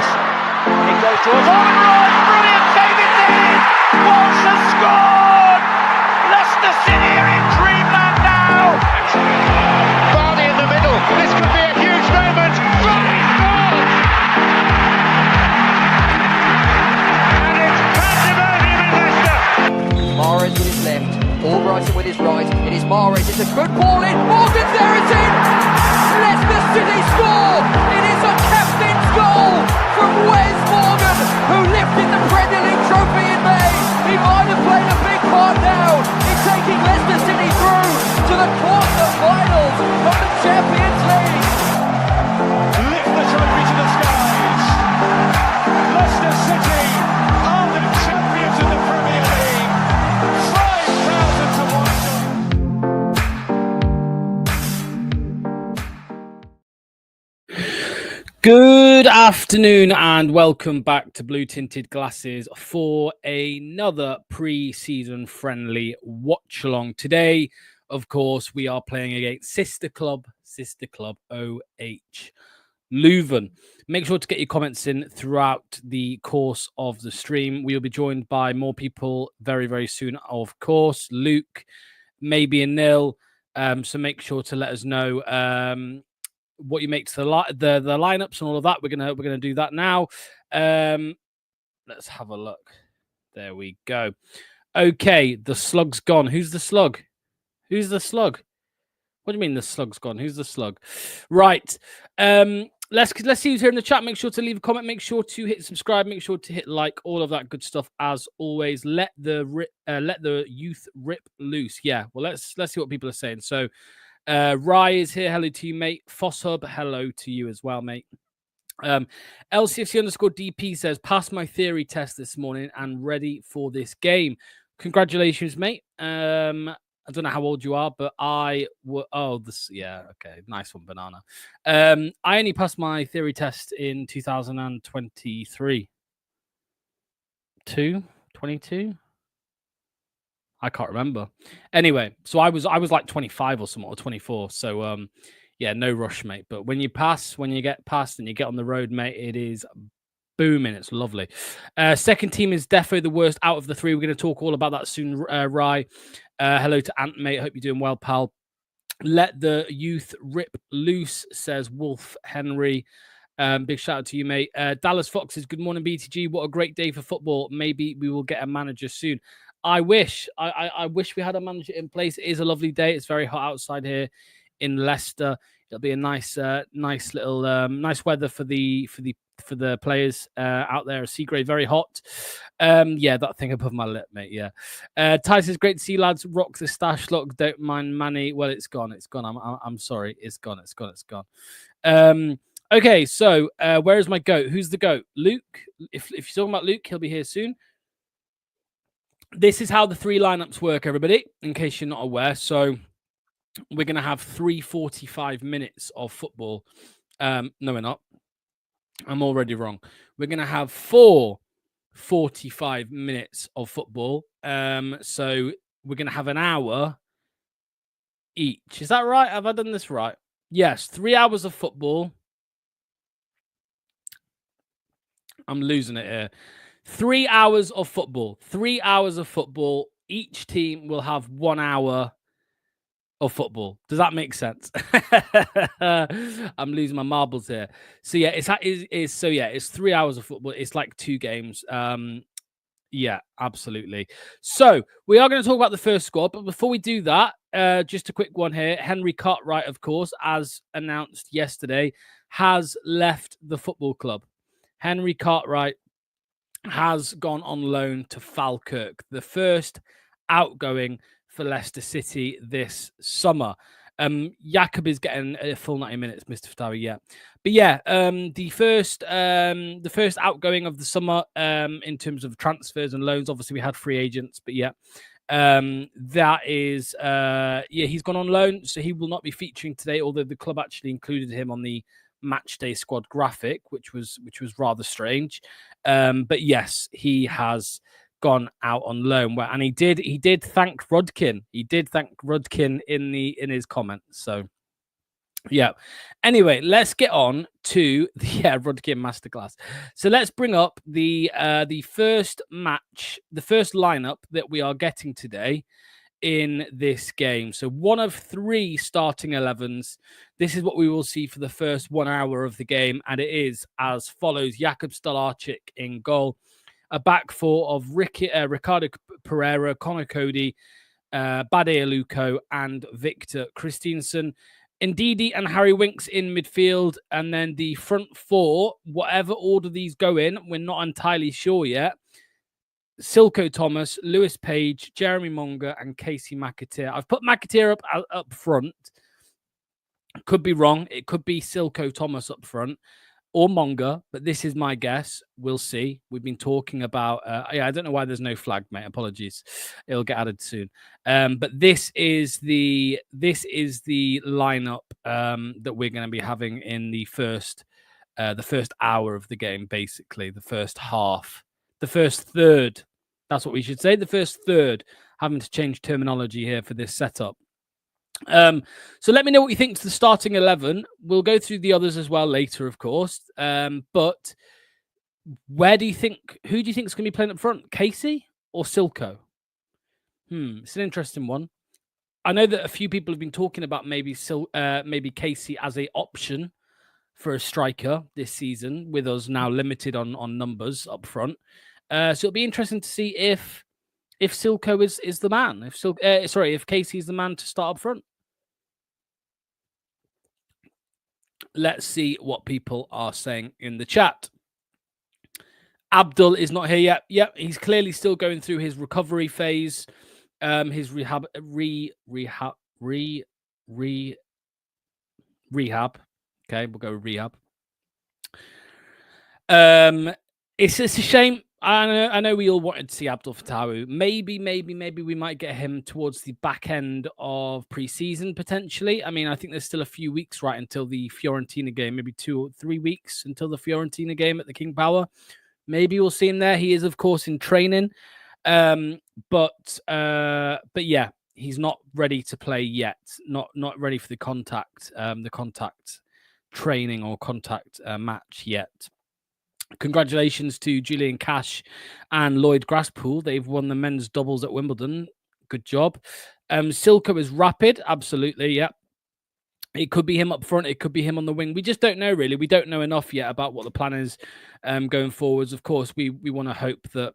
It goes towards Owen Royce, brilliant save indeed! Walsh has scored! Leicester City are in dreamland now! Vardy in the middle, this could be a huge moment! Vardy scores! And it's pandemonium in Leicester! Mahrez with his left, Albrighton with his right, it is Mahrez, it's a good ball in, Morgan's there, it's in! Leicester City score! It is a captain's goal from Wes Morgan, who lifted the Premier League trophy in May. He might have played a big part now in taking Leicester City through to the quarter-finals of the Champions League. Lift the trophy to the skies! Leicester City are the champions of the Premier League! 5,000 to 1. Good afternoon and welcome back to Blue Tinted Glasses for another pre-season friendly watch-along. Today, of course, we are playing against Sister Club OH Leuven. Make sure to get your comments in throughout the course of the stream. We'll be joined by more people very, very soon, of course. Luke, maybe a nil. So make sure to let us know what you make to the lineups and all of that. We're gonna do that now. Let's have a look. There we go. Okay, the slug's gone. Who's the slug? Who's the slug? What do you mean the slug's gone? Who's the slug? Right. Let's see who's here in the chat. Make sure to leave a comment. Make sure to hit subscribe. Make sure to hit like. All of that good stuff as always. Let the youth rip loose. Yeah. Well, let's see what people are saying. So. Rye is here. Hello to you, mate. Fosshub, hello to you as well, mate. LCFC_DP says, passed my theory test this morning and ready for this game. Congratulations, mate. I don't know how old you are, but okay. Nice one, Banana. I only passed my theory test in 2023. 22? I can't remember. Anyway, so I was like 25 or something, or 24. So yeah, no rush, mate. But when you get past and you get on the road, mate, it is booming. It's lovely. Second team is defo the worst out of the three. We're going to talk all about that soon. Rye. Hello to Ant, mate. Hope you're doing well, pal. Let the youth rip loose, says Wolf Henry. Big shout out to you, mate. Dallas Foxes, good morning, BTG. What a great day for football. Maybe we will get a manager soon. I wish. I wish we had a manager in place. It is a lovely day. It's very hot outside here in Leicester. It'll be a nice little nice weather for the players out there. Seagrave, very hot. Yeah, that thing above my lip, mate. Yeah. Tyson's great to see, lads. Rock the stash lock. Don't mind Manny. Well, it's gone. It's gone. I'm sorry. It's gone. It's gone. It's gone. Okay, so where is my goat? Who's the goat? Luke. If you're talking about Luke, he'll be here soon. This is how the three lineups work, everybody, in case you're not aware. So we're going to have 3:45 minutes of football. No, we're not. I'm already wrong. We're going to have 4:45 minutes of football. So we're going to have an hour each. Is that right? Have I done this right? Yes, 3 hours of football. I'm losing it here. 3 hours of football. 3 hours of football. Each team will have 1 hour of football. Does that make sense? I'm losing my marbles here. So yeah, it's 3 hours of football. It's like 2 games. Yeah, absolutely. So we are going to talk about the first squad, but before we do that, just a quick one here. Henry Cartwright, of course, as announced yesterday, has left the football club. Henry Cartwright has gone on loan to Falkirk, the first outgoing for Leicester City this summer. Jakob is getting a full 90 minutes, Mr. Fatawi, yeah. But yeah, the first outgoing of the summer in terms of transfers and loans. Obviously, we had free agents, but yeah. That is he's gone on loan, so he will not be featuring today, although the club actually included him on the match day squad graphic, which was rather strange. But yes, he has gone out on loan, and he did thank Rudkin. He did thank Rudkin in his comments. So Yeah. Anyway, let's get on to the Rudkin Masterclass. So let's bring up the first match, the first lineup that we are getting today in this game. So one of 3 starting 11s. This is what we will see for the first 1 hour of the game, and it is as follows: Jakub Stolarczyk in goal, a back four of Ricardo Pereira, Connor Cody, Bade Aluko, and Victor Christensen. Ndidi and Harry Winks in midfield, and then the front 4, whatever order these go in, we're not entirely sure yet. Silko Thomas, Lewis Page, Jeremy Monga, and Casey McAteer. I've put McAteer up front. Could be wrong. It could be Silko Thomas up front or Monga, but this is my guess. We'll see. We've been talking about. I don't know why there's no flag, mate. Apologies. It'll get added soon. But this is the lineup that we're going to be having in the first hour of the game. Basically, the first half, the first third. That's what we should say. The first third. Having to change terminology here for this setup. So let me know what you think to the starting 11. We'll go through the others as well later, of course. But who do you think is going to be playing up front? Casey or Silko? It's an interesting one. I know that a few people have been talking about maybe Casey as a option for a striker this season, with us now limited on numbers up front. So it'll be interesting to see if Silko is the man. If Casey is the man to start up front. Let's see what people are saying in the chat. Abdul is not here yet. Yep, he's clearly still going through his recovery phase. His rehab. Okay, we'll go with rehab. It's a shame. I know we all wanted to see Abdul Fatawu. Maybe we might get him towards the back end of pre-season, potentially. I mean, I think there's still a few weeks right until the Fiorentina game, maybe 2 or 3 weeks until the Fiorentina game at the King Power. Maybe we'll see him there. He is, of course, in training. But yeah, he's not ready to play yet. Not ready for the contact training or contact match yet. Congratulations to Julian Cash and Lloyd Grasspool. They've won the men's doubles at Wimbledon. Good job. Silko is rapid. Absolutely. Yeah. It could be him up front. It could be him on the wing. We just don't know, really. We don't know enough yet about what the plan is going forwards. Of course, we want to hope that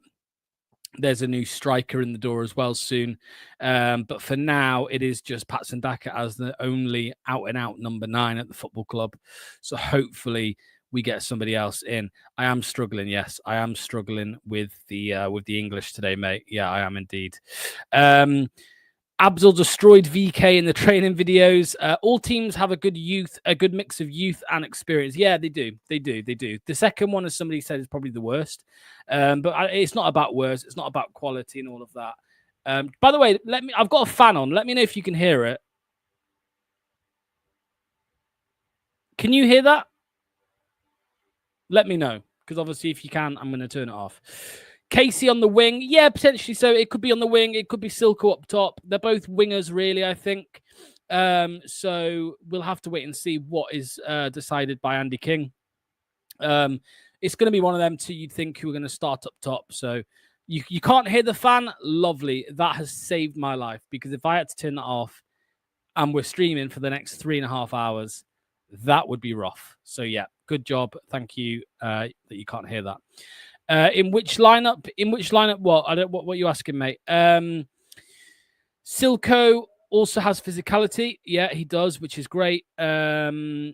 there's a new striker in the door as well soon. But for now, it is just Patson Daka as the only out-and-out number 9 at the football club. So hopefully we get somebody else in. I am struggling. Yes, I am struggling with the English today, mate. Yeah, I am indeed. Abdul destroyed VK in the training videos. All teams have a good mix of youth and experience. Yeah, they do. The second one, as somebody said, is probably the worst. But it's not about worst. It's not about quality and all of that. By the way, I've got a fan on. Let me know if you can hear it. Can you hear that? Let me know, because obviously if you can, I'm going to turn it off. Casey on the wing. Yeah, potentially so. It could be on the wing. It could be Silko up top. They're both wingers, really, I think. So we'll have to wait and see what is decided by Andy King. It's going to be one of them two you'd think who are going to start up top. So you can't hear the fan. Lovely. That has saved my life, because if I had to turn that off and we're streaming for the next 3.5 hours, that would be rough. So yeah, good job. Thank you that you can't hear that. In which lineup? What? What are you asking, mate? Silko also has physicality. Yeah, he does, which is great. Feel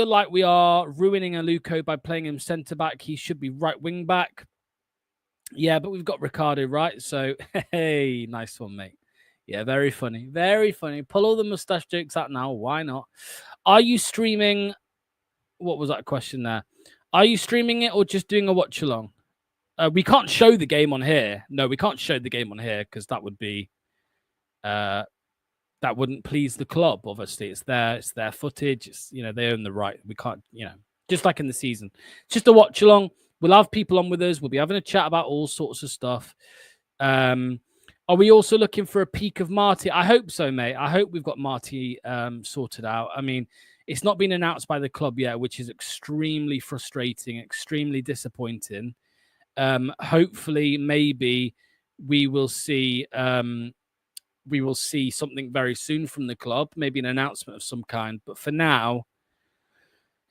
like we are ruining Aluko by playing him centre back. He should be right wing back. Yeah, but we've got Ricardo, right? So hey, nice one, mate. Yeah, very funny. Very funny. Pull all the mustache jokes out now. Why not? Are you streaming? What was that question there? Are you streaming it or just doing a watch along? We can't show the game on here. No, we can't show the game on here because that would be that wouldn't please the club. Obviously, it's their footage. It's, they own the right. We can't, just like in the season. It's just a watch along. We'll have people on with us. We'll be having a chat about all sorts of stuff. Are we also looking for a peak of Marty? I hope so, mate. I hope we've got Marty sorted out. I mean, it's not been announced by the club yet, which is extremely frustrating, extremely disappointing. Hopefully, maybe we will see something very soon from the club, maybe an announcement of some kind. But for now,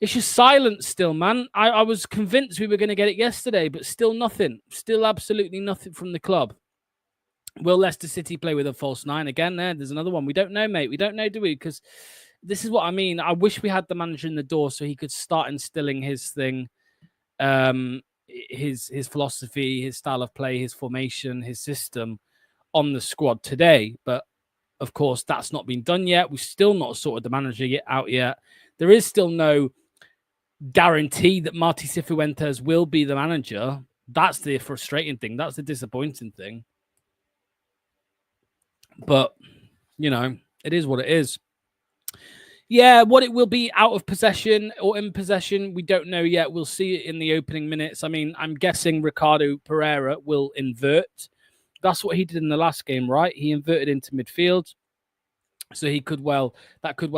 it's just silence still, man. I was convinced we were going to get it yesterday, but still nothing. Still absolutely nothing from the club. Will Leicester City play with a false nine again? There's another one. We don't know, mate. We don't know, do we? Because this is what I mean. I wish we had the manager in the door so he could start instilling his thing, his philosophy, his style of play, his formation, his system on the squad today. But of course, that's not been done yet. We've still not sorted the manager out yet. There is still no guarantee that Martí Cifuentes will be the manager. That's the frustrating thing. That's the disappointing thing. But, you know, it is what it is. Yeah, what it will be out of possession or in possession, we don't know yet. We'll see it in the opening minutes. I mean, I'm guessing Ricardo Pereira will invert. That's what he did in the last game, right? He inverted into midfield. So that could well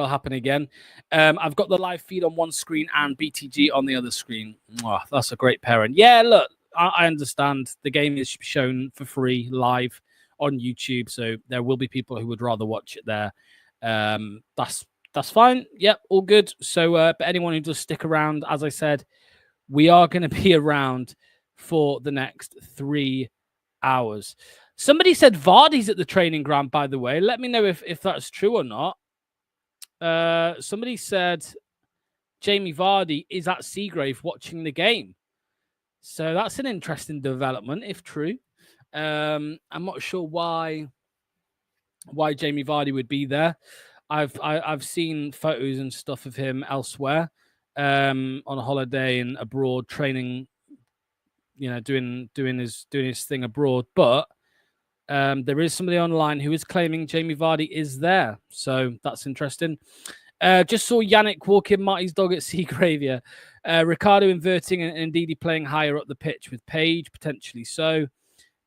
happen again. I've got the live feed on one screen and BTG on the other screen. Oh, that's a great pairing. Yeah, look, I understand the game is shown for free live on YouTube, so there will be people who would rather watch it there. That's fine. Yep, all good. So, but anyone who does stick around, as I said, we are going to be around for the next 3 hours. Somebody said Vardy's at the training ground, by the way. Let me know if that's true or not. Somebody said Jamie Vardy is at Seagrave watching the game. So that's an interesting development, if true. I'm not sure why Jamie Vardy would be there. I've seen photos and stuff of him elsewhere, on a holiday and abroad, training, you know, doing his thing abroad. But there is somebody online who is claiming Jamie Vardy is there, so that's interesting. Just saw Yannick walking Marty's dog at Seagrave. Yeah. Ricardo inverting and indeed playing higher up the pitch with Page, potentially so.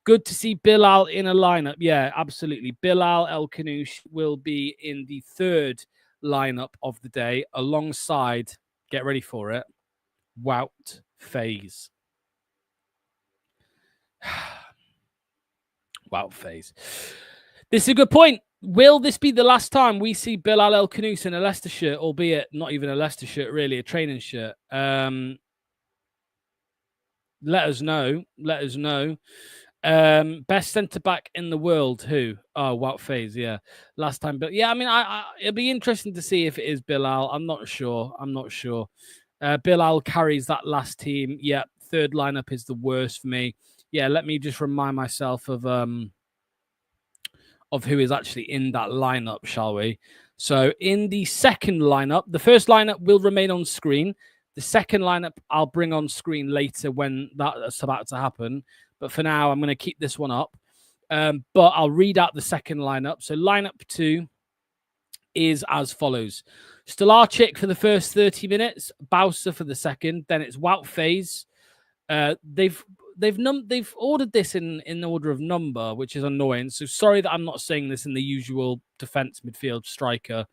Good to see Bilal in a lineup. Yeah, absolutely. Bilal El Kanouche will be in the third lineup of the day alongside, get ready for it, Wout Faes. Wout Faes. This is a good point. Will this be the last time we see Bilal El Kanouche in a Leicester shirt, albeit not even a Leicester shirt, really, a training shirt? Let us know. Let us know. Best centre-back in the world, who? Oh, Wout Faes, yeah. Last time. But yeah, I mean, it'll be interesting to see if it is Bilal. I'm not sure. Bilal carries that last team. Yeah, third lineup is the worst for me. Yeah, let me just remind myself of who is actually in that lineup, shall we? So in the second lineup, the first lineup will remain on screen. The second lineup I'll bring on screen later when that's about to happen. But for now, I'm going to keep this one up. But I'll read out the second lineup. So lineup 2 is as follows. Stolarczyk for the first 30 minutes, Bausa for the second, then it's Wout Faes. They've ordered this in order of number, which is annoying. So sorry that I'm not saying this in the usual defense midfield striker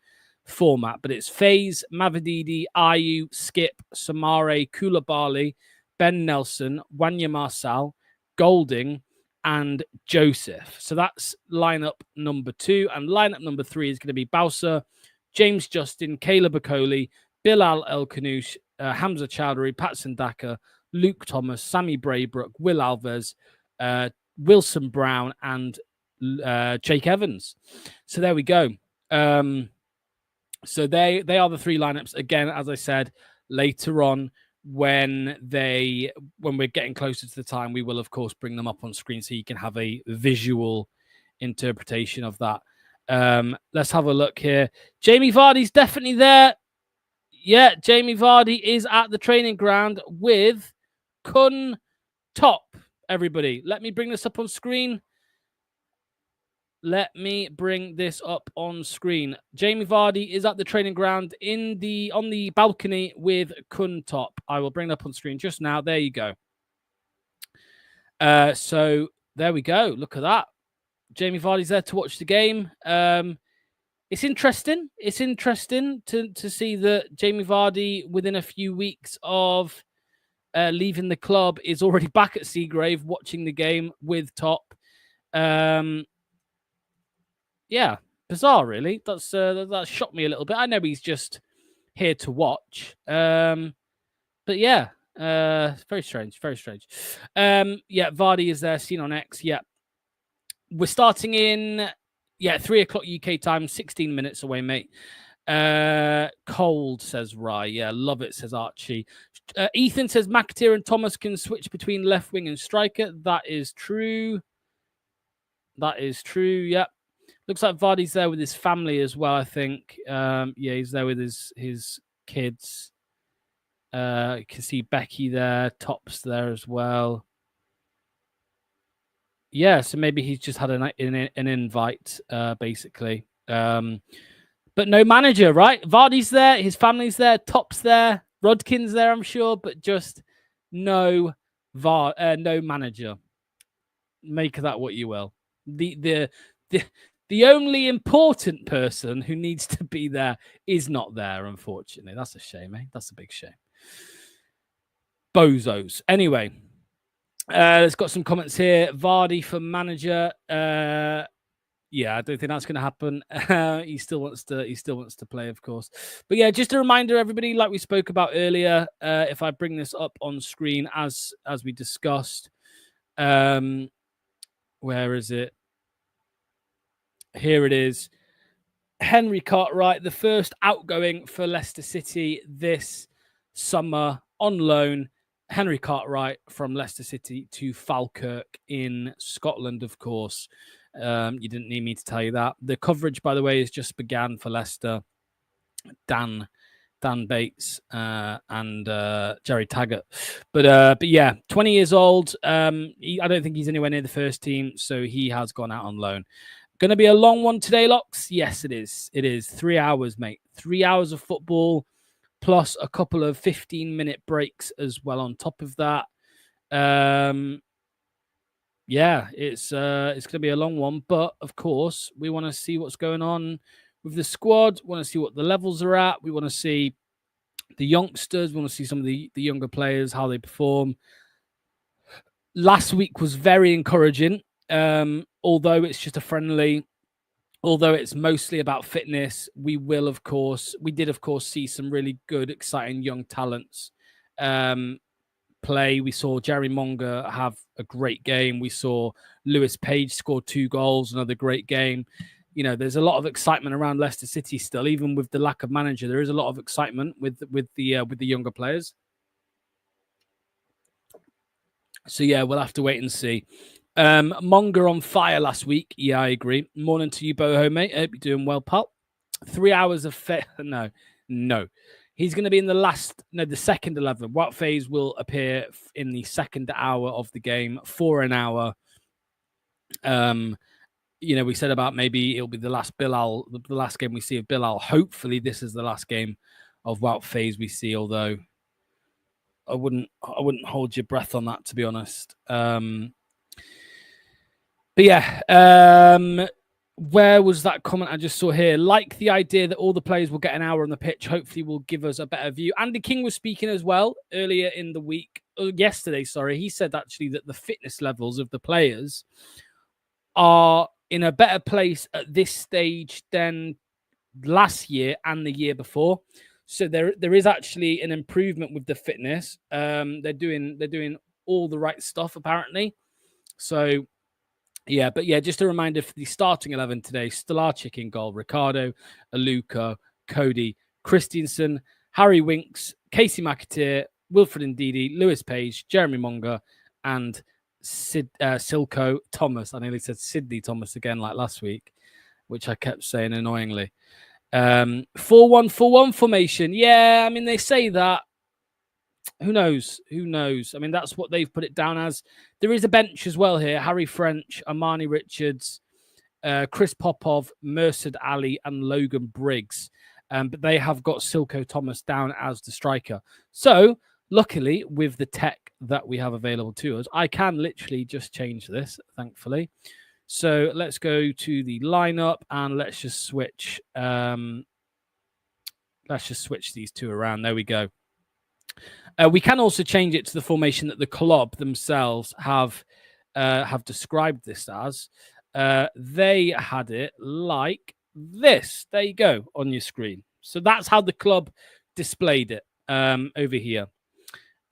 format, but it's Faes, Mavididi, Ayew, Skip, Samare, Koulibaly, Ben Nelson, Wanya Marçal, Golding, and Joseph. So that's lineup number 2. And lineup number 3 is going to be Bausa, James Justin, Caleb Okoli, Bilal El Kanouche, Hamza Chowdhury, Patson Daka, Luke Thomas, Sammy Braybrook, Will Alves, Wilson Brown, and Jake Evans. So there we go. So they are the 3 lineups. Again, as I said, later on, when we're getting closer to the time, we will of course bring them up on screen so you can have a visual interpretation of that. Let's have a look here. Jamie Vardy's definitely there. Yeah, Jamie Vardy is at the training ground with Kun Top. Everybody, let me bring this up on screen. Let me bring this up on screen. Jamie Vardy is at the training ground on the balcony with Kun Top. I will bring it up on screen just now. There you go. So there we go. Look at that. Jamie Vardy's there to watch the game. It's interesting. It's interesting to see that Jamie Vardy, within a few weeks of leaving the club, is already back at Seagrave watching the game with Top. Yeah, bizarre, really. That shocked me a little bit. I know he's just here to watch. But yeah, very strange, very strange. Yeah, Vardy is there, seen on X. Yeah, we're starting in 3 o'clock UK time, 16 minutes away, mate. Cold, says Rye. Yeah, love it, says Archie. Ethan says McAteer and Thomas can switch between left wing and striker. That is true. That is true. Yep. Looks like Vardy's there with his family as well, I think. Yeah, he's there with his kids. You can see Becky there, Top's there as well. Yeah, so maybe he's just had an invite, basically. But no manager, right? Vardy's there, his family's there, Top's there, Rodkin's there, I'm sure, but just no manager. Make of that what you will. The only important person who needs to be there is not there, unfortunately. That's a shame, eh? That's a big shame. Bozos. Anyway, let's got some comments here. Vardy for manager. Yeah, I don't think that's going to happen. He still wants to play, of course. But yeah, just a reminder, everybody, like we spoke about earlier. If I bring this up on screen as we discussed, where is it? Here it is. Henry Cartwright, the first outgoing for Leicester City this summer on loan. Henry Cartwright from Leicester City to Falkirk in Scotland, of course. You didn't need me to tell you that. The coverage, by the way, has just began for Leicester. Dan Bates and Jerry Taggart. But yeah, 20 years old. I don't think he's anywhere near the first team, so he has gone out on loan. Going to be a long one today, Locks? Yes, it is. It is 3 hours, mate. 3 hours of football, plus a couple of 15-minute breaks as well on top of that. Yeah, it's going to be a long one. But, of course, we want to see what's going on with the squad. We want to see what the levels are at. We want to see the youngsters. We want to see some of the younger players, how they perform. Last week was very encouraging. Although it's just a friendly, although it's mostly about fitness, we did of course see some really good, exciting young talents play. We saw Jerry Monger have a great game. We saw Lewis Page score 2 goals, another great game. You know, there's a lot of excitement around Leicester City still, even with the lack of manager. There is a lot of excitement with the younger players. So yeah, we'll have to wait and see. Monger on fire last week. Yeah, I agree. Morning to you, Boho, mate. I hope you're doing well, pal. 3 hours of No. He's going to be in the second 11. Wout Faes will appear in the second hour of the game for an hour. You know, we said about maybe it'll be the last game we see of Bilal. Hopefully, this is the last game of Wout Faes we see. Although I wouldn't hold your breath on that, to be honest. But yeah, where was that comment I just saw here? Like the idea that all the players will get an hour on the pitch, hopefully will give us a better view. Andy King was speaking as well earlier in the week, yesterday, sorry. He said actually that the fitness levels of the players are in a better place at this stage than last year and the year before. So there is actually an improvement with the fitness. They're doing all the right stuff, apparently. So yeah, but yeah, just a reminder for the starting 11 today: Stolarczyk in goal, Ricardo, Aluko, Cody, Christensen, Harry Winks, Casey McAteer, Wilfred Ndidi, Lewis Page, Jeremy Monger, and Silko Thomas. I nearly said Sidney Thomas again like last week, which I kept saying annoyingly. 4-1-4-1 formation. Yeah, I mean, they say that. Who knows? I mean, that's what they've put it down as. There is a bench as well here. Harry French, Armani Richards, Chris Popov, Merced Ali, and Logan Briggs. But they have got Silko Thomas down as the striker. So, luckily, with the tech that we have available to us, I can literally just change this, thankfully. So let's go to the lineup and let's just switch. Let's just switch these two around. There we go. We can also change it to the formation that the club themselves have described this as. They had it like this. There you go on your screen. So that's how the club displayed it over here.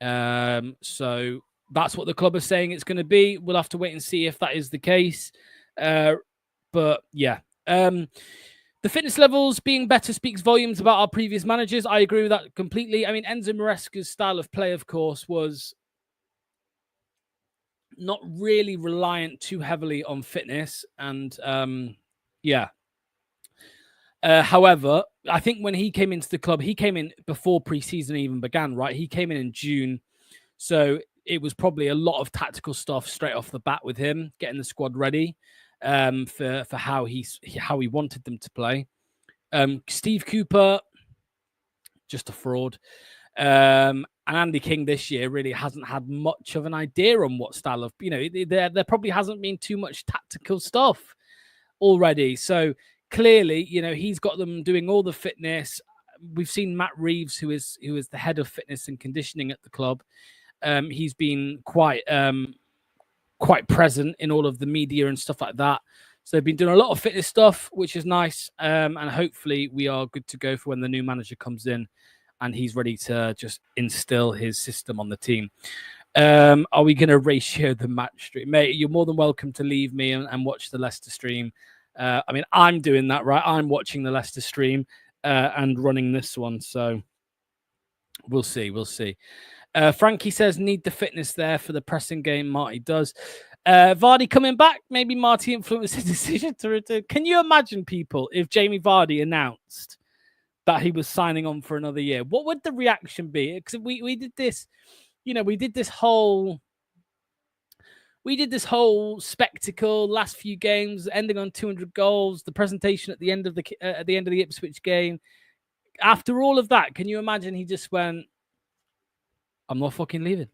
So that's what the club is saying it's going to be. We'll have to wait and see if that is the case. But yeah. The fitness levels being better speaks volumes about our previous managers. I agree with that completely. I mean, Enzo Maresca's style of play, of course, was not really reliant too heavily on fitness. And yeah. However, I think when he came into the club, he came in before preseason even began, right? He came in June. So it was probably a lot of tactical stuff straight off the bat with him, getting the squad ready for how he wanted them to play. Steve Cooper, just a fraud. And Andy King this year really hasn't had much of an idea on what style of, there probably hasn't been too much tactical stuff already. So clearly, he's got them doing all the fitness. We've seen Matt Reeves, who is the head of fitness and conditioning at the club. He's been quite present in all of the media and stuff like that. So they've been doing a lot of fitness stuff, which is nice. And hopefully we are good to go for when the new manager comes in and he's ready to just instill his system on the team. Are we going to ratio the match stream? Mate, you're more than welcome to leave me and watch the Leicester stream. I mean, I'm doing that, right? I'm watching the Leicester stream and running this one. So we'll see. Frankie says, need the fitness there for the pressing game. Marty does. Vardy coming back. Maybe Marty influenced his decision to return. Can you imagine, people, if Jamie Vardy announced that he was signing on for another year? What would the reaction be? Because we did this, we did this whole spectacle last few games, ending on 200 goals. The presentation at the end of the Ipswich game. After all of that, can you imagine he just went, I'm not fucking leaving.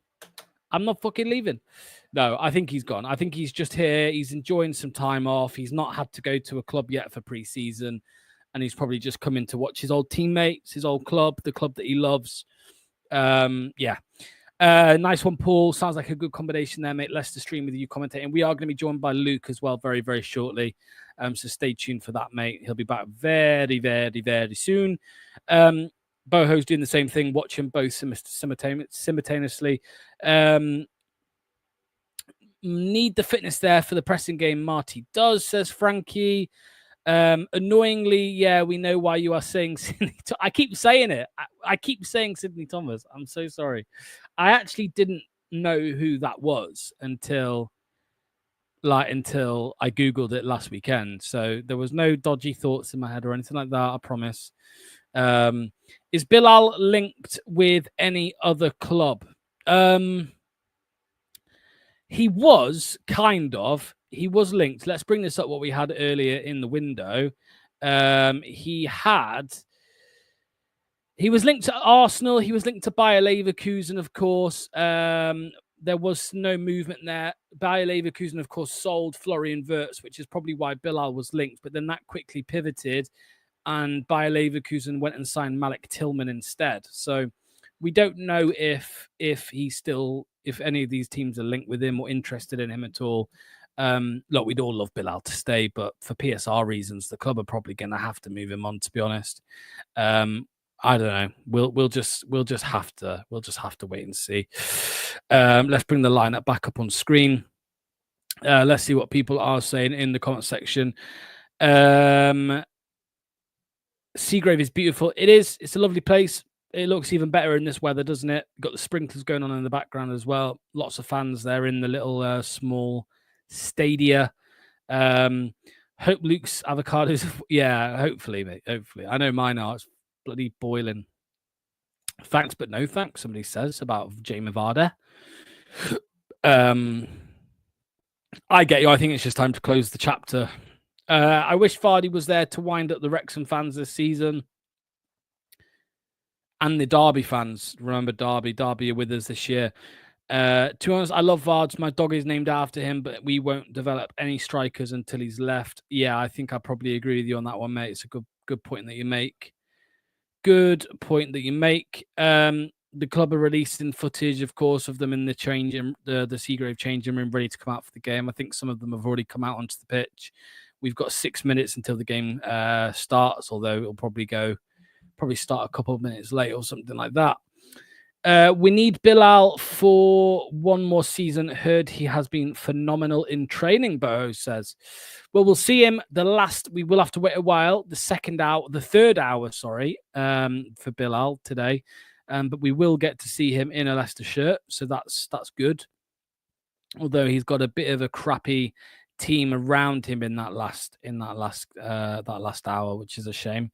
No, I think he's gone. I think he's just here. He's enjoying some time off. He's not had to go to a club yet for pre-season. And he's probably just come in to watch his old teammates, his old club, the club that he loves. Yeah. Nice one, Paul. Sounds like a good combination there, mate. Leicester stream with you commentating. We are going to be joined by Luke as well very, very shortly. So stay tuned for that, mate. He'll be back very, very, very soon. Boho's doing the same thing, watching both simultaneously. Need the fitness there for the pressing game. Marty does, says Frankie. Annoyingly, yeah, we know why you are saying Sydney. I keep saying it. I keep saying Sydney Thomas. I'm so sorry. I actually didn't know who that was until I Googled it last weekend. So there was no dodgy thoughts in my head or anything like that, I promise. Is Bilal linked with any other club? He was linked. Let's bring this up what we had earlier in the window. He was linked to Arsenal. He was linked to Bayer Leverkusen, of course. There was no movement there. Bayer Leverkusen, of course, sold Florian Wirtz, which is probably why Bilal was linked. But then that quickly pivoted and Bayer Leverkusen went and signed Malik Tillman instead. So we don't know if any of these teams are linked with him or interested in him at all. Look, we'd all love Bilal to stay, but for PSR reasons, the club are probably going to have to move him on, to be honest. I don't know. We'll just have to wait and see. Let's bring the lineup back up on screen. Let's see what people are saying in the comment section. Seagrave is beautiful. It is. It's a lovely place. It looks even better in this weather, doesn't it? Got the sprinklers going on in the background as well. Lots of fans there in the little small stadia. Hope Luke's avocados. Yeah, hopefully, mate. Hopefully. I know mine are. It's bloody boiling. Thanks, but no thanks, somebody says about Jamie Vardy. I get you. I think it's just time to close the chapter. I wish Vardy was there to wind up the Wrexham fans this season. And the Derby fans. Remember Derby. Derby are with us this year. To be honest, I love Vards. My dog is named after him, but we won't develop any strikers until he's left. Yeah, I think I probably agree with you on that one, mate. It's a good point that you make. Good point that you make. The club are releasing footage, of course, of them in the changing the Seagrave changing room, ready to come out for the game. I think some of them have already come out onto the pitch. We've got 6 minutes until the game starts, although it'll probably start a couple of minutes late or something like that. We need Bilal for one more season. Heard he has been phenomenal in training, Boho says. Well, we'll see him we will have to wait a while. The third hour, for Bilal today. But we will get to see him in a Leicester shirt. So that's good. Although he's got a bit of a crappy team around him in that last hour, which is a shame.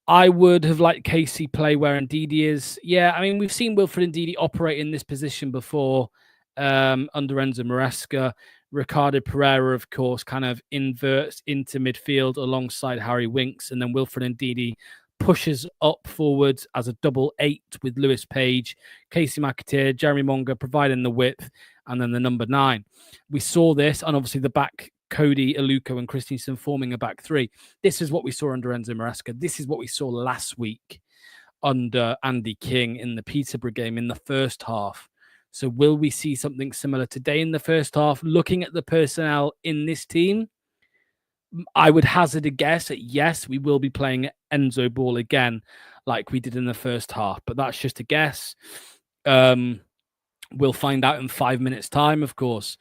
I would have liked Casey play where Ndidi is. Yeah, I mean, we've seen Wilfred Ndidi operate in this position before under Enzo Maresca. Ricardo Pereira, of course, kind of inverts into midfield alongside Harry Winks, and then Wilfred Ndidi pushes up forwards as a double 8 with Lewis Page, Casey McAteer, Jeremy Monga providing the width, and then the number 9. We saw this, and obviously the back Cody, Aluko, and Christensen forming a back 3. This is what we saw under Enzo Maresca. This is what we saw last week under Andy King in the Peterborough game in the first half. So will we see something similar today in the first half? Looking at the personnel in this team, I would hazard a guess at yes, we will be playing Enzo ball again like we did in the first half. But that's just a guess. We'll find out in 5 minutes' time, of course.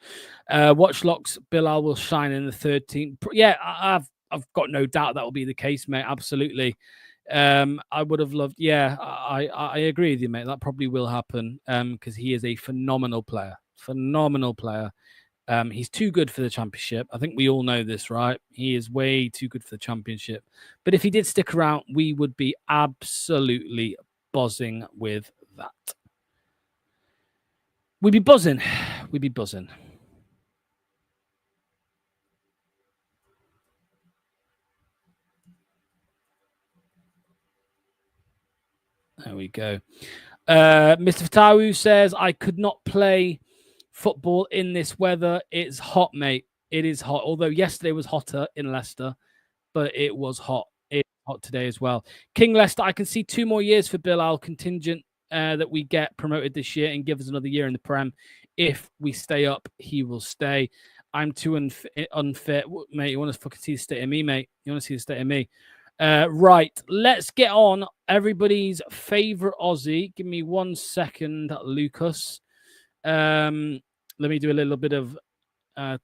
Watchalong's Bilal will shine in the 13th. Yeah, I've got no doubt that will be the case, mate. Absolutely. I would have loved. Yeah, I agree with you, mate. That probably will happen because he is a phenomenal player. Phenomenal player. He's too good for the Championship. I think we all know this, right? He is way too good for the Championship. But if he did stick around, we would be absolutely buzzing with that. We'd be buzzing. We'd be buzzing. There we go. Mr. Fatawu says, I could not play football in this weather. It's hot, mate. It is hot. Although yesterday was hotter in Leicester, but it was hot. It's hot today as well. King Leicester, I can see 2 more years for Bilal contingent that we get promoted this year and give us another year in the Prem. If we stay up, he will stay. I'm too unfit. Mate, you want to fucking see the state of me, mate? You want to see the state of me? Right, let's get on. Everybody's favorite Aussie. Give me 1 second, Lucas. Let me do a little bit of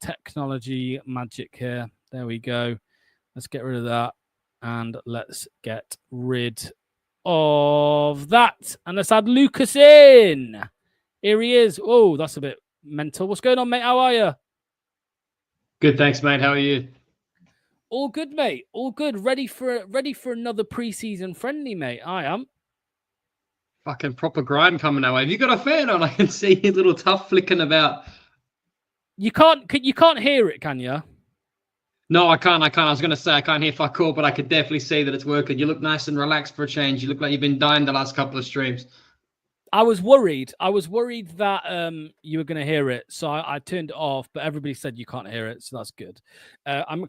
technology magic here. There we go. Let's get rid of that. And let's get rid of that. And let's add Lucas in. Here he is. Oh, that's a bit mental. What's going on, mate? How are you? Good, thanks, mate. How are you? All good, mate. All good. Ready for another preseason friendly, mate. I am. Fucking proper grind coming our way. Have you got a fan on? I can see a little tough flicking about. You can't hear it, can you? No, I can't. I was going to say I can't hear fuck all, but I could definitely see that it's working. You look nice and relaxed for a change. You look like you've been dying the last couple of streams. I was worried. That you were going to hear it, so I turned it off. But everybody said you can't hear it, so that's good. I'm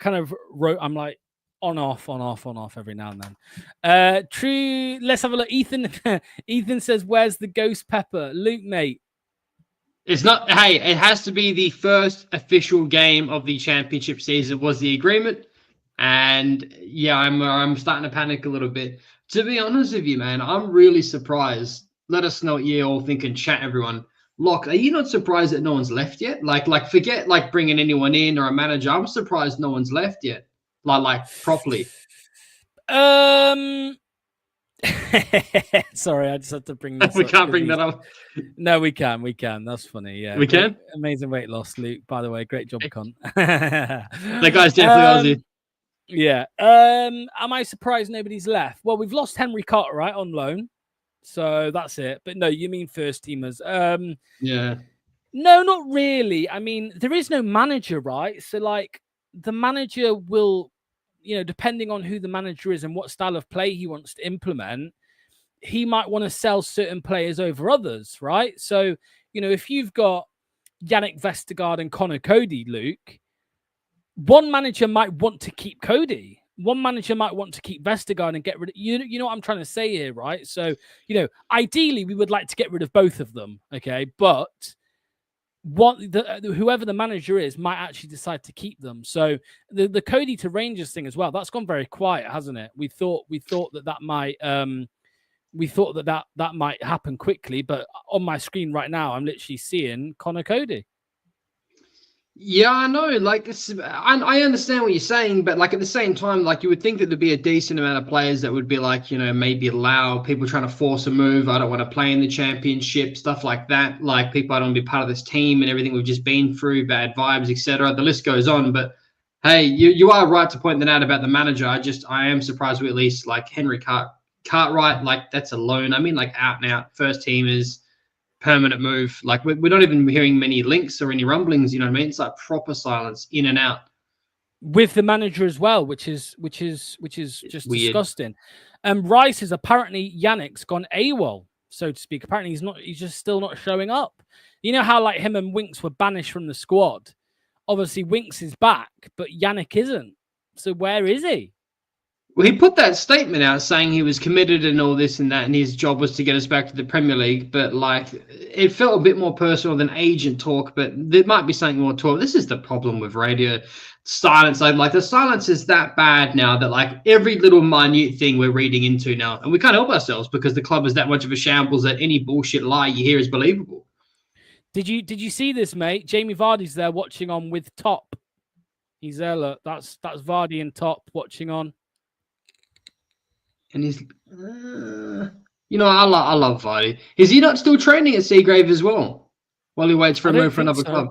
like on off every now and then. True. Let's have a look. Ethan says, "Where's the ghost pepper, Luke, mate?" It's not. Hey, it has to be the first official game of the championship season. Was the agreement? And yeah, I'm starting to panic a little bit. To be honest with you, man, I'm really surprised. Let us know what you all think in chat, everyone. Locke, are you not surprised that no one's left yet? Like forget like bringing anyone in or a manager. I'm surprised no one's left yet. Like properly. Sorry, I just had to bring this We up. can't bring that up. No, we can. That's funny. Yeah, we can. Amazing weight loss, Luke. By the way, great job, cunt. That guy's definitely Aussie. Yeah. Am I surprised nobody's left? Well, we've lost Henry Carter, right, on loan. So that's it. But no, you mean first teamers. Yeah. No, not really. I mean, there is no manager, right? So like the manager will, depending on who the manager is and what style of play he wants to implement, he might want to sell certain players over others, right? So, if you've got Yannick Vestergaard and Connor Cody, Luke, one manager might want to keep Cody. One manager might want to keep Vestergaard and get rid of you know what I'm trying to say here, right? So, ideally we would like to get rid of both of them, okay? But whoever the manager is might actually decide to keep them. So the Cody to Rangers thing as well, that's gone very quiet, hasn't it? We thought that might that might happen quickly, but on my screen right now, I'm literally seeing Connor Cody. Yeah, I know. Like, I understand what you're saying, but like at the same time, like you would think that there'd be a decent amount of players that would be like, maybe allow people trying to force a move. I don't want to play in the championship, stuff like that. Like people, I don't want to be part of this team and everything we've just been through, bad vibes, etc. The list goes on. But hey, you are right to point that out about the manager. I am surprised we at least like Henry Cartwright, like that's a loan. I mean, like out and out first teamers. Permanent move. Like we're not even hearing many links or any rumblings. You know what I mean? It's like proper silence in and out with the manager as well, which is just weird. Disgusting. Rice is apparently Yannick's gone AWOL, so to speak. Apparently he's just still not showing up. You know how like him and Winks were banished from the squad. Obviously Winks is back, but Yannick isn't. So where is he? Well, he put that statement out saying he was committed and all this and that, and his job was to get us back to the Premier League. But like, it felt a bit more personal than agent talk. But there might be something more to it. This is the problem with radio silence. Like the silence is that bad now that like every little minute thing we're reading into now, and we can't help ourselves because the club is that much of a shambles that any bullshit lie you hear is believable. Did you see this, mate? Jamie Vardy's there watching on with Top. He's there. Look, that's Vardy and Top watching on. And he's, I love Vardy. Is he not still training at Seagrave as well while he waits for a move for another club?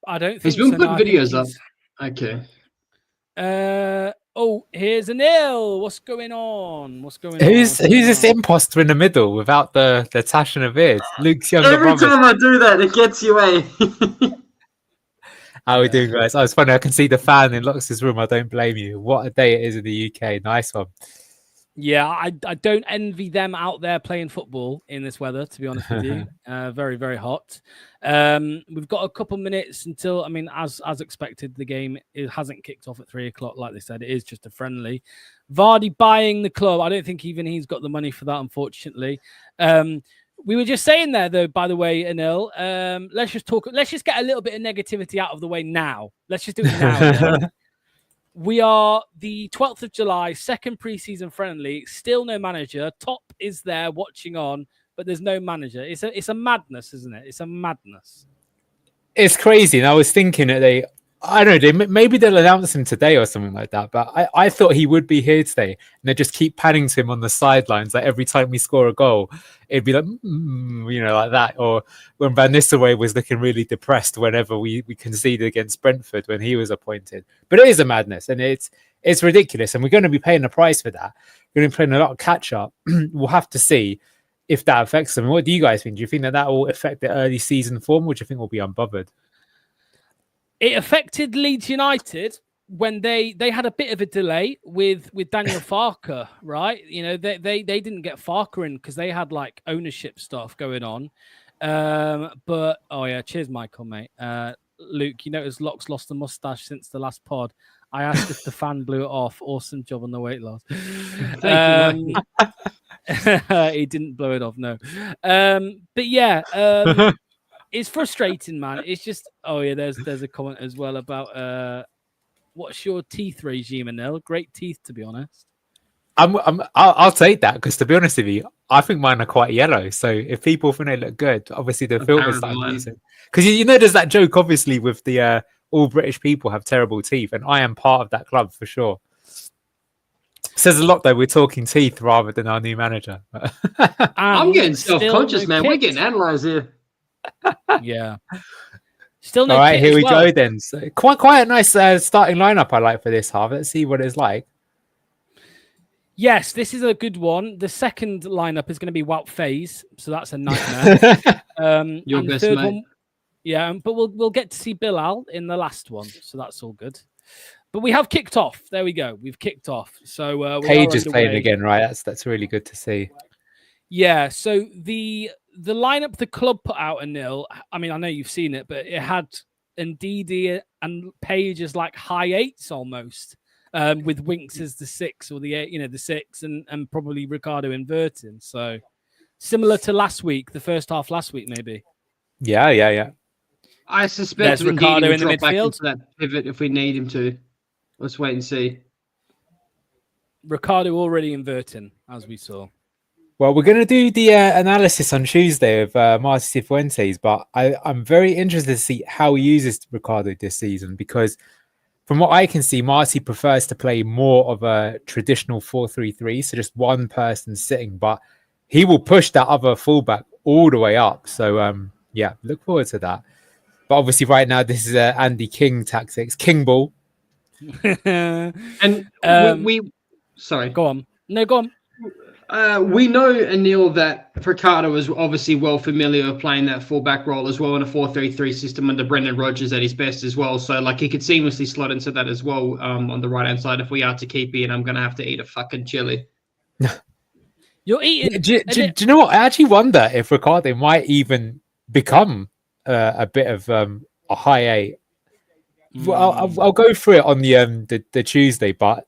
I don't think he's been putting videos up. Okay. Here's a nil. What's going on? Who's this imposter in the middle without the tash and a beard? Luke's younger brother. Every time I do that, it gets you away. How are we doing, guys? Oh, it's funny. I can see the fan in Lux's room. I don't blame you. What a day it is in the UK. Nice one. Yeah, I don't envy them out there playing football in this weather, to be honest with you. Very, very hot. We've got a couple minutes until, as expected, the game hasn't kicked off at 3:00. Like they said, it is just a friendly. Vardy buying the club. I don't think even he's got the money for that, unfortunately. We were just saying there, though, by the way, Anil, let's just get a little bit of negativity out of the way now. Let's just do it now. We are the 12th of July, second preseason friendly. Still no manager. Top is there watching on, but there's no manager. It's a madness, isn't it? It's a madness. It's crazy. And I was thinking that maybe they'll announce him today or something like that. But I thought he would be here today. And they just keep panning to him on the sidelines. Like every time we score a goal, it'd be like, like that. Or when Van Nistelrooy was looking really depressed whenever we conceded against Brentford when he was appointed. But it is a madness and it's ridiculous. And we're going to be paying the price for that. We're going to be playing a lot of catch up. We'll have to see if that affects them. What do you guys think? Do you think that will affect the early season form, which I think will be unbothered? It affected Leeds United when they had a bit of a delay with Daniel Farke, right? They didn't get Farke in because they had like ownership stuff going on. But cheers, Michael, mate. Luke, you notice Locke's lost the mustache since the last pod. I asked if the fan blew it off. Awesome job on the weight loss. He didn't blow it off, no. But yeah. It's frustrating, man. It's just there's a comment as well about what's your teeth regime, Anil? Great teeth, to be honest. I'll take that because to be honest with you, I think mine are quite yellow. So if people think they look good, obviously the filters that I'm using. Because there's that joke obviously with the all British people have terrible teeth, and I am part of that club for sure. Says a lot though. We're talking teeth rather than our new manager. I'm getting self-conscious, man. We're getting analysed here. Yeah. Still no. All right, here we go then. So quite a nice starting lineup I like for this half. Let's see what it's like. Yes, this is a good one. The second lineup is going to be Wout Faze, so that's a nightmare. Your best mate. One, yeah, but we'll get to see Bilal in the last one, so that's all good. But we have kicked off. There we go. We've kicked off. So Page is playing again, right? That's really good to see. Yeah, so the lineup the club put out a nil. I mean, I know you've seen it, but it had Ndidi and Page as like high eights almost, with Winks as the 6 or the 8, the 6, and probably Ricardo inverting. So similar to last week, the first half last week, maybe. Yeah. I suspect There's Indeed Ricardo will in the drop back midfield. into that pivot if we need him to. Let's wait and see. Ricardo already inverting, as we saw. Well, we're going to do the analysis on Tuesday of Marty Cifuentes, but I'm very interested to see how he uses Ricardo this season, because from what I can see, Marty prefers to play more of a traditional 4-3-3, so just one person sitting, but he will push that other fullback all the way up. So, yeah, look forward to that. But obviously right now, this is Andy King tactics, King ball. And sorry. Go on. No, go on. We know, Anil, that Ricardo is obviously well familiar with playing that fullback role as well in a 4-3-3 system under Brendan Rodgers at his best as well. So, like, he could seamlessly slot into that as well on the right-hand side if we are to keep it, and I'm going to have to eat a fucking chili. You're eating... Do you know what? I actually wonder if Ricardo might even become a bit of a high 8. Well, I'll go through it on the Tuesday, but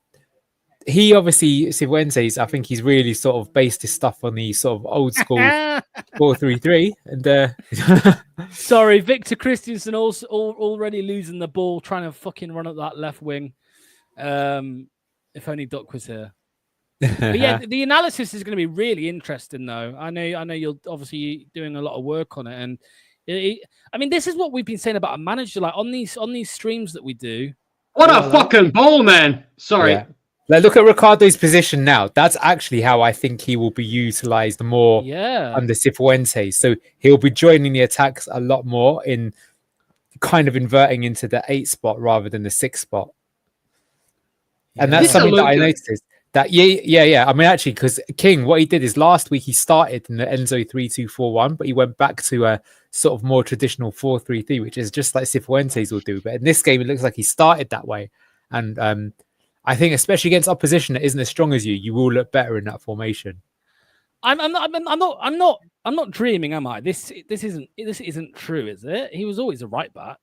he obviously Cifuentes, I think he's really sort of based his stuff on the sort of old school 4-3-3. And sorry, Victor Christensen also already losing the ball, trying to fucking run up that left wing. If only Duck was here. But yeah, the analysis is going to be really interesting, though. I know you're obviously doing a lot of work on it, and I mean, this is what we've been saying about a manager. Like on these streams that we do. What a fucking ball, man! Sorry. Yeah. Like, look at Ricardo's position now. That's actually how I think he will be utilized more under Cifuentes. So he'll be joining the attacks a lot more in kind of inverting into the 8 spot rather than the 6 spot. And that's something that I noticed. That yeah. I mean, actually, because King, what he did is last week he started in the Enzo 3-2-4-1, but he went back to a sort of more traditional 4-3-3, which is just like Cifuentes will do. But in this game, it looks like he started that way. And I think, especially against opposition that isn't as strong as you, you will look better in that formation. I'm not dreaming, am I? This isn't true, is it? He was always a right back.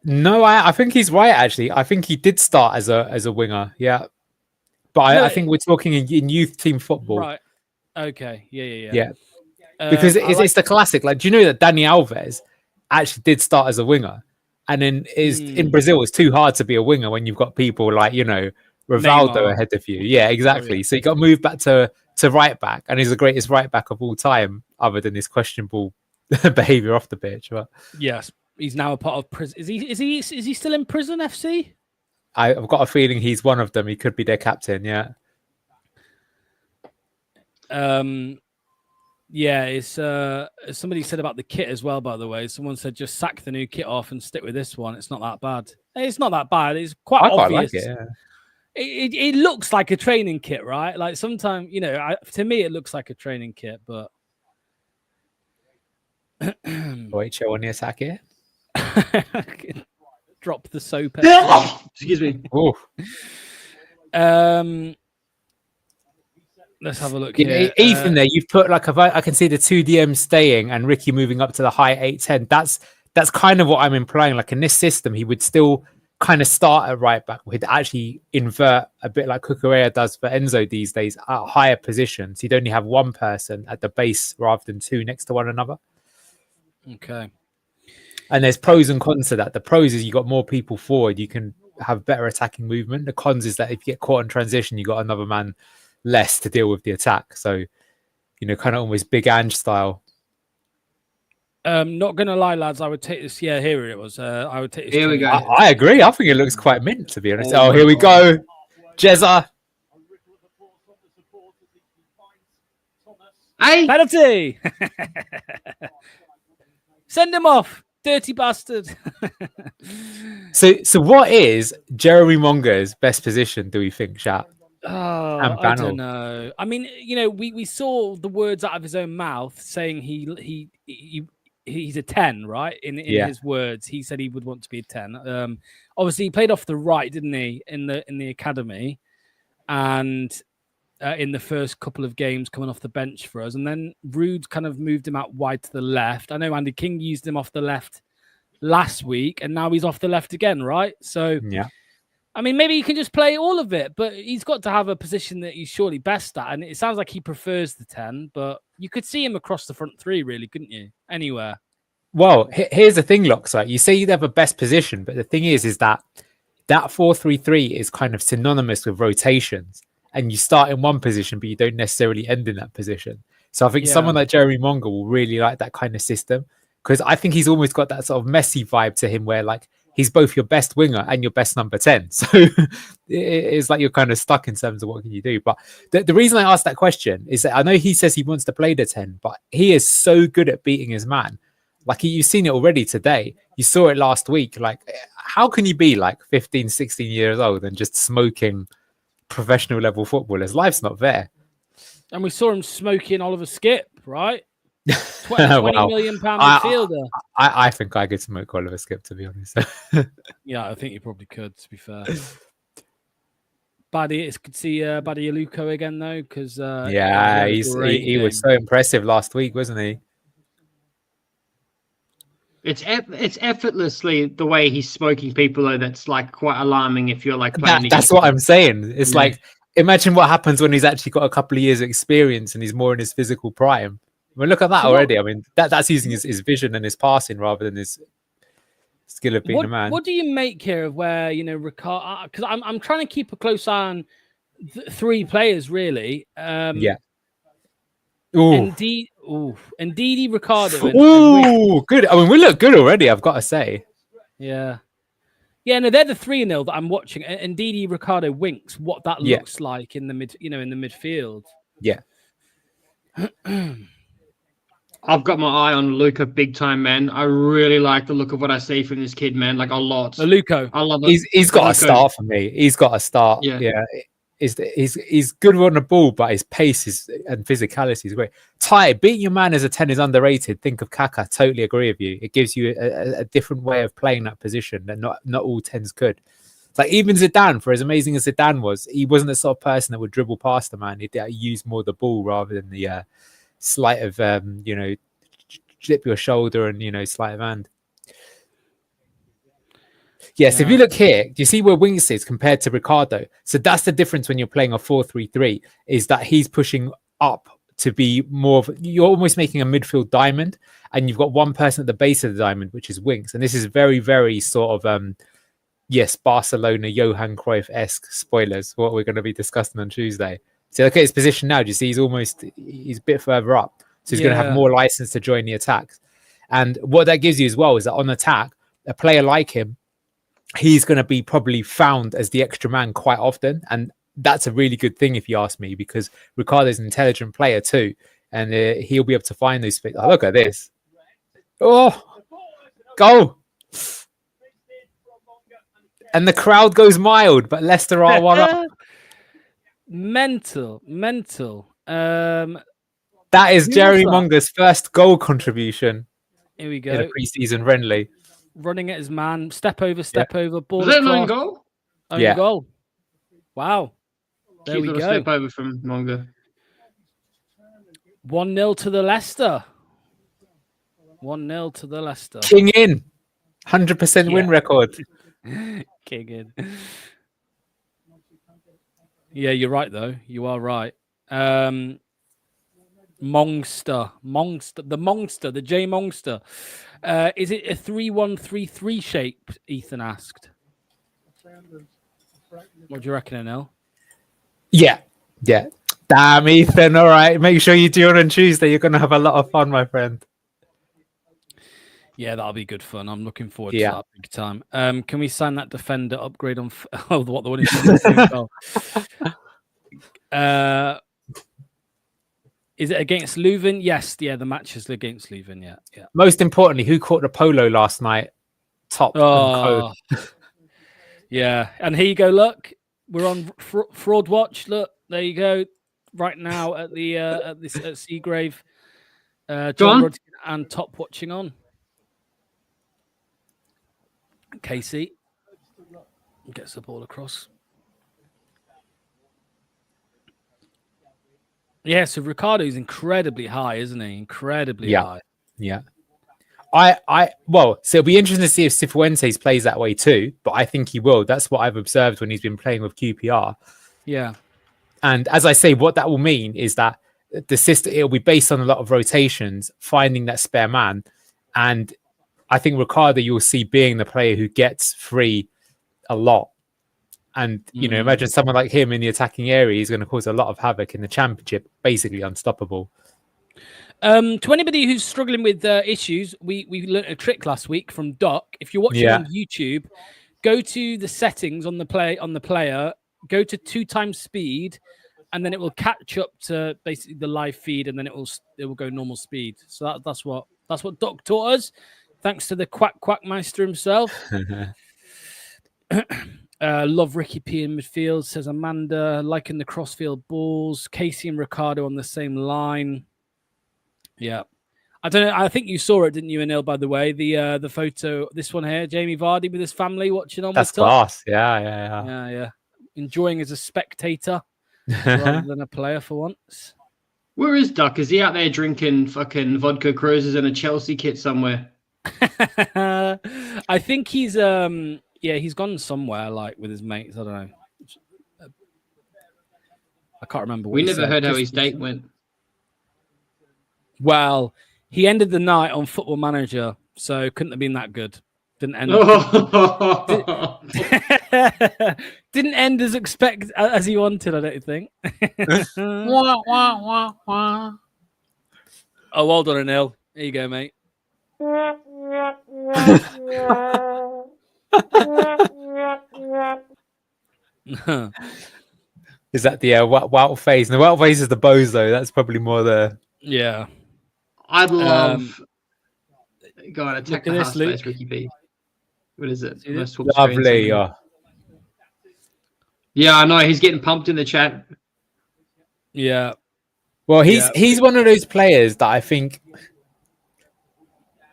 No, I think he's right. Actually, I think he did start as a winger. Yeah, but I think we're talking in youth team football. Right. Okay. Yeah. Because it's the classic. Like, do you know that Dani Alves actually did start as a winger? And then in Brazil, it's too hard to be a winger when you've got people like, Rivaldo Neymar ahead of you. Yeah, exactly. So you got to move back to right back, and he's the greatest right back of all time, other than his questionable behavior off the pitch. But yes, he's now a part of prison. Is he still in prison FC? I've got a feeling he's one of them. He could be their captain. Yeah. Yeah, it's somebody said about the kit as well, by the way. Someone said just sack the new kit off and stick with this one. It's not that bad. It's not that bad. It's quite obvious. Like it, yeah. It looks like a training kit, right? Like sometimes, to me, it looks like a training kit, but wait, show on the attack here. Drop the soap. Excuse me. Oh. Let's have a look here. Ethan, there you've put like I can see the 2 DMs staying and Ricky moving up to the high 8-10. That's kind of what I'm implying. Like in this system, he would still kind of start at right back. He'd actually invert a bit like Cucurella does for Enzo these days at higher positions. He'd only have one person at the base rather than 2 next to one another. Okay. And there's pros and cons to that. The pros is you got more people forward, you can have better attacking movement. The cons is that if you get caught in transition, you got another man less to deal with the attack. So, kind of almost Big Ange style. Not gonna lie, lads, I would take this. Yeah, here it was. I would take this. Here we go. I agree. I think it looks quite mint, to be honest. Oh, here we go. Jezza. Hey, penalty. Send him off, dirty bastard. So what is Jeremy Monger's best position, do we think, Shat? Oh, I don't know. I mean, we saw the words out of his own mouth saying he's a 10, right? In his words, he said he would want to be a 10. Obviously, he played off the right, didn't he, in the academy? And in the first couple of games coming off the bench for us. And then Rude kind of moved him out wide to the left. I know Andy King used him off the left last week, and now he's off the left again, right? So, Yeah. I mean, maybe he can just play all of it, but he's got to have a position that he's surely best at. And it sounds like he prefers the 10, but you could see him across the front three, really, couldn't you? Anywhere. Well, here's the thing, Locks. Like you say, you'd have a best position, but the thing is that 4-3-3 is kind of synonymous with rotations, and you start in one position, but you don't necessarily end in that position. So I think someone like Jeremy Monga will really like that kind of system, because I think he's almost got that sort of Messi vibe to him, where like he's both your best winger and your best number 10. So it's like you're kind of stuck in terms of what can you do. But the reason I asked that question is that I know he says he wants to play the 10, but he is so good at beating his man. Like you've seen it already today. You saw it last week. Like, how can you be like 15, 16 years old and just smoking professional level footballers? Life's not fair. And we saw him smoking Oliver Skip, right? 20 Wow. million pound midfielder. I think I could smoke Oliver Skip, to be honest. Yeah, I think you probably could, to be fair. Buddy, it's good to see Buddy Aluko again, though, because yeah, he was so impressive last week, wasn't he? It's effortlessly the way he's smoking people, though. That's like quite alarming if you're like playing. That's what I'm saying. It's like, imagine what happens when he's actually got a couple of years of experience and he's more in his physical prime. I mean, look at that already. I mean, that's using his vision and his passing rather than his skill of being a man. What do you make here of where, Ricardo? Because I'm trying to keep a close eye on three players, really. Yeah. Ndidi, Ricardo. Good. I mean, we look good already, I've got to say. Yeah. Yeah, no, they're the 3-0 that I'm watching. Ndidi, Ricardo, Winks, what that looks like in the midfield. Yeah. I've got my eye on Luca big time, man. I really like the look of what I see from this kid, man. Like a lot. Luco. I love it. He's got to start for me. He's got to start. Yeah. He's good on the ball, but his pace and physicality is great. Ty, beating your man as a 10 is underrated. Think of Kaka. Totally agree with you. It gives you a different way of playing that position that not all 10s could. It's like even Zidane, for as amazing as Zidane was, he wasn't the sort of person that would dribble past the man. He'd use more the ball rather than the sleight of slip your shoulder and sleight of hand. Yes, if you look here, do you see where Winks is compared to Ricardo? So that's the difference when you're playing a 4-3-3, is that he's pushing up to be more of, you're almost making a midfield diamond, and you've got one person at the base of the diamond, which is Winks. And this is very, very sort of, Barcelona, Johan Cruyff-esque spoilers, what we're going to be discussing on Tuesday. So look at his position now. Do you see he's a bit further up. So he's going to have more license to join the attacks. And what that gives you as well is that on attack, a player like him, he's going to be probably found as the extra man quite often. And that's a really good thing, if you ask me, because Ricardo's an intelligent player too. And he'll be able to find those spaces. Oh, look at this. Oh, go. And the crowd goes mild, but Leicester are one up. Mental. That is Jerry Monga's first goal contribution. Here we go. In a pre-season friendly. Running at his man, step over, ball. Was that an own goal? Own goal. Wow. There we go. Step over from Monga. 1-0 to the Leicester. 1-0 to the Leicester. King in. 100% win record. King in. Yeah, you're right, though. You are right. Mongster, the J Mongster. Is it a 3-1-3-3 shape? Ethan asked. What do you reckon, NL? Yeah. Damn, Ethan. All right. Make sure you do it on Tuesday. You're going to have a lot of fun, my friend. Yeah, that'll be good fun. I'm looking forward to that big time. Can we sign that defender upgrade on? The one is is it against Leuven? Yes. Yeah, the match is against Leuven. Yeah. Most importantly, who caught the polo last night? Top. Yeah, and here you go. Look, we're on Fraud Watch. Look, there you go. Right now at the at Seagrave, John Rodkin and Top watching on. Casey gets the ball across. Yeah, so Ricardo's incredibly high, isn't he? Incredibly Yeah. high. Yeah. So it'll be interesting to see if Cifuentes plays that way too, but I think he will. That's what I've observed when he's been playing with QPR. Yeah. And as I say, what that will mean is that the system, it'll be based on a lot of rotations, finding that spare man. And I think Ricardo, you'll see being the player who gets free a lot. And, imagine someone like him in the attacking area, he's going to cause a lot of havoc in the championship, basically unstoppable. To anybody who's struggling with issues, we learned a trick last week from Doc. If you're watching on YouTube, go to the settings on the player, go to 2 times speed, and then it will catch up to basically the live feed, and then it will go normal speed. So that's what Doc taught us. Thanks to the quackmeister himself. Love Ricky P in midfield, says Amanda. Liking the crossfield balls. Casey and Ricardo on the same line. Yeah. I don't know. I think you saw it, didn't you, Anil, by the way? The photo, this one here, Jamie Vardy with his family watching on. That's the top. class. Yeah. Yeah. Enjoying as a spectator rather than a player for once. Where is Duck? Is he out there drinking fucking vodka cruises in a Chelsea kit somewhere? I think he's he's gone somewhere like with his mates. I don't know. I can't remember. We never heard how his date went. Well, he ended the night on Football Manager, so couldn't have been that good. Didn't end. Didn't end as he wanted. I don't think. Wah, wah, wah, wah. Oh, well done, Anil. There you go, mate. Is that the Wout phase? And the Wout phase is the bozo. That's probably more the. Yeah. I'd love. Go on, attack look at the this, half Luke. space, Ricky B. What is it? See this? Lovely. Yeah, I know. He's getting pumped in the chat. Yeah. Well, he's one of those players that I think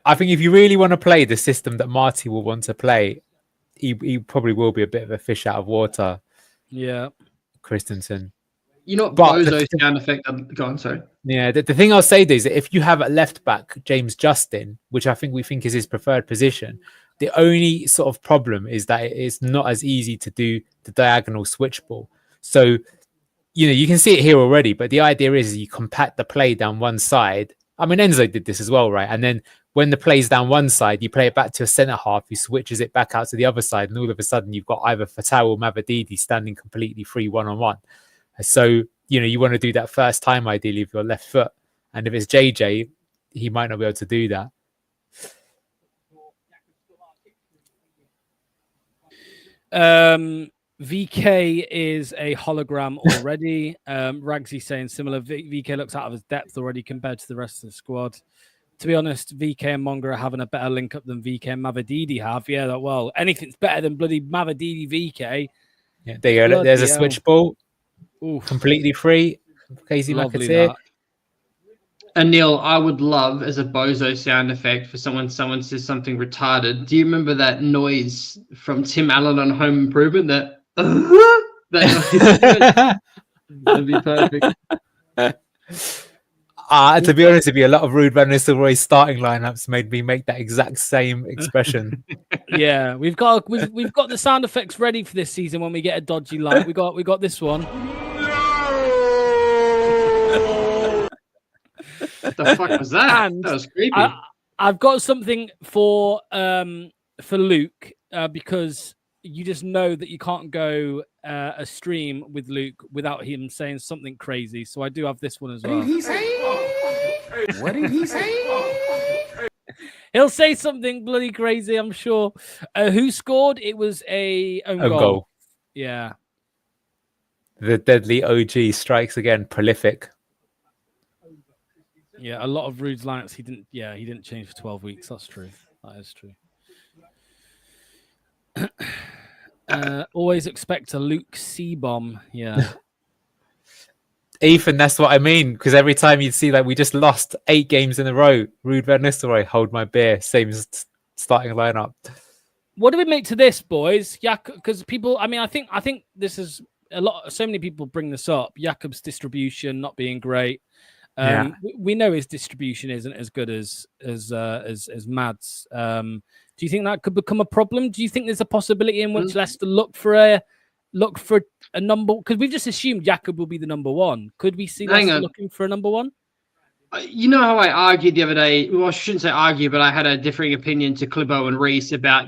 if you really want to play the system that Marty will want to play, he probably will be a bit of a fish out of water. Yeah. Christensen. You know what But bozo sound effect? Go on, sorry. Yeah, the thing I'll say is that if you have at left back James Justin, which we think is his preferred position, the only sort of problem is that it's not as easy to do the diagonal switch ball. So, you can see it here already, but the idea is you compact the play down one side. I mean, Enzo did this as well, right? And then when the play's down one side, you play it back to a centre half who switches it back out to the other side, and all of a sudden you've got either Fatau or Mavadidi standing completely free one-on-one. So, you want to do that first time, ideally, with your left foot. And if it's JJ, he might not be able to do that. VK is a hologram already. Ragsy saying similar. VK looks out of his depth already compared to the rest of the squad. To be honest, VK and Monga are having a better link up than VK and Mavadidi have. Yeah, well, anything's better than bloody Mavadidi VK. Yeah, there you go. There's a switch ball. Oof. Completely free. Casey McAteer. Anil, I would love as a bozo sound effect for someone says something retarded. Do you remember that noise from Tim Allen on Home Improvement? That noise. That'd be perfect. To be honest with you, a lot of Ruud van Nistelrooy's starting lineups made me make that exact same expression. Yeah, we've got the sound effects ready for this season when we get a dodgy light. We got this one. What the fuck was that? And that was creepy. I've got something for Luke because you just know that you can't go a stream with Luke without him saying something crazy. So I do have this one as well. What did he say? What did he say? He'll say something bloody crazy, I'm sure. Who scored? It was a own goal. Yeah. The deadly OG strikes again, prolific. Yeah, a lot of Ruud's lineups. He didn't change for 12 weeks. That's true. That is true. Always expect a Luke C bomb. Yeah. Ethan, that's what I mean. Because every time you'd see we just lost 8 games in a row. Ruud van Nistelrooy, hold my beer. Same as starting lineup. What do we make to this, boys? Yeah, because people. I mean, I think this is so many people bring this up. Jakob's distribution not being great. We know his distribution isn't as good as Mad's. Do you think that could become a problem? Do you think there's a possibility in which Leicester look for a number? Because we've just assumed Jakob will be the number one. Could we see Leicester looking for a number one? You know how I argued the other day? Well, I shouldn't say argue, but I had a differing opinion to Clibo and Reese about,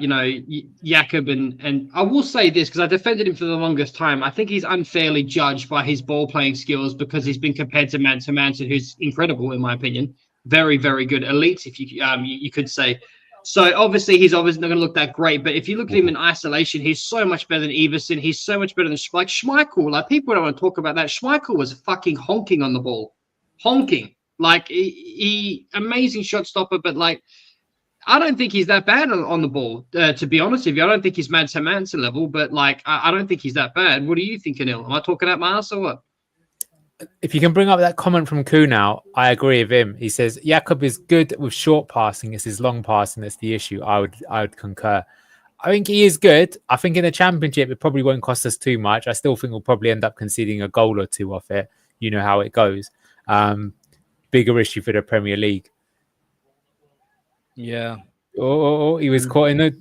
Jakob. And I will say this, because I defended him for the longest time. I think he's unfairly judged by his ball-playing skills because he's been compared to Manson, who's incredible, in my opinion. Very, very good. Elite, if you could say. So, obviously, he's obviously not going to look that great. But if you look at him in isolation, he's so much better than Everson. He's so much better than Schmeichel. Like, people don't want to talk about that. Schmeichel was fucking honking on the ball. Honking. Like, he amazing shot stopper, but like, I don't think he's that bad on the ball. To be honest with you, I don't think he's Manson level, but like, I don't think he's that bad. What are you thinking, Anil? Am I talking out my ass or what? If you can bring up that comment from Kunal, I agree with him. He says Jakob is good with short passing. It's his long passing that's the issue. I would concur. I think he is good. I think in the Championship, it probably won't cost us too much. I still think we'll probably end up conceding a goal or two off it. You know how it goes. Bigger issue for the Premier League. Yeah. Oh, he was caught in the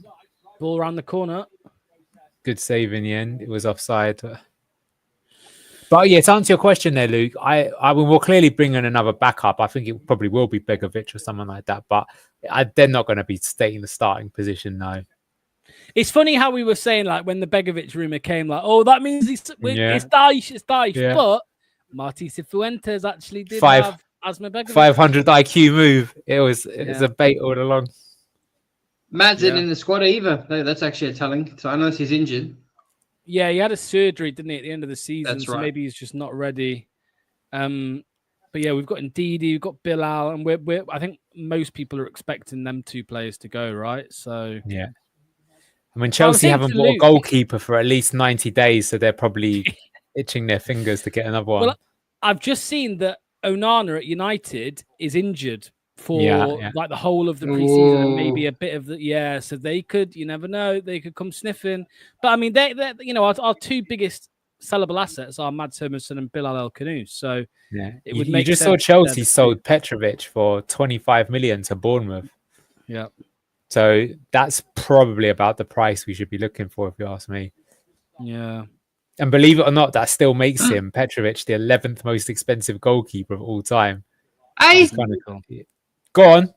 ball around the corner. Good save in the end. It was offside. But yeah, to answer your question there, Luke, I will clearly bring in another backup. I think it probably will be Begovic or someone like that. But they're not going to be staying in the starting position, no. It's funny how we were saying, like, when the Begovic rumour came, like, oh, that means it's Dyche. Yeah. But Martí Cifuentes actually did have Asma Begovic. 500 IQ move. It was a bait all along. Mad's in the squad either. That's actually telling. So unless he's injured. Yeah, he had a surgery, didn't he, at the end of the season? That's so right. Maybe he's just not ready. But yeah, we've got Ndidi, we've got Bilal, and I think most people are expecting them two players to go, right? So yeah. I mean, Chelsea haven't bought a goalkeeper for at least 90 days, so they're probably itching their fingers to get another one. Well, I've just seen that Onana at United is injured for like the whole of the preseason and maybe a bit of the so they could, you never know, they could come sniffing. But I mean, they our two biggest sellable assets are Mads Hermansen and Bilal El Khanous. So it would make sense. You just saw Chelsea sold Petrovic for 25 million to Bournemouth. Yeah. So that's probably about the price we should be looking for, if you ask me. Yeah. And believe it or not, that still makes him, Petrovic, the 11th most expensive goalkeeper of all time. Hey! Kind of cool. Go on,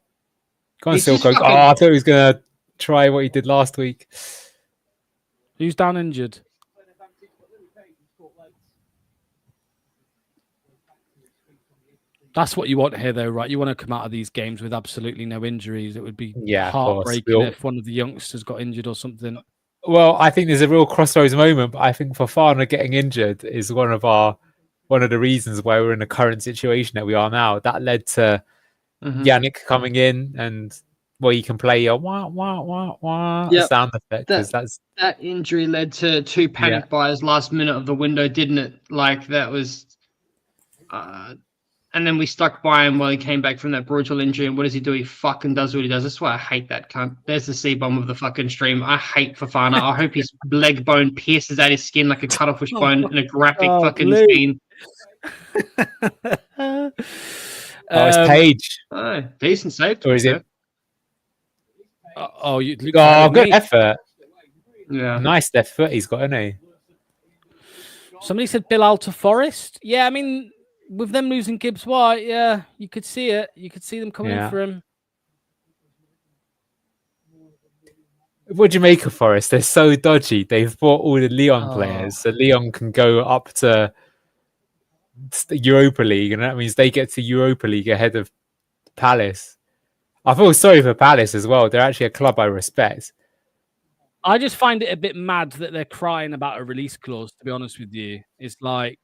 Silko. Oh, I thought he was going to try what he did last week. Who's down injured? That's what you want here, though, right? You want to come out of these games with absolutely no injuries. It would be heartbreaking if one of the youngsters got injured or something. Well, I think there's a real crossroads moment, but I think Fofana getting injured is one of the reasons why we're in the current situation that we are now. That led to Yannick coming in, and you can play your sound effect. That injury led to two panic buys last minute of the window, didn't it? Like that was, and then we stuck by him while he came back from that brutal injury. And what does he do? He fucking does what he does. That's why I hate that cunt. There's the C-bomb of the fucking stream. I hate Fofana. I hope his leg bone pierces out his skin like a cuttlefish wishbone in a graphic fucking scene. It's Page. Oh, decent save. Or is it? Good effort. Yeah. Nice left foot he's got, isn't he? Somebody said Bilal to Forest. Yeah, I mean, with them losing Gibbs White, you could see it. You could see them coming for him. What do you make of Forest? They're so dodgy. They've bought all the Lyon players, so Lyon can go up to Europa League, and that means they get to Europa League ahead of Palace. I feel sorry for Palace as well. They're actually a club I respect. I just find it a bit mad that they're crying about a release clause, to be honest with you. It's like...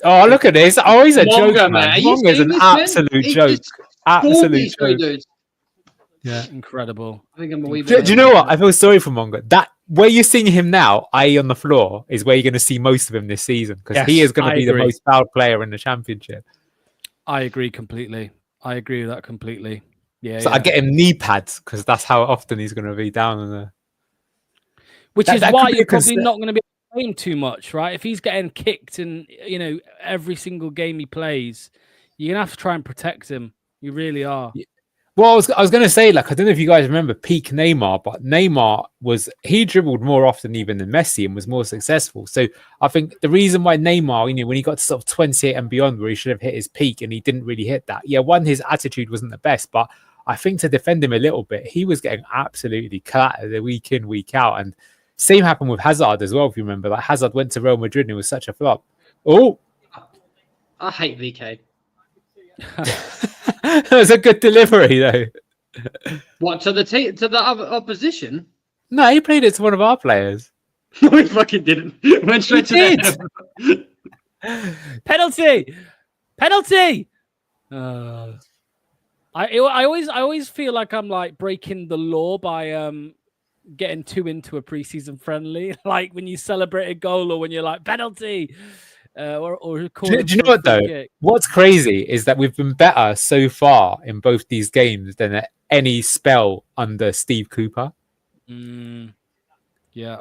Oh, look at this. Oh, he's a joke, man. Monga's an absolute joke. Absolute joke. Dude. Yeah. Incredible. I think I'm a wee Do bit you know what? I feel sorry for Monga. That where you're seeing him now, i.e. on the floor, is where you're going to see most of him this season, because he is going to be the most fouled player in the Championship. I agree completely. I agree with that completely. Yeah. So I get him knee pads, because that's how often he's going to be down in the... Which is why you're probably not going to be able to game too much, right? If he's getting kicked in, every single game he plays, you're gonna have to try and protect him. You really are. Well, I was going to say, like, I don't know if you guys remember peak Neymar, but Neymar he dribbled more often even than Messi and was more successful. So I think the reason why Neymar, when he got to sort of 28 and beyond, where he should have hit his peak and he didn't really hit that. Yeah, his attitude wasn't the best, but I think to defend him a little bit, he was getting absolutely clattered week in, week out. And same happened with Hazard as well, if you remember. Like, Hazard went to Real Madrid and it was such a flop. Oh, I hate VK. that was a good delivery, though. What, to the other opposition? No, he played it to one of our players. No, he fucking didn't. Went straight to the head. Penalty. I always feel like I'm like breaking the law by getting too into a preseason friendly, like when you celebrate a goal or when you're like penalty. Or do you know what though? Kick. What's crazy is that we've been better so far in both these games than at any spell under Steve Cooper. Yeah.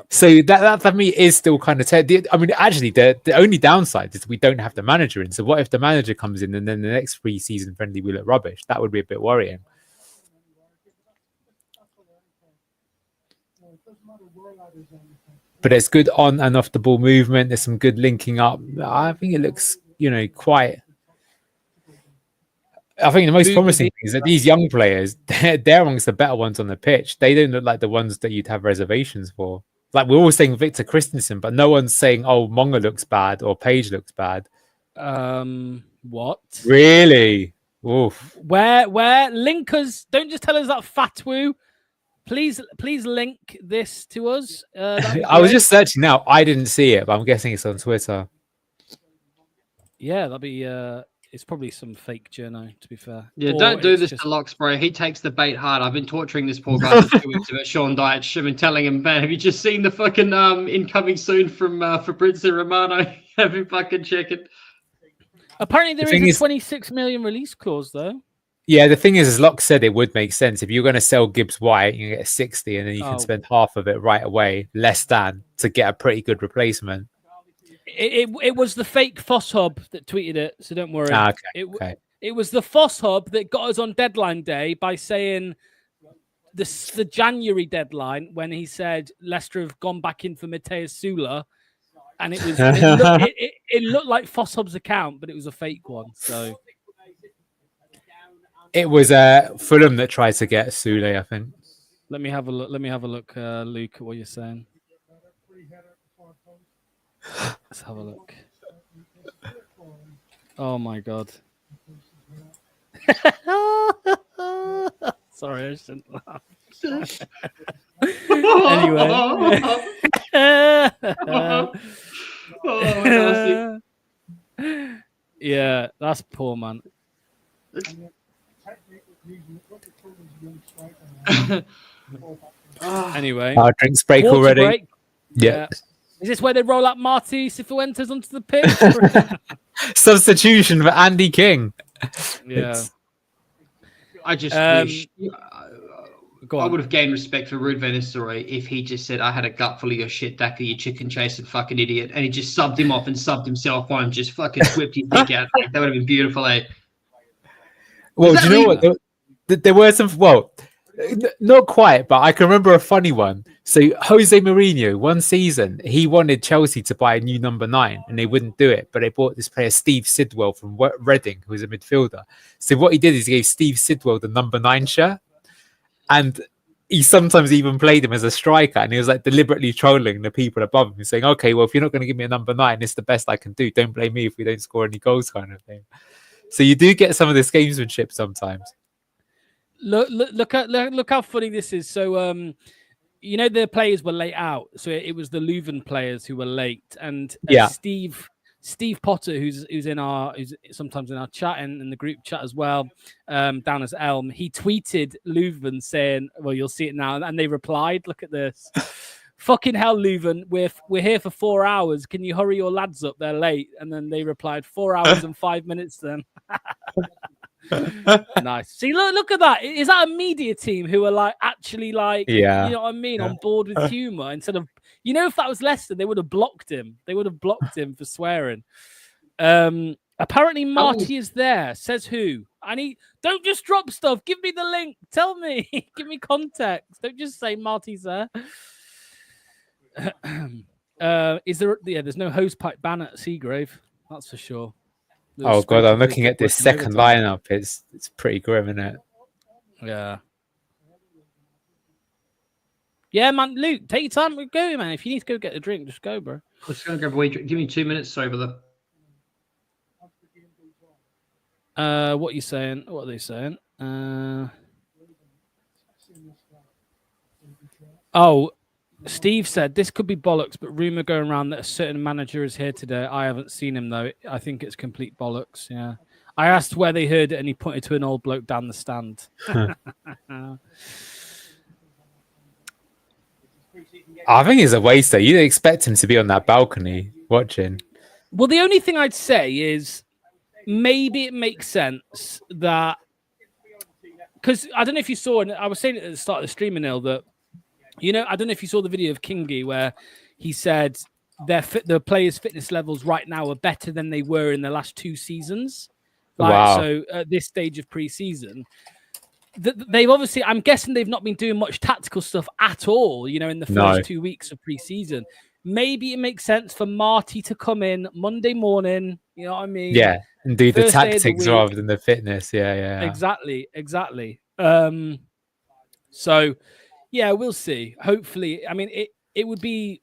So that for me is still kind of. I mean, actually, the only downside is we don't have the manager in. So what if the manager comes in and then the next pre-season friendly we look rubbish? That would be a bit worrying. But it's good on and off the ball movement. There's some good linking up. I think it looks, quite. I think the most promising thing is that these young players, they're amongst the better ones on the pitch. They don't look like the ones that you'd have reservations for. Like we're all saying Victor Christensen, but no one's saying, oh, Monga looks bad or Page looks bad. What? Really? Oof. Where linkers? Don't just tell us that Fatwu. Please link this to us. I was just searching now. I didn't see it, but I'm guessing it's on Twitter. Yeah, that'd be. It's probably some fake journo, to be fair. Yeah, don't do this to Loxborough. He takes the bait hard. I've been torturing this poor guy for 2 weeks about Sean Dyche. I've been telling him, man, have you just seen the fucking incoming soon from Fabrizio Romano? Have you fucking checking? Apparently there is a 26 million release clause, though. Yeah, the thing is, as Locke said, it would make sense. If you're going to sell Gibbs White, you get 60 and then you can spend half of it right away, less than, to get a pretty good replacement. It was the fake Foss Hub that tweeted it, so don't worry. Okay. It was the Foss Hub that got us on deadline day by saying the January deadline when he said Leicester have gone back in for Mateus Sula, and it looked like Foss Hub's account, but it was a fake one. So it was Fulham that tried to get Sule, I think. Let me have a look, Luke, at what you're saying. Let's have a look. Oh my god. Sorry, I shouldn't laugh. Anyway. Yeah, that's poor, man. Anyway. Our drinks break Water already. Break. Yeah. Is this where they roll up Marty Cifuentes onto the pitch? Substitution for Andy King. Yeah. I just wish I would have gained respect for Ruud van Nistelrooy if he just said, I had a gut full of your shit, Daka, you chicken chasing fucking idiot. And he just subbed him off and subbed himself on and just fucking whipped his dick out. That would have been beautiful, eh? Well, do you know what? There were some, not quite, but I can remember a funny one. So Jose Mourinho, one season, he wanted Chelsea to buy a new number 9 and they wouldn't do it. But they bought this player, Steve Sidwell from Reading, who was a midfielder. So what he did is he gave Steve Sidwell the number 9 shirt. And he sometimes even played him as a striker. And he was like deliberately trolling the people above him, saying, okay, well, if you're not going to give me a number 9, it's the best I can do. Don't blame me if we don't score any goals, kind of thing. So you do get some of this gamesmanship sometimes. Look how funny this is. So the players were late out, so it was the Leuven players who were late, and Steve Potter, who's sometimes in our chat and in the group chat as well, down as Elm, he tweeted Leuven saying, well, you'll see it now, and they replied, look at this. Fucking hell, Leuven, we're here for 4 hours. Can you hurry your lads up? They're late. And then they replied, 4 hours and 5 minutes then. Nice. See, look at that. Is that a media team who are actually you know what I mean, on board with humor instead of You know, if that was Leicester, they would have blocked him. They would have blocked him for swearing. Apparently, Marty is there. Says who? Don't just drop stuff. Give me the link. Tell me. Give me context. Don't just say Marty's there. Is there? Yeah, there's no hose pipe ban at Seagrave. That's for sure. Oh god, I'm looking at this second lineup. It's pretty grim, isn't it? Yeah. Yeah, man, Luke, take your time to go, man. If you need to go get a drink, just go, bro. Let's go and grab a wee drink. Give me 2 minutes. Sorry, brother. What are you saying? What are they saying? Steve said this could be bollocks, but rumor going around that a certain manager is here today. I haven't seen him though. I think it's complete bollocks. Yeah. I asked where they heard it, and he pointed to an old bloke down the stand. I think he's a waster. You'd expect him to be on that balcony watching. Well, the only thing I'd say is maybe it makes sense that because I don't know if you saw, and I was saying it at the start of the stream, Anil, that I don't know if you saw the video of Kingy where he said the players' fitness levels right now are better than they were in the last 2 seasons. Wow. So at this stage of pre-season, they've obviously, I'm guessing they've not been doing much tactical stuff at all, in the first 2 weeks of pre-season. Maybe it makes sense for Marty to come in Monday morning, you know what I mean? Yeah, and do the First day of the tactics week. rather than the fitness. Yeah. Exactly. So, yeah, we'll see. Hopefully, I mean, it would be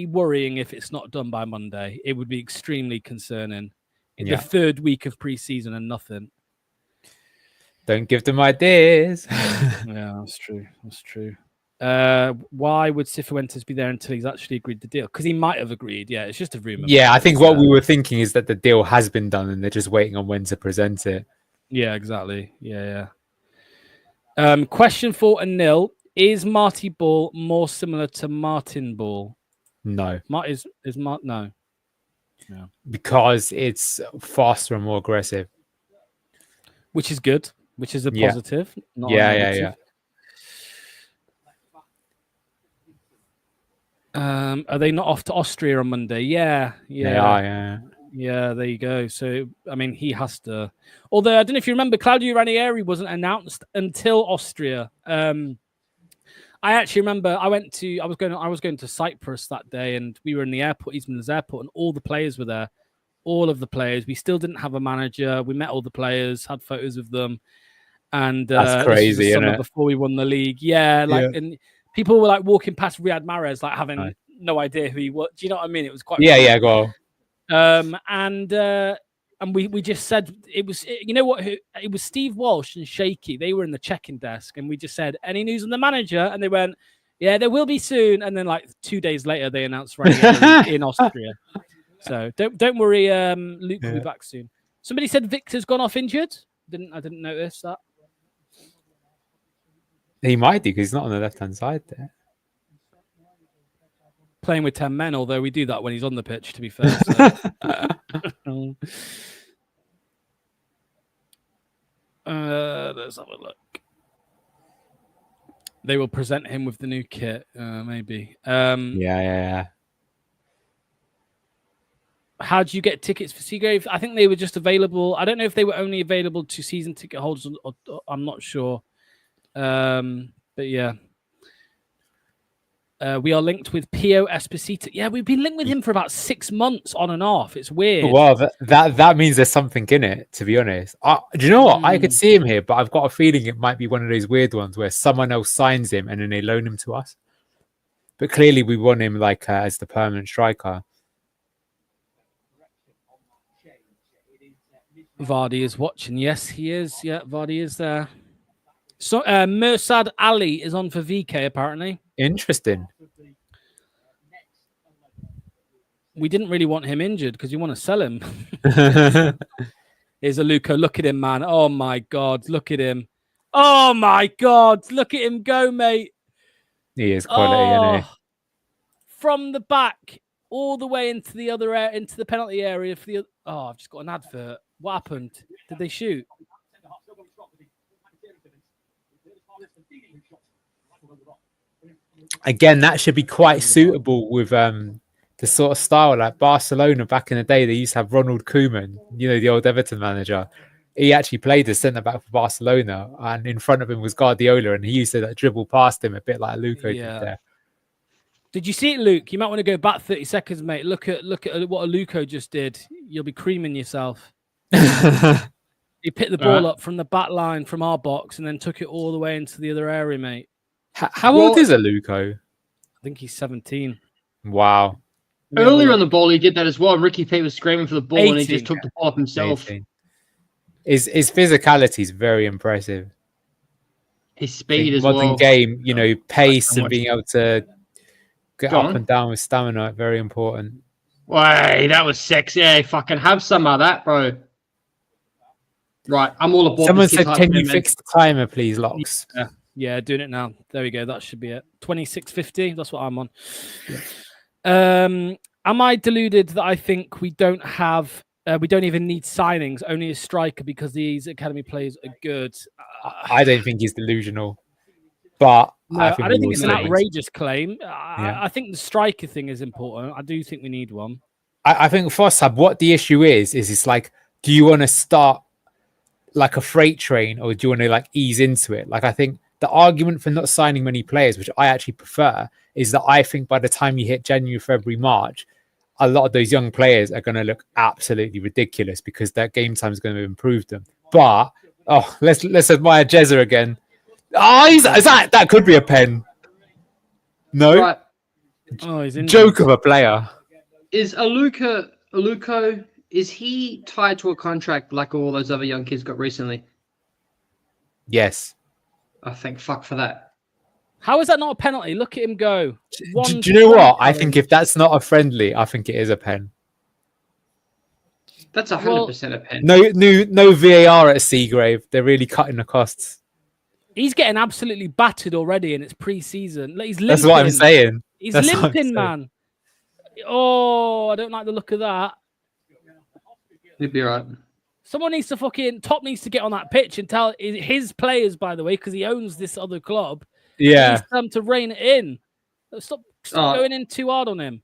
worrying if it's not done by Monday. It would be extremely concerning. The 3rd week of pre-season and nothing. Don't give them ideas. Yeah, that's true. That's true. Why would Cifuentes be there until he's actually agreed the deal? Because he might have agreed. Yeah, it's just a rumor. Yeah, I think what we were thinking is that the deal has been done and they're just waiting on when to present it. Yeah, exactly. Yeah. Question for Anil. Is Marty Ball more similar to Martin Ball? No. No. Because it's faster and more aggressive. Which is good. Which is a positive. Not a negative. Are they not off to Austria on Monday? Yeah. They are, yeah. Yeah, there you go. So, I mean, he has to. Although I don't know if you remember, Claudio Ranieri wasn't announced until Austria. I actually remember I was going to Cyprus that day, and we were in the airport, East Midlands Airport, and all the players were there. All of the players. We still didn't have a manager. We met all the players, had photos of them, and that's crazy, this was the summer isn't it? before we won the league. Yeah, and people were like walking past Riyad Mahrez, like having no idea who he was. Do you know what I mean? It was quite go on. And we just said it was, it was Steve Walsh and Shaky. They were in the check-in desk, and we just said, any news on the manager? And they went, yeah, there will be soon. And then like 2 days later, they announced Ranieri in Austria. So don't worry, Luke will be back soon. Somebody said Victor's gone off injured. I didn't notice that. He might do because he's not on the left-hand side there. Playing with 10 men, although we do that when he's on the pitch, to be fair. So. Let's have a look. They will present him with the new kit, maybe. Yeah. How do you get tickets for Seagrave? I think they were just available. I don't know if they were only available to season ticket holders. I'm not sure. But yeah. We are linked with Pio Esposito. Yeah, we've been linked with him for about 6 months on and off. It's weird. Well, that means there's something in it, to be honest. Do you know what? I could see him here, but I've got a feeling it might be one of those weird ones where someone else signs him and then they loan him to us. But clearly we want him as the permanent striker. Vardy is watching. Yes, he is. Yeah, Vardy is there. So Mursad Ali is on for VK, apparently. Interesting. We didn't really want him injured because we want to sell him. Here's a Luca. Look at him, man. Oh, my God. Look at him. Oh, my God. Look at him go, mate. He is quality, isn't he? From the back all the way into the other into the penalty area. I've just got an advert. What happened? Did they shoot? again, that should be quite suitable with the sort of style like Barcelona back in the day. They used to have Ronald Koeman, the old Everton manager. He actually played as centre back for Barcelona, and in front of him was Guardiola, and he used to dribble past him a bit like Luco did there. Did you see it, Luke? You might want to go back 30 seconds, mate. Look at what Luco just did. You'll be creaming yourself. He picked the ball up from the back line from our box and then took it all the way into the other area, mate. How old is Luco? I think he's 17. Wow. Earlier on the ball, he did that as well. Ricky Pate was screaming for the ball 18, and he just took the ball up himself. 18. His physicality is very impressive. His speed as well. Modern game, pace and being able to get up and down with stamina, very important. Way, that was sexy. Yeah, fucking have some of that, bro. Right, I'm all aboard. Someone said, "Can you fix the timer, please, Locks?" Yeah, doing it now. There we go. That should be it. 26:50. That's what I'm on. Yeah. Am I deluded that I think we don't even need signings, only a striker because these academy players are good? I don't think he's delusional, but no, I don't think it's an outrageous claim. I think the striker thing is important. I do think we need one. I think for Sab, what the issue is it's like, do you want to start like a freight train or do you want to like ease into it? Like, I think the argument for not signing many players, which I actually prefer, is that I think by the time you hit January, February, March, a lot of those young players are going to look absolutely ridiculous because their game time is going to improve them. But let's admire Jezza again. That could be a pen. No, right. He's in joke of a player. Is Aluko? Is he tied to a contract like all those other young kids got recently? Yes. I think fuck for that. How is that not a penalty? Look at him go. Do you know what? I think if that's not a friendly, I think it is a pen. That's 100% a pen. No VAR at Seagrave. They're really cutting the costs. He's getting absolutely battered already, and it's pre-season. He's limping. That's what I'm saying. He's limping, man. Oh, I don't like the look of that. He'd be right. Someone needs to Top needs to get on that pitch and tell his players, by the way, because he owns this other club. Yeah. Needs them to rein it in. Stop going in too hard on him.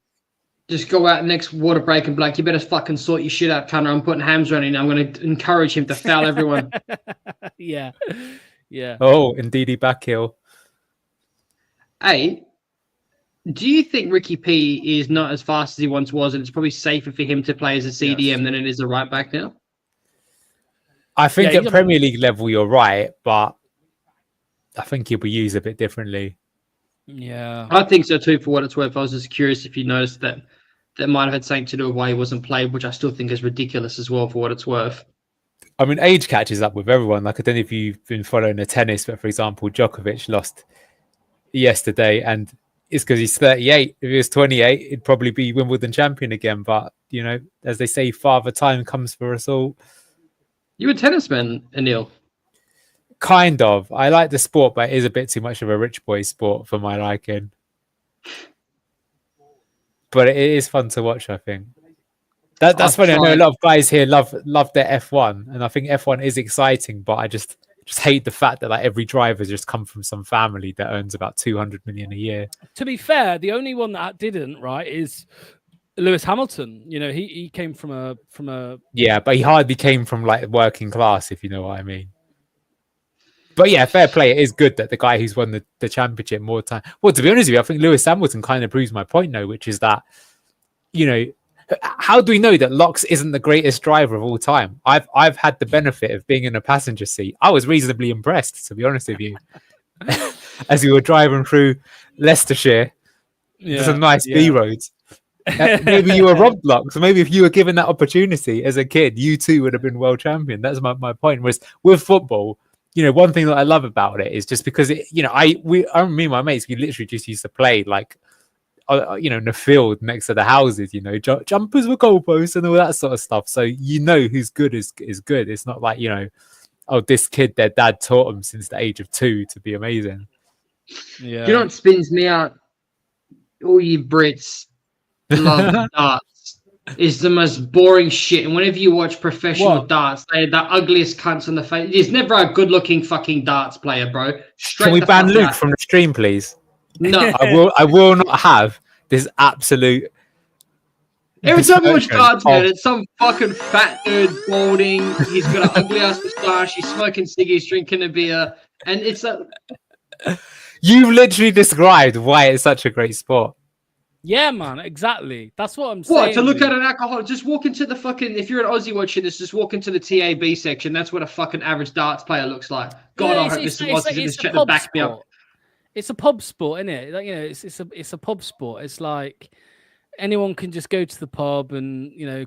Just go out next water break and be like, you better fucking sort your shit out, Tanner. I'm putting hams running. I'm going to encourage him to foul everyone. Yeah. Oh, indeedy back heel. Hey, do you think Ricky P is not as fast as he once was, and it's probably safer for him to play as a CDM than it is a right back now? I think at Premier League level, you're right, but I think he'll be used a bit differently. Yeah. I think so too, for what it's worth. I was just curious if you noticed that might have had something to do with why he wasn't played, which I still think is ridiculous as well, for what it's worth. I mean, age catches up with everyone. Like, I don't know if you've been following the tennis, but for example, Djokovic lost yesterday, and it's because he's 38. If he was 28, he'd probably be Wimbledon champion again. But, as they say, father time comes for us all. You a tennis man, Anil? Kind of. I like the sport, but it is a bit too much of a rich boy sport for my liking. But it is fun to watch, I think. That's funny. I know a lot of guys here love their F1, and I think F1 is exciting, but I just hate the fact that like every driver just come from some family that earns about 200 million a year. To be fair, the only one that didn't, right, is Lewis Hamilton. He came from a yeah, but he hardly came from like working class, if you know what I mean. But yeah, fair play. It is good that the guy who's won the championship more time. Well, to be honest with you, I think Lewis Hamilton kind of proves my point, though, which is that, how do we know that Locks isn't the greatest driver of all time? I've had the benefit of being in a passenger seat. I was reasonably impressed, to be honest with you, as we were driving through Leicestershire. There's some nice B roads. Maybe you were robbed, Locks. So maybe if you were given that opportunity as a kid, you too would have been world champion. That's my point. Was with football, one thing that I love about it is just because me and my mates, we literally just used to play like, in the field next to the houses, jumpers with goalposts and all that sort of stuff. So who's good is good. It's not like this kid, their dad taught them since the age of 2 to be amazing. Yeah. You know what spins me out? All you Brits love darts. It's the most boring shit. And whenever you watch professional darts, they're the ugliest cunts on the face. There's never a good-looking fucking darts player, bro. Can we ban Luke from the stream, please? No. I will not have this absolute. Every time I watch dispersion darts, man, of- it's some fucking fat dude balding. He's got an ugly ass moustache. He's smoking ciggies, drinking a beer, and it's like, You've literally described why it's such a great sport. Yeah, man, exactly. That's what I'm what? saying. To look dude. at an alcoholic, just walk into the fucking. If you're an Aussie watching this, just walk into the TAB section. That's what a fucking average darts player looks like. God, Yeah, I hope there's some Aussies in this chat to pub back me up. sport. It's a pub sport, isn't it? Like, you know, it's a pub sport. It's like anyone can just go to the pub and, you know,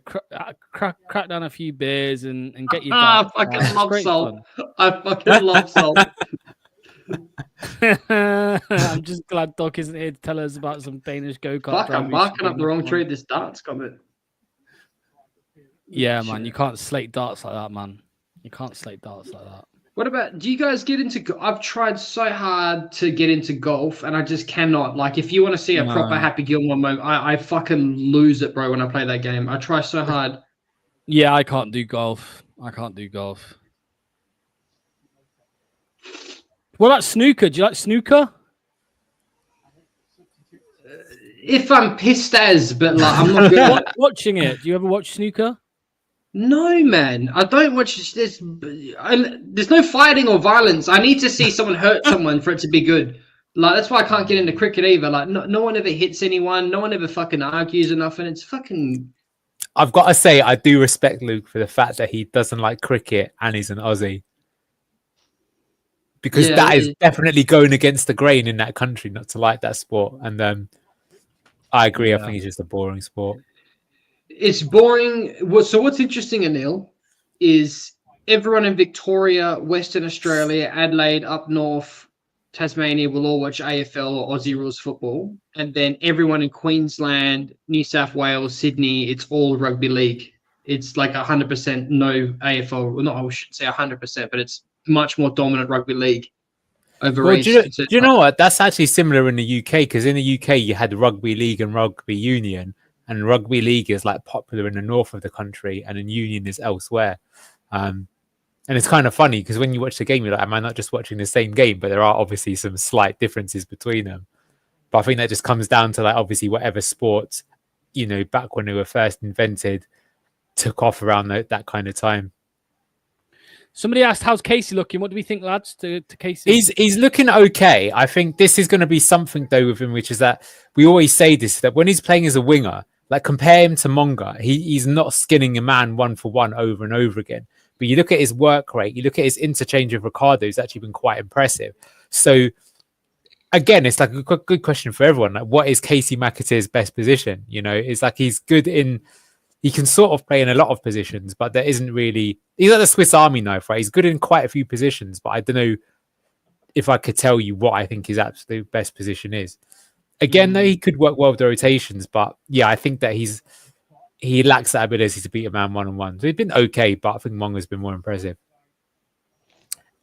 crack down a few beers and get your I darts fucking out. It's love great salt. fun. I fucking love salt. I'm just glad Doc isn't here to tell us about some Danish go-kart. Fuck, driving I'm we should barking do up the wrong next tree. month. This darts comment. Yeah, man, you can't slate darts like that, man. You can't slate darts like that. What about, do you guys get into, I've tried so hard to get into golf and I just cannot. Like, if you want to see a proper No. Happy Gilmore moment, I fucking lose it, bro, when I play that game. I try so hard. Yeah, I can't do golf. I can't do golf. What about snooker? Do you like snooker? If I'm pissed as, but like, I'm not good at it. Watching it. Do you ever watch snooker? No, man. I don't watch this. There's no fighting or violence. I need to see someone hurt someone for it to be good. Like, that's why I can't get into cricket either. Like, no one ever hits anyone. No one ever fucking argues enough. And it's fucking... I've got to say, I do respect Luke for the fact that he doesn't like cricket and he's an Aussie. Because Yeah, that is definitely going against the grain in that country not to like that sport. And I agree. I think it's just a boring sport. It's boring. So what's interesting, Anil, is everyone in Victoria, Western Australia, Adelaide, up north, Tasmania will all watch AFL or Aussie rules football. And then everyone in Queensland, New South Wales, Sydney, it's all rugby league. It's like 100% no AFL. Well, not, I shouldn't say 100%, but it's much more dominant rugby league over Well, race. do you know what? That's actually similar in the UK, because in the UK you had rugby league and rugby union, and rugby league is like popular in the north of the country, and then union is elsewhere. And it's kind of funny because when you watch the game, you're like, am I not just watching the same game? But there are obviously some slight differences between them. But I think that just comes down to like obviously whatever sports, you know, back when they were first invented, took off around that kind of time. Somebody asked, how's Casey looking? What do we think, lads, to Casey? He's looking okay. I think this is going to be something, though, with him, which is that we always say this, that when he's playing as a winger, like compare him to Monga, he's not skinning a man 1-for-1 over and over again. But you look at his work rate, you look at his interchange with Ricardo, it's actually been quite impressive. So, again, it's like a good question for everyone. Like, what is Casey McAteer's best position? You know, it's like he's good in... He can sort of play in a lot of positions, but there isn't really... He's like the Swiss Army knife, right? He's good in quite a few positions, but I don't know if I could tell you what I think his absolute best position is. Again, though, he could work well with the rotations, but yeah, I think that he lacks that ability to beat a man one-on-one. So he's been okay, but I think Monga's been more impressive.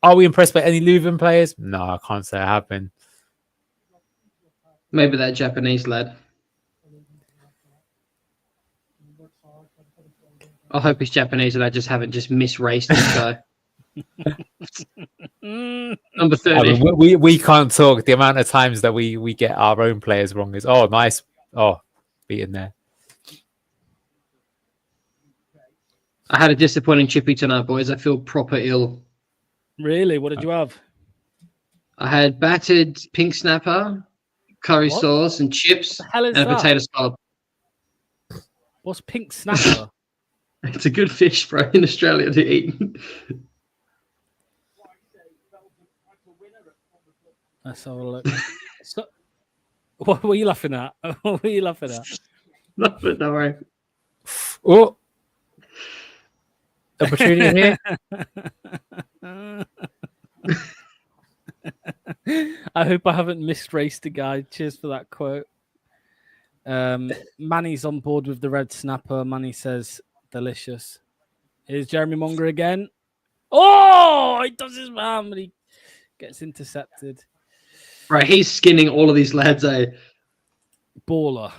Are we impressed by any Leuven players? No, I can't say I have been. Maybe that Japanese lad. I hope he's Japanese and I just haven't just misraced this guy. Number 30. I mean, we can't talk. The amount of times that we get our own players wrong is, oh, nice. Oh, beaten there. I had a disappointing chippy tonight, boys. I feel proper ill. Really? What did you have? I had battered pink snapper, curry sauce, and chips, What the hell is and a that? potato scallop. What's pink snapper? It's a good fish, bro, in Australia to eat. Let's have a look. So, what were you laughing at? What were you laughing at? Don't worry. Oh, opportunity here. I hope I haven't misraced a guy. Cheers for that quote. Manny's on board with the red snapper. Manny says, delicious. Here's Jeremy Monger again. Oh, he does his man, but he gets intercepted. Right, he's skinning all of these lads, eh? Baller.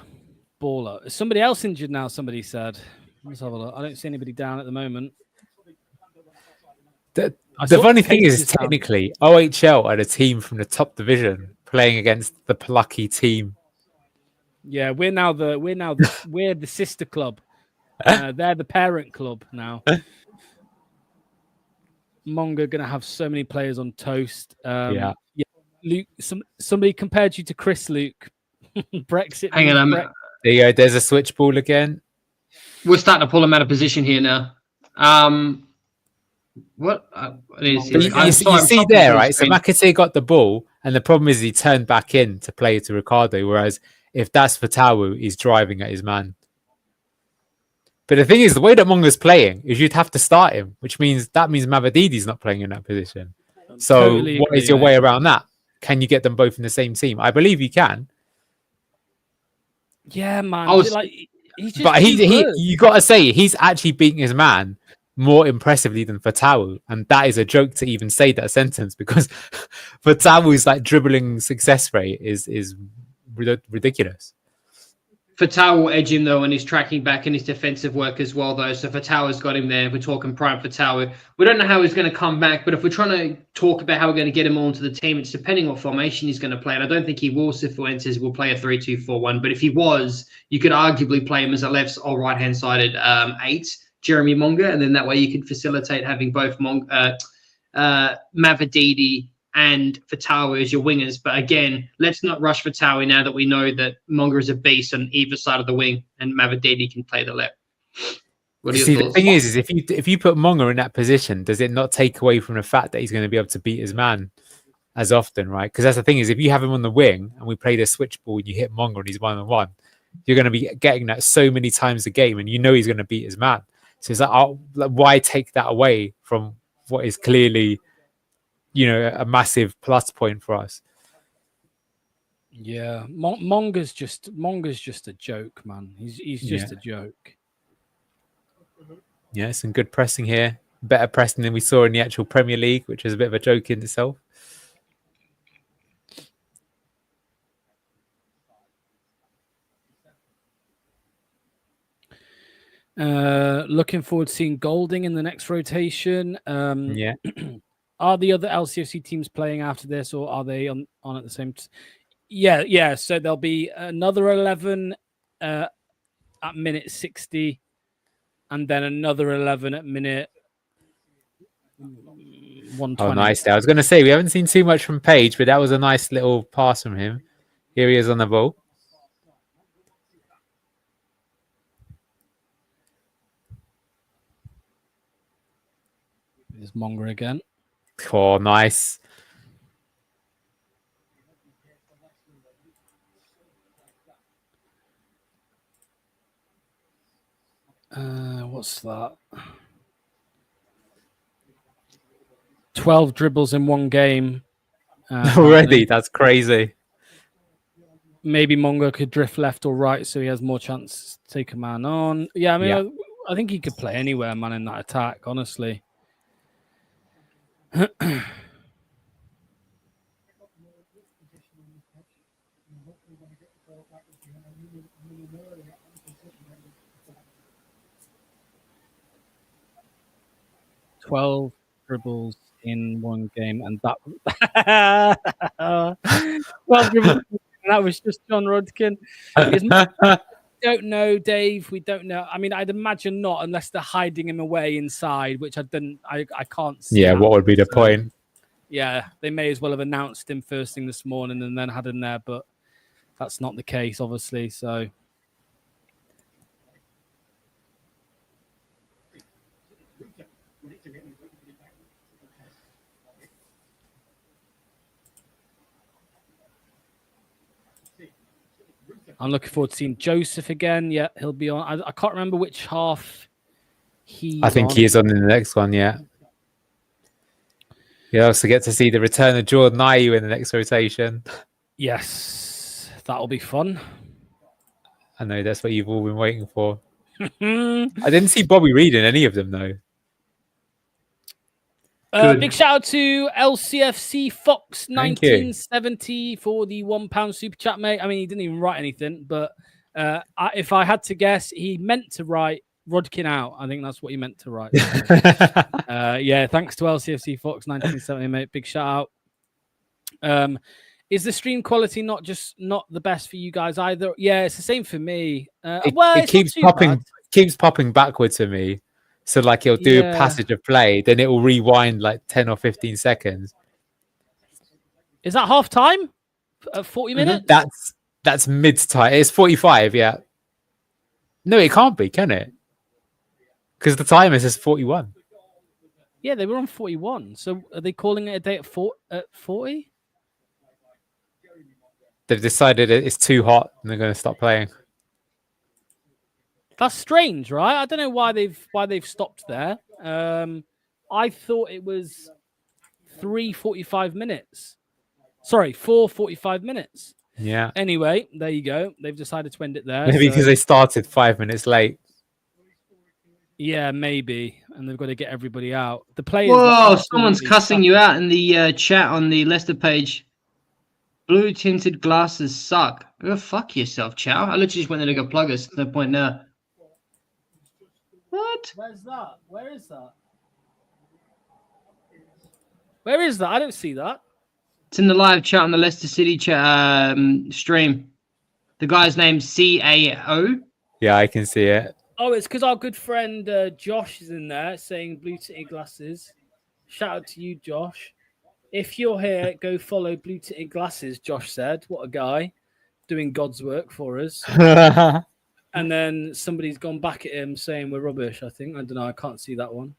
Is somebody else injured now, somebody said. Let's have a look. I don't see anybody down at the moment. The funny thing is, technically, OHL are a team from the top division, playing against the plucky team. Yeah, we're the sister club. They're the parent club now. Monga gonna have so many players on toast. Yeah. Luke, somebody compared you to Chris, Luke. Brexit. Hang on, There you go. There's a switch ball again. we're starting to pull him out of position here now. What? You see there, right? So McAtee got the ball, and the problem is he turned back in to play to Ricardo. Whereas if that's Fatawu, he's driving at his man. But the thing is, the way that Monga's playing is you'd have to start him, which means Mavadidi's not playing in that position. So Totally what agree, is your mate. way around that? Can you get them both in the same team? I believe you can. Yeah, man. He's just But too good. you got to say, he's actually beating his man more impressively than Fatawu. And that is a joke to even say that sentence, because Fatawu's like dribbling success rate is ridiculous. Fatawu will edge him though, and he's tracking back in his defensive work as well, though. So Fatawu's got him there. We're talking prime Fatawu. We don't know how he's going to come back, but if we're trying to talk about how we're going to get him onto the team, it's depending what formation he's going to play. And I don't think he will. Cifuentes will play a 3-2-4-1. But if he was, you could arguably play him as a left or right hand sided 8, Jeremy Monga, and then that way you could facilitate having both Mavadidi and Fatawu as your wingers. But again, let's not rush Fatawu now that we know that Monga is a beast on either side of the wing and Mavadidi can play the left. What are your thoughts? The thing is if you put Monga in that position, does it not take away from the fact that he's going to be able to beat his man as often, right? Because that's the thing is, if you have him on the wing and we play the switch ball and you hit Monga and he's 1-on-1, you're going to be getting that so many times a game, and you know he's going to beat his man. So it's like, why take that away from what is clearly, a massive plus point for us? Yeah, Monga's just a joke, man. He's just a joke. Yeah, some good pressing here. Better pressing than we saw in the actual Premier League, which is a bit of a joke in itself. Looking forward to seeing Golding in the next rotation. Yeah. Are the other LCFC teams playing after this, or are they on at the same time? Yeah. So there'll be another 11 at minute 60, and then another 11 at minute 120. Oh, nice. I was going to say, we haven't seen too much from Page, but that was a nice little pass from him. Here he is on the ball. There's Monga again. Oh, nice. What's that? 12 dribbles in one game. Already? That's crazy. Maybe Monga could drift left or right, so he has more chance to take a man on. Yeah, I mean, I think he could play anywhere, man, in that attack, honestly. $12 dribbles in one game, and that 12 dribbles. That was just John Rodkin. Don't know, Dave. We don't know. I mean, I'd imagine not, unless they're hiding him away inside, which I can't see. Yeah, what would be the point? Yeah, they may as well have announced him first thing this morning and then had him there, but that's not the case, obviously. So. I'm looking forward to seeing Joseph again. Yeah, he'll be on. I can't remember which half I think he is on in the next one, yeah. You also get to see the return of Jordan Ayew in the next rotation. Yes, that'll be fun. I know, that's what you've all been waiting for. I didn't see Bobby Reed in any of them, though. Big shout out to LCFC Fox 1970 for the £1 super chat, mate. I mean, he didn't even write anything, but if I had to guess, he meant to write Rodkin out. I think that's what he meant to write. Yeah, thanks to LCFC Fox 1970, mate. Big shout out. Is the stream quality not the best for you guys either? Yeah, it's the same for me. It It's keeps not too bad. popping backwards for me. So like it'll do a Yeah. passage of play, then it will rewind like 10 or 15 seconds. Is that half time? 40 minutes? That's mid time. It's 45, yeah. No, it can't be, can it? Because the timer says 41. Yeah, they were on 41. So are they calling it a day at 40? They've decided it's too hot and they're going to stop playing. That's strange, right? I don't know why they've stopped there. I thought it was 3:45 minutes. Sorry, 4:45 minutes. Yeah. Anyway, there you go. They've decided to end it there. Maybe because they started 5 minutes late. Yeah, maybe. And they've got to get everybody out. The players. Whoa, someone's cussing you out in the chat on the Leicester page. Blue tinted glasses suck. Go fuck yourself, Chow. I literally just went there to go plug us. No point now. What? Where's that? Where is that? Where is that? I don't see that. It's in the live chat on the Leicester City chat stream. The guy's name's CAO. Yeah, I can see it. Oh, it's because our good friend Josh is in there saying blue tinted glasses. Shout out to you, Josh. If you're here, go follow Blue Tinted Glasses, Josh said. What a guy. Doing God's work for us. And then somebody's gone back at him saying we're rubbish, I think. I don't know. I can't see that one.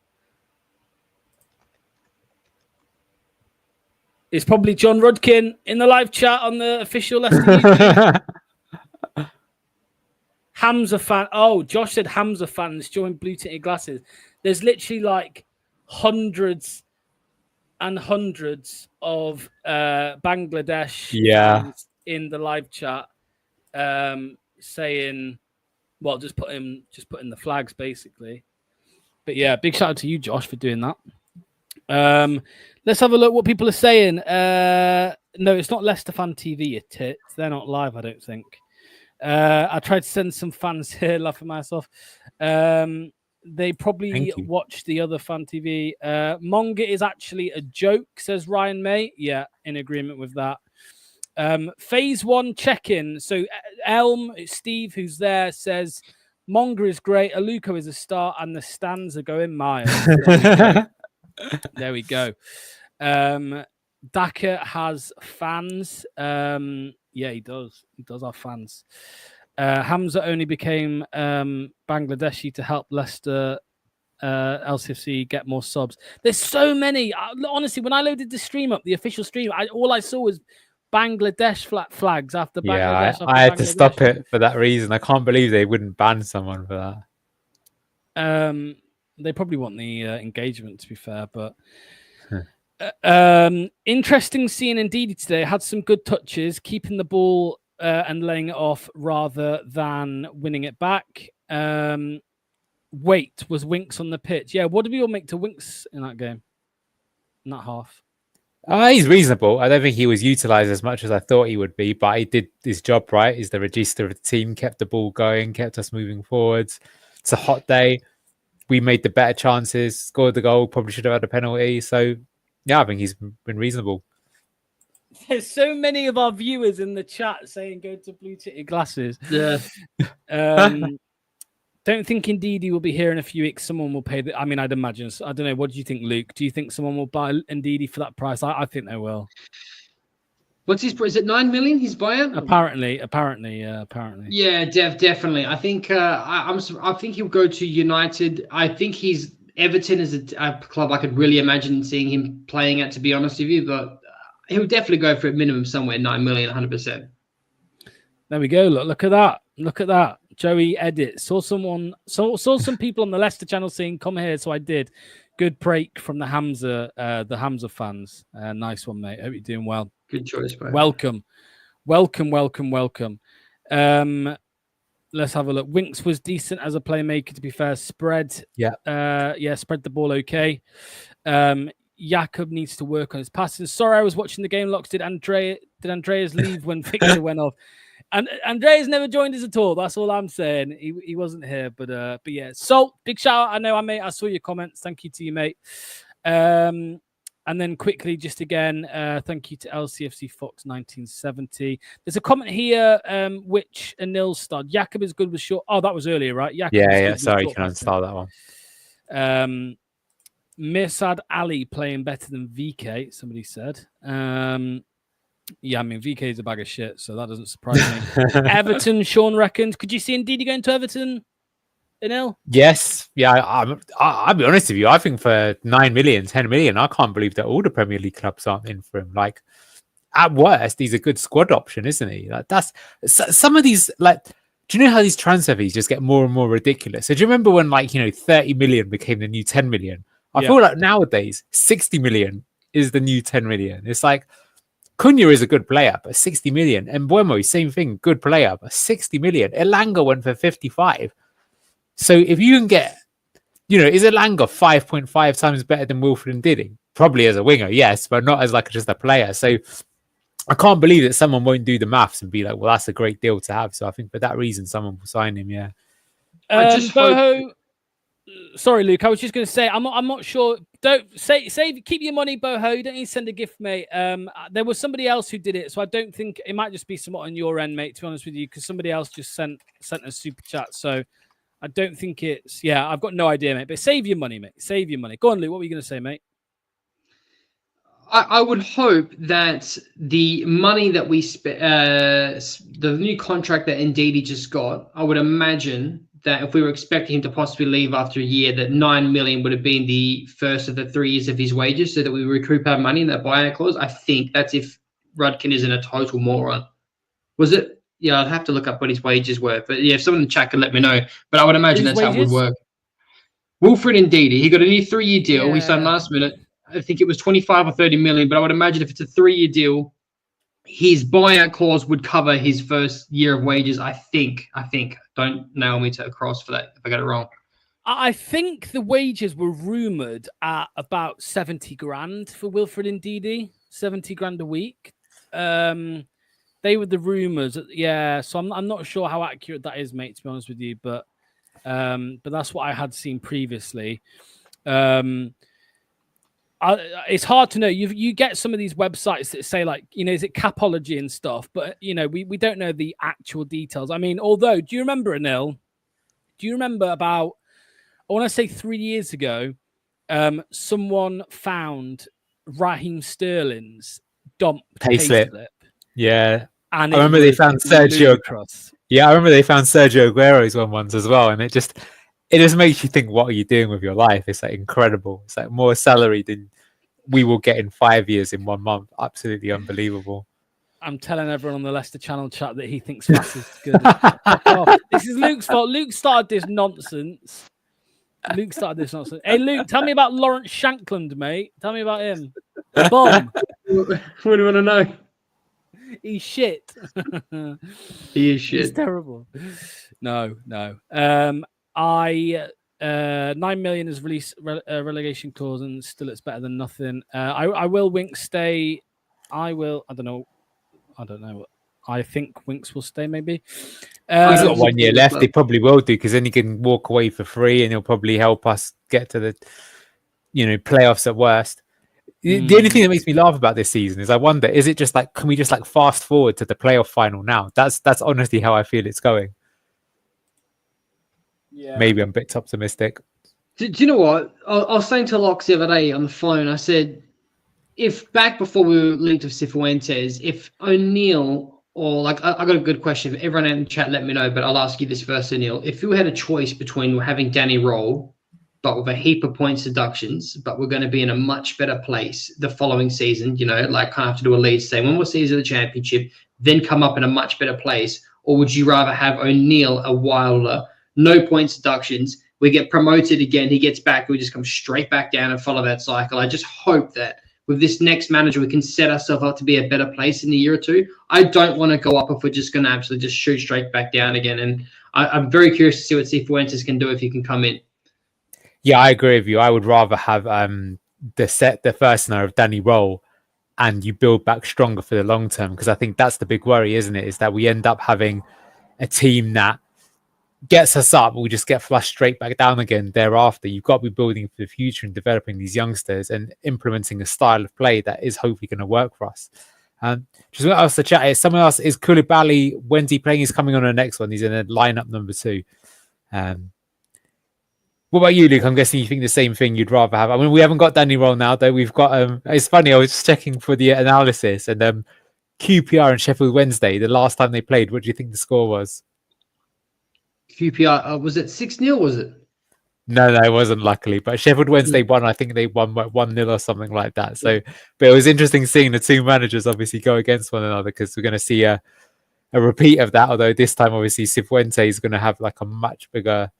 It's probably John Rudkin in the live chat on the official Leicester YouTube. Hamza fan. Oh, Josh said Hamza fans join Blue Tinted Glasses. There's literally like hundreds and hundreds of Bangladesh fans in the live chat saying, well, just put in the flags basically. But yeah, big shout out to you, Josh, for doing that. Let's have a look what people are saying. No, it's not Leicester Fan TV, you tits. They're not live, I don't think. I tried to send some fans here, laughing myself. They probably watch the other Fan TV. Monga is actually a joke, says Ryan May. Yeah, in agreement with that. Phase 1 check-in. So Elm, Steve, who's there, says Monga is great. Aluko is a star, and the stands are going miles. There we go. Daka has fans. Yeah, he does. He does have fans. Hamza only became Bangladeshi to help Leicester LCFC get more subs. There's so many. Honestly, when I loaded the stream up, the official stream, all I saw was Bangladesh flags after Bangladesh. Yeah, I had to stop it for that reason. I can't believe they wouldn't ban someone for that. They probably want the engagement, to be fair, but interesting seeing Ndidi today. Had some good touches, keeping the ball and laying it off rather than winning it back. Wait, was Winks on the pitch? Yeah, what did we all make to Winks in that game? In that half? He's reasonable. I don't think he was utilised as much as I thought he would be, but he did his job right. He's the regista of the team, kept the ball going, kept us moving forwards. It's a hot day. We made the better chances, scored the goal, probably should have had a penalty. So, yeah, I think he's been reasonable. There's so many of our viewers in the chat saying go to Blue Tinted Glasses. Yeah. Don't think Ndidi will be here in a few weeks. Someone will pay I mean, I'd imagine. I don't know. What do you think, Luke? Do you think someone will buy Ndidi for that price? I think they will. What's his price? Is it 9 million? His buyout? Apparently. Yeah, definitely. I think I think he'll go to United. I think Everton is a club I could really imagine seeing him playing at. To be honest with you, but he'll definitely go for a minimum somewhere 9 million, 100%. There we go. Look at that. Look at that. Joey Edit saw some people on the Leicester channel saying, "Come here," so I did. Good break from the Hamza fans. Nice one, mate. Hope you're doing well. Good choice, bro. Welcome. Let's have a look. Winks was decent as a playmaker, to be fair. Spread the ball okay. Jakob needs to work on his passing. Sorry, I was watching the game locks. Did Andreas leave when Victor went off? And Andreas never joined us at all. That's all I'm saying. He wasn't here, but yeah. Salt, big shout out. I know, I saw your comments. Thank you to you, mate. And then quickly, just again, thank you to LCFC Fox 1970. There's a comment here, which Anil starred. Jakob is good with short. Oh, that was earlier, right? Jakob is good with Sorry, you short can passing. uninstall that one. Mirsad Ali playing better than VK, somebody said. Yeah, I mean, VK is a bag of shit, so that doesn't surprise me. Everton, Sean reckons. Could you see Ndidi going to Everton, Anil? Yes, yeah. I'll be honest with you. I think for 9 million, 10 million, I can't believe that all the Premier League clubs aren't in for him. Like, at worst, he's a good squad option, isn't he? Like, that's some of these. Like, do you know how these transfer fees just get more and more ridiculous? So do you remember when, like, 30 million became the new 10 million? I feel like nowadays 60 million is the new 10 million. It's like Cunha is a good player, but 60 million. And Buemo, same thing, good player, but 60 million. Elanga went for 55. So if you can get, is Elanga 5.5 times better than Wilfred Ndidi? Probably as a winger, yes, but not as like just a player. So I can't believe that someone won't do the maths and be like, well, that's a great deal to have. So I think for that reason, someone will sign him. Yeah. I just hope. Sorry, Luke. I was just going to say, I'm not sure. Don't save. Keep your money, Boho. You don't need to send a gift, mate. There was somebody else who did it, so I don't think it might just be somewhat on your end, mate. To be honest with you, because somebody else just sent a super chat. So I don't think it's. Yeah, I've got no idea, mate. But save your money, mate. Save your money. Go on, Luke. What were you going to say, mate? I would hope that the money that we spent, the new contract that Ndidi just got, I would imagine that if we were expecting him to possibly leave after a year, that 9 million would have been the first of the 3 years of his wages, so that we recoup our money in that buyout clause. I think that's if Rudkin isn't a total moron. Was it? Yeah, I'd have to look up what his wages were. But yeah, if someone in the chat could let me know. But I would imagine that's how it would work. Wilfred Ndidi, he got a new 3-year deal. We signed last minute. I think it was 25 or 30 million. But I would imagine if it's a 3-year deal, his buyout clause would cover his first year of wages. I think. Don't nail me to a cross for that if I got it wrong. I think the wages were rumored at about 70 grand for Wilfred Ndidi, 70 grand a week. They were the rumors. Yeah, so I'm not sure how accurate that is, mate, to be honest with you, but that's what I had seen previously. It's hard to know. You get some of these websites that say, like, is it Capology and stuff, but we don't know the actual details. I mean, although, do you remember, Anil? Do you remember about, I want to say 3 years ago, someone found Raheem Sterling's dump payslip. Yeah, and I remember they found Sergio. Ludicrous. Yeah, I remember they found Sergio Aguero's one once as well, and it just makes you think, what are you doing with your life? It's like incredible. It's like more salary than we will get in 5 years in 1 month. Absolutely unbelievable. I'm telling everyone on the Leicester channel chat that he thinks Fass is good. Fuck off. This is Luke's fault. Luke started this nonsense. Hey, Luke, tell me about Lawrence Shankland, mate. Tell me about him. Bum. What do you want to know? He's shit. He is shit. He's terrible. No. 9 million is release relegation clause, and still it's better than nothing. I will Winks stay. I don't know. I think Winks will stay, maybe. He's got 1 year left. He probably will do, because then he can walk away for free, and he'll probably help us get to the, playoffs at worst. The only thing that makes me laugh about this season is I wonder, is it just like, can we just like fast forward to the playoff final now? That's honestly how I feel it's going. Yeah. Maybe I'm a bit optimistic. Do you know what? I was saying to Locks the other day on the phone, I said, if back before we were linked with Cifuentes, if O'Neill, or like, I got a good question. If everyone in the chat, let me know, but I'll ask you this first, O'Neill. If you had a choice between having Danny roll, but with a heap of points deductions, but we're going to be in a much better place the following season, like kind of have to do a lead, say one more season of the championship, then come up in a much better place? Or would you rather have O'Neill, a Wilder, no points deductions, we get promoted again, he gets back, we just come straight back down and follow that cycle? I just hope that with this next manager, we can set ourselves up to be a better place in a year or two. I don't want to go up if we're just going to absolutely just shoot straight back down again. And I'm very curious to see what Cifuentes can do if he can come in. Yeah, I agree with you. I would rather have the first scenario of Danny roll, and you build back stronger for the long term, because I think that's the big worry, isn't it? Is that we end up having a team that gets us up, we'll just get flushed straight back down again thereafter. You've got to be building for the future and developing these youngsters and implementing a style of play that is hopefully going to work for us. Just want us to chat here. Someone else is Koulibaly. When's he playing? He's coming on the next one. He's in a lineup number 2. What about you, Luke? I'm guessing you think the same thing. You'd rather have. I mean, we haven't got Danny Ronaldo. We've got. It's funny. I was just checking for the analysis, and QPR and Sheffield Wednesday. The last time they played, what do you think the score was? QPR was it 6-0? Was it? No, it wasn't. Luckily, but Sheffield Wednesday won. I think they won 1-0 or something like that. So, but it was interesting seeing the two managers obviously go against one another because we're going to see a repeat of that. Although this time, obviously, Cifuentes is going to have like a much better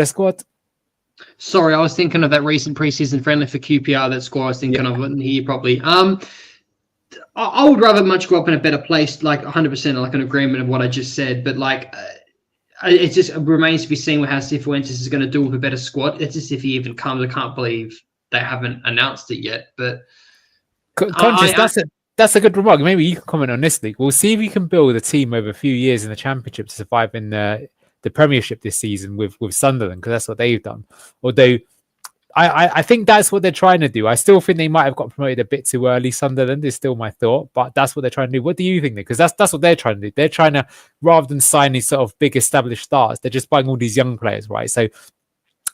squad. Sorry, I was thinking of that recent preseason friendly for QPR. That score I was thinking of wasn't here probably. I would rather much grow up in a better place, like 100%, like an agreement of what I just said. But like, it just remains to be seen how Cifuentes is going to do with a better squad. It's just if he even comes. I can't believe they haven't announced it yet. But that's a good remark. Maybe you can comment on this, League. We'll see if we can build a team over a few years in the Championship to survive in the Premiership this season with Sunderland, because that's what they've done. Although I think that's what they're trying to do. I still think they might have got promoted a bit too early. Sunderland is still my thought, but that's what they're trying to do. What do you think? Because that's what they're trying to do. They're trying to, rather than sign these sort of big established stars, they're just buying all these young players, right? So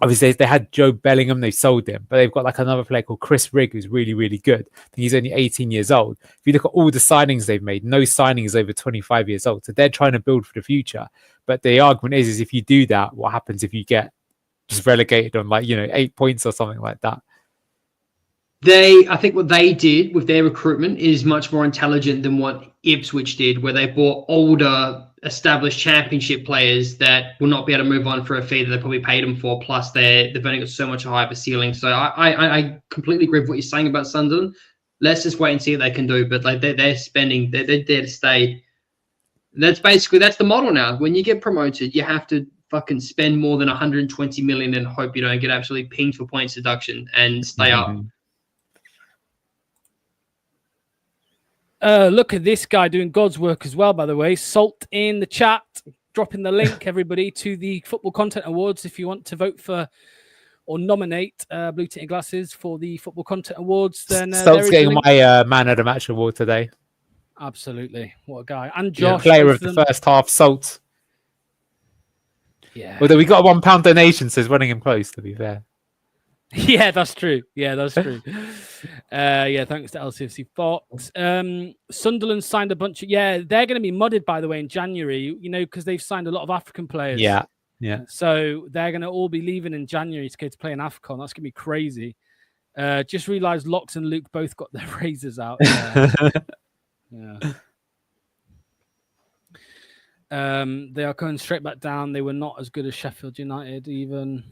obviously they had Joe Bellingham, they sold him, but they've got like another player called Chris Rigg who's really, really good. I think he's only 18 years old. If you look at all the signings they've made, no signing is over 25 years old. So they're trying to build for the future. But the argument is if you do that, what happens if you get just relegated on 8 points or something like that? I think what they did with their recruitment is much more intelligent than what Ipswich did, where they bought older, established Championship players that will not be able to move on for a fee that they probably paid them for. Plus, they've only got so much higher of a ceiling. So I completely agree with what you're saying about Sunderland. Let's just wait and see what they can do. But like they're spending, they're there to stay. That's the model now. When you get promoted, you have to fucking spend more than 120 million and hope you don't get absolutely pinged for points deduction and stay up. Look at this guy doing God's work as well, by the way. Salt in the chat, dropping the link, everybody, to the Football Content Awards if you want to vote for or nominate Blue Tinted Glasses for the Football Content Awards. Then Salt's getting my Man of the Match award today. Absolutely. What a guy. And Josh. Player of the first half, Salt. Yeah. Although we got a £1 donation, so it's running him close, to be fair. Yeah, that's true. Thanks to LCFC Fox. Sunderland signed a bunch of... Yeah, they're going to be mudded, by the way, in January, because they've signed a lot of African players. Yeah. So they're going to all be leaving in January to go to play in AFCON. That's going to be crazy. Just realised Locks and Luke both got their razors out. Yeah. They are going straight back down. They were not as good as Sheffield United even.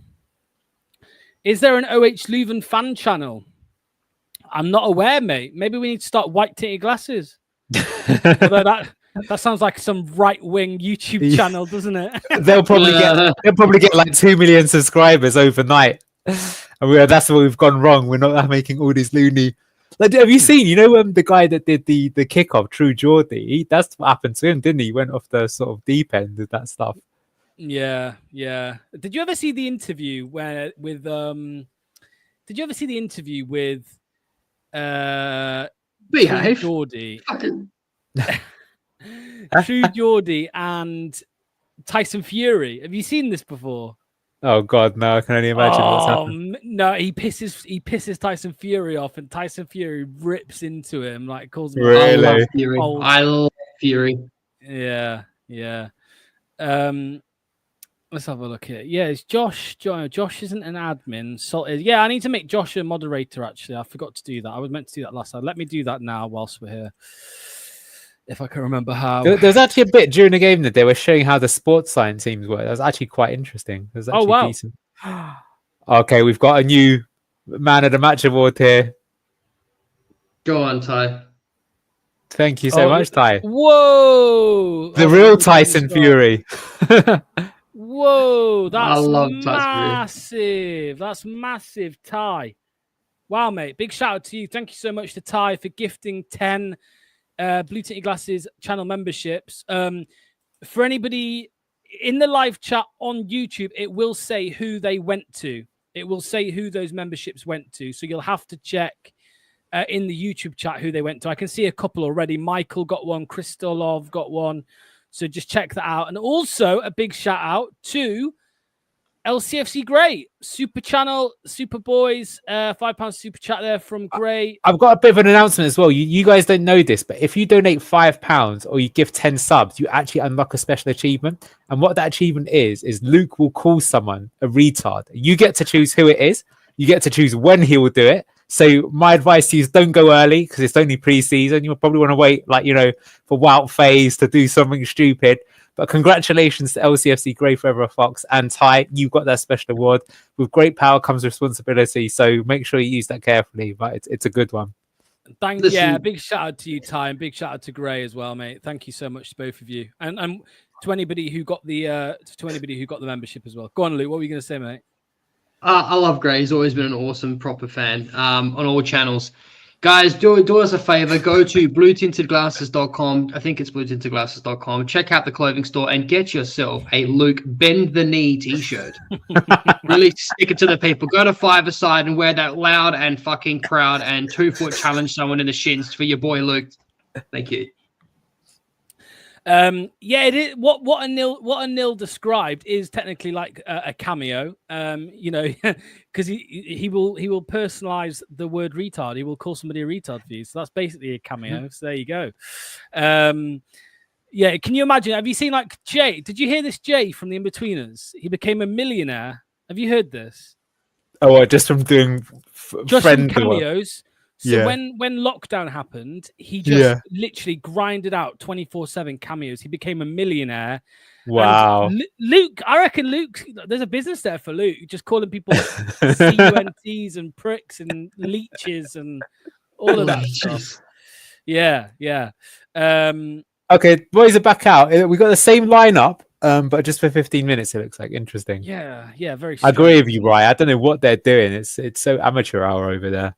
Is there an OH Leuven fan channel? I'm not aware, mate. Maybe we need to start white tinted glasses. that sounds like some right-wing YouTube channel, doesn't it? They'll probably get like 2 million subscribers overnight. And that's where we've gone wrong. We're not making all these loony. Like, have you seen? The guy that did the kickoff, True Geordie. That's what happened to him, didn't he? He went off the sort of deep end with that stuff. Yeah. Did you ever see the interview with True Geordie? True Geordie and Tyson Fury. Have you seen this before? Oh God, no! I can only imagine what's happened. No, he pisses Tyson Fury off, and Tyson Fury rips into him, like calls him. Really? I love Fury. Yeah. Let's have a look here. Yeah, it's Josh. Josh isn't an admin. Salt is. Yeah, I need to make Josh a moderator, actually. I forgot to do that. I was meant to do that last time. Let me do that now whilst we're here. If I can remember how. There's actually a bit during the game that they were showing how the sports science teams work. That was actually quite interesting. It was actually decent. Okay, we've got a new Man of the Match award here. Go on, Ty. Thank you so much, Ty. Whoa! The real Tyson Fury. Whoa, that's massive. That's massive, Ty. Wow, mate. Big shout out to you. Thank you so much to Ty for gifting 10 Blue Tinted Glasses channel memberships. For anybody in the live chat on YouTube, it will say who they went to. It will say who those memberships went to. So you'll have to check in the YouTube chat who they went to. I can see a couple already. Michael got one. Kristolov got one. So just check that out. And also a big shout out to LCFC Grey, Super Channel, Super Boys, £5 super chat there from Grey. I've got a bit of an announcement as well. You guys don't know this, but if you donate £5 or you give 10 subs, you actually unlock a special achievement. And what that achievement is Luke will call someone a retard. You get to choose who it is. You get to choose when he will do it. So my advice to you is don't go early because it's only pre-season. You'll probably want to wait, for Wout Phase to do something stupid. But congratulations to LCFC Grey Forever Fox and Ty. You've got that special award. With great power comes responsibility. So make sure you use that carefully. But it's a good one. Big shout out to you, Ty, and big shout out to Grey as well, mate. Thank you so much to both of you, and to anybody who got the membership as well. Go on, Luke. What were you going to say, mate? I love Gray. He's always been an awesome, proper fan on all channels. Guys, do us a favor. Go to bluetintedglasses.com. I think it's bluetintedglasses.com. Check out the clothing store and get yourself a Luke Bend the Knee t-shirt. Really stick it to the people. Go to Five-A-Side and wear that loud and fucking proud and 2-foot challenge someone in the shins for your boy Luke. Thank you. It is what Anil described is technically like a cameo. Because he will personalize the word retard. He will call somebody a retard for you. So that's basically a cameo. So there you go. Can you imagine? Have you seen like Jay? Did you hear this Jay from the In-Betweeners? He became a millionaire. Have you heard this? Oh, just from doing just from cameos. So when lockdown happened, he just literally grinded out 24/7 cameos. He became a millionaire. Wow. Luke, I reckon there's a business there for Luke, just calling people CUNTs and pricks and leeches and all of that stuff. Yeah. Okay, boys are back out. We got the same lineup, but just for 15 minutes, it looks like. Interesting. Yeah, very I agree with you, Ryan. I don't know what they're doing. It's so amateur hour over there.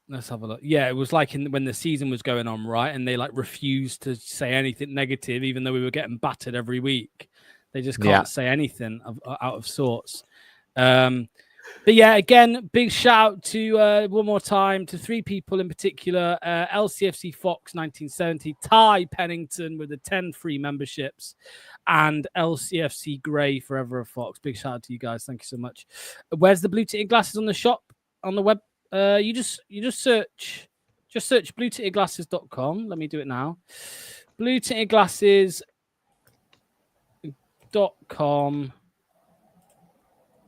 Let's have a look. Yeah, it was like when the season was going on, right? And they like refused to say anything negative, even though we were getting battered every week. They just can't say anything out of sorts. But yeah, again, big shout out to one more time to 3 people in particular: LCFC Fox 1970, Ty Pennington with the 10 free memberships, and LCFC Grey Forever a Fox. Big shout out to you guys. Thank you so much. Where's the blue tinted glasses on the shop on the web? You just search bluetintedglasses.com. Let me do it now. bluetintedglasses.com.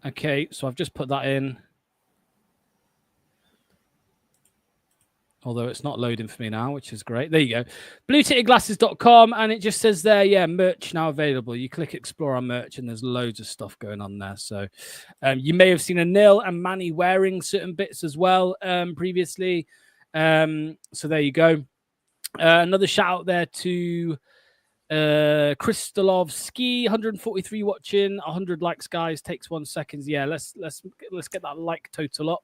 Okay, so I've just put that in. Although it's not loading for me now, which is great. There you go. bluetintedglasses.com, and it just says there, merch now available. You click explore our merch, and there's loads of stuff going on there. So you may have seen Anil and Manny wearing certain bits as well previously. So there you go. Another shout out there to Kristolovski, 143 watching, 100 likes, guys. Takes 1 second. Yeah, let's get that like total up.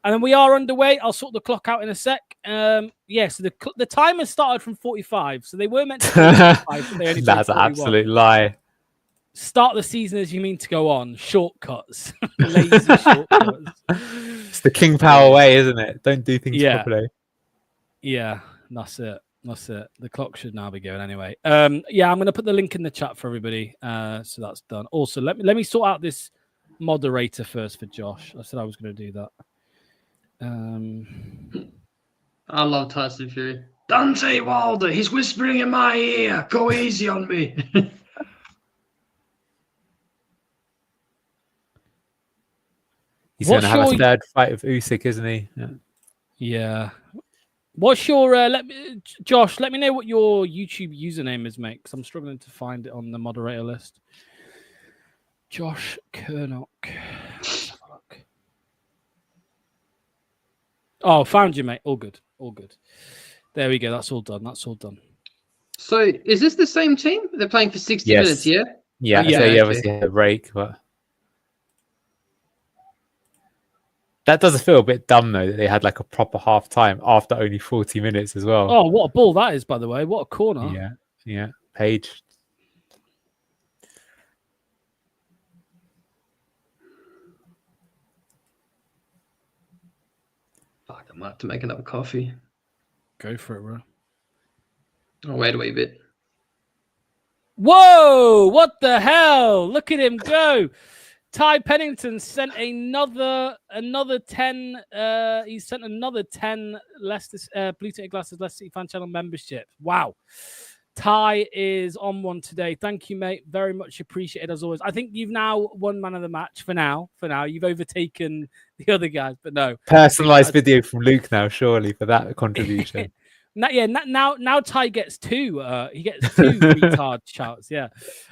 And then we are underway. I'll sort the clock out in a sec. So the timer started from 45. So they were meant to be 45, but they only That's an absolute lie. Start the season as you mean to go on. Shortcuts. Lazy shortcuts. It's the King Power way, isn't it? Don't do things properly. Yeah, that's it. The clock should now be going anyway. I'm going to put the link in the chat for everybody. So that's done. Also, let me sort out this moderator first for Josh. I said I was going to do that. I love Tyson Fury. Dante Wilder, he's whispering in my ear. Go easy on me. He's going to have a third fight with Usyk, isn't he? Yeah. What's your Josh? Let me know what your YouTube username is, mate, because I'm struggling to find it on the moderator list. Josh Kernock. Let's have a look. Oh, found you, mate. All good. There we go. That's all done. So, is this the same team? They're playing for 60 minutes, yeah? Yeah. So you obviously had a break, but that does feel a bit dumb, though, that they had like a proper half time after only 40 minutes as well. Oh, what a ball that is, by the way. What a corner. Yeah, Page. Fuck, I might have to make another coffee. Go for it, bro. I'll wait a wee bit. Whoa! What the hell? Look at him go. Ty Pennington sent another 10. He sent another 10 Leicester Blue Tinted Glasses Leicester City fan channel membership. Wow. Ty is on one today. Thank you, mate. Very much appreciated as always. I think you've now won man of the match for now. You've overtaken the other guys, but no. Personalized video from Luke now, surely, for that contribution. Now Ty gets 2. He gets 2 retard shouts. Yeah.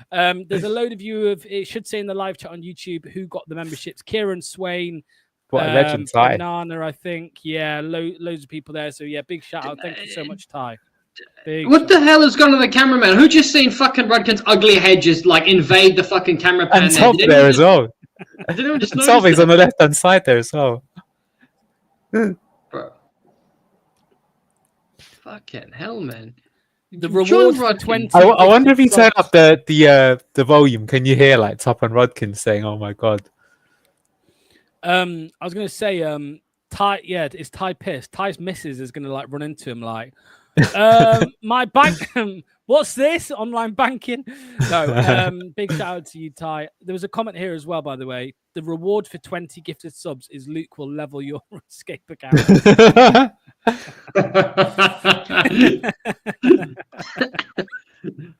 There's a load of you it should say in the live chat on YouTube who got the memberships. Kieran Swain, What a legend, Ty. Banana, I think. Yeah, loads of people there. So yeah, big shout out. Thank you so much, Ty. What the hell has gone to the cameraman? Who just seen fucking Rudkin's ugly head just like invade the fucking camera pan? And Top there as well. Did anyone just Top notice is on the left hand side there as well. Bro. Fucking hell, man. The reward for 20. I wonder if you turn up the volume, can you hear like Top and Rodkin saying, "Oh my god"? I was gonna say, Ty. Yeah, it's Ty pissed. Ty's missus is gonna like run into him like, my bank. What's this online banking? No. Big shout out to you, Ty. There was a comment here as well, by the way. The reward for 20 gifted subs is Luke will level your escape account.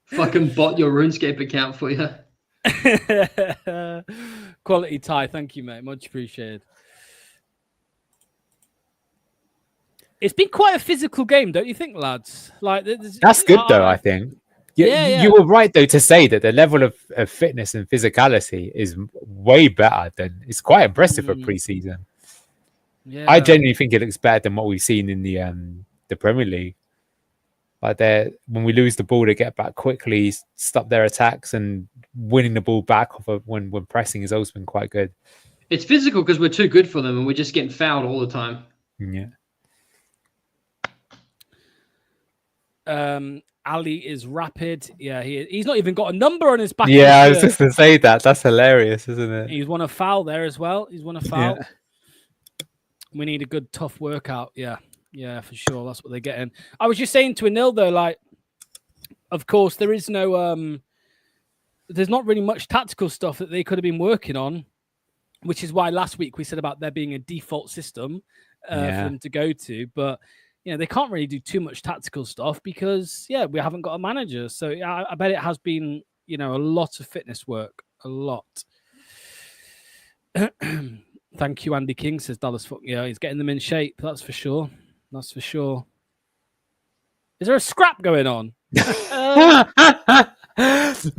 Fucking bot your RuneScape account for you. Quality Ty, thank you, mate. Much appreciated. It's been quite a physical game, don't you think, lads? Like that's good though. I think. Yeah, you were right though to say that the level of fitness and physicality is way better than. It's quite impressive for pre-season. Yeah, I genuinely think it looks better than what we've seen in the Premier League. Like when we lose the ball, they get back quickly, stop their attacks, and winning the ball back off of when pressing has also been quite good. It's physical because we're too good for them, and we're just getting fouled all the time. Yeah. Ali is rapid. Yeah, he's not even got a number on his back. Yeah, I was just going to say that. That's hilarious, isn't it? He's won a foul there as well. He's won a foul. Yeah. We need a good, tough workout. Yeah, for sure. That's what they're getting. I was just saying to Anil, though, like, of course, there is no... there's not really much tactical stuff that they could have been working on, which is why last week we said about there being a default system for them to go to. But... they can't really do too much tactical stuff because, we haven't got a manager. So I bet it has been, a lot of fitness work. A lot. Thank you, Andy King, says Dallas Foot. Yeah, he's getting them in shape. That's for sure. Is there a scrap going on?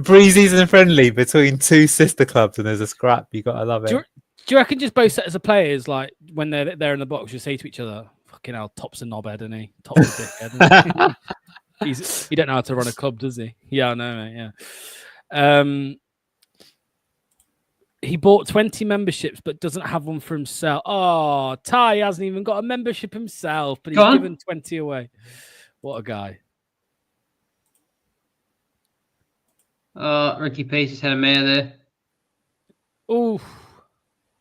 Pre-season friendly between two sister clubs and there's a scrap. You got to love it. Do you reckon just both sets of players, like, when they're there in the box, you say to each other, fucking hell, Top's a knobhead, isn't he? Top's a dickhead, isn't he? He don't know how to run a club, does he? Yeah, I know, mate, yeah. He bought 20 memberships but doesn't have one for himself. Oh, Ty hasn't even got a membership himself, but he's given 20 away. What a guy. Ricky Pace has had a mare there. Ooh.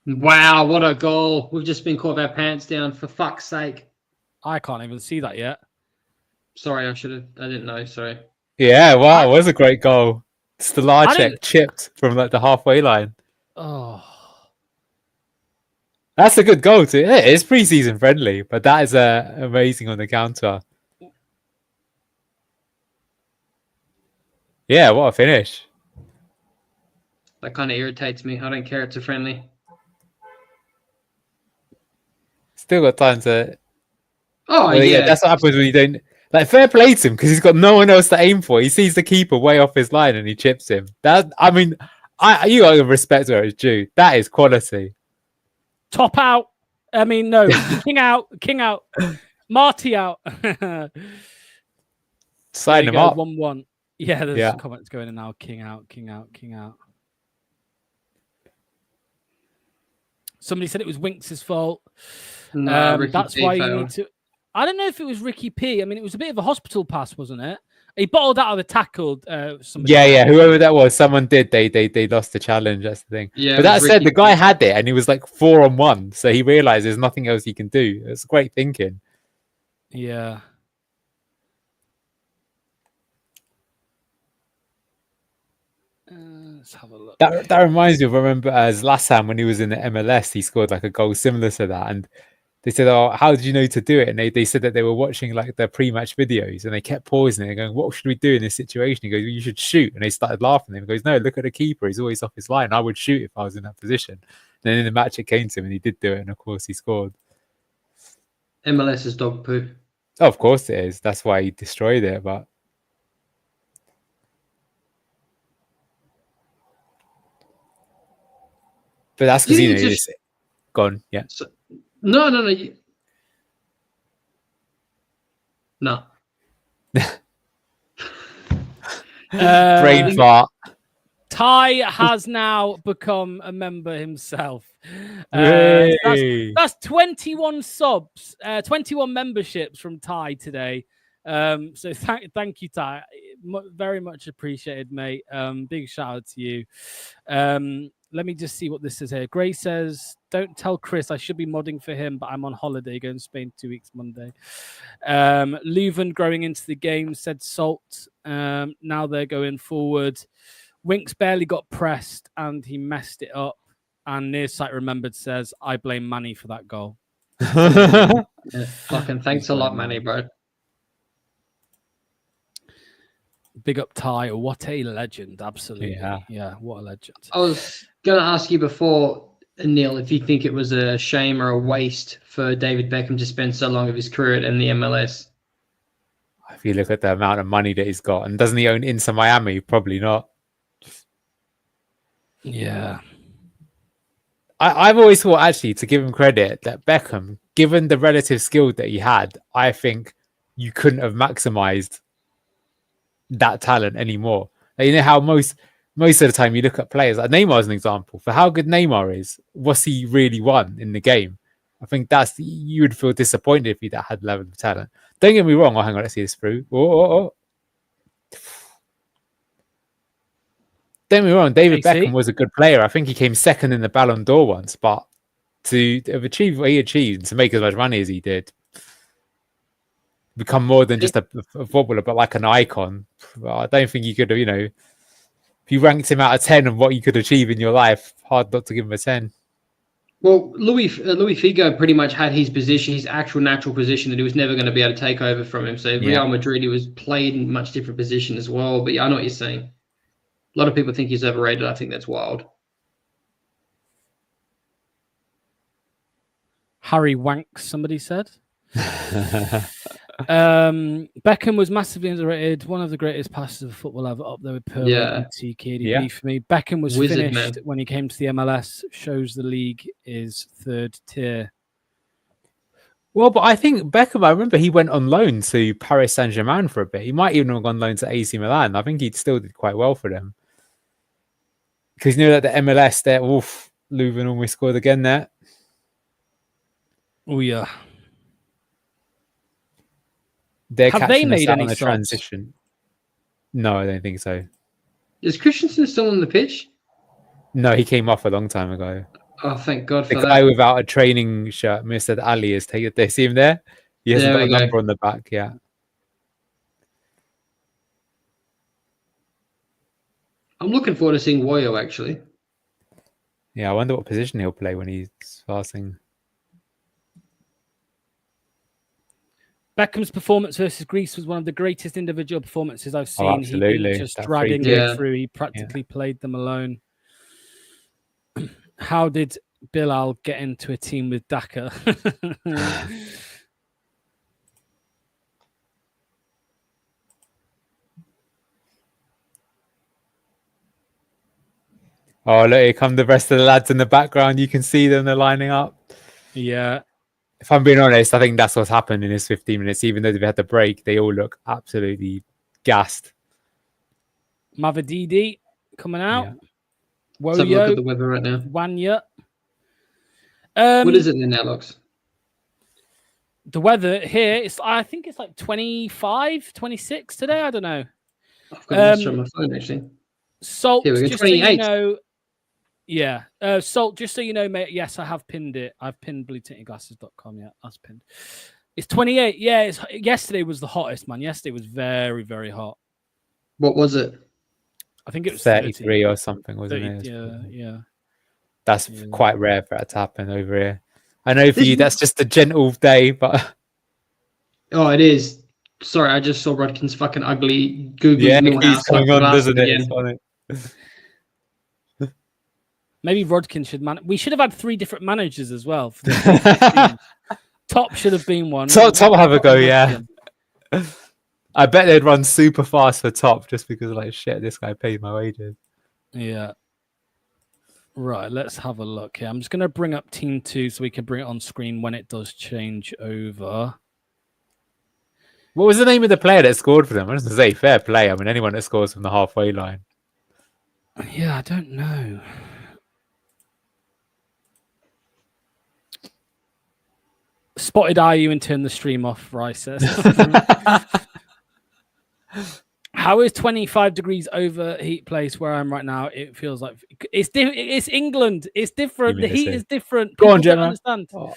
Wow, what a goal. We've just been caught our pants down, for fuck's sake. I can't even see that yet. Sorry, I didn't know, sorry. Yeah, wow, it was a great goal. Stolarczyk chipped from like the halfway line. Oh. That's a good goal too. Yeah, it's pre-season friendly, but that is amazing on the counter. Yeah, what a finish. That kind of irritates me. I don't care, it's a friendly. Still got time to. Oh, yeah. That's what happens when you don't. Like, fair play to him because he's got no one else to aim for. He sees the keeper way off his line and he chips him. You got to respect where it's due. That is quality. Top out. I mean, no. King out. Marty out. Sign him up. 1-1. Yeah, there's comments going in now. King out. Somebody said it was Winks' fault. No, that's why you need to. I don't know if it was Ricky P. I mean, it was a bit of a hospital pass, wasn't it? He bottled out of the tackle. Somebody. Yeah. Whoever that was, someone did. They lost the challenge. That's the thing. Yeah, But it was that said, Ricky. the guy had it, and he was like 4-on-1, so he realized there's nothing else he can do. It's great thinking. Yeah. Let's have a look. That reminds me of, I remember as last time when he was in the MLS, he scored like a goal similar to that, and they said, "Oh, how did you know to do it?" And they said that they were watching like their pre-match videos, and they kept pausing it and going, "What should we do in this situation?" He goes, well, "You should shoot." And they started laughing. He goes, "No, look at the keeper. He's always off his line. I would shoot if I was in that position." And then in the match, it came to him, and he did do it, and of course, he scored. MLS is dog poo. Oh, of course, it is. That's why he destroyed it. But that's because You know, just- it's gone. Yeah. So, no. No. Brain fart. Ty has now become a member himself. Hey. That's 21 subs, 21 memberships from Ty today. So thank you, Ty. Very much appreciated, mate. Big shout out to you. Let me just see what this says here. Gray says, "Don't tell Chris I should be modding for him, but I'm on holiday going to Spain 2 weeks Monday." Leuven growing into the game, said Salt. Now they're going forward. Winks barely got pressed and he messed it up. And Nearsight Remembered says, "I blame Manny for that goal." Yeah, fucking thanks a lot, Manny, bro. Big up Ty. What a legend. Absolutely. Yeah, what a legend. I was going to ask you before, Neil, if you think it was a shame or a waste for David Beckham to spend so long of his career in the MLS. If you look at the amount of money that he's got, and doesn't he own Inter Miami? Probably not. Yeah. I've always thought, actually, to give him credit, that Beckham, given the relative skill that he had, I think you couldn't have maximized that talent anymore. Like, you know how most of the time you look at players, like Neymar as an example, for how good Neymar is, what's he really won in the game? I think you would feel disappointed if he had level of talent. Don't get me wrong. Oh, hang on, let's see this through. Oh. Don't get me wrong, David Beckham was a good player. I think he came second in the Ballon d'Or once, but to have achieved what he achieved, to make as much money as he did, become more than just a footballer, but like an icon. I don't think you could have, if you ranked him out of 10 on what you could achieve in your life, hard not to give him a 10. Well, Louis Figo pretty much had his position, his actual natural position that he was never going to be able to take over from him. So Real Madrid, he was played in a much different position as well. But yeah, I know what you're saying. A lot of people think he's overrated. I think that's wild. Harry Wanks, somebody said. Beckham was massively underrated. One of the greatest passes of football ever, up there with Pirlo and TKDB for me. Beckham was finished when he came to the MLS. Shows the league is third tier. Well, but I think Beckham, I remember he went on loan to Paris Saint-Germain for a bit. He might even have gone on loan to AC Milan. I think he still did quite well for them. Because that the MLS there, Leuven almost scored again there. Oh, yeah. Have they made any on a transition? No, I don't think so. Is Christensen still on the pitch? No, he came off a long time ago. Oh, thank God for that. The guy without a training shirt, Mr. Ali, is taken. They see him there? He hasn't got a number on the back, yeah. I'm looking forward to seeing Woyo, actually. Yeah, I wonder what position he'll play when he's passing. Beckham's performance versus Greece was one of the greatest individual performances I've seen. Absolutely. He didn't just drag England through. He practically played them alone. How did Bilal get into a team with Daka? Oh, look, here come the rest of the lads in the background. You can see them, they're lining up. Yeah. If I'm being honest, I think that's what's happened in this 15 minutes. Even though they've had the break, they all look absolutely gassed. Mavadidi coming out. Yeah. Let's have a look at the weather right now. Wanya. What is it then, Alex? The weather here, I think it's like 25, 26 today. I don't know. I've got a message on my phone actually. Salt, Here we go, just so you 28. know. Yeah. Salt, just so you know, mate. Yes, I have pinned it. I've pinned bluetintingglasses.com. Yeah, that's pinned. It's 28. Yeah, yesterday was the hottest, man. Yesterday was very, very hot. What was it? I think it was 33 or something, wasn't 30, it? yeah. That's quite rare for that to happen over here. I know for you, that's just a gentle day, but oh, it is. Sorry, I just saw Rodkin's fucking ugly Google yeah, little he's house coming on, doesn't it? again. It's on it. Maybe Rodkin should we should have had 3 different managers as well. For the Top should have been one. Top have a go, yeah. I bet they'd run super fast for Top just because like shit, this guy paid my wages. Yeah. Right, let's have a look here. I'm just going to bring up Team 2 so we can bring it on screen when it does change over. What was the name of the player that scored for them? I was going to say fair play. I mean, anyone that scores from the halfway line. Yeah, I don't know. Spotted IU and turned the stream off, Rice says. How is 25 degrees over heat place where I'm right now? It feels like it's England. It's different. The heat is different. Go People on, don't Gemma. understand. Oh.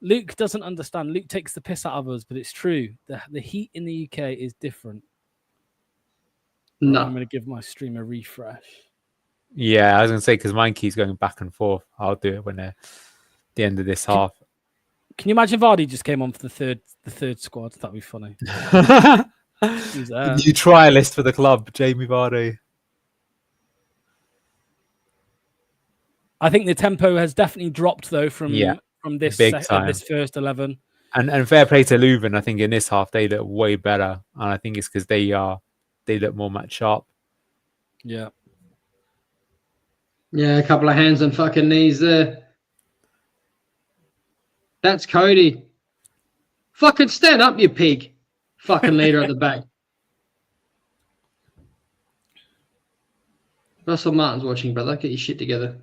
Luke doesn't understand. Luke takes the piss out of us, but it's true. The heat in the UK is different. No. I'm going to give my stream a refresh. Yeah, I was going to say because mine keeps going back and forth. I'll do it when they're the end of this half. Can you imagine Vardy just came on for the third squad? That'd be funny. The new trialist for the club, Jamie Vardy. I think the tempo has definitely dropped though from this this first 11. And fair play to Leuven. I think in this half they look way better, and I think it's because they look more match sharp. Yeah. Yeah, a couple of hands on fucking knees there. That's Cody. Fucking stand up, you pig. Fucking leader at the back. Russell Martin's watching, brother. Get your shit together.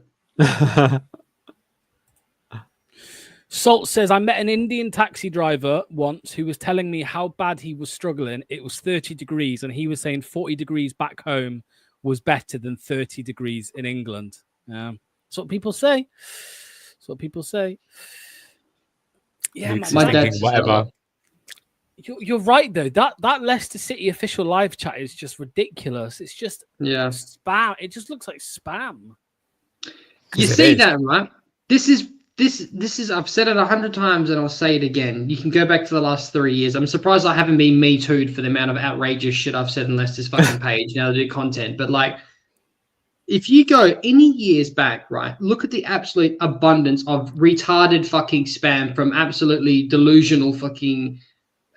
Salt says, I met an Indian taxi driver once who was telling me how bad he was struggling. It was 30 degrees, and he was saying 40 degrees back home was better than 30 degrees in England. That's what people say. That's what people say. Yeah, my dad's whatever. You're right though. That Leicester City official live chat is just ridiculous. It's just spam. It just looks like spam. You see that, right? This is I've said it 100 times and I'll say it again. You can go back to the last 3 years. I'm surprised I haven't been Me Too'd for the amount of outrageous shit I've said on Leicester's fucking page now to do content. But like, if you go any years back, right, look at the absolute abundance of retarded fucking spam from absolutely delusional fucking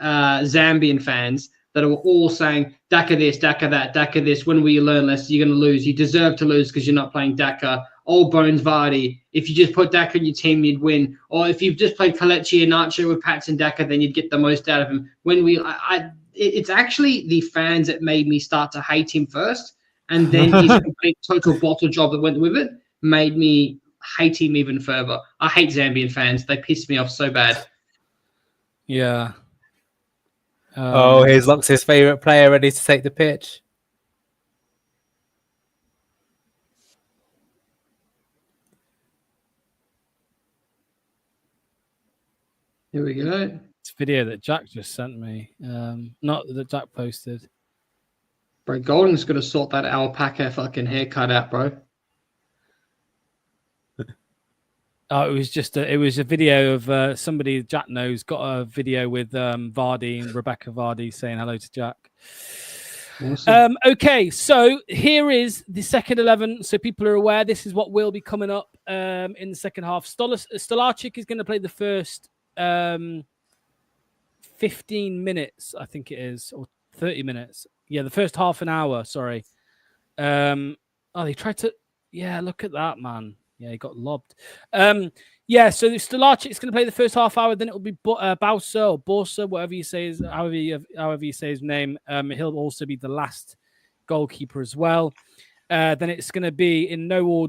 Zambian fans that are all saying Daka this, Daka that, Daka this. When will you learn, Leicester? You're going to lose. You deserve to lose because you're not playing Daka. Old Bones Vardy. If you just put Daka in your team, you'd win. Or if you've just played Kelechi and Nacho with Pats and Daka, then you'd get the most out of him. It's actually the fans that made me start to hate him first. And then his complete total bottle job that went with it made me hate him even further. I hate Zambian fans. They piss me off so bad. Yeah. Here's Lux's favourite player ready to take the pitch. Here we go. It's a video that Jack just sent me. Not that Jack posted. Bro, Golding's got to sort that alpaca fucking haircut out, bro. Oh, it was a video of somebody Jack knows got a video with Vardy and Rebecca Vardy saying hello to Jack. Awesome. Okay, so here is the second 11. So people are aware this is what will be coming up in the second half. Stolarczyk is going to play the first 15 minutes, I think it is, or 30 minutes. Yeah, the first half an hour, sorry. They tried to... Yeah, look at that, man. Yeah, he got lobbed. So Stolarczyk is going to play the first half hour, then it will be Bausa or Borsa, whatever you say, however you say his name. He'll also be the last goalkeeper as well. Then it's going to be in no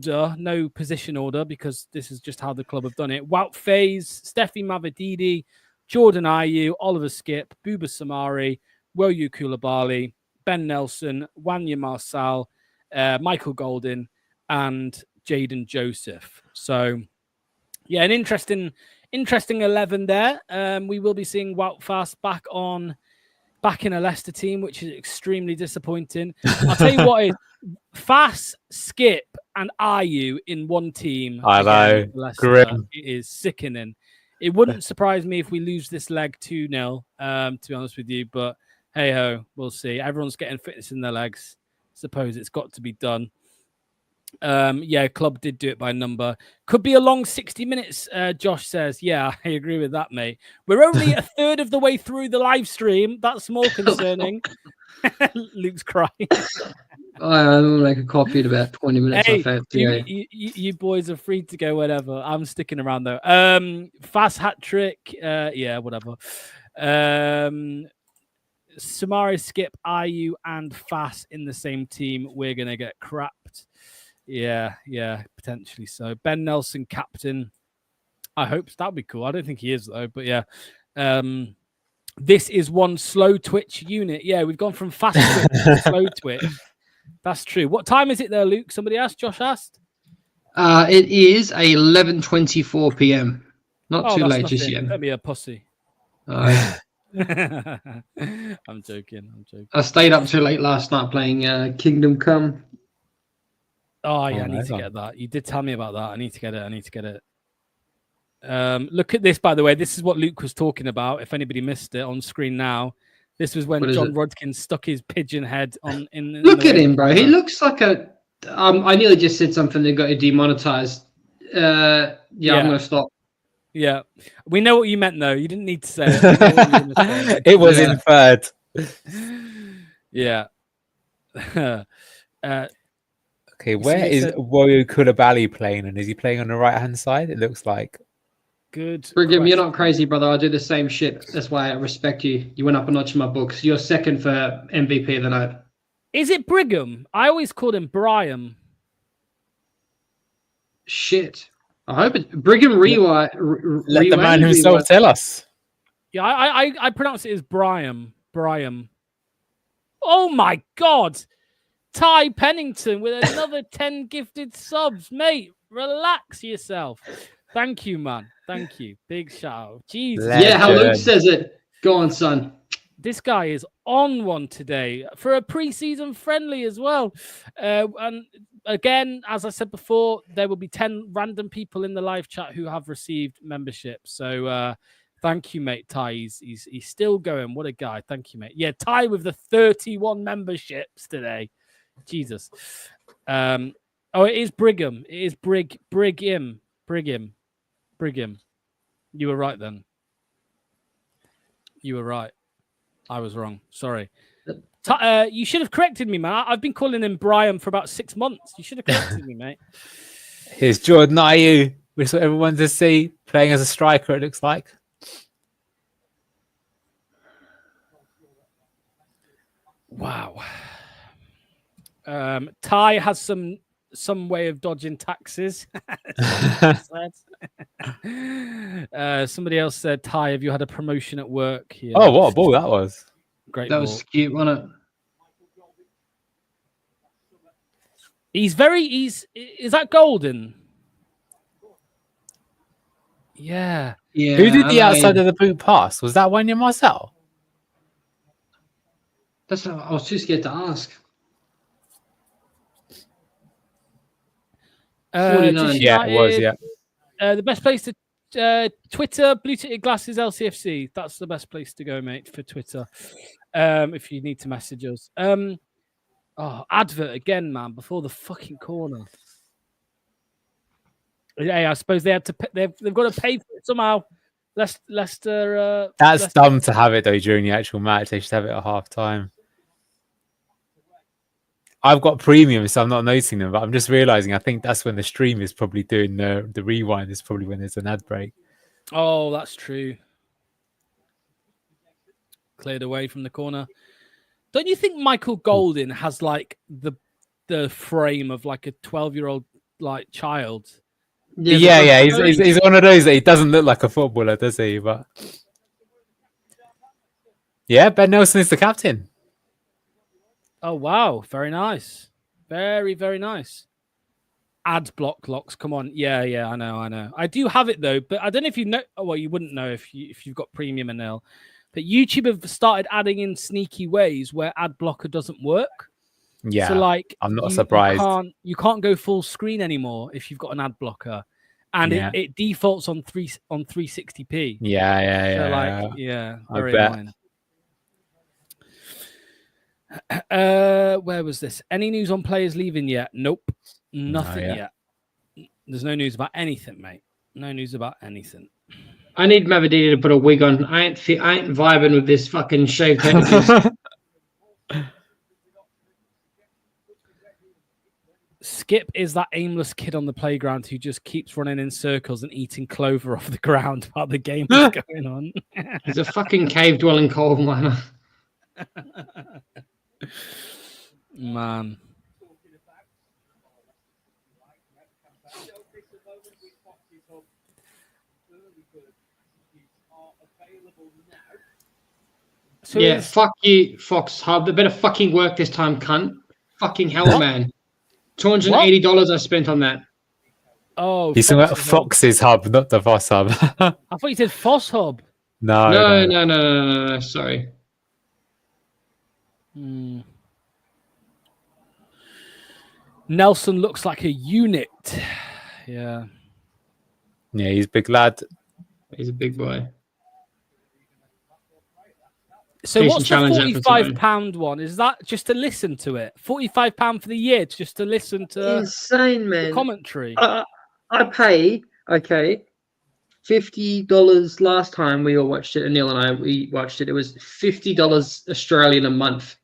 position order, because this is just how the club have done it. Wout Faes, Steffi Mavididi, Jordan Ayew, Oliver Skip, Buba Samari, Woyu Koulibaly, Ben Nelson, Wanya Marsal, Michael Golden, and Jaden Joseph. So, yeah, an interesting 11 there. We will be seeing Wout Fast back in a Leicester team, which is extremely disappointing. I'll tell you what is Fast, Skip, and Ayew in one team. I know. Against Leicester. Grim. It is sickening. It wouldn't surprise me if we lose this leg 2-0, to be honest with you. But hey ho, we'll see. Everyone's getting fitness in their legs. Suppose it's got to be done. Yeah, club did do it by number. Could be a long 60 minutes, Josh says. Yeah, I agree with that, mate. We're only a third of the way through the live stream. That's more concerning. Luke's crying. I'll make a coffee in about 20 minutes. Hey, you boys are free to go whenever. I'm sticking around though. Fast hat trick. Yeah, whatever. Samari, Skip, Ayew, and Fast in the same team. We're gonna get crapped. Yeah, potentially so. Ben Nelson, captain. I hope that'd be cool. I don't think he is though, but yeah. This is one slow twitch unit. Yeah, we've gone from fast twitch to slow twitch. That's true. What time is it there, Luke? Somebody asked. Josh asked. It is 11:24 p.m. Not too late just yet. Don't be a pussy. I'm joking. I stayed up too late last night playing Kingdom Come. Oh yeah, I need to get that. You did tell me about that. I need to get it. Look at this, by the way. This is what Luke was talking about. If anybody missed it on screen now, this was when John Rodkin stuck his pigeon head on. Look at him, bro. He looks like a. I nearly just said something that got it demonetized. Yeah, I'm gonna stop. Yeah, we know what you meant, though. You didn't need to say it. It was inferred. Yeah. Okay, where is Woyu Koulibaly playing? And is he playing on the right-hand side? It looks like. Good. Brigham, you're not crazy, brother. I do the same shit. That's why I respect you. You went up a notch in my books. You're second for MVP of the night. Is it Brigham? I always called him Brian. Shit. I hope it's Brigham Rewind. Let the man himself tell us. Yeah, I pronounce it as Brian. Oh my God. Ty Pennington with another 10 gifted subs. Mate, relax yourself. Thank you, man. Thank you. Big shout out. Jesus. Yeah, how Luke says it. Go on, son. This guy is on one today for a preseason friendly as well. And again, as I said before, there will be 10 random people in the live chat who have received membership. So thank you, mate. Ty, he's still going. What a guy. Thank you, mate. Yeah, Ty with the 31 memberships today. Jesus. Oh, it is Brigham. It is Brigham. You were right then. You were right. I was wrong. Sorry. You should have corrected me, man. I've been calling him Brian for about 6 months. You should have corrected me, mate. Here's Jordan Ayew. Which what everyone to see playing as a striker. It looks like. Wow. Ty has some way of dodging taxes. Somebody else said, Ty, have you had a promotion at work? Yeah. Oh, what a ball that was. Great that ball. Was cute, wasn't it? Is that Golden? Yeah. Who did the outside of the boot pass? Was that Wanya Marcel? I was too scared to ask. 49. Yeah, it was, yeah. The best place to Twitter, Blue Ticket Glasses LCFC. That's the best place to go, mate, for Twitter. If you need to message us. Advert again, man, before the fucking corner. Yeah, I suppose they had to. They've got to pay for it somehow. Leicester. That's dumb to have it though during the actual match. They should have it at half time. I've got premium, so I'm not noticing them, but I'm just realizing I think that's when the stream is probably doing the rewind. Is probably when there's an ad break. Oh, that's true. Cleared away from the corner. Don't you think Michael Golden has like the frame of like a 12-year-old like child? Yeah. He's one of those that he doesn't look like a footballer, does he? But Yeah, Ben Nelson is the captain. Oh wow, very nice, very very nice. Ad block locks, come on, yeah, I know. I do have it though, but I don't know if you know. Oh, well, you wouldn't know if you've got premium and all. But YouTube have started adding in sneaky ways where ad blocker doesn't work. Yeah, So like, I'm not surprised. You can't go full screen anymore if you've got an ad blocker, and it defaults on 360p. Yeah. I Very bet. annoying. Where was this? Any news on players leaving yet? Nope, nothing yet. There's no news about anything, mate. No news about anything. I need Mavadini to put a wig on. I ain't vibing with this fucking shaved head of his. Skip is that aimless kid on the playground who just keeps running in circles and eating clover off the ground while the game is going on. He's a fucking cave dwelling coal miner. Man. So yeah, fuck you, Fox Hub. They better fucking work this time, cunt. Fucking hell, man. $280 I spent on that. Oh, he's talking about Fox's Hub, not the Voss Hub. I thought you said Foss Hub. No. Sorry. Nelson looks like a unit. Yeah. Yeah, he's a big lad. He's a big boy. So what's the £45 one? Is that just to listen to it? £45 for the year just to listen to insane, man. The commentary. I paid $50 last time we all watched it. Anil and we watched it. It was $50 Australian a month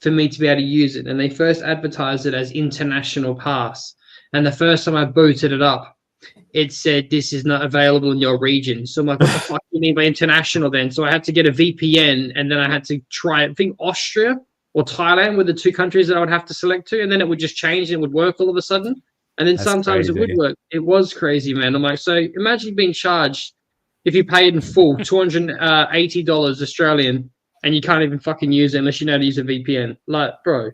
for me to be able to use it. And they first advertised it as international pass. And the first time I booted it up, it said this is not available in your region. So I'm like, what the fuck do you mean by international then? So I had to get a VPN and then I had to try, I think Austria or Thailand were the two countries that I would have to select to, and then it would just change and it would work all of a sudden. And then sometimes it would work. It was crazy, man. I'm like, so imagine being charged if you paid in full $280 Australian and you can't even fucking use it unless you know how to use a VPN. Like, bro.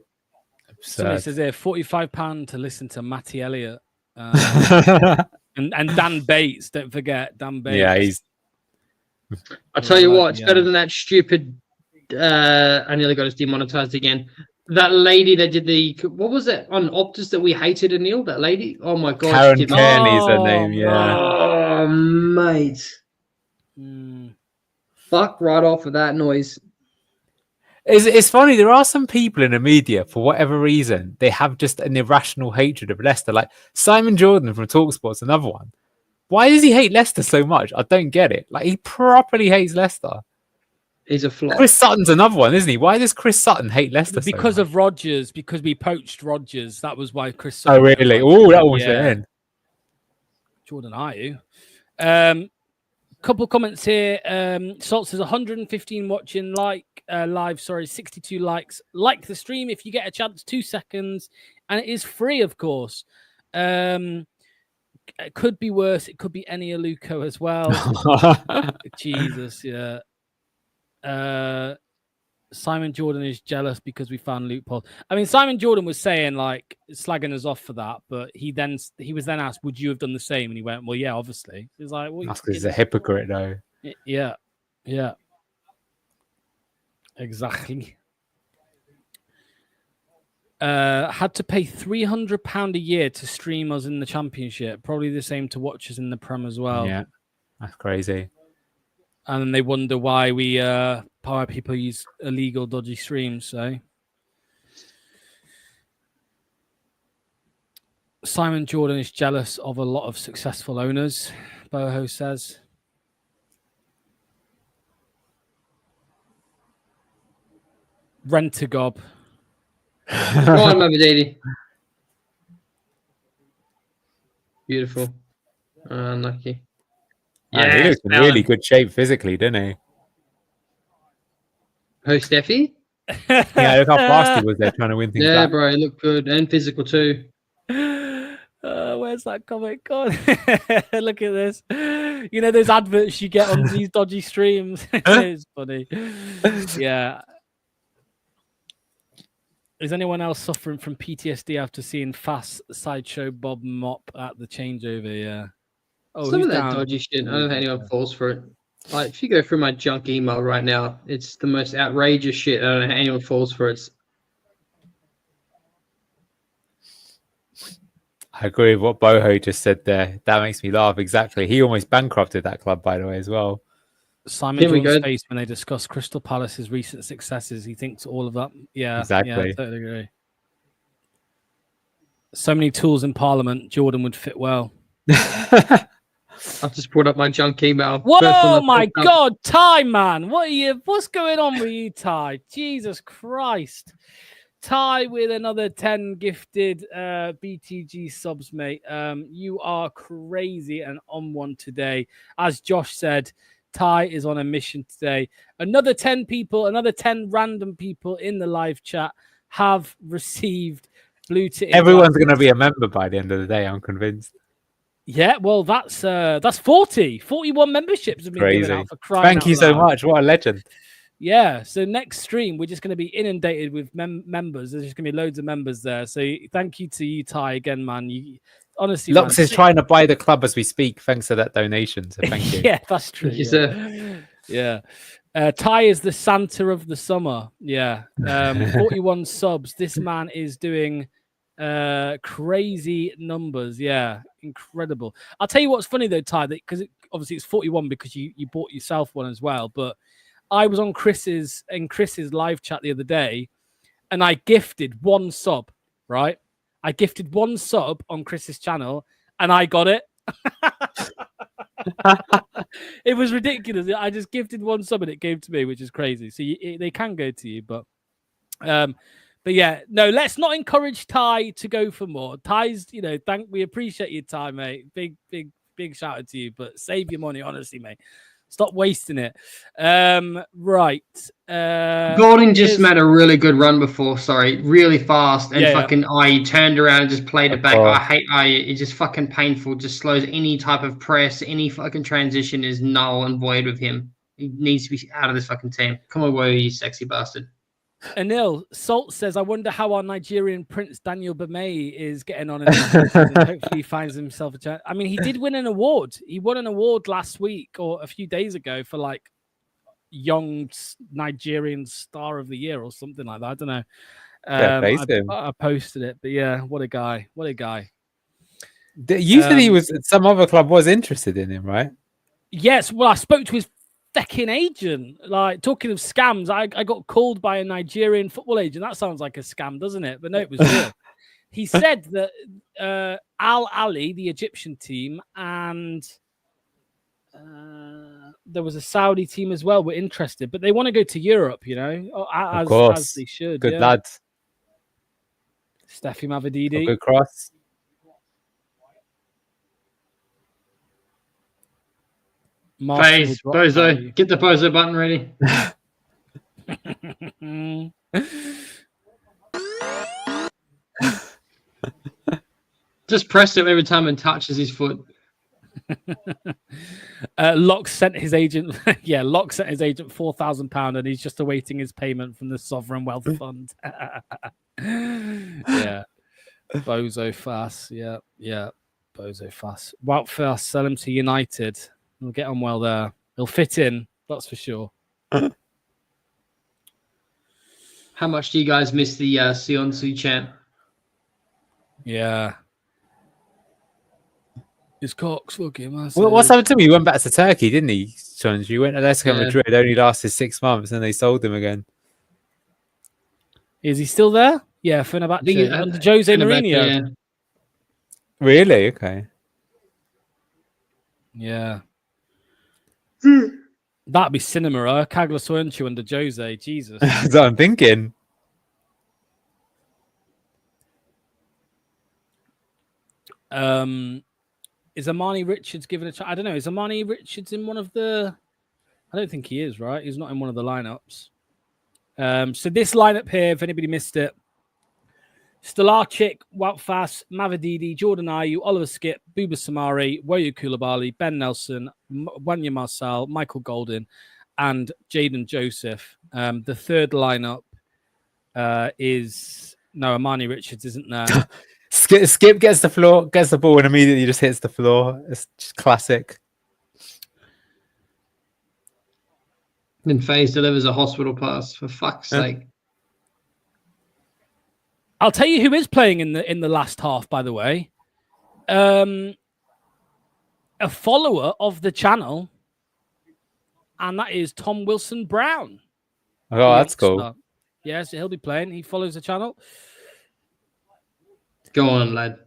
Somebody says there £45 to listen to Matty Elliott. And Dan Bates, don't forget Dan Bates. Yeah, he's. I tell you what, it's better than that stupid. I nearly got us demonetized again. That lady that did what was it on Optus that we hated, Anil? That lady? Oh my god, Karen Kearney's her name. Yeah. Oh mate, fuck right off of that noise. It's funny. There are some people in the media, for whatever reason, they have just an irrational hatred of Leicester. Like Simon Jordan from Talksport's another one. Why does he hate Leicester so much? I don't get it. Like he properly hates Leicester. He's a flop. Chris Sutton's another one, isn't he? Why does Chris Sutton hate Leicester? Because so of Rodgers. Because we poached Rodgers. That was why Chris. Sutton really? Oh, that was the end. Jordan, are you? Couple comments here. Salt says 115 watching live. Sorry, 62 likes. Like the stream if you get a chance. 2 seconds, and it is free, of course. It could be worse. It could be any Aluko as well. Jesus, yeah. Simon Jordan is jealous because we found loophole. I mean, Simon Jordan was saying like slagging us off for that, but he was then asked, "Would you have done the same?" And he went, "Well, yeah, obviously." He's like, "Well, that's because he's a hypocrite, though." Yeah, exactly. Had to pay £300 a year to stream us in the Championship. Probably the same to watch us in the Prem as well. Yeah, that's crazy. And then they wonder why why people use illegal, dodgy streams. So Simon Jordan is jealous of a lot of successful owners, Boho says. Rent-a-gob. Go on, Mavadini. Beautiful. Unlucky. Yeah, he looks in really good shape physically, didn't he? Who, Steffi? Yeah, look how fast he was there trying to win things back. Yeah, bro, he looked good and physical too. Where's that comment gone? Look at this. You know those adverts you get on these dodgy streams. It's funny. Yeah. Is anyone else suffering from PTSD after seeing Fast Sideshow Bob Mop at the changeover? Yeah. Oh, Some who's of that down? dodgy shit, I don't think anyone falls for it. Like, if you go through my junk email right now, it's the most outrageous shit. I don't know how anyone falls for it. I agree with what Boho just said there. That makes me laugh. Exactly. He almost bankrupted that club, by the way, as well. Simon Here we Jones' go. face when they discuss Crystal Palace's recent successes. He thinks all of that. Yeah, Exactly. Yeah, I totally agree. So many tools in Parliament. Jordan would fit well. I've just brought up my junk email. Whoa, my God, Ty, man. What's going on with you, Ty? Jesus Christ. Ty with another 10 gifted BTG subs, mate. You are crazy and on one today. As Josh said, Ty is on a mission today. Another 10 people, another 10 random people in the live chat have received blue ticket. Everyone's going to be a member by the end of the day, I'm convinced. Yeah, well, that's 41 memberships have been given out for crying Thank out you so loud. much. What a legend. Yeah, so next stream, we're just going to be inundated with members. There's just going to be loads of members there. So thank you to you, Ty, again, man. You honestly, Lux man, is trying to buy the club as we speak, thanks to that donation. So thank you. Yeah, that's true. Thank you, sir. Yeah. Ty is the Santa of the summer. Yeah. 41 subs. This man is doing crazy numbers. Yeah. Incredible. I'll tell you what's funny though, Ty, because obviously it's 41 because you bought yourself one as well. But I was on Chris's live chat the other day and I gifted one sub, right? I gifted one sub on Chris's channel and I got it. It was ridiculous. I just gifted one sub and it came to me, which is crazy. So they can go to you, but yeah, no, let's not encourage Ty to go for more. Ty's, we appreciate your time, mate. Big shout out to you, but save your money, honestly, mate. Stop wasting it. Right. Gordon just made a really good run before, really fast. And I turned around and just played it back. I hate it's just fucking painful. Just slows any type of press, any fucking transition is null and void with him. He needs to be out of this fucking team. Come away, you sexy bastard. Anil Salt says, I wonder how our Nigerian Prince Daniel Bamei is getting on in this season. Hopefully he finds himself a chance. I mean, he did win an award. He won an award last week or a few days ago for like young Nigerian star of the year or something like that. I don't know. I posted it, but yeah, what a guy. What a guy. You said some other club was interested in him, right? Yes. Well, I spoke to his fecking agent. Like, talking of scams, I got called by a Nigerian football agent. That sounds like a scam, doesn't it? But no, it was real. He said that Al Ali, the Egyptian team, and there was a Saudi team as well were interested, but they want to go to Europe, as they should. Good lads. Steffi Mavadidi. Good cross. Phase, Bozo. Get the Bozo button ready. Just press him every time and touches his foot. Locke sent his agent. Locke sent his agent £4,000, and he's just awaiting his payment from the Sovereign Wealth Fund. Yeah, Bozo Fast. Yeah, Bozo Fast. Wout Fast. Sell him to United. We'll get on well there. He'll fit in, that's for sure. How much do you guys miss the Sionsu chant? Yeah. His cock's looking massive. Well, what's happened to him? He went back to Turkey, didn't he? He went to Atletico Madrid, only lasted 6 months, and they sold him again. Is he still there? Yeah, Fenerbahce. Under Jose Mourinho. Yeah. Really? Okay. Yeah. That'd be cinema, Kagla Soyuncu under Jose. Jesus. That's what I'm thinking. Is Armani Richards given a chance? I don't know. Is Armani Richards in one of the... I don't think he is, right? He's not in one of the lineups. So this lineup here, if anybody missed it, Stolarczyk, Wout Fass, Mavididi, Jordan Ayew, Oliver Skip, Buba Samari, Woyu Koulibaly, Ben Nelson, Wanya Marcel, Michael Golden, and Jaden Joseph. The third lineup is no Armani Richards isn't there. Skip gets the floor, gets the ball, and immediately just hits the floor. It's just classic. Then FaZe delivers a hospital pass. For fuck's sake. I'll tell you who is playing in the last half, by the way. A follower of the channel, and that is Tom Wilson Brown. Oh, that's cool. Yeah, so he'll be playing. He follows the channel. Go on, lad.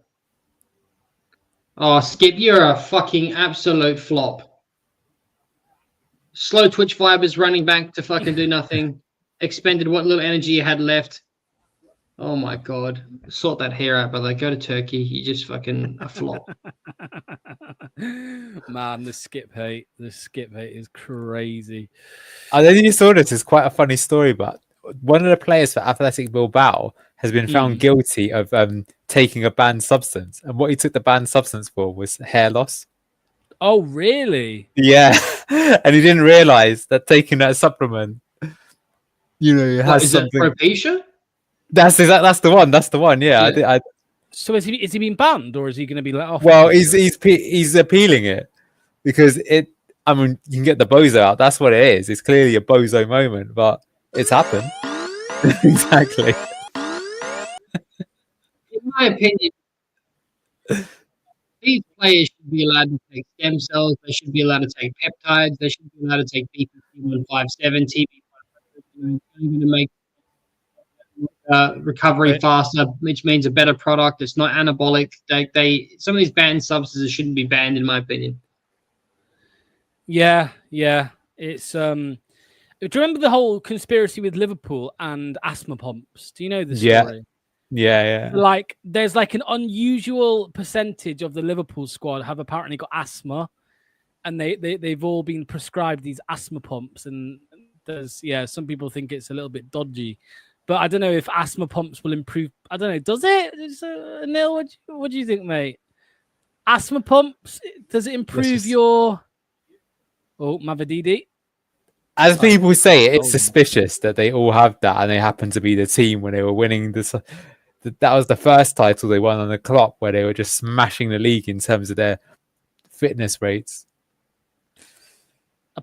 Oh, Skip, you're a fucking absolute flop. Slow twitch fibers running back to fucking do nothing. Expended what little energy you had left. Oh my god. Sort that hair out, brother. Go to Turkey. You just fucking a flop. Man, the skip hate. The skip hate is crazy. I don't think you saw this. It's quite a funny story, but one of the players for Athletic Bilbao has been found guilty of taking a banned substance. And what he took the banned substance for was hair loss. Oh, really? Yeah. And he didn't realize that taking that supplement, it has something. Is it Propecia? That's the one. That's the one. Yeah. So is he being banned, or is he going to be let off? Well, he's appealing it because it. I mean, you can get the bozo out. That's what it is. It's clearly a bozo moment, but it's happened. Exactly. In my opinion, these players should be allowed to take stem cells. They should be allowed to take peptides. They should be allowed to take BPC-157, TB-100. Going to make recovery faster, which means a better product. It's not anabolic. Some of these banned substances shouldn't be banned, in my opinion. Yeah. It's Do you remember the whole conspiracy with Liverpool and asthma pumps? Do you know the story? Yeah. Like, there's like an unusual percentage of the Liverpool squad have apparently got asthma, and they've all been prescribed these asthma pumps. And there's some people think it's a little bit dodgy. But I don't know if asthma pumps will improve. I don't know. Does it? Neil, what do you think, mate? Asthma pumps, does it improve your... Oh, Mavididi. As people say, it's suspicious that they all have that and they happen to be the team when they were winning this. That was the first title they won on the clock, where they were just smashing the league in terms of their fitness rates.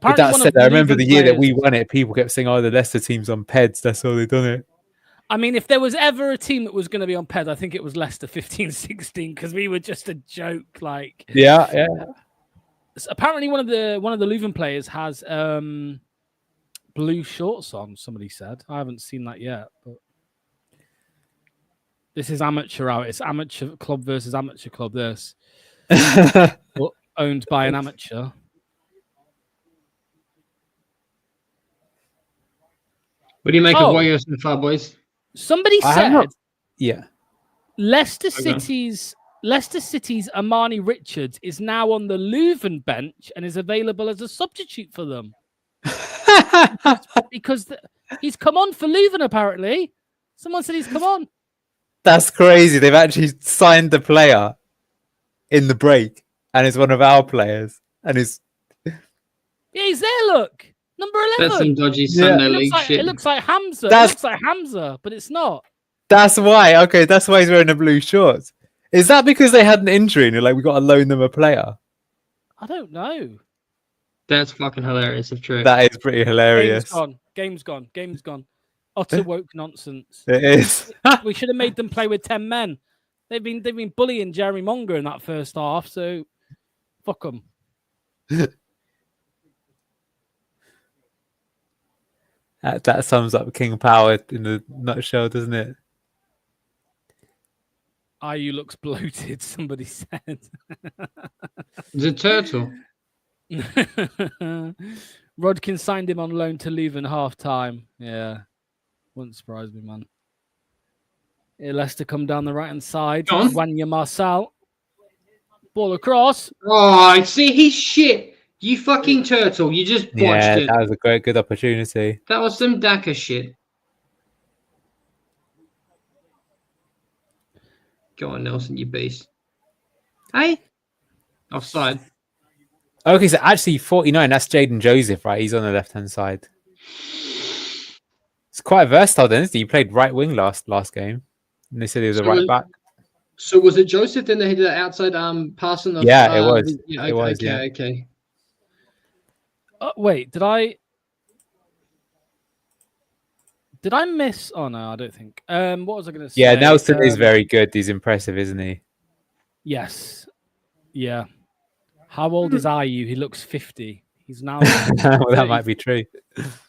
But that said, I remember the year that we won it, people kept saying, oh, the Leicester team's on PEDs. That's how they've done it. I mean, if there was ever a team that was going to be on PED, I think it was Leicester 15-16, because we were just a joke. Like, yeah. Apparently, one of the Leuven players has blue shorts on. Somebody said. I haven't seen that yet, but this is amateur out. It's amateur club versus amateur club. This owned by an amateur. What do you make of Warriors and Far Boys? Somebody said, Leicester City's Armani Richards is now on the Leuven bench and is available as a substitute for them because he's come on for Leuven. Apparently, someone said he's come on. That's crazy. They've actually signed the player in the break, and it's one of our players. And he's he's there. Look. Number 11. That's some dodgy Sunday League shit. It looks like Hamza. It looks like Hamza, but it's not. That's why. Okay, that's why he's wearing the blue shorts. Is that because they had an injury and you're like, we got to loan them a player? I don't know. That's fucking hilarious, if true. That is pretty hilarious. Game's gone. Utter woke nonsense. It is. We should have made them play with 10 men. They've been bullying Jeremy Monger in that first half, so fuck them. That sums up King Power in a nutshell, doesn't it? Ayew looks bloated, somebody said. It's a turtle. Rodkin signed him on loan to Leuven half-time. Yeah. Wouldn't surprise me, man. Yeah, Leicester come down the right-hand side. Wanya Marcel. Ball across. Oh, see, he's shit. You fucking turtle. You just botched it. That was a good opportunity. That was some Daka shit. Go on, Nelson, you beast. Hey, offside. Okay, so actually 49, that's Jaden Joseph, right? He's on the left-hand side. It's quite versatile then, isn't he? He played right wing last game. And they said he was a right back. So was it Joseph then that hit the outside pass on the Yeah, it was. Yeah, It was, yeah. okay. Wait, did I miss? Oh no, I don't think. What was I going to say? Yeah, Nelson is very good. He's impressive, isn't he? Yes. Yeah. How old is Ayew? He looks 50. He's now. Well, that might be true.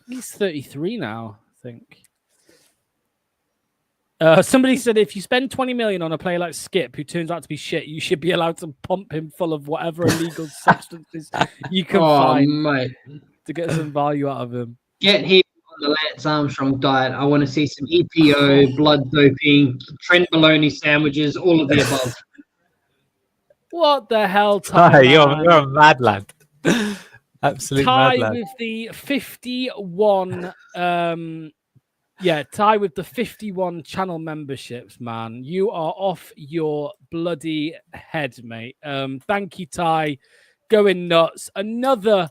He's 33 now, I think. Somebody said if you spend 20 million on a player like Skip, who turns out to be shit, you should be allowed to pump him full of whatever illegal substances you can find mate. to get some value out of him. Get him on the Lance Armstrong diet. I want to see some EPO, blood doping, Trent bologna sandwiches, all of the above. What the hell, Ty? You're a mad lad. Absolute Ty mad lad. with the 51. Ty with the 51 channel memberships, man. You are off your bloody head, mate. Thank you, Ty. Going nuts. Another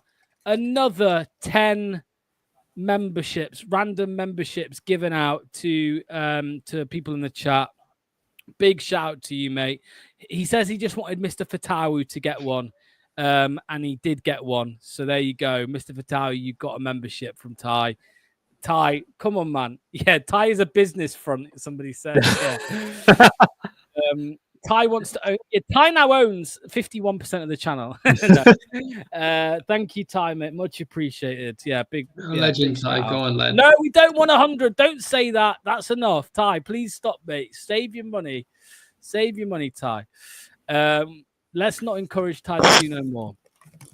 10 memberships, random memberships given out to people in the chat. Big shout out to you, mate. He says he just wanted Mr. Fatawu to get one. And he did get one. So there you go. Mr. Fatawu, you got a membership from Ty. Ty, come on, man. Yeah, Ty is a business front, somebody said. Yeah. Ty wants to own. Yeah, Ty now owns 51% of the channel. Thank you, Ty, mate. Much appreciated. Yeah, big Legend, Ty. Go on, lad. No, we don't want 100. Don't say that. That's enough. Ty, please stop, mate. Save your money. Save your money, Ty. Let's not encourage Ty to do no more.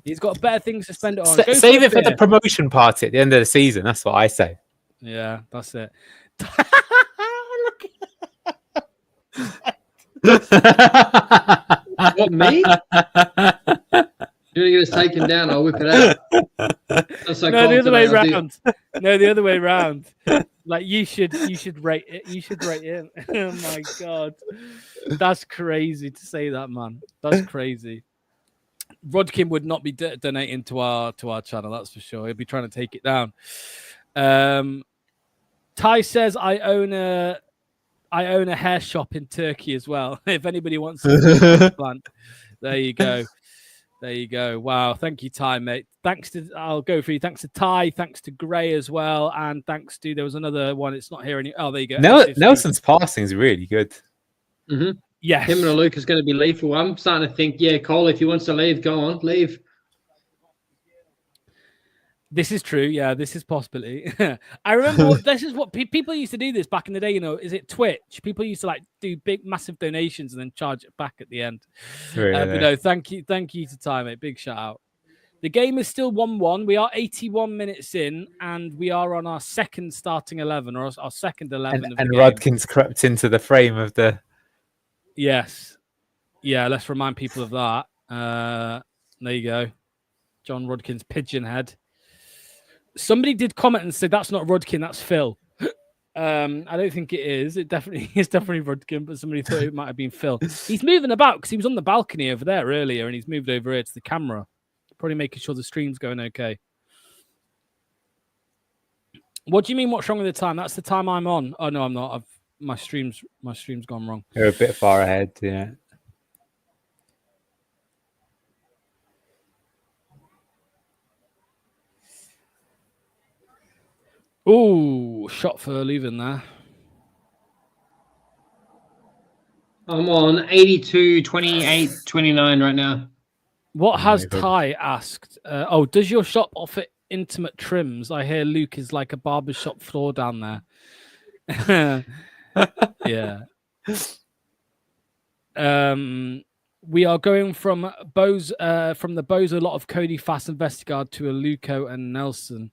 He's got better things to spend it on. Save it for the promotion party at the end of the season. That's what I say. Yeah, that's it. What, me? You're gonna get us taken down. I'll whip it out. No, the other way around. No, the other way around. Like you should rate it. You should rate him. Oh my god, that's crazy to say that, man. That's crazy. Rodkin would not be donating to our channel, that's for sure. He'll be trying to take it down. Ty says I own a hair shop in Turkey as well. If anybody wants to plant, there you go. There you go. Wow, thank you, Ty, mate. I'll go for you. Thanks to Ty, thanks to Gray as well, and thanks to there was another one. It's not here anymore. Oh, there you go. Nelson's passing is really good. Mm-hmm. Yes. Him and Luke is going to be lethal. I'm starting to think, yeah, Cole, if he wants to leave, go on, leave. This is true. Yeah, this is possibility. I remember this is what people used to do this back in the day. You know, is it Twitch? People used to like do big, massive donations and then charge it back at the end. Really? But no, thank you to Ty, mate. Big shout out. The game is still 1-1. We are 81 minutes in, and we are on our second starting 11 or our second 11. And Rodkin's crept into the frame of the. Yes. Yeah, let's remind people of that. There you go. John Rodkin's pigeon head. Somebody did comment and said that's not Rodkin, that's Phil. I don't think it is. It definitely is Rodkin, but somebody thought it might have been Phil. He's moving about because he was on the balcony over there earlier and he's moved over here to the camera. Probably making sure the stream's going okay. What do you mean what's wrong with the time? That's the time I'm on. Oh no, I'm not. My stream's gone wrong. You're a bit far ahead, yeah. Ooh, shot for Leuven there. I'm on 82, 28, 29 right now. What has Ty asked? Does your shop offer intimate trims? I hear Luke is like a barbershop floor down there. Yeah. We are going from the Bozo lot of Cody Fast and Vestergaard to a Luco and Nelson.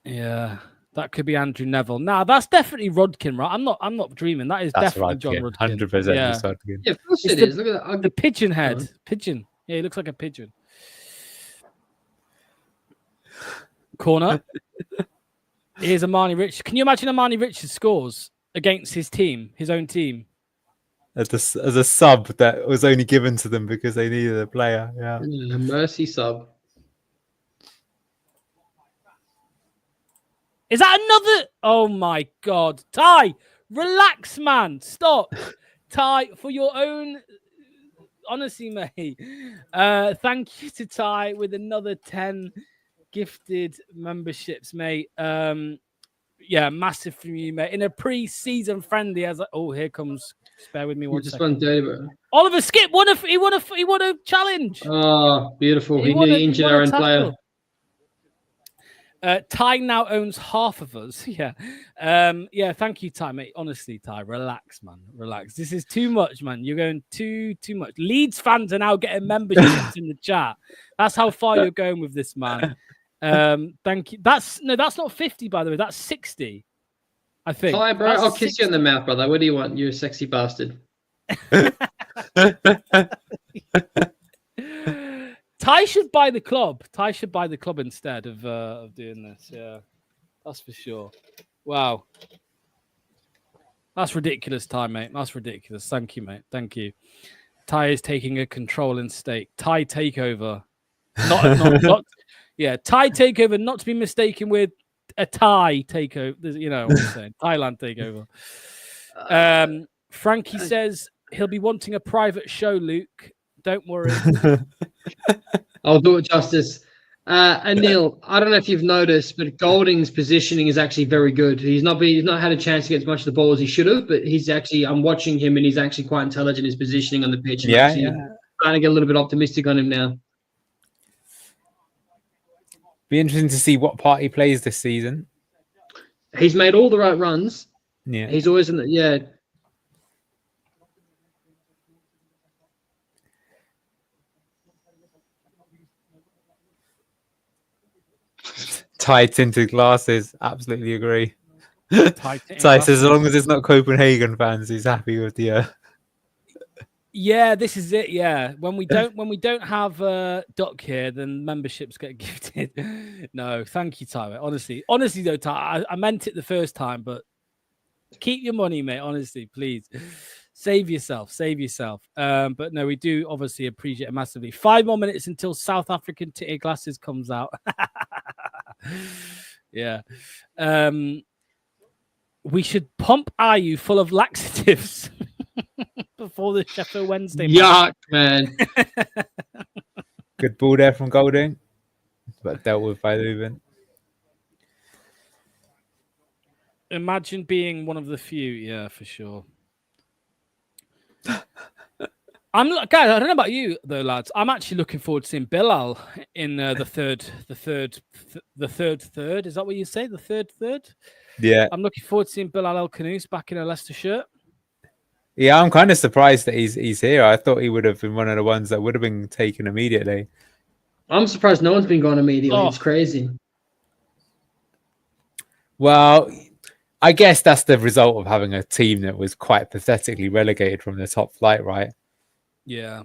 Yeah, that could be Andrew Neville. Nah, that's definitely Rodkin, right? I'm not dreaming. That's definitely John Rodkin. 100%. Yeah. Yeah, of course it is. Look at that. The pigeon head. Pigeon. Yeah, he looks like a pigeon. Corner. Here's Armani Rich. Can you imagine Armani Richards scores against his team, his own team? As a sub that was only given to them because they needed a player. Yeah. Mercy sub. Is that another? Oh my God. Ty, relax, man. Stop. Ty, for your own... Honestly, mate. Thank you to Ty with another 10 gifted memberships, mate. Yeah, massive from you, mate. In a pre-season friendly, as oh, here comes. Spare with me one Just second. won dirty, bro. Oliver Skip won a challenge. Oh, beautiful. He nearly injured our own player. Ty now owns half of us. Yeah. Yeah, thank you, Ty, mate. Honestly, Ty, relax, man. Relax. This is too much, man. You're going too much. Leeds fans are now getting memberships in the chat. That's how far you're going with this, man. Thank you. That's not 50, by the way. That's 60. I think. Ty, bro, that's I'll kiss 60. you on the mouth, brother. What do you want? You're a sexy bastard. Ty should buy the club. Ty should buy the club instead of doing this. Yeah, that's for sure. Wow. That's ridiculous, Ty, mate. That's ridiculous. Thank you, mate. Thank you. Ty is taking a controlling stake. Ty takeover. Not yeah, Thai takeover, not to be mistaken with a Thai takeover. You know what I'm saying? Thailand takeover. Frankie says he'll be wanting a private show, Luke. Don't worry. I'll do it justice. Anil, I don't know if you've noticed, but Golding's positioning is actually very good. He's not had a chance to get as much of the ball as he should have, but I'm watching him and he's actually quite intelligent in his positioning on the pitch. And Yeah. Trying to get a little bit optimistic on him now. Be interesting to see what part he plays this season. He's made all the right runs. Yeah. He's always in the Tight tinted glasses. Absolutely agree. Tight says as long as it's not Copenhagen fans, he's happy with the. Yeah, this is it. Yeah, when we don't have Duck here, then memberships get gifted. No, thank you, Tyler. Honestly though, Tyler, I meant it the first time, but keep your money, mate. Honestly, please save yourself. But no, we do obviously appreciate it massively. 5 more minutes until South African tinted glasses comes out. Yeah. We should pump Ayu full of laxatives before the Sheffield Wednesday Yuck, man. Good ball there from Golding, but dealt with by Leuven. Imagine being one of the few. Yeah, for sure. Guys, I don't know about you though, lads. I'm actually looking forward to seeing Bilal in the third. Is that what you say? The third? Yeah. I'm looking forward to seeing Bilal El Khanous back in a Leicester shirt. Yeah, I'm kind of surprised that he's here. I thought he would have been one of the ones that would have been taken immediately. I'm surprised no one's been gone immediately. Oh. It's crazy. Well, I guess that's the result of having a team that was quite pathetically relegated from the top flight, right? Yeah.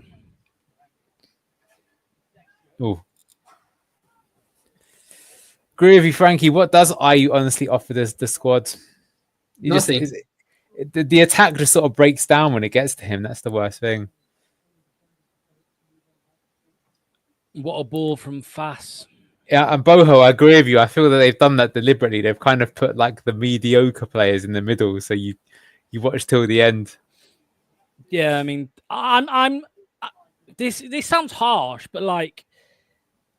Oh. Agree with you, Frankie. What does Ayu honestly offer the squad? Nothing. The attack just sort of breaks down when it gets to him. That's the worst thing. What a ball from Fass. Yeah, and Boho, I agree with you. I feel that they've done that deliberately. They've kind of put like the mediocre players in the middle, so you watch till the end. Yeah, I mean, this sounds harsh, but like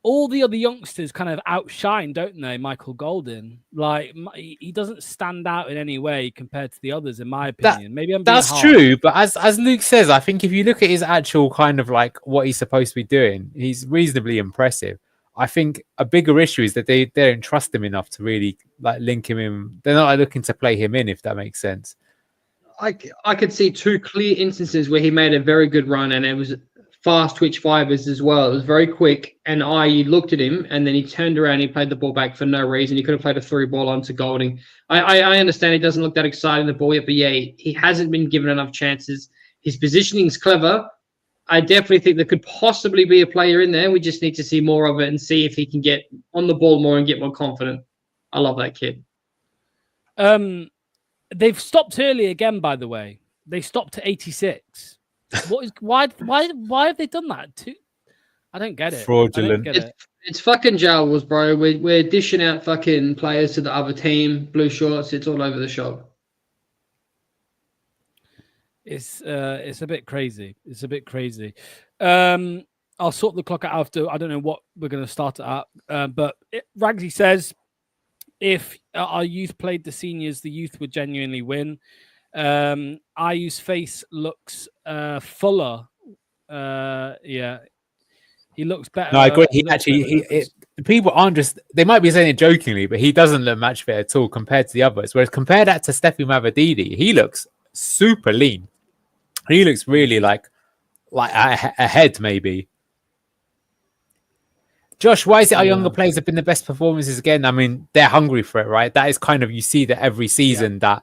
all the other youngsters kind of outshine, don't they? Michael Golden, like he doesn't stand out in any way compared to the others, in my opinion. Maybe that's harsh. true, but as Luke says, I think if you look at his actual kind of like what he's supposed to be doing, he's reasonably impressive. I think a bigger issue is that they don't trust him enough to really like link him in. They're not like, looking to play him in, if that makes sense. I could see two clear instances where he made a very good run and it was fast twitch fibers as well. It was very quick and I looked at him and then he turned around and he played the ball back for no reason. He could have played a through ball onto Golding. I understand he doesn't look that exciting the ball yet, but yeah, he hasn't been given enough chances. His positioning is clever. I definitely think there could possibly be a player in there. We just need to see more of it and see if he can get on the ball more and get more confident. I love that kid. They've stopped early again, by the way. They stopped at 86. Why have they done that? I don't get it. Fraudulent. It's fucking jails, bro. We're dishing out fucking players to the other team, blue shorts. It's all over the shop. It's a bit crazy. It's a bit crazy. I'll sort the clock out after. I don't know what we're going to start it at. But Ragsy says, if our youth played the seniors, the youth would genuinely win. Ayu's face looks fuller. Yeah. He looks better. No, I agree. People aren't just, they might be saying it jokingly, but he doesn't look much fit at all compared to the others. Whereas compare that to Steffi Mavadidi, he looks super lean. He looks really like ahead, maybe. Josh, why is it our younger players have been the best performances again? I mean, they're hungry for it, right? That is kind of, you see that every season that,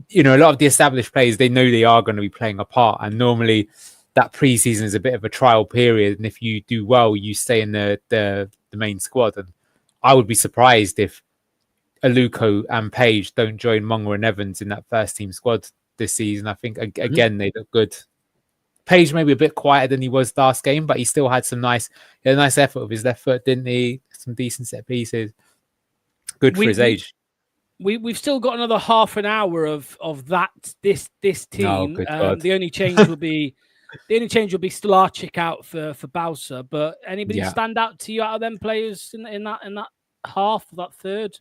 you know, a lot of the established players, they know they are going to be playing a part. And normally that preseason is a bit of a trial period. And if you do well, you stay in the main squad. And I would be surprised if Aluko and Page don't join Monga and Evans in that first team squad this season. I think, again, they look good. Page maybe a bit quieter than he was last game, but he still had a nice effort with his left foot, didn't he? Some decent set pieces. Good for his age. We've still got another half an hour of this team. Oh, good God. The only change will be Stolarczyk out for Bausa. But anybody stand out to you out of them players in that half, that third?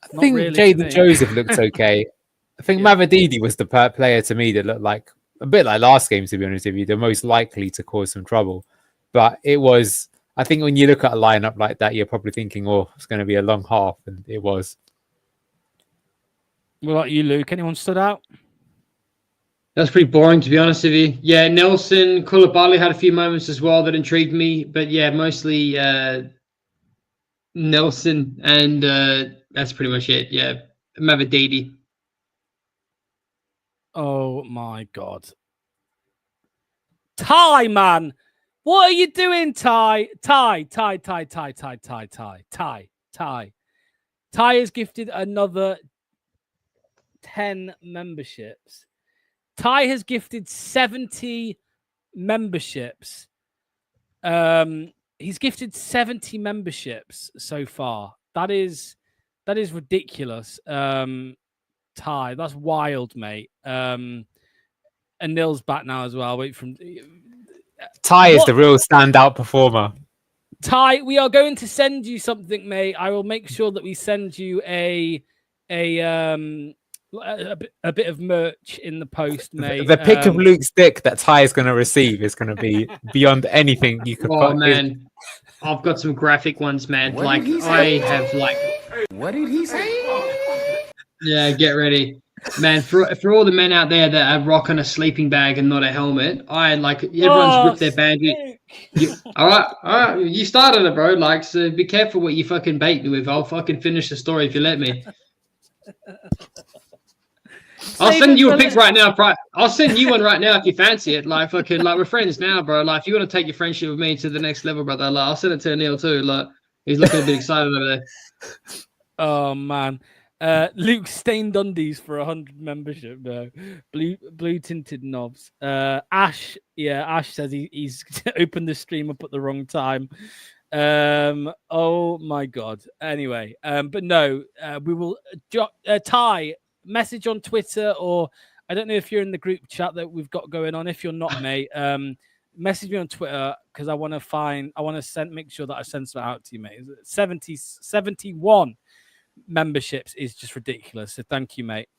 I think really, Jaden Joseph looked okay. I think Mavadidi was the player to me that looked like a bit like last game, to be honest with you, the most likely to cause some trouble. But it was, I think when you look at a lineup like that, you're probably thinking, oh, it's going to be a long half. And it was. What about you, Luke? Anyone stood out? That's pretty boring, to be honest with you. Yeah, Nelson, Koulibaly had a few moments as well that intrigued me. But yeah, mostly Nelson, and that's pretty much it. Yeah, Mavadidi. Oh my God. Ty, man. What are you doing, Ty? Ty has gifted another 10 memberships. Ty has gifted 70 memberships. He's gifted 70 memberships so far. That is ridiculous. Ty, that's wild, mate. And Nil's back now as well. Ty is the real standout performer. Ty, we are going to send you something, mate. I will make sure that we send you a bit of merch in the post, mate. The pic of Luke's dick that Ty is going to receive is going to be beyond anything you could. Oh man, I've got some graphic ones, man. What did he say? Yeah, get ready, man. For all the men out there that are rocking a sleeping bag and not a helmet, everyone's ripped their bandage. All right, you started it, bro. Like, so be careful what you fucking bait me with. I'll fucking finish the story if you let me. I'll send you a pic right now. I'll send you one right now if you fancy it. Like, fucking, like, we're friends now, bro. Like, if you want to take your friendship with me to the next level, brother, like, I'll send it to Neil too. Like, he's looking a bit excited over there. Oh man. Luke stained undies for 100 membership. No, blue tinted knobs. Ash says he's opened the stream up at the wrong time. Oh my God. Anyway, but no, we will. Ty, message on Twitter, or I don't know if you're in the group chat that we've got going on. If you're not, mate, message me on Twitter because I want to make sure that I send something out to you, mate. 71 memberships is just ridiculous. So thank you, mate.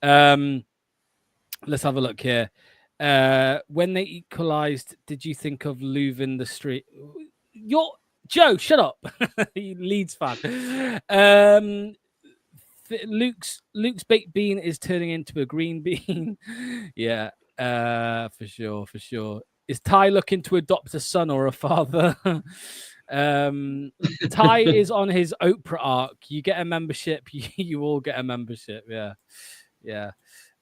Let's have a look here. When they equalized, did you think of Leuven the street? Joe, shut up. Leeds fan. Luke's baked bean is turning into a green bean. Yeah, for sure. Is Ty looking to adopt a son or a father? Ty is on his Oprah arc. You get a membership, you all get a membership. Yeah.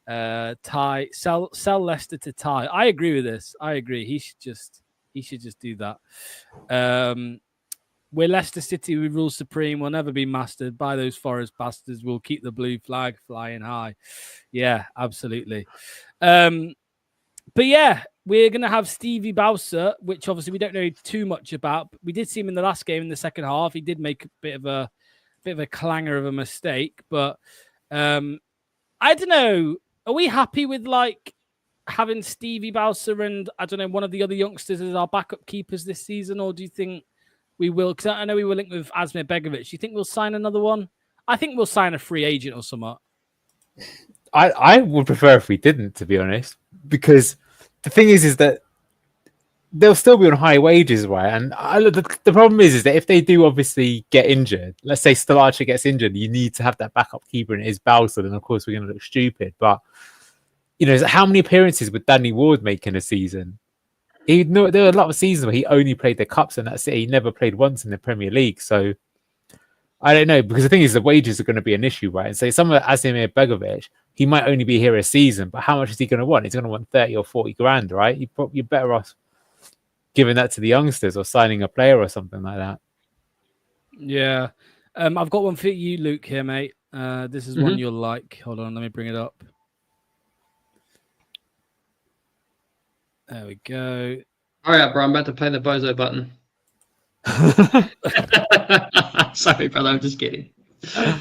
Ty, sell Leicester to Ty. I agree with this. I agree. He should just do that. We're Leicester City. We rule supreme. We'll never be mastered by those Forest bastards. We'll keep the blue flag flying high. Yeah, absolutely. But yeah, we're going to have Stevie Bowser, which obviously we don't know too much about. But we did see him in the last game in the second half. He did make a bit of a clanger of a mistake. But I don't know. Are we happy with like having Stevie Bowser and I don't know one of the other youngsters as our backup keepers this season, or do you think we will? Because I know we were linked with Asmir Begovic. Do you think we'll sign another one? I think we'll sign a free agent or something. I would prefer if we didn't, to be honest, because the thing is that they'll still be on high wages, right? And the problem is that if they do obviously get injured, let's say Stellace gets injured, you need to have that backup keeper, and it is Bowser, then of course we're going to look stupid. But how many appearances would Danny Ward make in a season? There were a lot of seasons where he only played the cups, and that's it. He never played once in the Premier League, so. I don't know, because the thing is the wages are going to be an issue, right? And so someone like Asmir Begovic, he might only be here a season, but how much is he going to want? He's going to want 30 or 40 grand, right? You're better off giving that to the youngsters or signing a player or something like that. Yeah. I've got one for you, Luke, here, mate. This is one you'll like. Hold on, let me bring it up. There we go. All right, bro, I'm about to play the bozo button. Sorry, brother, I'm just kidding. There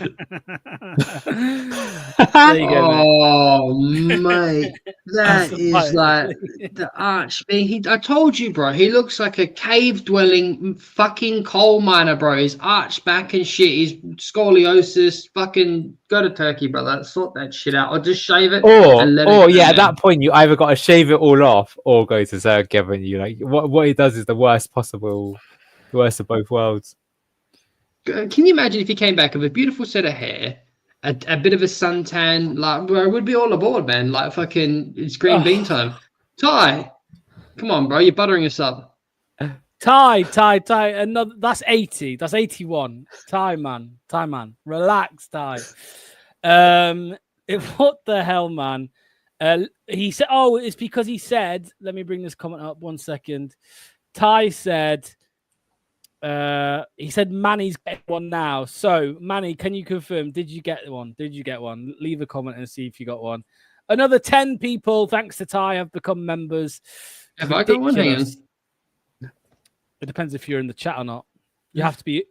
you go, mate, that is like the arch. I told you, bro. He looks like a cave-dwelling fucking coal miner, bro. His arch back and shit. His scoliosis. Fucking go to Turkey, brother. Sort that shit out, or just shave it. At that point, you either got to shave it all off or go to Zagreb, and you like what he does is the worst possible, the worst of both worlds. Can you imagine if he came back with a beautiful set of hair, a bit of a suntan, like, bro, we'd be all aboard, man. Like, fucking, it's green bean time. Ty, come on, bro, you're buttering us up. Ty. Another. That's 80. That's 81. Ty, man. Relax, Ty. What the hell, man? He said, "Oh, it's because he said." Let me bring this comment up 1 second. Ty said. He said Manny's getting one now. So, Manny, can you confirm? Did you get one? Leave a comment and see if you got one. Another 10 people, thanks to Ty, have become members. Have I got one? Hang on. It depends if you're in the chat or not. You have to be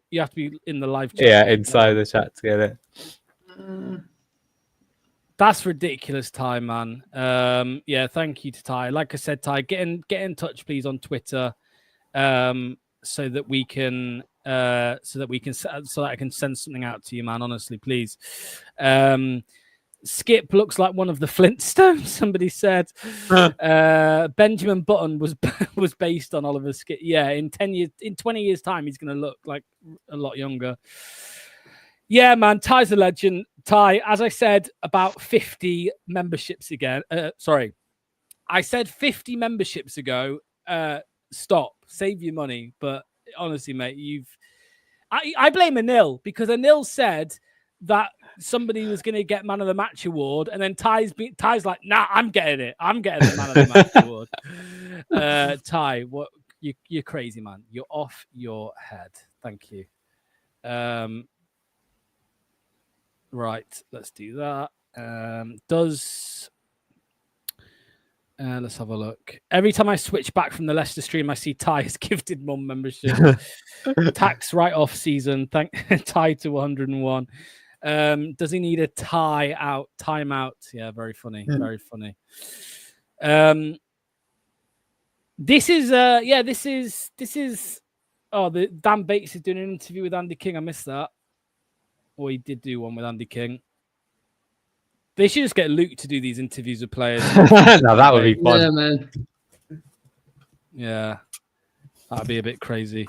in the live chat. Yeah, inside the chat to get it. That's ridiculous, Ty, man. Yeah, thank you to Ty. Like I said, Ty, get in touch, please, on Twitter. So that I can send something out to you, man. Honestly, please. Skip looks like one of the Flintstones. Somebody said Benjamin Button was based on Oliver Skip. Yeah, in 20 years' time, he's going to look like a lot younger. Yeah, man. Ty's a legend. Ty, as I said, about 50 memberships again. Sorry, I said 50 memberships ago. Stop, save your money. But honestly, mate, I blame Anil, because Anil said that somebody was going to get Man of the Match award, and then Ty's like, nah, I'm getting it. I'm getting the Man of the Match award. Ty, what you're crazy, man. You're off your head. Thank you. Right, let's do that. Let's have a look. Every time I switch back from the Leicester stream, I see Ty has gifted mum membership. Tax write-off season. Thank Ty to 101. Does he need a timeout? Yeah, very funny. Very funny. This is the Dan Bates is doing an interview with Andy King. I missed that. Or he did do one with Andy King. They should just get Luke to do these interviews with players. No, that would be fun. Yeah, man. Yeah, that'd be a bit crazy.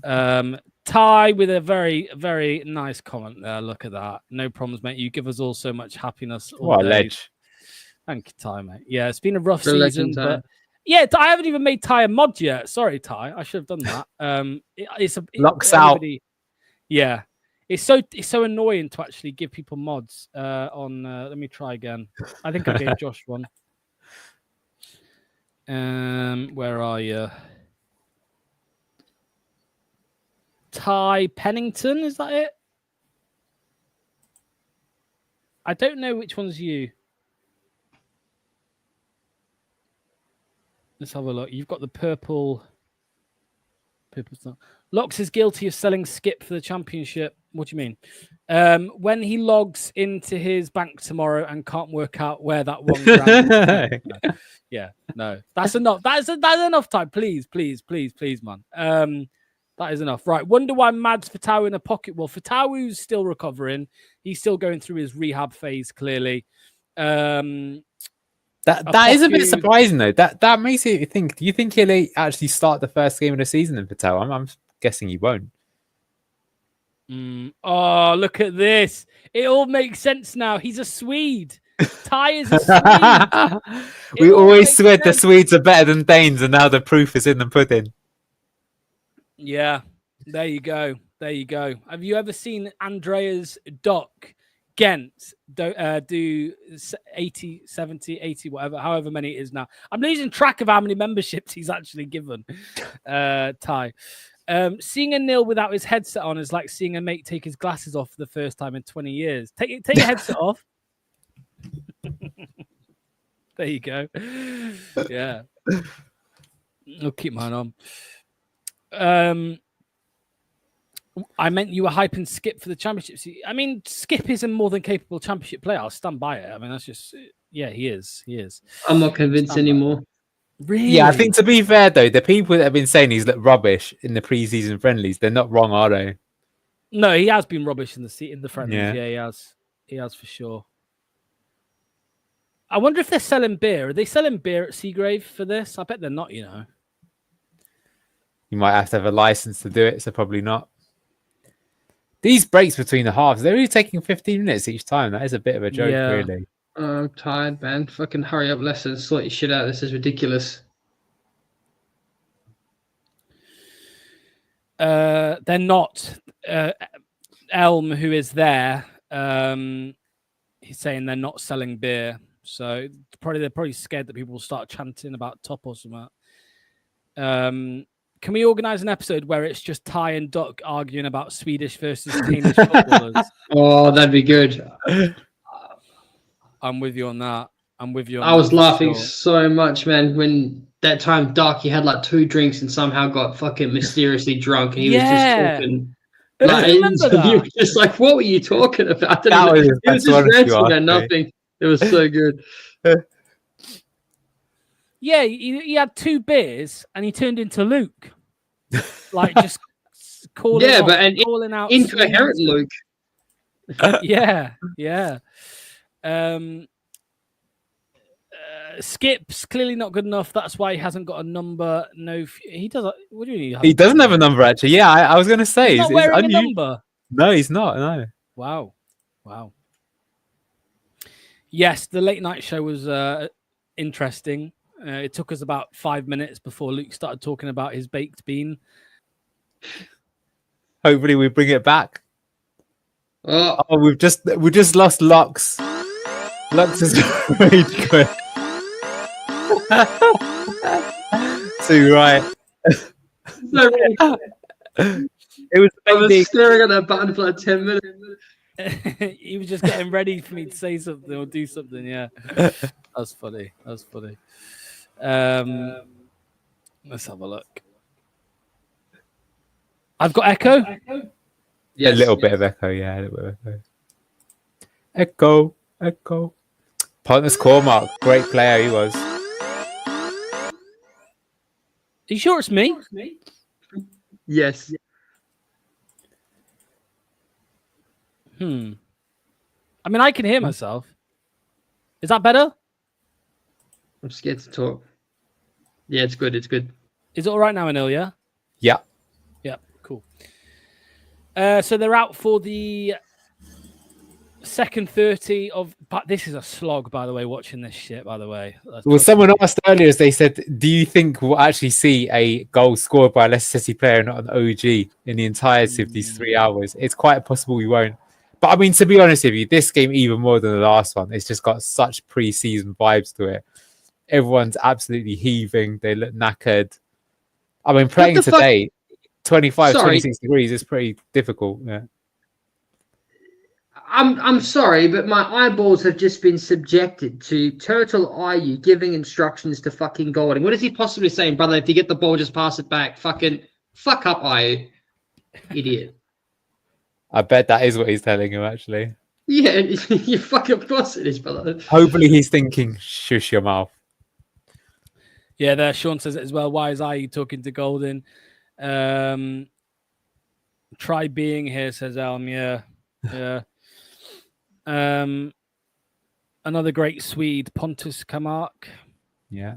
Ty with a very, very nice comment there. Look at that. No problems, mate. You give us all so much happiness. What a ledge. Thank you, Ty, mate. Yeah, it's been a rough season, but yeah, I haven't even made Ty a mod yet. Sorry, Ty. I should have done that. Locks out. Yeah. It's so annoying to actually give people mods on. Let me try again. I think I gave Josh one. Where are you? Ty Pennington, is that it? I don't know which one's you. Let's have a look. You've got the purple stuff. Locks is guilty of selling Skip for the championship. What do you mean? When he logs into his bank tomorrow and can't work out where that £1 grand. Yeah, no, that's enough. That's enough time. Please, man. That is enough. Right. Wonder why Mads Fatau in a pocket. Well, Fatau's still recovering. He's still going through his rehab phase, clearly. That is a bit surprising, though. That makes you think. Do you think he'll actually start the first game of the season in Fatau? I'm guessing he won't. Oh, look at this. It all makes sense now. He's a Swede. Ty is a Swede. We always swear the Swedes are better than Danes, and now the proof is in the pudding. Yeah, there you go. Have you ever seen Andreas Dock Gent do 80, 70, 80, whatever, however many it is now? I'm losing track of how many memberships he's actually given, Ty. Seeing a nil without his headset on is like seeing a mate take his glasses off for the first time in 20 years. Take your headset off. There you go. Yeah. I'll keep mine on. I meant you were hyping Skip for the championship. I mean, Skip is a more than capable championship player. I'll stand by it. I mean, that's just, yeah, he is. I'm not convinced anymore. Really? Yeah, I think to be fair, though, the people that have been saying he's looked rubbish in the preseason friendlies, they're not wrong, are they? No, he has been rubbish in the friendlies. Yeah. Yeah, he has for sure. I wonder if they're selling beer. Are they selling beer at Seagrave for this? I bet they're not, you know. You might have to have a license to do it, so probably not. These breaks between the halves, they're only taking 15 minutes each time. That is a bit of a joke, really. I'm tired, man. Fucking hurry up, Leicester, and sort your shit out. This is ridiculous. They're not. Elm, who is there, he's saying they're not selling beer. So they're probably scared that people will start chanting about top or something. Can we organise an episode where it's just Ty and Duck arguing about Swedish versus Danish footballers? Oh, that'd be good. I'm with you on that. I was laughing so much, man, when that time Darky had like 2 drinks and somehow got fucking mysteriously drunk, and he was just talking. Like, you were just like, what were you talking about? He was just ranting at nothing. It was so good. Yeah, he had 2 beers and he turned into Luke. Like just calling out incoherent Luke. Yeah. Skip's clearly not good enough. That's why he hasn't got a number. No, he doesn't. What do you mean? He doesn't have a number, actually. Yeah, I was going to say. He's not wearing a number. No, he's not. No. Wow. Yes, the late night show was interesting. It took us about 5 minutes before Luke started talking about his baked bean. Hopefully, we bring it back. Oh, we've just lost Lux. Lux is very good. Too right. It was. I was staring at that button for like 10 minutes. He was just getting ready for me to say something or do something. Yeah, that's funny. Let's have a look. I've got echo. Yeah, a little bit of echo. Yeah, a little bit of echo. Echo. Partners Cormac, great player he was. Are you sure it's me? Yes. I mean, I can hear myself. Is that better? I'm scared to talk. Yeah, it's good. Is it all right now, Anil? Yeah? Yeah, cool. So they're out for the second 30 of... But this is a slog, by the way, watching this shit, by the way. Well, someone asked earlier, they said, do you think we'll actually see a goal scored by a Leicester City player, not an OG, in the entirety of these 3 hours? It's quite possible we won't. But I mean, to be honest with you, this game, even more than the last one, it's just got such pre-season vibes to it. Everyone's absolutely heaving. They look knackered. I mean, playing today, 25, Sorry. 26 degrees is pretty difficult. Yeah. I'm sorry, but my eyeballs have just been subjected to Turtle Ayu giving instructions to fucking Golding. What is he possibly saying, brother? If you get the ball, just pass it back. Fucking fuck up, Ayu. Idiot. I bet that is what he's telling him, actually. Yeah, you fucking of course it is, brother. Hopefully he's thinking, shush your mouth. Yeah, there. Sean says it as well. Why is I talking to Golden? Try being here, says Elm. Yeah. Another great Swede, Pontus Kamark. Yeah.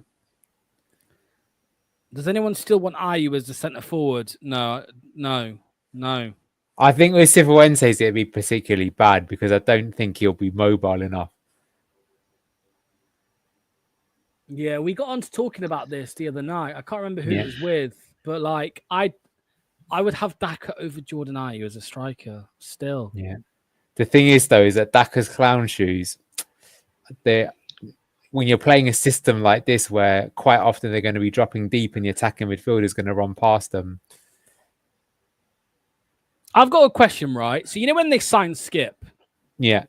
Does anyone still want Ayu as the centre forward? No. I think with Cifuentes it'd be particularly bad because I don't think he'll be mobile enough. Yeah, we got on to talking about this the other night. I can't remember who it was with, but like I would have Daka over Jordan Ayew as a striker still. Yeah. The thing is, though, is that Daka's clown shoes, when you're playing a system like this where quite often they're going to be dropping deep and the attacking midfielder is going to run past them. I've got a question, right? So, you know when they signed Skip? Yeah.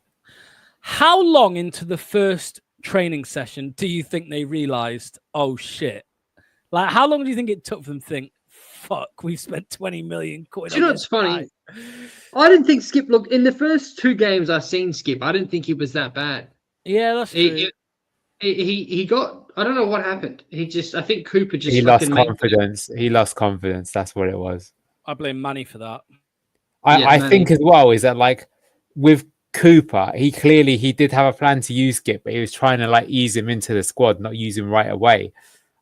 How long into the first training session do you think they realised, oh, shit? Like, how long do you think it took them to think, fuck, we've spent 20 million quid Do you know what's funny? I didn't think Skip looked... In the first 2 games I've seen Skip, I didn't think he was that bad. Yeah, that's true. He got... I don't know what happened. I think Cooper just... He lost confidence. He lost confidence. That's what it was. I blame Manny for that. I think as well is that, like, with Cooper, he did have a plan to use Skip, but he was trying to, like, ease him into the squad, not use him right away.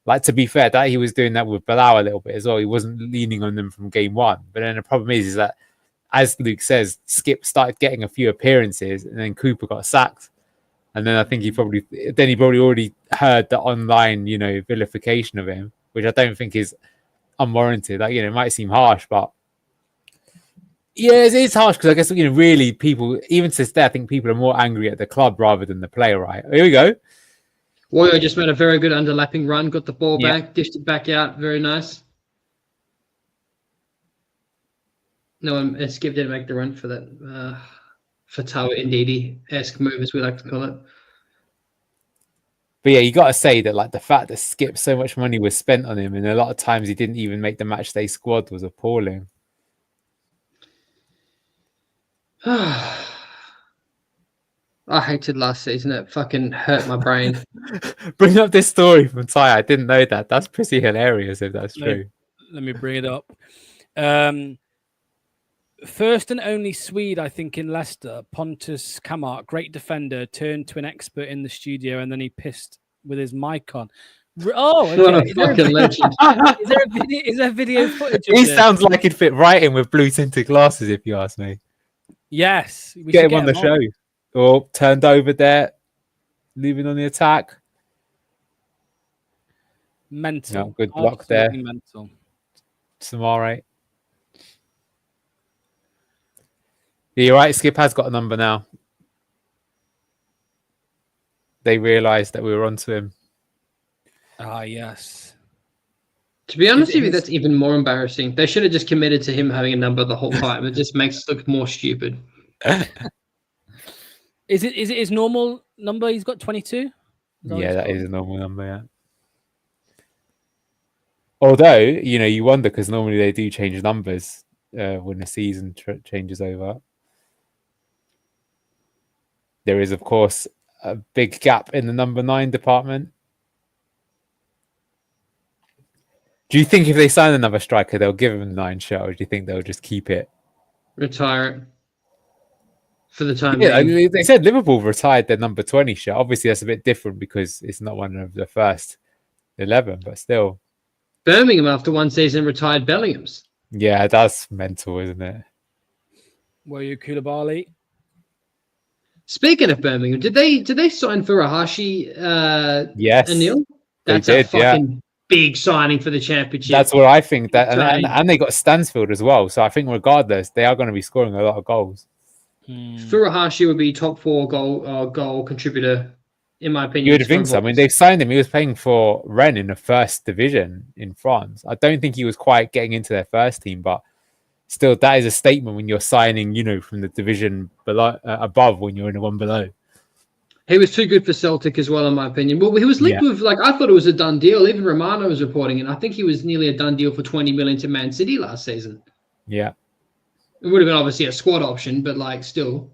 Like, to be fair, that he was doing that with Bilal a little bit as well. He wasn't leaning on them from game one. But then the problem is that, as Luke says, Skip started getting a few appearances and then Cooper got sacked. And then I think he probably already heard the online, vilification of him, which I don't think is unwarranted. Like, it might seem harsh, but yeah, it's harsh because I guess, really people, even to this day, I think people are more angry at the club rather than the player, right? Here we go. Warrior just made a very good underlapping run, got the ball back, dished it back out. Very nice. No, Skip didn't make the run for that Fatawa Ndidi-esque move, as we like to call it. But yeah, you got to say that, like, the fact that Skip, so much money was spent on him and a lot of times he didn't even make the match day squad was appalling. I hated last season. It fucking hurt my brain. Bring up this story from Ty. I didn't know that. That's pretty hilarious if that's true. Let me bring it up. First and only Swede, I think, in Leicester, Pontus Kamark, great defender, turned to an expert in the studio and then he pissed with his mic on. Oh, okay. What a fucking legend. Is there video footage of He this? sounds like he'd fit right in with blue tinted glasses, if you ask me. Yes. We Get should him on the show. Or turned over there, leaving on the attack. Mental. No, good block there. Absolutely mental. Samare. Yeah, you're right. Skip has got a number now. They realised that we were onto him. Ah, yes. To be honest with you, that's even more embarrassing. They should have just committed to him having a number the whole time. It just makes us look more stupid. Is it his normal number? He's got 22? Yeah, that is a normal number, yeah. Although, you wonder because normally they do change numbers when the season changes over. There is, of course, a big gap in the number 9 department. Do you think if they sign another striker, they'll give him 9 shirt, or do you think they'll just keep it? Retire it. For the time being. They said Liverpool retired their number 20 shirt. Obviously, that's a bit different because it's not one of the first 11, but still. Birmingham, after one season, retired Bellingham's. Yeah, that's mental, isn't it? Were you Koulibaly? Speaking of Birmingham, did they sign Furuhashi? Yes, Anil? That's a fucking big signing for the championship. That's what I think. And they got Stansfield as well. So I think regardless, they are going to be scoring a lot of goals. Furuhashi would be top 4 goal contributor in my opinion. You would his think front so. I mean, foot. they've signed him. He was playing for Rennes in the first division in France. I don't think he was quite getting into their first team, but still, that is a statement when you're signing, from the division below, above when you're in the one below. He was too good for Celtic as well, in my opinion. Well, he was linked with, I thought it was a done deal. Even Romano was reporting, and I think he was nearly a done deal for 20 million to Man City last season. Yeah. It would have been obviously a squad option, but still.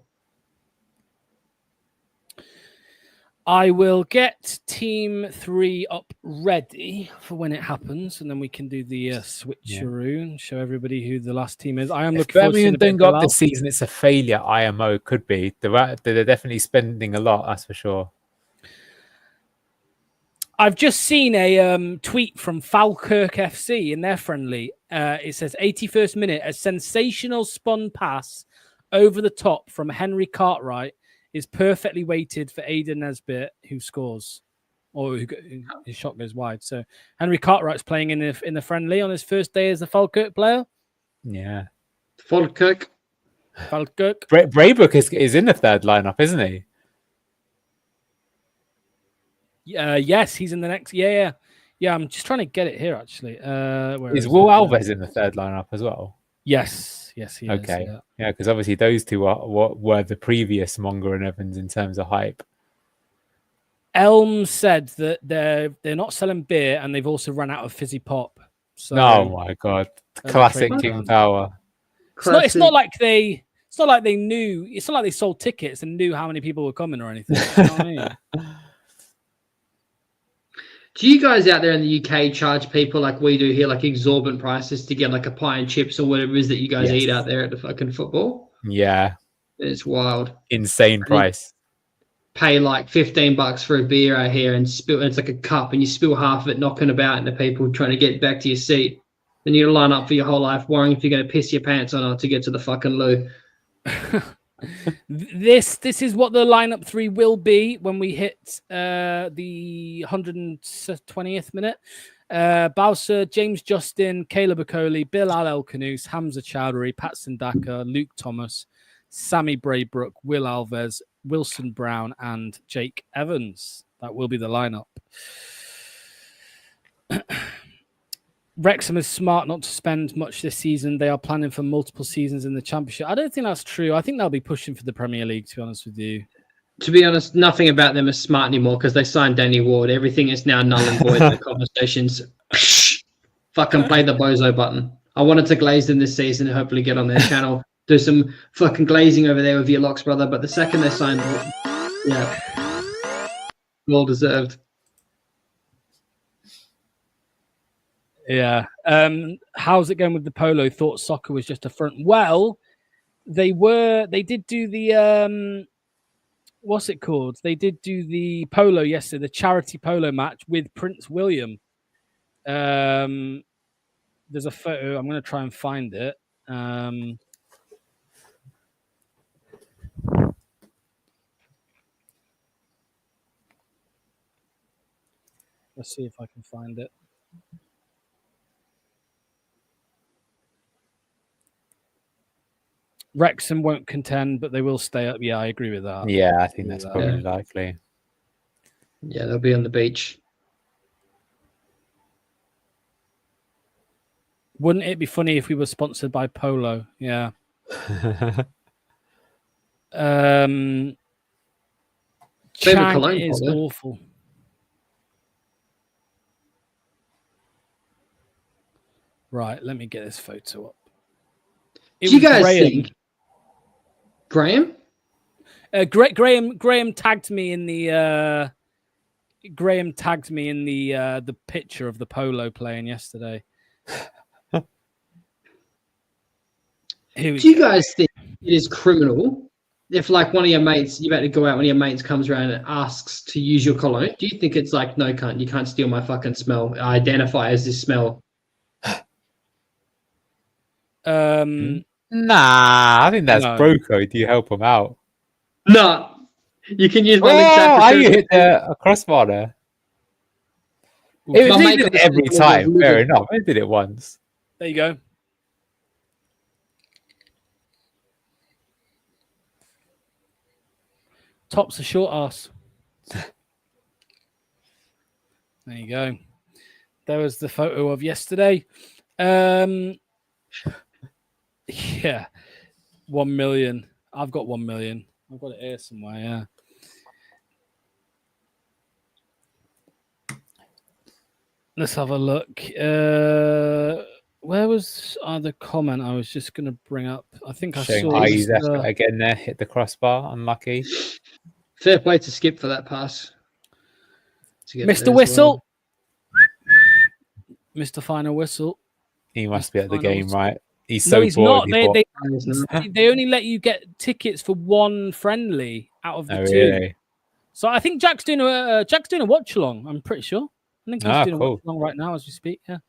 I will get Team 3 up ready for when it happens, and then we can do the switcheroo and show everybody who the last team is. I am looking forward to seeing a bit don't go of up this season. It's a failure. IMO could be. They're definitely spending a lot. That's for sure. I've just seen a tweet from Falkirk FC in their friendly. It says 81st minute, a sensational spun pass over the top from Henry Cartwright is perfectly weighted for Aidan Nesbitt, who scores, or his shot goes wide. So Henry Cartwright's playing in the friendly on his first day as a Falkirk player. Yeah, Falkirk. Braybrook is in the third lineup, isn't he? Yes, he's in the next. Yeah. I'm just trying to get it here actually. Is Will Alves in the third lineup as well? Yes, he is. Okay, yeah, because obviously those two were the previous Monger and Evans in terms of hype. Elm said that they're not selling beer and they've also run out of fizzy pop. So, oh my god, classic King Power. It's not like they knew. It's not like they sold tickets and knew how many people were coming or anything. You know what I mean? Do you guys out there in the UK charge people like we do here, like exorbitant prices to get like a pie and chips or whatever it is that you guys eat out there at the fucking football? Yeah. It's wild. Insane price. Pay like $15 for a beer out here and spill. It's like a cup and you spill half of it knocking about into people trying to get back to your seat. Then you line up for your whole life worrying if you're going to piss your pants or not to get to the fucking loo. This is what the lineup 3 will be when we hit the 120th minute. Bowser, James Justin, Caleb Okoli, Bill Al Elkanous, Hamza Chowdhury, Patson Daka, Luke Thomas, Sammy Braybrook, Will Alves, Wilson Brown, and Jake Evans. That will be the lineup. Wrexham is smart not to spend much this season. They are planning for multiple seasons in the Championship. I don't think that's true. I think they'll be pushing for the Premier League, to be honest with you. To be honest, nothing about them is smart anymore because they signed Danny Ward. Everything is now null and void in the conversations. Fucking play the bozo button. I wanted to glaze them this season and hopefully get on their channel, do some fucking glazing over there with your locks, brother. But the second they signed, well deserved. Yeah. How's it going with the polo? Thought soccer was just a front. Well, they did do the what's it called? They did do the polo yesterday, the charity polo match with Prince William. There's a photo. I'm going to try and find it. Let's see if I can find it. Wrexham won't contend, but they will stay up. Yeah, I agree with that. Yeah, I think that's probably likely. Yeah, they'll be on the beach. Wouldn't it be funny if we were sponsored by Polo? Yeah. Chang is awful. Right, let me get this photo up. Do you guys think Graham? Graham tagged me in the the picture of the polo playing yesterday. Do you guys think it is criminal if, like, one of your mates, you about to go out, one of your mates comes around and asks to use your cologne? Do you think it's like, no, cunt, you can't steal my fucking smell. I identify as this smell. Nah, I think that's bro code. You help him out. No, you can use my link. Oh, you hit a crossbar there. It was needed every time. Fair enough. I did it once. There you go. Top's a short ass. There you go. There was the photo of yesterday. Yeah. 1 million. I've got 1 million. I've got it here somewhere, yeah. Let's have a look. Where was the comment I was just going to bring up? I think I Showing saw Ayu's effort again there. Hit the crossbar. Unlucky. Fair play to Skip for that pass. Mr. Whistle. Mr. Final Whistle. He must be at the Final game, Whistle. right? He's No, so he's bored. not. They only let you get tickets for one friendly out of the two. Really? So I think Jack's doing a watch-along. I'm pretty sure. I think he's doing a watch-along right now as we speak. Yeah,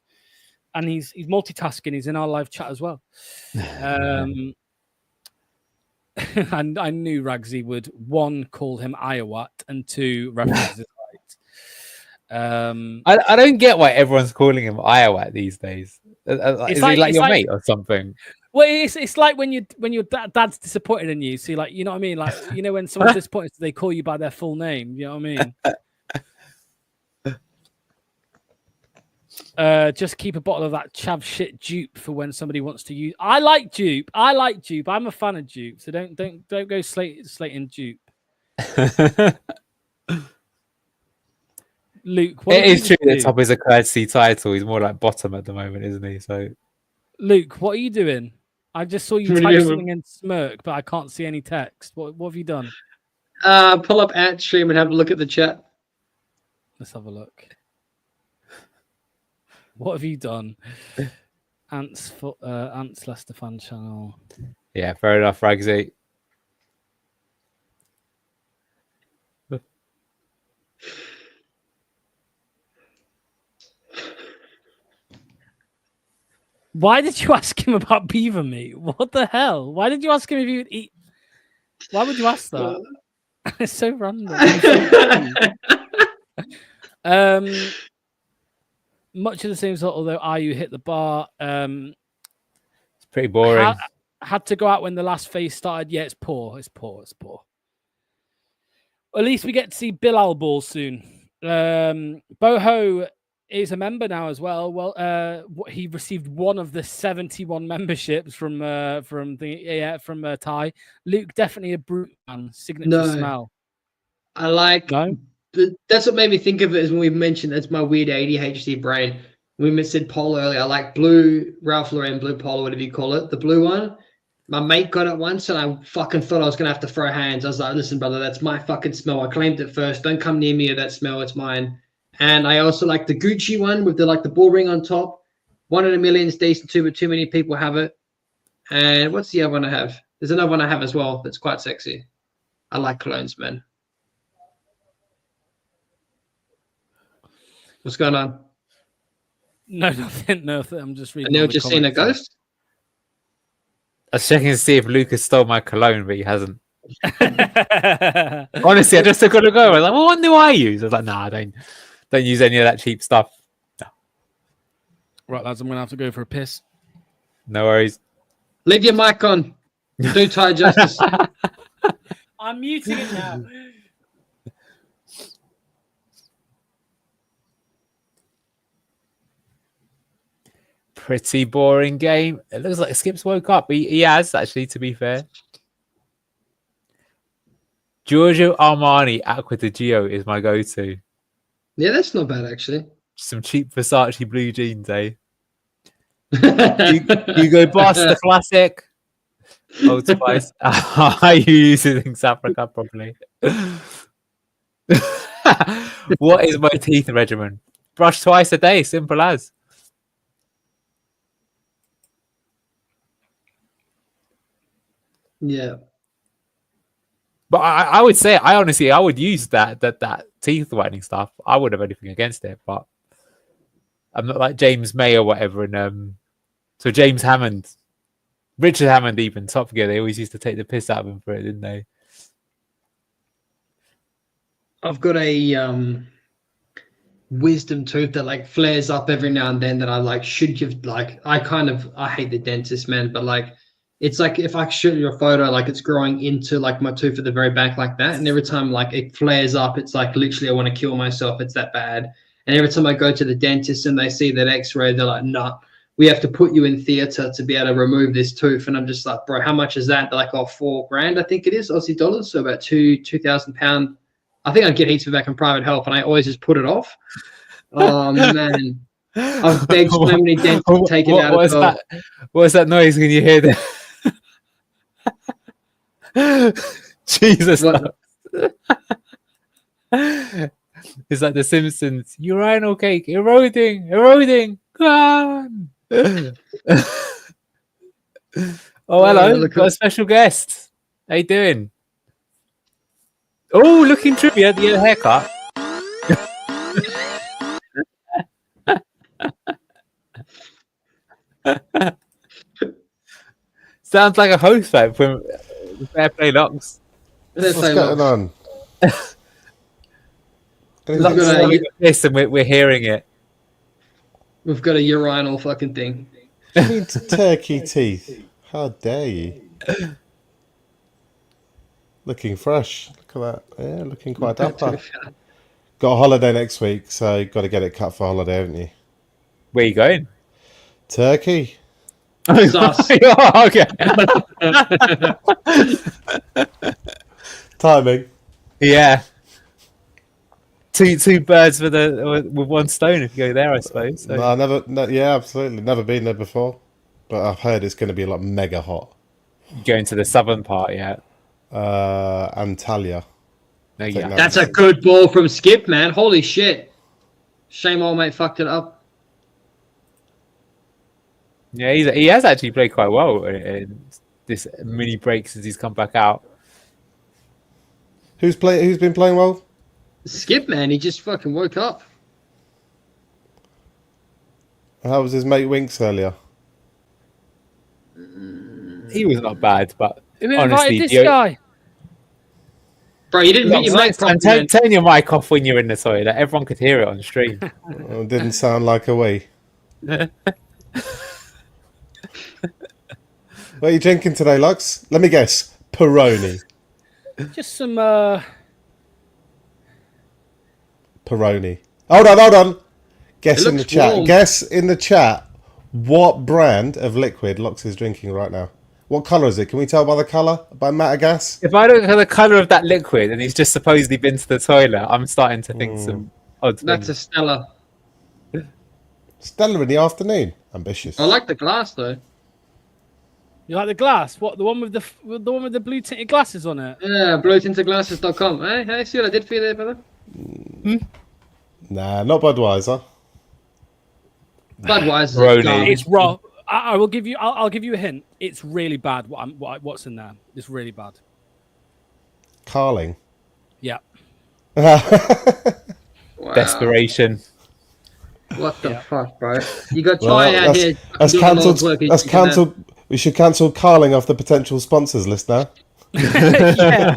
and he's multitasking. He's in our live chat as well. And I knew Ragsy would, one, call him Iowat, and two, reference his height. I don't get why everyone's calling him Iowat these days. Is he like your mate or something? Well, it's like when your dad's disappointed in you. So like, you know what I mean? Like, you know, when someone's disappointed, they call you by their full name. You know what I mean? Just keep a bottle of that chav shit dupe for when somebody wants to use. I like dupe. I'm a fan of dupe. So don't go slating dupe. Luke, it is true that top is a courtesy title. He's more like bottom at the moment, isn't he? So, Luke, what are you doing? I just saw you type something in smirk, but I can't see any text. What have you done? Pull up at stream and have a look at the chat. Let's have a look. What have you done? Ants Leicester fan channel. Yeah, fair enough, Ragsy. Why did you ask him about beaver meat? What the hell? Why did you ask him if he would eat? Why would you ask that? It's so random. Much of the same sort, although Ayu hit the bar. It's pretty boring. Had to go out when the last phase started. Yeah, it's poor. It's poor. At least we get to see Bill Alball soon. Boho is a member now as well. Well, he received one of the 71 memberships from Ty. Luke, definitely a brute man. Signature smell. I like. No? That's what made me think of it, is when we mentioned that's my weird ADHD brain. We said polo earlier. I like blue Ralph Lauren, blue polo, whatever you call it. The blue one. My mate got it once, and I fucking thought I was gonna have to throw hands. I was like, "Listen, brother, that's my fucking smell. I claimed it first. Don't come near me with that smell. It's mine." And I also like the Gucci one with the bull ring on top. 1 in a million is decent too, but too many people have it. And what's the other one I have? There's another one I have as well that's quite sexy. I like colognes, man. What's going on? No, nothing. No, I'm just reading. And you've just seen a ghost? I was checking to see if Lucas stole my cologne, but he hasn't. Honestly, I just took a look over. I was like, well, what do I use? I was like, nah, I don't use any of that cheap stuff. No. Right, lads, I'm going to have to go for a piss. No worries. Leave your mic on. Do Ty justice. I'm muting it now. Pretty boring game. It looks like Skip's woke up. He has, actually, to be fair. Giorgio Armani Aqua di Gio is my go-to. Yeah, that's not bad, actually. Some cheap Versace blue jeans, eh? Hugo Boss, the classic. Old Spice. Are you using South Africa properly? What is my teeth regimen? Brush twice a day, simple as. Yeah. But I would say, I would use that teeth whitening stuff. I wouldn't have anything against it, but I'm not like James May or whatever. And so James Hammond, Richard Hammond, even Top Gear, they always used to take the piss out of him for it, didn't they? I've got a wisdom tooth that flares up every now and then that I should give. I hate the dentist, man, but it's like if I shoot you a photo, it's growing into my tooth at the very back like that. And every time it flares up, it's literally I want to kill myself. It's that bad. And every time I go to the dentist and they see that X-ray, they're like, "Nah, we have to put you in theatre to be able to remove this tooth." And I'm just like, "Bro, how much is that?" They're like, "Oh, $4,000, I think it is, Aussie dollars, so about £2,000. I think I'd get heaps of back in private health, and I always just put it off." Oh man, I've begged so many dentists to take it out as well. What was that noise when you hear that? Jesus. It's like the Simpsons. Urinal cake eroding. Come on. Oh, hello. We've got a special guest. How you doing? Oh, looking trippy at the haircut. Sounds like a host vibe from Fair Play Locks. What's going on? Listen, we're hearing it. We've got a urinal fucking thing. You mean turkey teeth? How dare you? Looking fresh. Look at that. Yeah, looking quite dapper. Got a holiday next week, so got to get it cut for holiday, haven't you? Where are you going? Turkey. Sus. Okay. Timing. Yeah. Two birds with one stone if you go there, I suppose. So. Yeah, absolutely. Never been there before. But I've heard it's going to be like mega hot. Going to the southern part, yeah. Antalya. No, yeah. That's a good ball from Skip, man. Holy shit. Shame old mate fucked it up. Yeah, he has actually played quite well in this mini break since he's come back out. Who's been playing well? Skip, man. He just fucking woke up. How was his mate Winks earlier? He was not bad, but Who honestly, invited this guy? Bro, you didn't meet your mate properly. Turn your mic off when you're in the toilet. Everyone could hear it on stream. It didn't sound like a wee. What are you drinking today, Lux? Let me guess. Peroni. Just some Peroni. Hold on. Guess It in the looks chat. warm. Guess in the chat what brand of liquid Lux is drinking right now. What colour is it? Can we tell by the colour? By Matagas? If I don't know the colour of that liquid and he's just supposedly been to the toilet, I'm starting to think some odd That's things. a Stella. Stella in the afternoon. Ambitious. I like the glass though. You like the glass? What, the one with the blue tinted glasses on it? Yeah, bluetintoglasses.com. Hey, see what I did for you there, brother? Nah, not Budweiser. Budweiser's Roni. garbage. It's raw. I will give you. I'll give you a hint. It's really bad. What's in there? It's really bad. Carling. Yeah. Wow. Desperation. What the Yeah. fuck, bro? You got Chai out here. That's doing the Lord's work, cancelled. That's cancelled. We should cancel Carling off the potential sponsors list now. Yeah.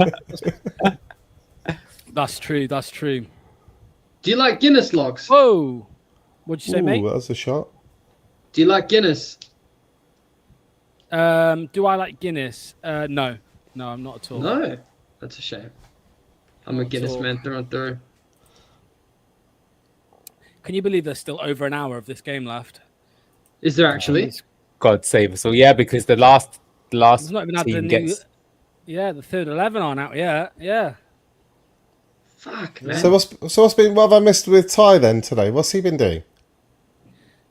That's true. That's true. Do you like Guinness, Logs? Whoa. What'd you say, Ooh, mate? that's a shot. Do you like Guinness? Do I like Guinness? No, I'm not at all. No. That's a shame. I'm a Not Guinness at all. man through and through. Can you believe there's still over an hour of this game left? Is there actually? God save us all. Yeah, because the last It's not even had the team new. gets. Yeah, the third 11 aren't out yet. Yeah. Fuck, man. So what have I missed with Ty then today? What's he been doing?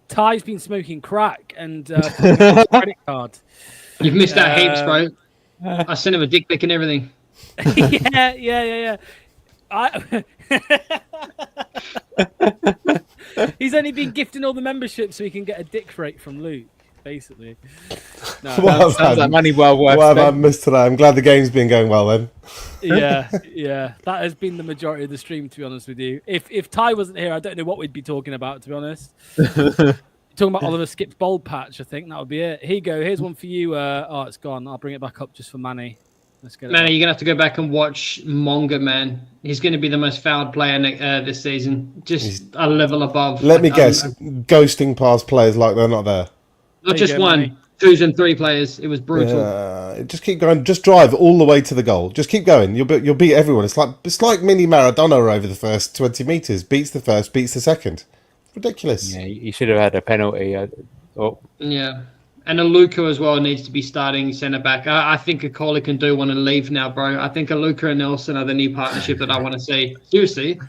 Ty's been smoking crack and credit card. You've missed out heaps, bro. I sent him a dick pic and everything. yeah. He's only been gifting all the memberships so he can get a dick rate from Luke, basically. No, What Sounds like money well worth. What have I spent. missed today? I'm glad the game's been going well then. yeah. That has been the majority of the stream, to be honest with you. If Ty wasn't here, I don't know what we'd be talking about, to be honest. Talking about Oliver Skip's bold patch, I think that would be it. Here you go. Here's one for you. Oh, it's gone. I'll bring it back up just for Manny. Let's get it. Man, you're going to have to go back and watch Monga, man. He's going to be the most fouled player this season. Just a level above. Let me guess. Ghosting past players like they're not there. Not There you just go, one. Manny. twos and three players. It was brutal. Just keep going. Just drive all the way to the goal. Just keep going. You'll beat everyone. It's like mini Maradona over the first 20 meters. Beats the first, beats the second. Ridiculous. Yeah, he should have had a penalty. Yeah. And Aluka as well needs to be starting centre back. I think Akoli can do one and leave now, bro. I think Aluka and Nelson are the new partnership that I want to see. Seriously.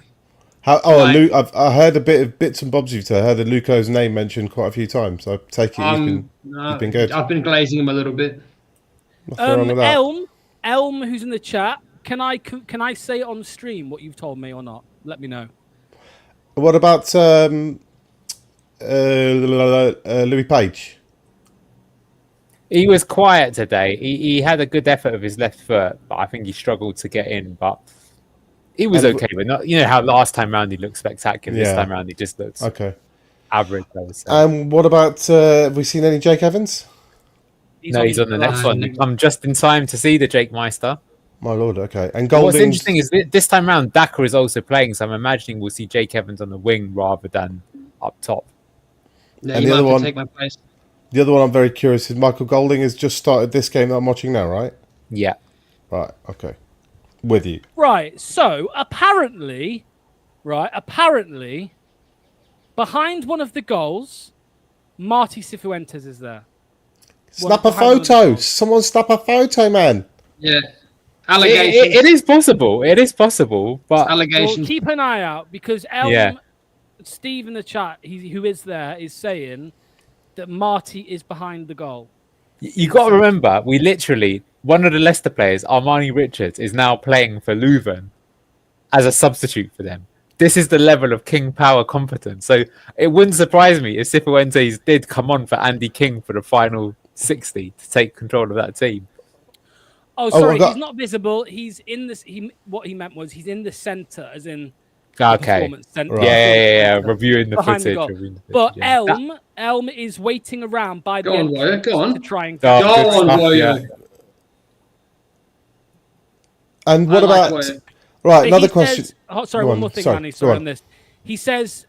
I heard bits and bobs you've said. I heard Luco's name mentioned quite a few times. I take it you've been good. I've been glazing him a little bit. Nothing wrong with that. Elm, who's in the chat, can I say on stream what you've told me or not? Let me know. What about Louis Page? He was quiet today. He had a good effort of his left foot, but I think he struggled to get in. But he was okay. But not, how last time round he looked spectacular. This time round he just looks average. I would say. What about? Have we seen any Jake Evans? He's on the next one. I'm just in time to see the Jake Meister. My lord, okay. And Golding. What's interesting is this time round Daka is also playing, so I'm imagining we'll see Jake Evans on the wing rather than up top. Yeah, and the other one, take my place. The other one I'm very curious is Michael Golding has just started this game that I'm watching now, right? Yeah. Right, okay. With you. Right, so apparently, behind one of the goals, Marty Cifuentes is there. Snap a photo! Someone snap a photo, man! Yeah. Allegations. It is possible. It is possible, but allegations. Well, keep an eye out because Steve in the chat, who is there, is saying that Marty is behind the goal. You got to remember, we literally one of the Leicester players, Armani Richards, is now playing for Leuven as a substitute for them. This is the level of King power competence. So it wouldn't surprise me if Cifuentes did come on for Andy King for the final 60 to take control of that team. Oh, sorry, he's not visible. He's in this. What he meant was he's in the centre, as in performance centre. Right. Yeah. Reviewing the footage. But Elm is waiting around by the entrance to try and go on, Warrior. And what about right? Another question. Sorry, one more thing, Manny. Sorry on this. He says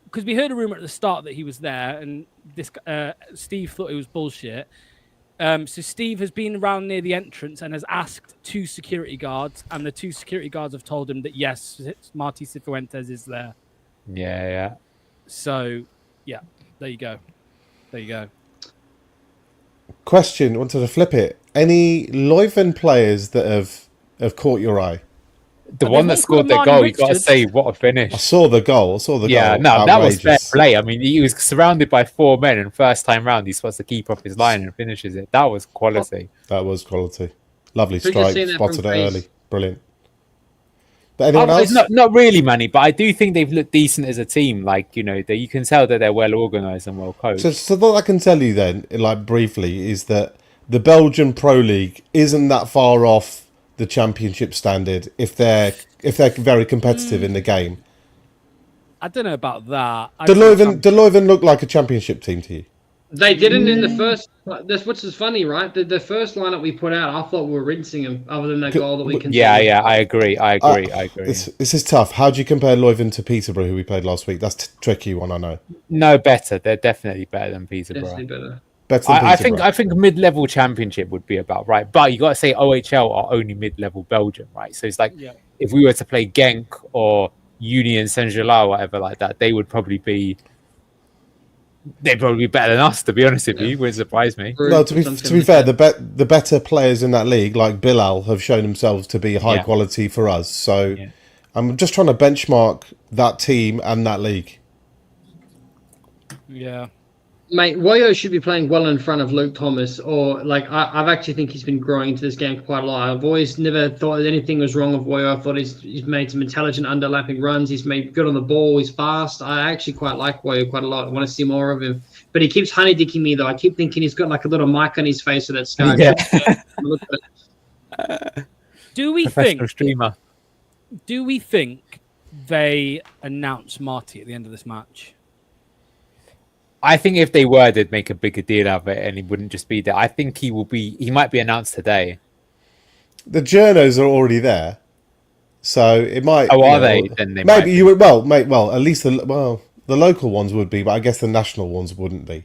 because we heard a rumor at the start that he was there, and this Steve thought it was bullshit. So Steve has been around near the entrance and has asked 2 security guards, and the 2 security guards have told him that yes, Marty Cifuentes is there. Yeah. So, yeah, there you go. Question, wanted to flip it. Any Leuven players that have caught your eye? The one that scored the goal, you got to say, what a finish. I saw the goal. Yeah, no, that was fair play. I mean, he was surrounded by 4 men, and first time round, he's supposed to keep up his line and finishes it. That was quality. Lovely strike, spotted it early. Brilliant. But anyone else? Not really, Manny, but I do think they've looked decent as a team. Like, you can tell that they're well organised and well coached. So what I can tell you then, like briefly, is that the Belgian Pro League isn't that far off the Championship standard if they're very competitive in the game. I don't know about that. Do Leuven look like a Championship team to you? They didn't in the first. That's what's funny, right? The first lineup we put out, I thought we were rinsing them. Other than that goal that we conceded. Yeah, I agree. This is tough. How do you compare Leuven to Peterborough, who we played last week? That's a tricky one, I know. No, better. They're definitely better than Peterborough. Definitely better. I think mid-level Championship would be about right, but you got to say OHL are only mid-level Belgium, right? So it's like if we were to play Genk or Union Saint-Gilloise or whatever like that, they'd probably be better than us. To be honest with you, it wouldn't surprise me. No, to be fair, the better players in that league, like Bilal, have shown themselves to be high quality for us. So I'm just trying to benchmark that team and that league. Yeah. Mate, Woyo should be playing well in front of Luke Thomas, or like I've actually think he's been growing into this game quite a lot. I've always never thought that anything was wrong with Woyo. I thought he's made some intelligent underlapping runs. He's made good on the ball. He's fast. I actually quite like Woyo quite a lot. I want to see more of him. But he keeps honeydicking me though. I keep thinking he's got like a little mic on his face with that sky. Yeah. Do we think they announce Marty at the end of this match? I think if they were, they'd make a bigger deal out of it, and he wouldn't just be there. I think he might be announced today. The journos are already there, so it might. Oh, are they? Then they maybe you would. Well, at least the local ones would be, but I guess the national ones wouldn't be.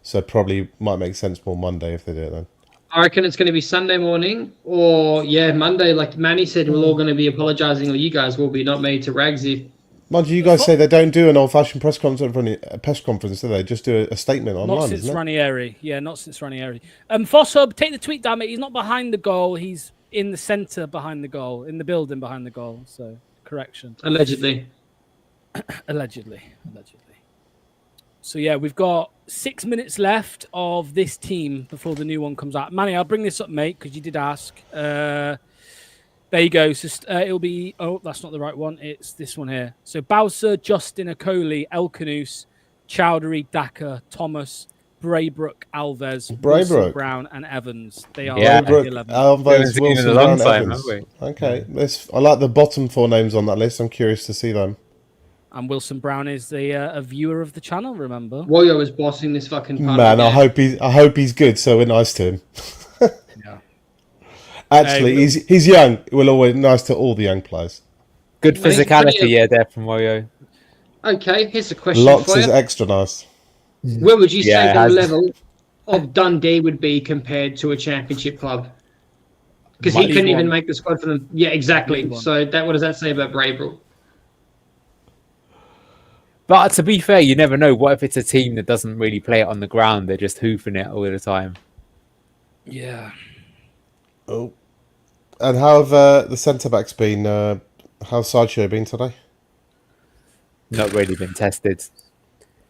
So probably might make sense more Monday if they do it then. I reckon it's going to be Sunday morning or Monday. Like Manny said, we're all going to be apologising, or you guys will be, not me, to Ragsy. Mind you, guys say they don't do an old-fashioned press conference, do they? Just do a statement online, Not since isn't it? Ranieri. Yeah, not since Ranieri. Foss Hub, take the tweet down, mate. He's not behind the goal. He's in the centre behind the goal, in the building behind the goal. So, correction. Allegedly. Allegedly. So, yeah, we've got 6 minutes left of this team before the new one comes out. Manny, I'll bring this up, mate, because you did ask. There you go. So it'll be... Oh, that's not the right one. It's this one here. So Bowser, Justin, Okoli, Elkanus, Chowdhury, Daka, Thomas, Braybrook, Alves, Wilson, Brown, and Evans. They are Braybrook, 11. Alves, Wilson, Brown, Evans. Haven't we? Okay. I like the bottom 4 names on that list. I'm curious to see them. And Wilson Brown is a viewer of the channel, remember? Woyo is bossing this fucking part. Man, I hope he's good, so we're nice to him. Yeah. Actually, he's young. We're always nice to all the young players. Good physicality, there from Woyo. Okay, here's a question Locks for is you. extra nice. Where would you say the level of Dundee would be compared to a championship club? Because he couldn't even make the squad for them. Yeah, exactly. So what does that say about Braybrook? But to be fair, you never know. What if it's a team that doesn't really play it on the ground? They're just hoofing it all the time. Yeah. Oh. And how have the centre-backs been? How's Sideshow been today? Not really been tested.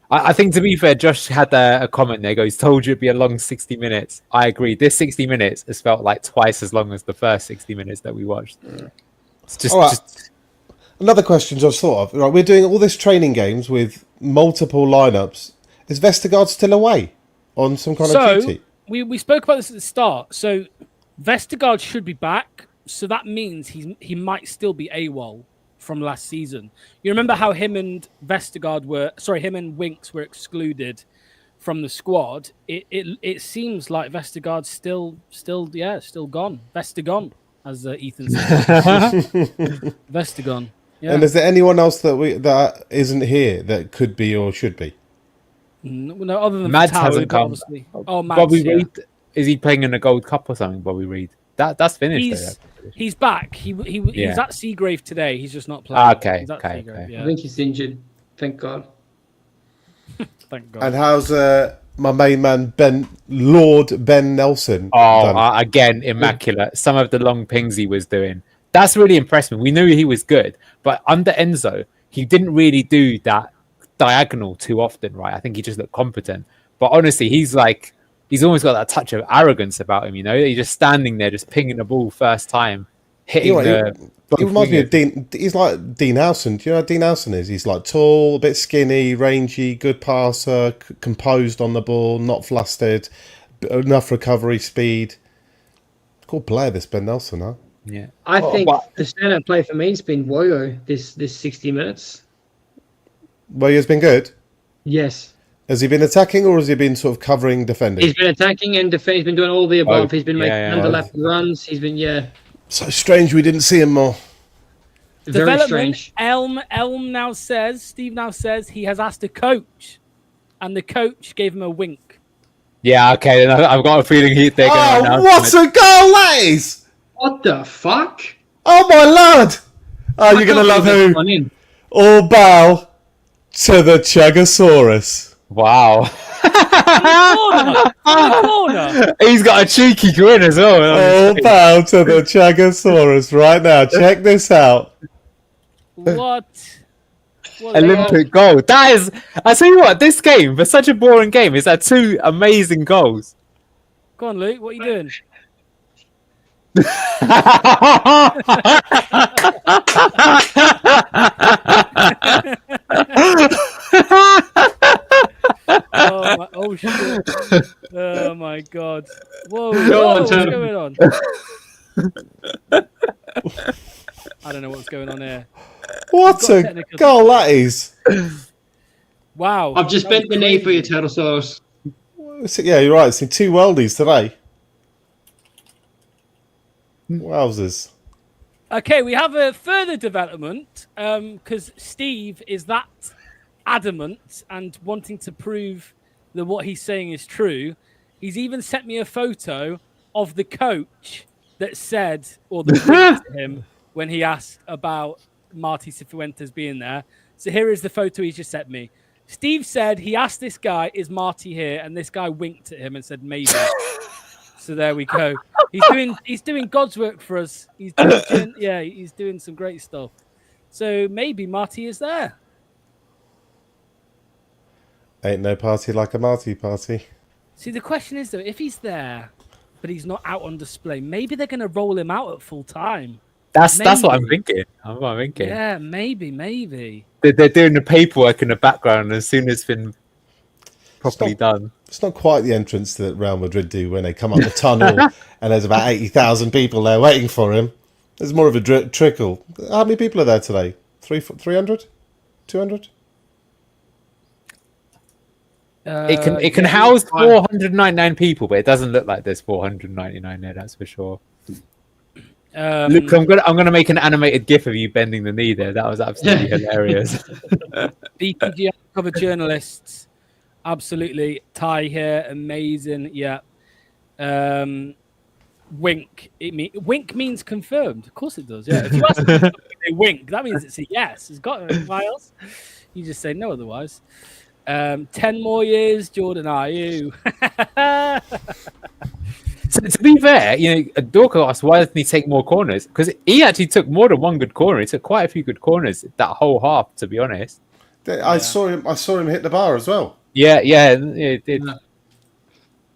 I think, to be fair, Josh had a comment there. Goes, told you it'd be a long 60 minutes. I agree. This 60 minutes has felt like twice as long as the first 60 minutes that we watched. It's just... All right. Another question just thought of. Right, we're doing all this training games with multiple lineups. Is Vestergaard still away on some kind of duty? We spoke about this at the start. So Vestergaard should be back. So that means he might still be AWOL from last season. You remember how him and Winks were excluded from the squad. It seems like Vestergaard's still gone. Vestergone, as Ethan said. Vestergone. Yeah. And is there anyone else that isn't here that could be or should be? No, other than Mads Vitao, hasn't come. obviously. Oh, Mads, Bobby Reid, is he playing in a Gold Cup or something? Bobby Reid, that's finished. He's back. He was at Seagrave today. He's just not playing. Okay. Yeah. I think he's injured. Thank God. Thank God. And how's my main man Lord Ben Nelson? Again, immaculate. Some of the long pings he was doing. That's really impressed me. We knew he was good, but under Enzo, he didn't really do that diagonal too often, right? I think he just looked competent. But honestly, he's almost got that touch of arrogance about him, you know? He's just standing there, just pinging the ball first time, hitting He reminds me of Dean. He's like Dean Howson. Do you know what Dean Howson is? He's like tall, a bit skinny, rangy, good passer, composed on the ball, not flustered, enough recovery speed. Cool player, this Ben Nelson, huh? Yeah, I think the standout play for me has been Woyo this 60 minutes. Woyo's been good. Yes. Has he been attacking or has he been sort of covering, defending? He's been attacking and defending. He's been doing all the above. He's been making underlap runs. He's been So strange we didn't see him more. Very strange. Elm now says, Steve now says he has asked a coach, and the coach gave him a wink. Yeah, okay. Then I've got a feeling they're going to what a goal that is! What the fuck? Oh my lord! Oh, you're going to love who? All bow to the Chugosaurus. Wow. Corner. He's got a cheeky grin as well. All bow to the Chugosaurus right now. Check this out. What Olympic goal. That is, I tell you what, this game, for such a boring game, is had 2 amazing goals. Go on, Luke. What are you doing? Oh shit! Oh my god! Whoa! What's going on? I don't know what's going on here. What a goal that is! Wow! I've just bent the knee for you, Turtle Sauce. Yeah, you're right. It's in 2 worldies today. Wowzers. Okay, we have a further development because Steve is that adamant and wanting to prove that what he's saying is true. He's even sent me a photo of the coach that said, or that winked at him when he asked about Marty Cifuentes being there. So here is the photo he just sent me. Steve said he asked this guy, "Is Marty here?" And this guy winked at him and said, "Maybe." So there we go. He's doing God's work for us. He's doing some great stuff. So maybe Marty is there. Ain't no party like a Marty party. See, the question is though, if he's there, but he's not out on display, maybe they're going to roll him out at full time. That's what I'm thinking. That's what I'm thinking. Yeah, maybe. They're doing the paperwork in the background, and as soon as it's been properly done. It's not quite the entrance that Real Madrid do when they come up the tunnel and there's about 80,000 people there waiting for him. There's more of a trickle. How many people are there today? 300? 200? It can house 499 people, but it doesn't look like there's 499 there. That's for sure. Look, I'm gonna make an animated GIF of you bending the knee there. That was absolutely hilarious. BPG cover journalists, absolutely. Ty here, amazing. Yeah. Wink. Wink means confirmed. Of course it does. Yeah. If you ask them if they wink, that means it's a yes. It's got anything else. You just say no otherwise. 10 more years, Jordan, are you? So, to be fair, Dorco asked why doesn't he take more corners? Because he actually took more than one good corner. He took quite a few good corners that whole half, to be honest. I saw him hit the bar as well. Yeah, it did.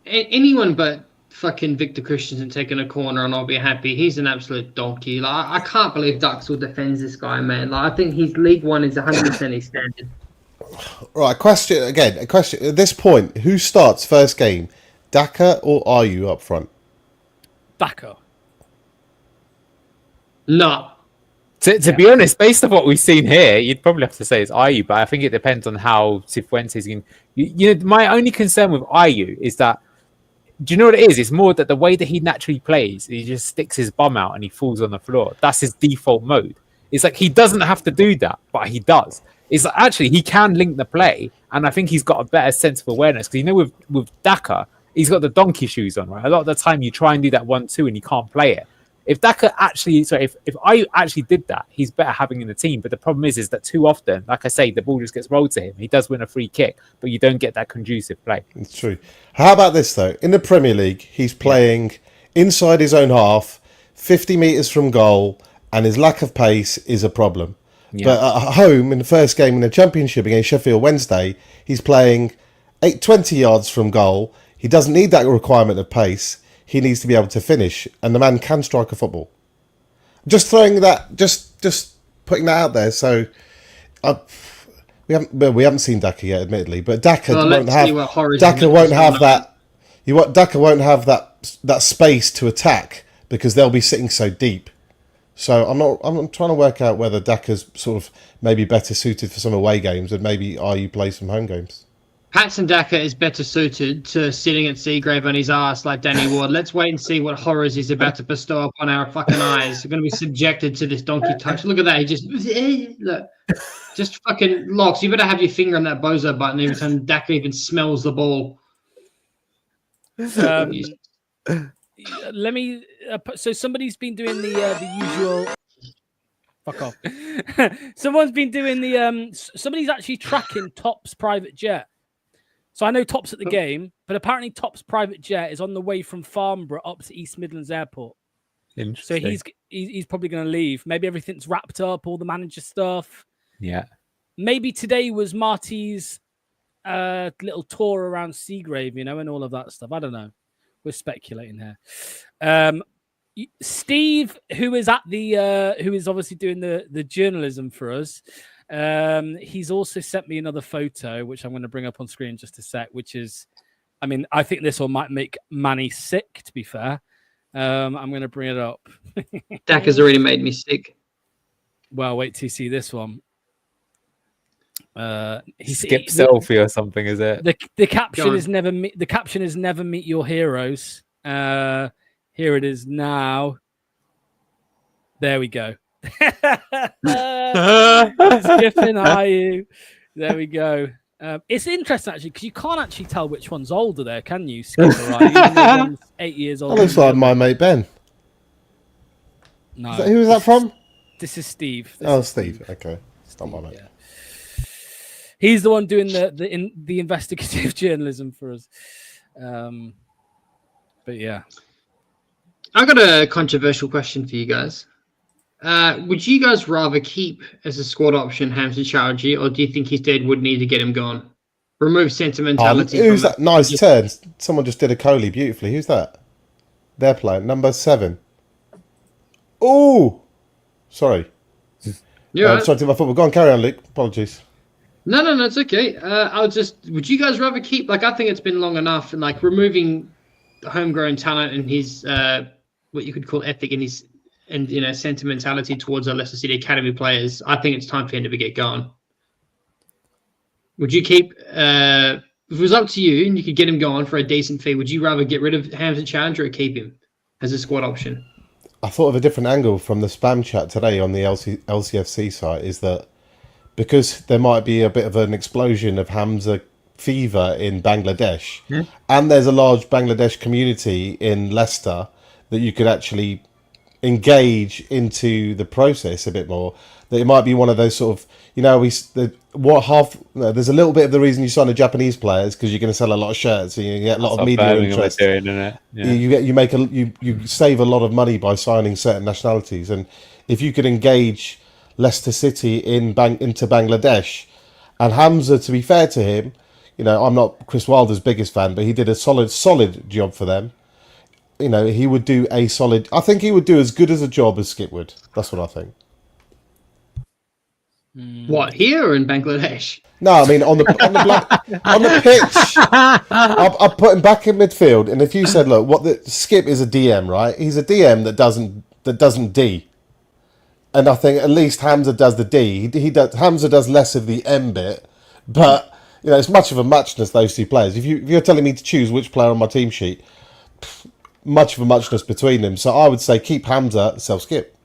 Anyone but fucking Victor Christensen taking a corner and I'll be happy. He's an absolute donkey. Like, I can't believe Duxell defends this guy, man. Like, I think his League One is 100% his standard. Right, a question. At this point, who starts first game? Daka or are you up front? Daka. No. To be honest, based on what we've seen here, you'd probably have to say it's Ayew, but I think it depends on how Cifuentes can. My only concern with Ayew is that, do you know what it is? It's more that the way that he naturally plays, he just sticks his bum out and he falls on the floor. That's his default mode. It's like he doesn't have to do that, but he does. It's like, actually, he can link the play, and I think he's got a better sense of awareness. Because with Daka, he's got the donkey shoes on, right? A lot of the time you try and do that 1-2 and you can't play it. If Daka actually, if I actually did that, he's better having in the team. But the problem is that too often, like I say, the ball just gets rolled to him. He does win a free kick, but you don't get that conducive play. It's true. How about this, though? In the Premier League, he's playing inside his own half, 50 metres from goal, and his lack of pace is a problem. Yeah. But at home, in the first game in the Championship against Sheffield Wednesday, he's playing 20 yards from goal. He doesn't need that requirement of pace. He needs to be able to finish, and the man can strike a football. Just throwing that, just putting that out there. So we haven't seen Daka yet, admittedly, but Daka won't have that space to attack because they'll be sitting so deep. So I'm trying to work out whether Daka's sort of maybe better suited for some away games and maybe Ayew plays some home games. Patson Daka is better suited to sitting at Seagrave on his ass like Danny Ward. Let's wait and see what horrors he's about to bestow upon our fucking eyes. We're going to be subjected to this donkey touch. Look at that. He just fucking locks. You better have your finger on that bozo button every time Daka even smells the ball. Let me. So somebody's been doing the usual. Fuck off. Someone's been doing the. Somebody's actually tracking Top's private jet. So I know Top's at the game, but apparently Top's private jet is on the way from Farnborough up to East Midlands Airport. So he's probably going to leave. Maybe everything's wrapped up, all the manager stuff. Yeah. Maybe today was Marty's little tour around Seagrave, and all of that stuff. I don't know. We're speculating here. Steve, who is obviously doing the journalism for us, he's also sent me another photo, which I'm going to bring up on screen in just a sec, which is, I think this one might make Manny sick, to be fair. I'm going to bring it up. Daka's already made me sick. Well, wait till you see this one. He skipped selfie or something, is it? The caption is never meet your heroes. Here it is now. There we go. Skipping Ayew. There we go. It's interesting actually because you can't actually tell which one's older there, can you? Skipper, right? Even though one's 8 years That old. looks like my mate Ben. No, Who was that from? This is Steve. Steve. Okay, it's not my mate. Yeah. He's the one doing the investigative journalism for us. But yeah, I got a controversial question for you guys. Would you guys rather keep as a squad option Hamza Chargy, or do you think his dad would need to get him gone? Remove sentimentality. Who's from that? Nice turn. Someone just did a Coley beautifully. Who's that? They're playing number 7. Oh, sorry. Yeah. Sorry to my football. Go on, carry on, Luke. Apologies. No, it's okay. Would you guys rather keep, like, I think it's been long enough, and like removing homegrown talent and his, what you could call ethic and his, and sentimentality towards our Leicester City Academy players. I think it's time for him to get gone. Would you keep, if it was up to you and you could get him gone for a decent fee, would you rather get rid of Hamza Challenger or keep him as a squad option? I thought of a different angle from the spam chat today on the LCFC site, is that because there might be a bit of an explosion of Hamza fever in Bangladesh, and there's a large Bangladesh community in Leicester, that you could actually engage into the process a bit more, that it might be one of those sort of, there's a little bit of the reason you sign a Japanese player is because you're going to sell a lot of shirts, so you get a lot of media interest. Doing, isn't it? Yeah. You save a lot of money by signing certain nationalities, and if you could engage Leicester City into Bangladesh, and Hamza, to be fair to him, I'm not Chris Wilder's biggest fan, but he did a solid job for them. He would do I think he would do as good as a job as Skip would. That's what I think. What, here or in Bangladesh? No, I mean on the pitch. I'll put him back in midfield, and if you said, look, Skip is a DM, right? He's a DM that doesn't D, and I think at least Hamza does the D. Hamza does less of the M bit, but it's much of a muchness, those two players. If you're telling me to choose which player on my team sheet, much of a muchness between them. So I would say keep Hamza, sell Skip.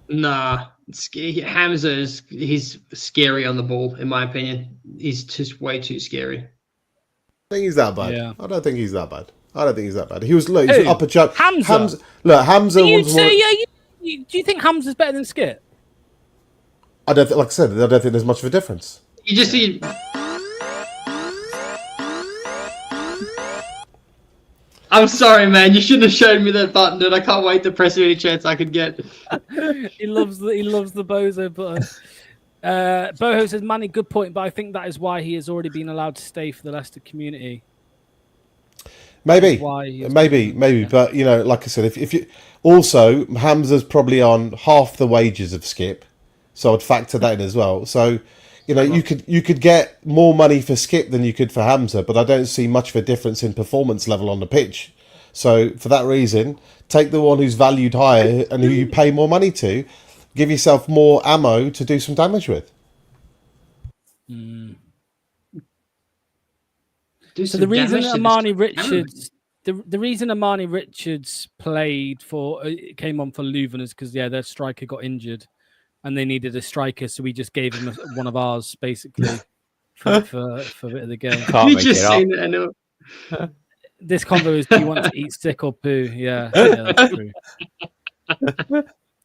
Nah, Hamza he's scary on the ball, in my opinion. He's just way too scary. I think he's that bad. Yeah. I don't think he's that bad. He was an upper chuck. Hamza. Hamza. Do you think Hamza's better than Skip? I don't think, like I said, I don't think there's much of a difference. You just see. I'm sorry, man. You shouldn't have shown me that button, and I can't wait to press any chance I could get. He loves the Bozo button. Boho says, Manny, good point, but I think that is why he has already been allowed to stay for the Leicester community. Maybe. But like I said, if you also Hamza's probably on half the wages of Skip, so I'd factor that in as well. So you could get more money for Skip than you could for Hamza, but I don't see much of a difference in performance level on the pitch. So for that reason, take the one who's valued higher and who you pay more money to. Give yourself more ammo to do some damage with. So the reason Armani Richards, the reason Armani Richards came on for Leuven is because their striker got injured, and they needed a striker, so we just gave him one of ours basically for a bit of the game. Can't make it up. I know. This convo is: do you want to eat stick or poo? Yeah, that's true.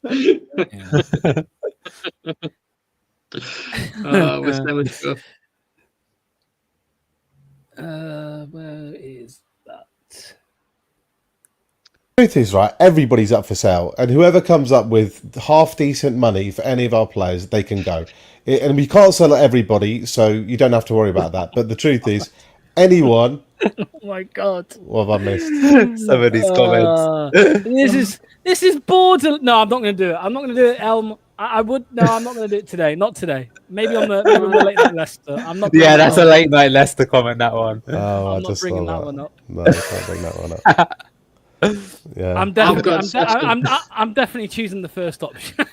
Yeah. What's that? Where is that? Truth is, right, everybody's up for sale, and whoever comes up with half decent money for any of our players, they can go. And we can't sell everybody, so you don't have to worry about that. But the truth is, anyone. Oh my god! What have I missed? Some of these comments. This is border. No, I'm not going to do it. I'm not going to do it. Elm. I would. No, I'm not going to do it today. Not today. Maybe on the late night Leicester. I'm not. Yeah, that's a late night Leicester comment. That one. Oh, I'm not bringing that one up. No, I can't bring that one up. Yeah, I'm definitely choosing the first option.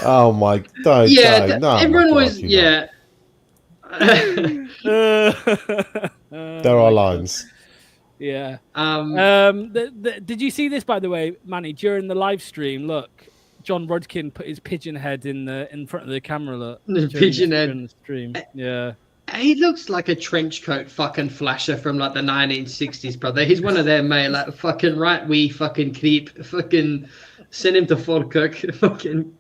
Oh my! Don't. No, everyone was. Yeah. There are lines. Yeah. Did you see this, by the way, Manny? During the live stream, look, John Rodkin put his pigeon head in front of the camera. Look, the pigeon head in the stream. Yeah. He looks like a trench coat fucking flasher from like the 1960s, brother. He's one of them, mate. Like fucking right, we fucking creep, fucking send him to Falkirk, fucking.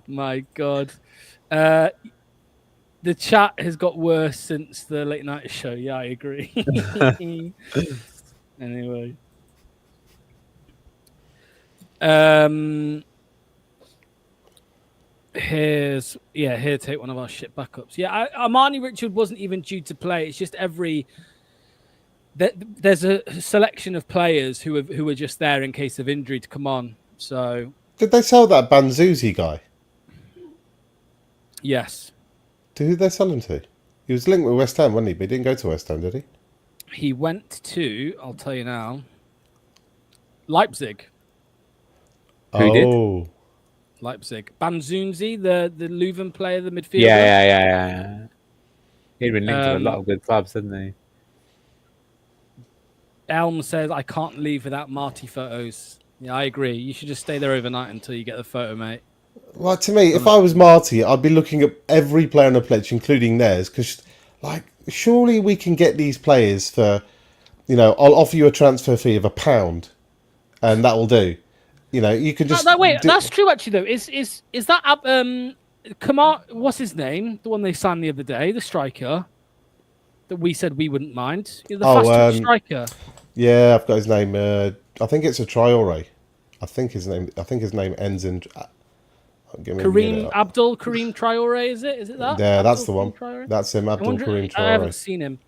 My God. The chat has got worse since the late night show. Yeah, I agree. Anyway. Here, take one of our shit backups. Yeah, Armani Richard wasn't even due to play. It's just there's a selection of players who are just there in case of injury to come on. So Did they sell that Banzuzi guy? yes, To who did they sell him to? He was linked with West Ham, wasn't he? But he didn't go to West Ham, did he? he went to. I'll tell you now. Leipzig. Who did? Oh. Leipzig. Banzunzi, the Leuven player, the midfielder. Yeah. He'd been linked to a lot of good clubs, hadn't he? Elm says, I can't leave without Marty photos. Yeah, I agree. You should just stay there overnight until you get the photo, mate. Like, to me, if I was Marty, I'd be looking at every player on the pitch, including theirs, because, like, surely we can get these players for, I'll offer you a transfer fee of £1, and that will do. You can just... Wait, that's true, actually, though. Is that... Kamar, what's his name? The one they signed the other day, the striker that we said we wouldn't mind. The fastest striker. Yeah, I've got his name. I think it's a Traore. I think his name ends in... Kareem Traore, is it? Is it that? Yeah, Abdul that's the one. Traore? That's him, Abdul Kareem Traore. I haven't seen him.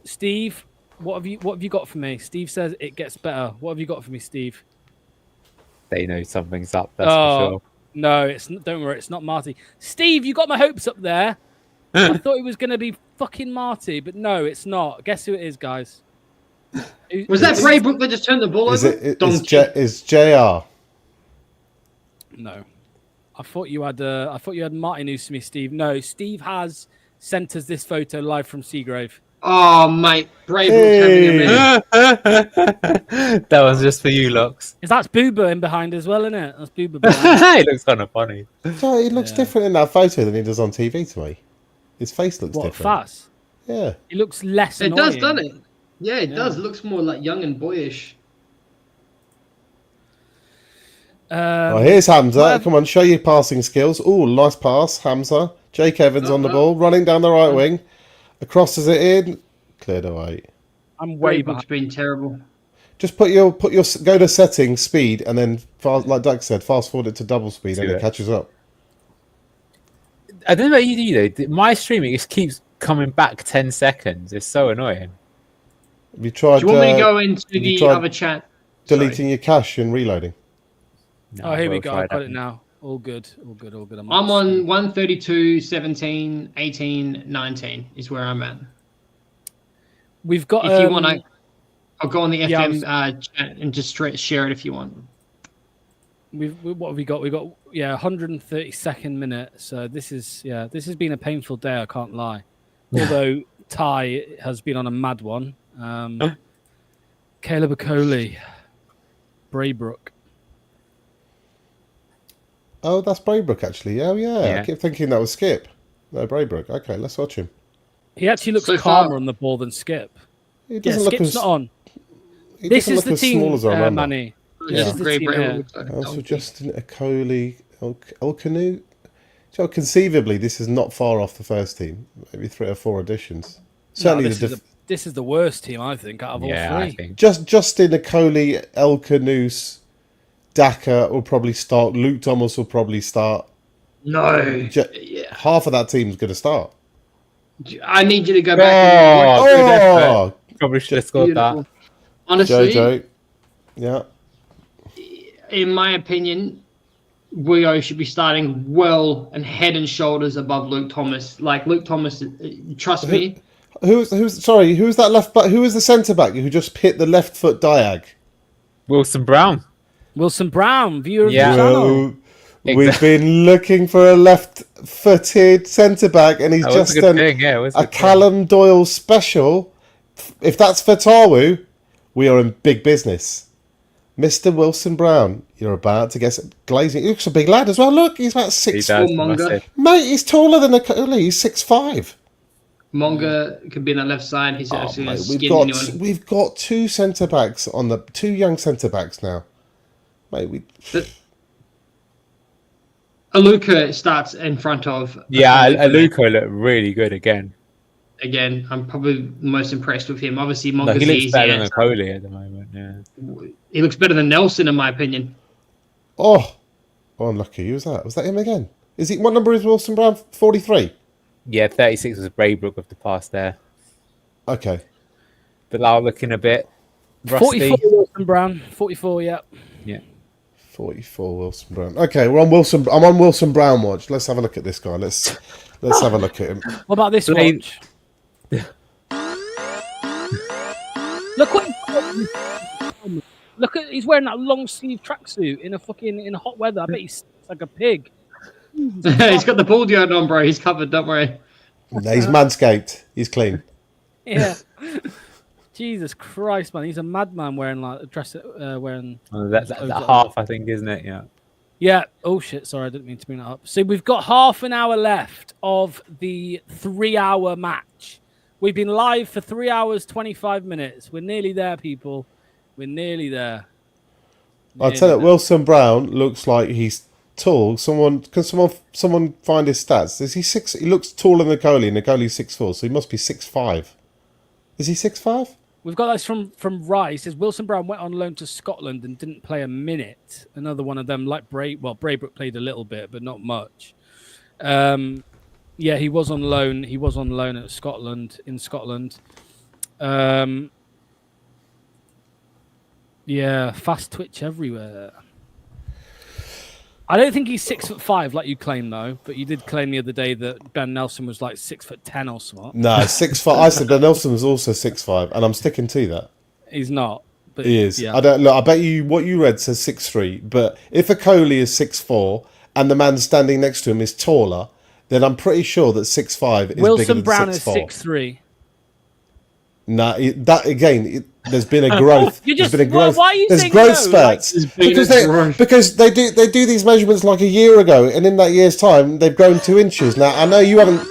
Steve, what have you got for me? Steve says it gets better. What have you got for me, Steve? They know something's up, that's for sure. No, don't worry, it's not Marty. Steve, you got my hopes up there. I thought it was going to be fucking Marty, but no, it's not. Guess who it is, guys? Was that Braybrook that just turned the ball over? Is JR? No. I thought you had Marty news to me, Steve. No, Steve has sent us this photo live from Seagrave. Oh, mate, Braybrook's having a minute. That one's just for you, Lux. That's Booba in behind as well, isn't it? That's Booba behind. He looks kind of funny. So he looks different in that photo than he does on TV to me. His face looks different. Fast? Yeah. He looks less It annoying. does, doesn't it? Yeah, it does. It looks more like young and boyish. Here's Hamza. Come on, show your passing skills. Oh, nice pass, Hamza. Jake Evans on the ball, running down the right wing. Crosses it in, cleared away. I'm way Braybrook's been terrible. Just put your go to settings, speed, and then like Doug said, fast forward it to double speed, and it catches up. I don't know about you though. My streaming just keeps coming back 10 seconds. It's so annoying. Have you tried? Do you want me to go into the other chat? Deleting your cache and reloading. No, here we go. I've got it now. All good. I'm on 132, 17, 18, 19 is where I'm at. We've got... If you want to... I'll go on the FM chat and just share it if you want. What have we got? We got 132nd minute. So this has been a painful day. I can't lie. Although Ty has been on a mad one. Caleb Okoli, Braybrook. Oh, that's Braybrook actually. Oh yeah. I keep thinking that was Skip. No, Braybrook. Okay, let's watch him. He actually looks calmer on the ball than Skip. He doesn't look Skip's not on. This is the team, Manny. Yeah. This is the team. Also, Justin Okoli, Elkanu. So conceivably, this is not far off the first team. Maybe 3 or 4 additions. Certainly, this is the worst team I think out of all 3. I think. Justin Okoli, Elkanus, Daka will probably start. Luke Thomas will probably start. No, half of that team's going to start. I need you to go back. Probably should have scored that. Honestly, Jojo. Yeah. In my opinion, Rio should be starting well and head and shoulders above Luke Thomas. Like Luke Thomas, trust me. Who's that left back? Who was the centre back who just hit the left foot diag? Wilson Brown, viewer of the channel. We've been looking for a left-footed centre back, and he's just done a Callum Doyle special. If that's Fatawu, we are in big business. Mr. Wilson Brown, you're about to get glazing. He looks a big lad as well. Look, he's about He 6. does. Monga. massive. Mate, he's taller than a Coley. He's 6'5". Monga could be on the left side. He's Oh, actually going mate, to we've skin got anyone. we've got two centre backs on the two young centre backs now. Mate, Aluka starts in front of. Yeah, Aluko looked really good again. Again, I'm probably most impressed with him. Obviously, No, Monga's he looks easy. better than Coley at the moment. Yeah. He looks better than Nelson, in my opinion. oh, unlucky. Who was that? Was that him again? Is he? What number is Wilson Brown? 43. Yeah, 36 was Braybrook of the past there. Okay. Bilal looking a bit rusty. 44 Wilson Brown. 44, yeah. Yeah. 44 Wilson Brown. Okay, we're on Wilson. I'm on Wilson Brown watch. Let's have a look at this guy. Let's have a look at him. What about this Play- watch? Look what look at he's wearing that long sleeve tracksuit in hot weather. I bet he stinks like a pig. He's got the ball deodorant on, bro. He's covered. Don't worry. No, he's manscaped. He's clean. Yeah. Jesus Christ, man! He's a madman wearing like a dress. Wearing. Oh, that's that half, I think, isn't it? Yeah. Yeah. Oh shit! Sorry, I didn't mean to bring that up. So we've got half an hour left of the 3-hour match. We've been live for 3 hours 25 minutes. We're nearly there, people. We're nearly there. I'll tell you, Wilson Brown looks like he's tall. Can someone find his stats? Is he 6? He looks taller than Nicoli. Nicoli's 6'4", so he must be 6'5". Is he 6'5"? We've got this from Rice. It says Wilson Brown went on loan to Scotland and didn't play a minute. Another one of them, like Braybrook played a little bit, but not much. Yeah, he was on loan. He was on loan at Scotland. Yeah, fast twitch everywhere. I don't think he's 6'5" like you claim though, but you did claim the other day that Ben Nelson was like 6'10" or something. No, 6'5". I said Ben Nelson was also 6'5", and I'm sticking to that. He's not. But He is. Yeah. I don't look. I bet you what you read says 6'3", but if a Coley is 6'4" and the man standing next to him is taller, then I'm pretty sure that 6'5" is bigger Wilson than Brown 6'4". is 6'3". No, that again. There's been a growth. You just- there's been a growth. why are you there's saying growth no? spurts Like, there's because been a growth. they do these measurements like a year ago, and in that year's time they've grown 2 inches. Now I know you haven't.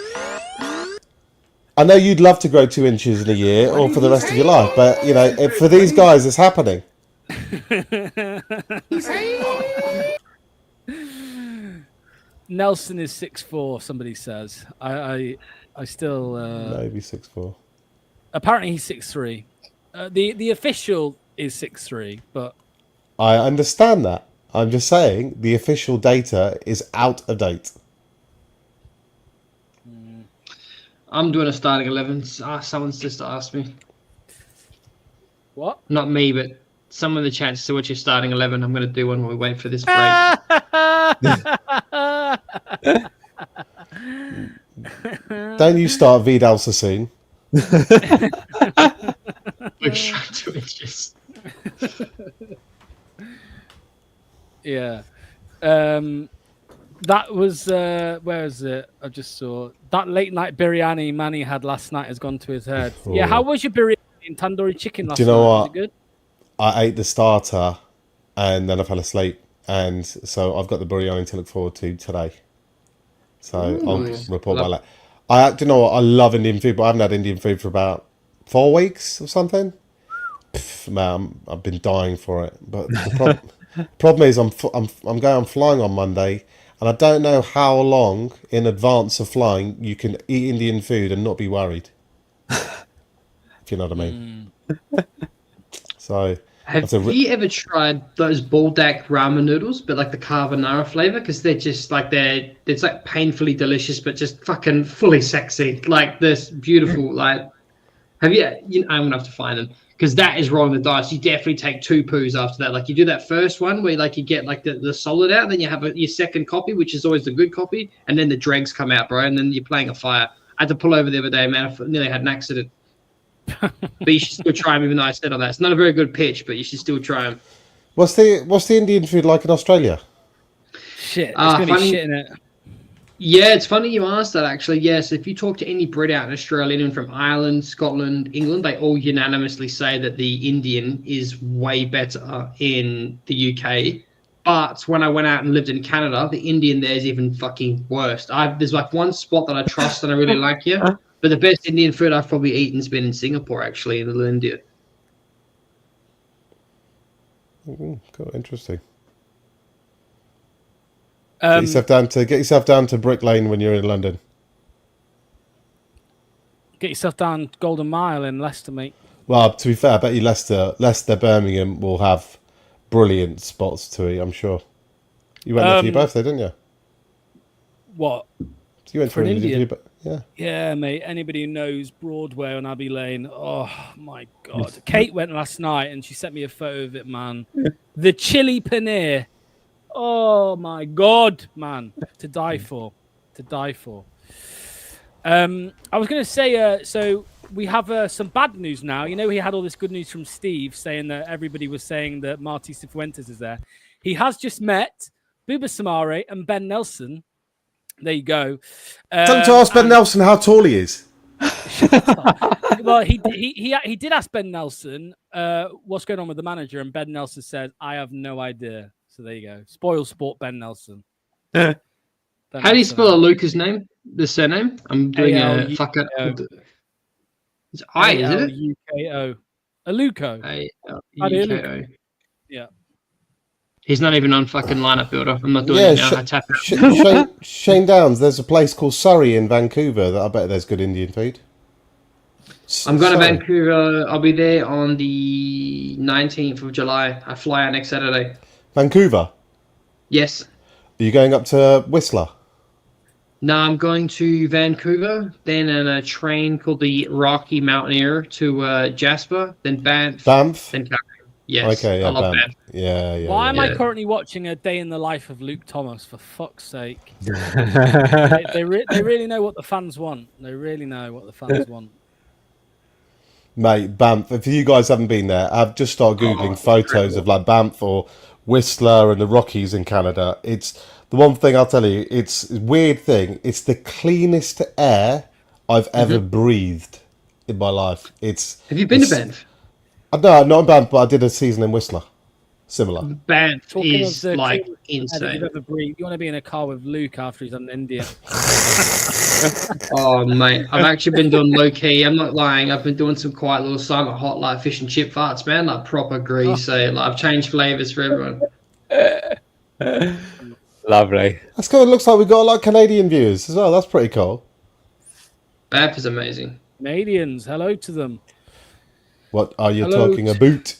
I know you'd love to grow 2 inches in a year or for the rest of your life, but you know for these guys it's happening. Nelson is 6'4", somebody says. I still Maybe 6'4". apparently he's 6'3". The official is 6'3", but I understand that. I'm just saying the official data is out of date. I'm doing a starting 11. Someone's just asked me. what? Not me, but someone in the chat to watch your starting 11. I'm going to do one while we wait for this break. Don't you start Vidal Sassoon. We're shot 2 inches. Yeah. That was where is it? I just saw that late night biryani Manny had last night has gone to his head. Yeah, how was your biryani and tandoori chicken last Do you know night? what? Was it good? I ate the starter and then I fell asleep, and so I've got the biryani to look forward to today. So I'll report back later. Do you know what? I love Indian food, but I haven't had Indian food for about 4 weeks or something. Man, I've been dying for it. But the problem is, I'm flying on Monday, and I don't know how long in advance of flying you can eat Indian food and not be worried. If you know what I mean. So. Have you ever tried those baldak ramen noodles, but like the carbonara flavor? Because they're just like it's like painfully delicious, but just fucking fully sexy. Like this beautiful, like have you? I'm gonna have to find them because that is rolling the dice. You definitely take 2 poos after that. Like you do that first one where like you get like the solid out, then you have your second copy, which is always the good copy, and then the dregs come out, bro, and then you're playing a fire. I had to pull over the other day, man. I nearly had an accident. But you should still try them, even though I said on that. It's not a very good pitch, but you should still try them. What's the Indian food like in Australia? Shit, it's gonna be shit in it. Yeah, it's funny you asked that actually. Yes, if you talk to any Brit out in Australia, even from Ireland, Scotland, England, they all unanimously say that the Indian is way better in the UK. But when I went out and lived in Canada, the Indian there is even fucking worse. There's like one spot that I trust and I really like here, but the best Indian food I've probably eaten has been in Singapore, actually, in Little India. Cool, interesting. Um, Get yourself down to Brick Lane when you're in London. Get yourself down Golden Mile in Leicester, mate. Well, to be fair, I bet you Leicester, Birmingham will have brilliant spots to eat. I'm sure. You went there for your birthday, didn't you? What? You went For an Indian? Yeah. Yeah, mate. Anybody who knows Broadway on Abbey Lane, oh my god. Kate went last night and she sent me a photo of it, man. The chili paneer. Oh my god, man. To die for. To die for. I was going to say, so we have some bad news now. You know, he had all this good news from Steve saying that everybody was saying that Marty Cifuentes is there. He has just met Buba Samare and Ben Nelson. There you go. Time to ask Ben Nelson how tall he is. Well, he did ask Ben Nelson what's going on with the manager, and Ben Nelson said, "I have no idea." So there you go. Spoil sport, Ben Nelson. How do you spell Luca's name? The surname? I'm doing a fuck up. It's I, is it? Aluko. Aluko. A-L-U-K-O. Yeah. He's not even on fucking lineup builder. I'm not doing it now. I tap Shane Downs, there's a place called Surrey in Vancouver that I bet there's good Indian food. I'm going to Vancouver. I'll be there on the 19th of July. I fly out next Saturday. Vancouver? Yes. Are you going up to Whistler? No, I'm going to Vancouver, then on a train called the Rocky Mountaineer to Jasper, then Banff. Banff? Then Calgary. Yes. Okay, yeah, I love Banff. Banff. Yeah. Why am I currently watching a day in the life of Luke Thomas? For fuck's sake! they really know what the fans want. They really know what the fans want. Mate, Banff. If you guys haven't been there, I've just started googling photos of like Banff or Whistler and the Rockies in Canada. It's the one thing I'll tell you. It's a weird thing. It's the cleanest air I've ever breathed in my life. Have you been to Banff? No, not in Banff, but I did a season in Whistler. Similar. Banff is like insane. You want to be in a car with Luke after he's done India? Oh mate, I've actually been doing low key. I'm not lying. I've been doing some quiet little summer hot like fish and chip farts, man. Like proper grease. So like I've changed flavors for everyone. Lovely. That's good. It looks like we've got a lot of Canadian viewers as well. That's pretty cool. Banff is amazing. Canadians, hello to them. What are you talking about?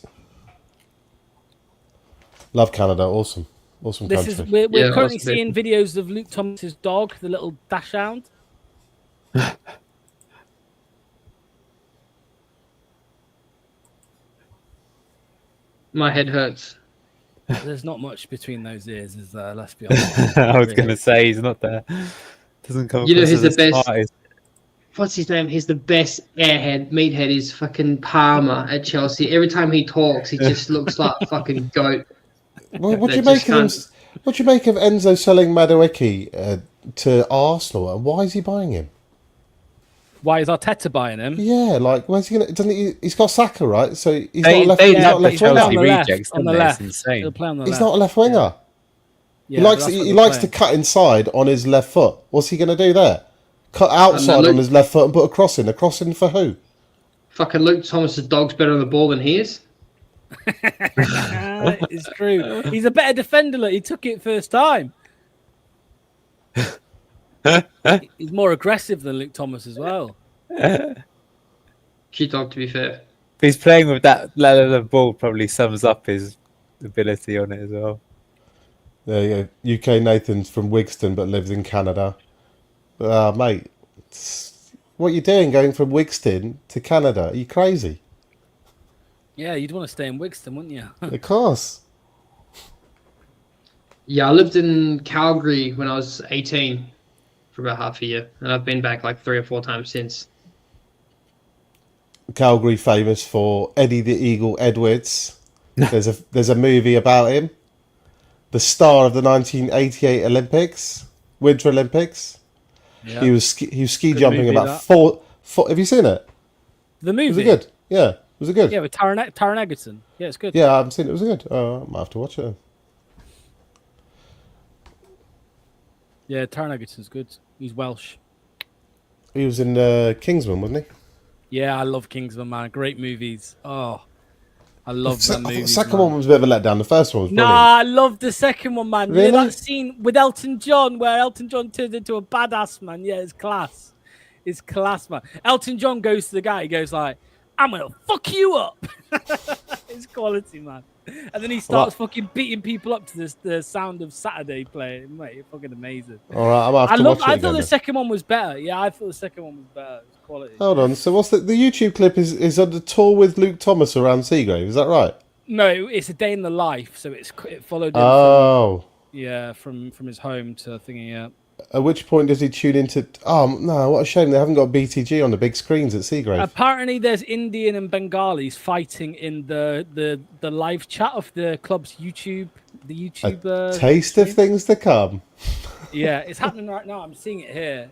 Love Canada. Awesome country. We're currently seeing videos of Luke Thomas's dog, the little dachshund. My head hurts. There's not much between those ears, is there? Let's be honest. I was going to say he's not there. Doesn't come. You know, he's the best. Spies. What's his name? He's the best meathead is fucking Palmer at Chelsea. Every time he talks, he just looks like a fucking goat. What do you make of Enzo selling Madueke to Arsenal? And why is he buying him? Why is Arteta buying him? Yeah, like where's he gonna? Doesn't he? He's got Saka, right? So he's They not left Chelsea winger. rejects, on the don't they? left. It's insane. He'll play on the He's left. not a left winger. Yeah, He likes to cut inside on his left foot. What's he gonna do there? Cut outside on his left foot and put a cross in. A cross in for who? Fucking Luke Thomas's dog's better on the ball than he is. It's true. He's a better defender. He took it first time. He's more aggressive than Luke Thomas as well. Cute dog, to be fair. If he's playing with that level of ball, probably sums up his ability on it as well. There you go. UK Nathan's from Wigston but lives in Canada. Mate, what are you doing going from Wigston to Canada? Are you crazy? Yeah, you'd want to stay in Wigston, wouldn't you? Of course. Yeah, I lived in Calgary when I was 18 for about half a year, and I've been back like 3 or 4 times since. Calgary famous for Eddie the Eagle Edwards. There's a movie about him. The star of the 1988 Olympics. Winter Olympics. Yeah. He was ski Good jumping movie, about that. four. Have you seen it? The movie. Was it good? Yeah. Was it good? Yeah, with Taron Egerton. Yeah, it's good. Yeah, I haven't seen it. Was it good? Oh, I might have to watch it then. Yeah, Taron Egerton's good. He's Welsh. He was in Kingsman, wasn't he? Yeah, I love Kingsman, man. Great movies. Oh, I love I them thought the movies. second man. one was a bit of a letdown. The first one was brilliant. Nah, I love the second one, man. You Really? know that scene with Elton John where Elton John turns into a badass, man. Yeah, it's class. It's class, man. Elton John goes to the guy. He goes like, "I'm gonna fuck you up." It's quality, man. And then he starts fucking beating people up to this the sound of Saturday playing. Mate, it's fucking amazing. All right, I'm have to watch it I again. thought the then. second one was better. Yeah, I thought the second one was better. It was quality. Hold on. So what's the YouTube clip is on the tour with Luke Thomas around Seagrave? Is that right? No, it's a day in the life. So it followed him Oh. from his home to thingy. Yeah. At which point does he tune into? Oh no! What a shame they haven't got BTG on the big screens at Seagrave. Apparently, there's Indian and Bengalis fighting in the live chat of the club's YouTube. The YouTube Taste of stream. things to come. Yeah, it's happening right now. I'm seeing it here.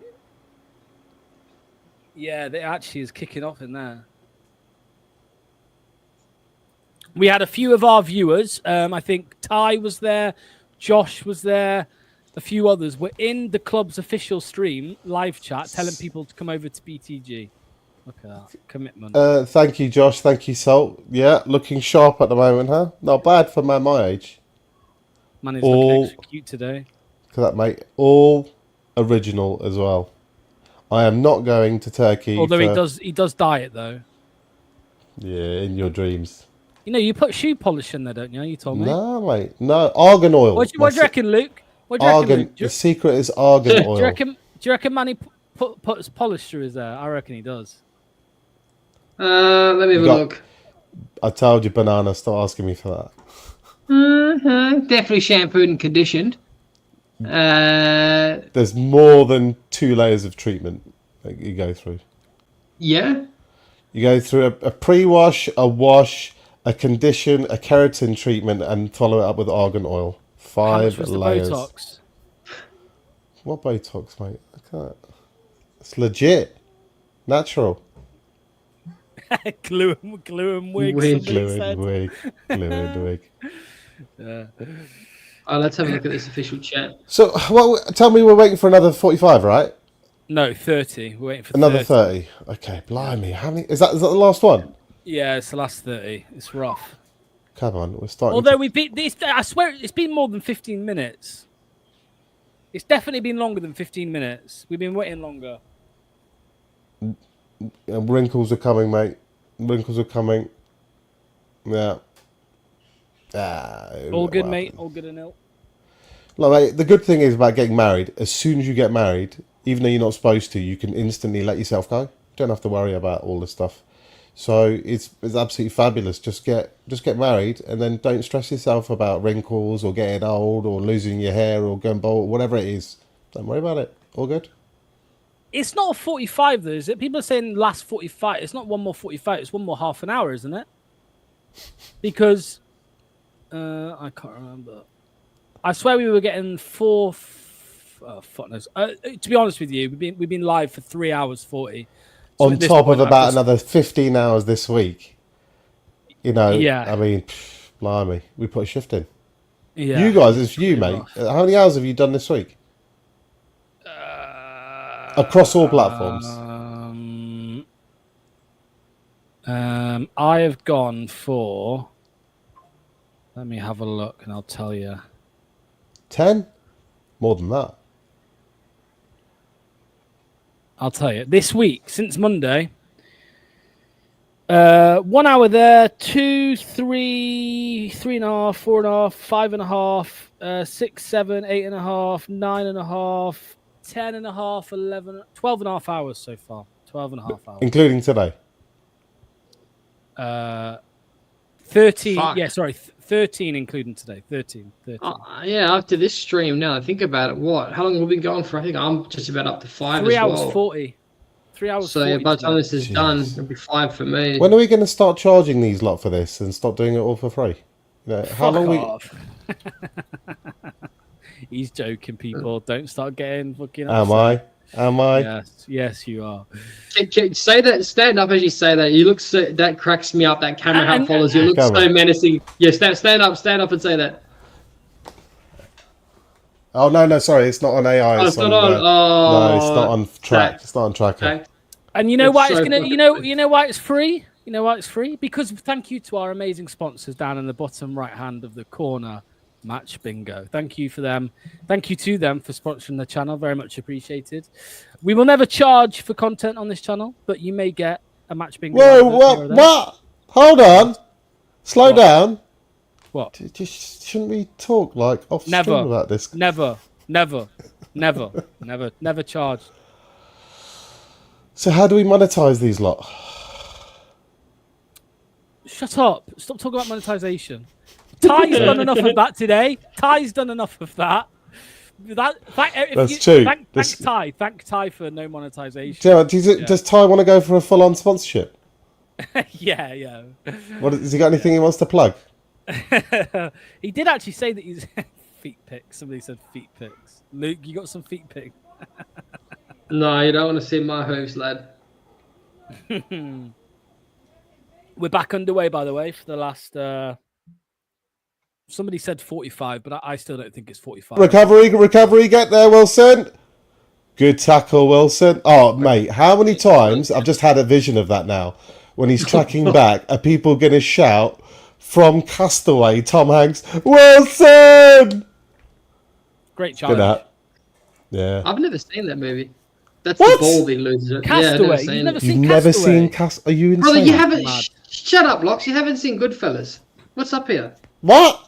Yeah, it actually is kicking off in there. We had a few of our viewers. I think Ty was there, Josh was there, a few others were in the club's official stream live chat, telling people to come over to BTG. Look at that commitment. Thank you, Josh. Thank you, Salt. Yeah, looking sharp at the moment, huh? Not bad for a man my age. Man is looking extra cute today. Look at that, mate. All original as well. I am not going to Turkey. Although he does diet though. Yeah, in your dreams. You know, you put shoe polish in there, don't you? You told me. No, mate. No, argan oil. What do you reckon, Luke? What do you reckon, Argan. Luke? The secret is argan oil. Do you reckon Manny puts polish through his hair? I reckon he does. Let me have a look. I told you, banana. Stop asking me for Mm-hmm. Definitely shampooed and conditioned. that. There's more than 2 layers of treatment that you go through. Yeah. You go through a pre-wash, a wash, a condition, a keratin treatment, and follow it up with argan oil. How much 5 was the layers. Botox? What Botox, mate? I can't. It's legit. Natural. glue and wig. Wig. somebody said. Glue and wig. Yeah. Let's have a look at this official chat. So, tell me we're waiting for another 45, right? No, 30. We're waiting for Another 30. 30. Okay, blimey. How many? Is that the last one? Yeah, it's the last 30. It's rough. Come on, we're starting. Although we beat this, I swear it's been more than 15 minutes. It's definitely been longer than 15 minutes. We've been waiting longer. Wrinkles are coming, mate. Wrinkles are coming. Yeah. All good, mate. All good and ill. Look, mate, the good thing is about getting married, as soon as you get married, even though you're not supposed to, you can instantly let yourself go. You don't have to worry about all this stuff. So it's absolutely fabulous. Just get married, and then don't stress yourself about wrinkles or getting old or losing your hair or going bald, whatever it is. Don't worry about it. All good. It's not a 45 though, is it? People are saying last 45. It's not one more 45. It's one more half an hour, isn't it? Because I can't remember. I swear we were getting 4. Fuck knows. To be honest with you, we've been live for 3 hours 40. So On top of about another 15 hours this week. You know, Yeah. I mean, blimey, we put a shift in. Yeah. You guys, it's you, mate. How many hours have you done this week? Across all platforms. I have gone for. Let me have a look, and I'll tell you. 10? More than that. I'll tell you. This week, since Monday, 1 hour there, 2, 3, 3.5, 4.5, 5.5, 6, 7, 8.5, 9.5, 10.5, 11, 12.5 hours so far. 12.5 hours. Including today. 13. Fuck. Yeah, sorry. 13 including today. 13. Yeah, after this stream, now I think about it, how long have we been going for? I think I'm just about up to 5 3 as hours well. 40. 3 hours So 40. yeah, by the time this is Jeez. done, it'll be 5 for me. When are we going to start charging these lot for this and stop doing it all for free? You know, how long we? He's joking, people. Don't start getting fucking Am upset. I? Am I? Yes, you are. Say that. Stand up as you say that. You look so. That cracks me up. That camera how it follows you. Look Come so on. menacing. Yeah, stand up and say that. Oh no, sorry, it's not on AI. Oh, it's not on. No, it's not on track. that- It's not on tracker. Okay. And you know It's why so it's gonna? fucking You know why it's free? You know why it's free? Because thank you to our amazing sponsors down in the bottom right hand of the corner, Match Bingo. Thank you for them. Thank you to them for sponsoring the channel. Very much appreciated. We will never charge for content on this channel, but you may get a Match Bingo. Whoa, advert here or what? there. What? Hold on. Slow What? down. What? Just shouldn't we talk like off stream Never. about this? Never charge. So how do we monetize these lot? Shut up. Stop talking about monetization. Ty's done enough of that today. Ty's done enough of that. That's true. Thank Ty. Thank Ty for no monetization. Do you know, does Ty want to go for a full-on sponsorship? Yeah. What has he got? Anything he wants to plug? He did actually say that he's feet pics. Somebody said feet pics. Luke, you got some feet pics? No, you don't want to see my hooves, lad. We're back underway, by the way, for the last. Somebody said 45, but I still don't think it's 45. Recovery, get there, Wilson. Good tackle, Wilson. Oh, mate, how many times I've just had a vision of that now. When he's tracking back, are people going to shout from Castaway, Tom Hanks, Wilson? Great challenge. Yeah. I've never seen that movie. That's What? the baldy loser. Castaway. Yeah, You've never You've seen never Castaway? seen Castaway? Are you insane? Brother, you haven't. Mad. Shut up, Locks. You haven't seen Goodfellas. What's up here? What?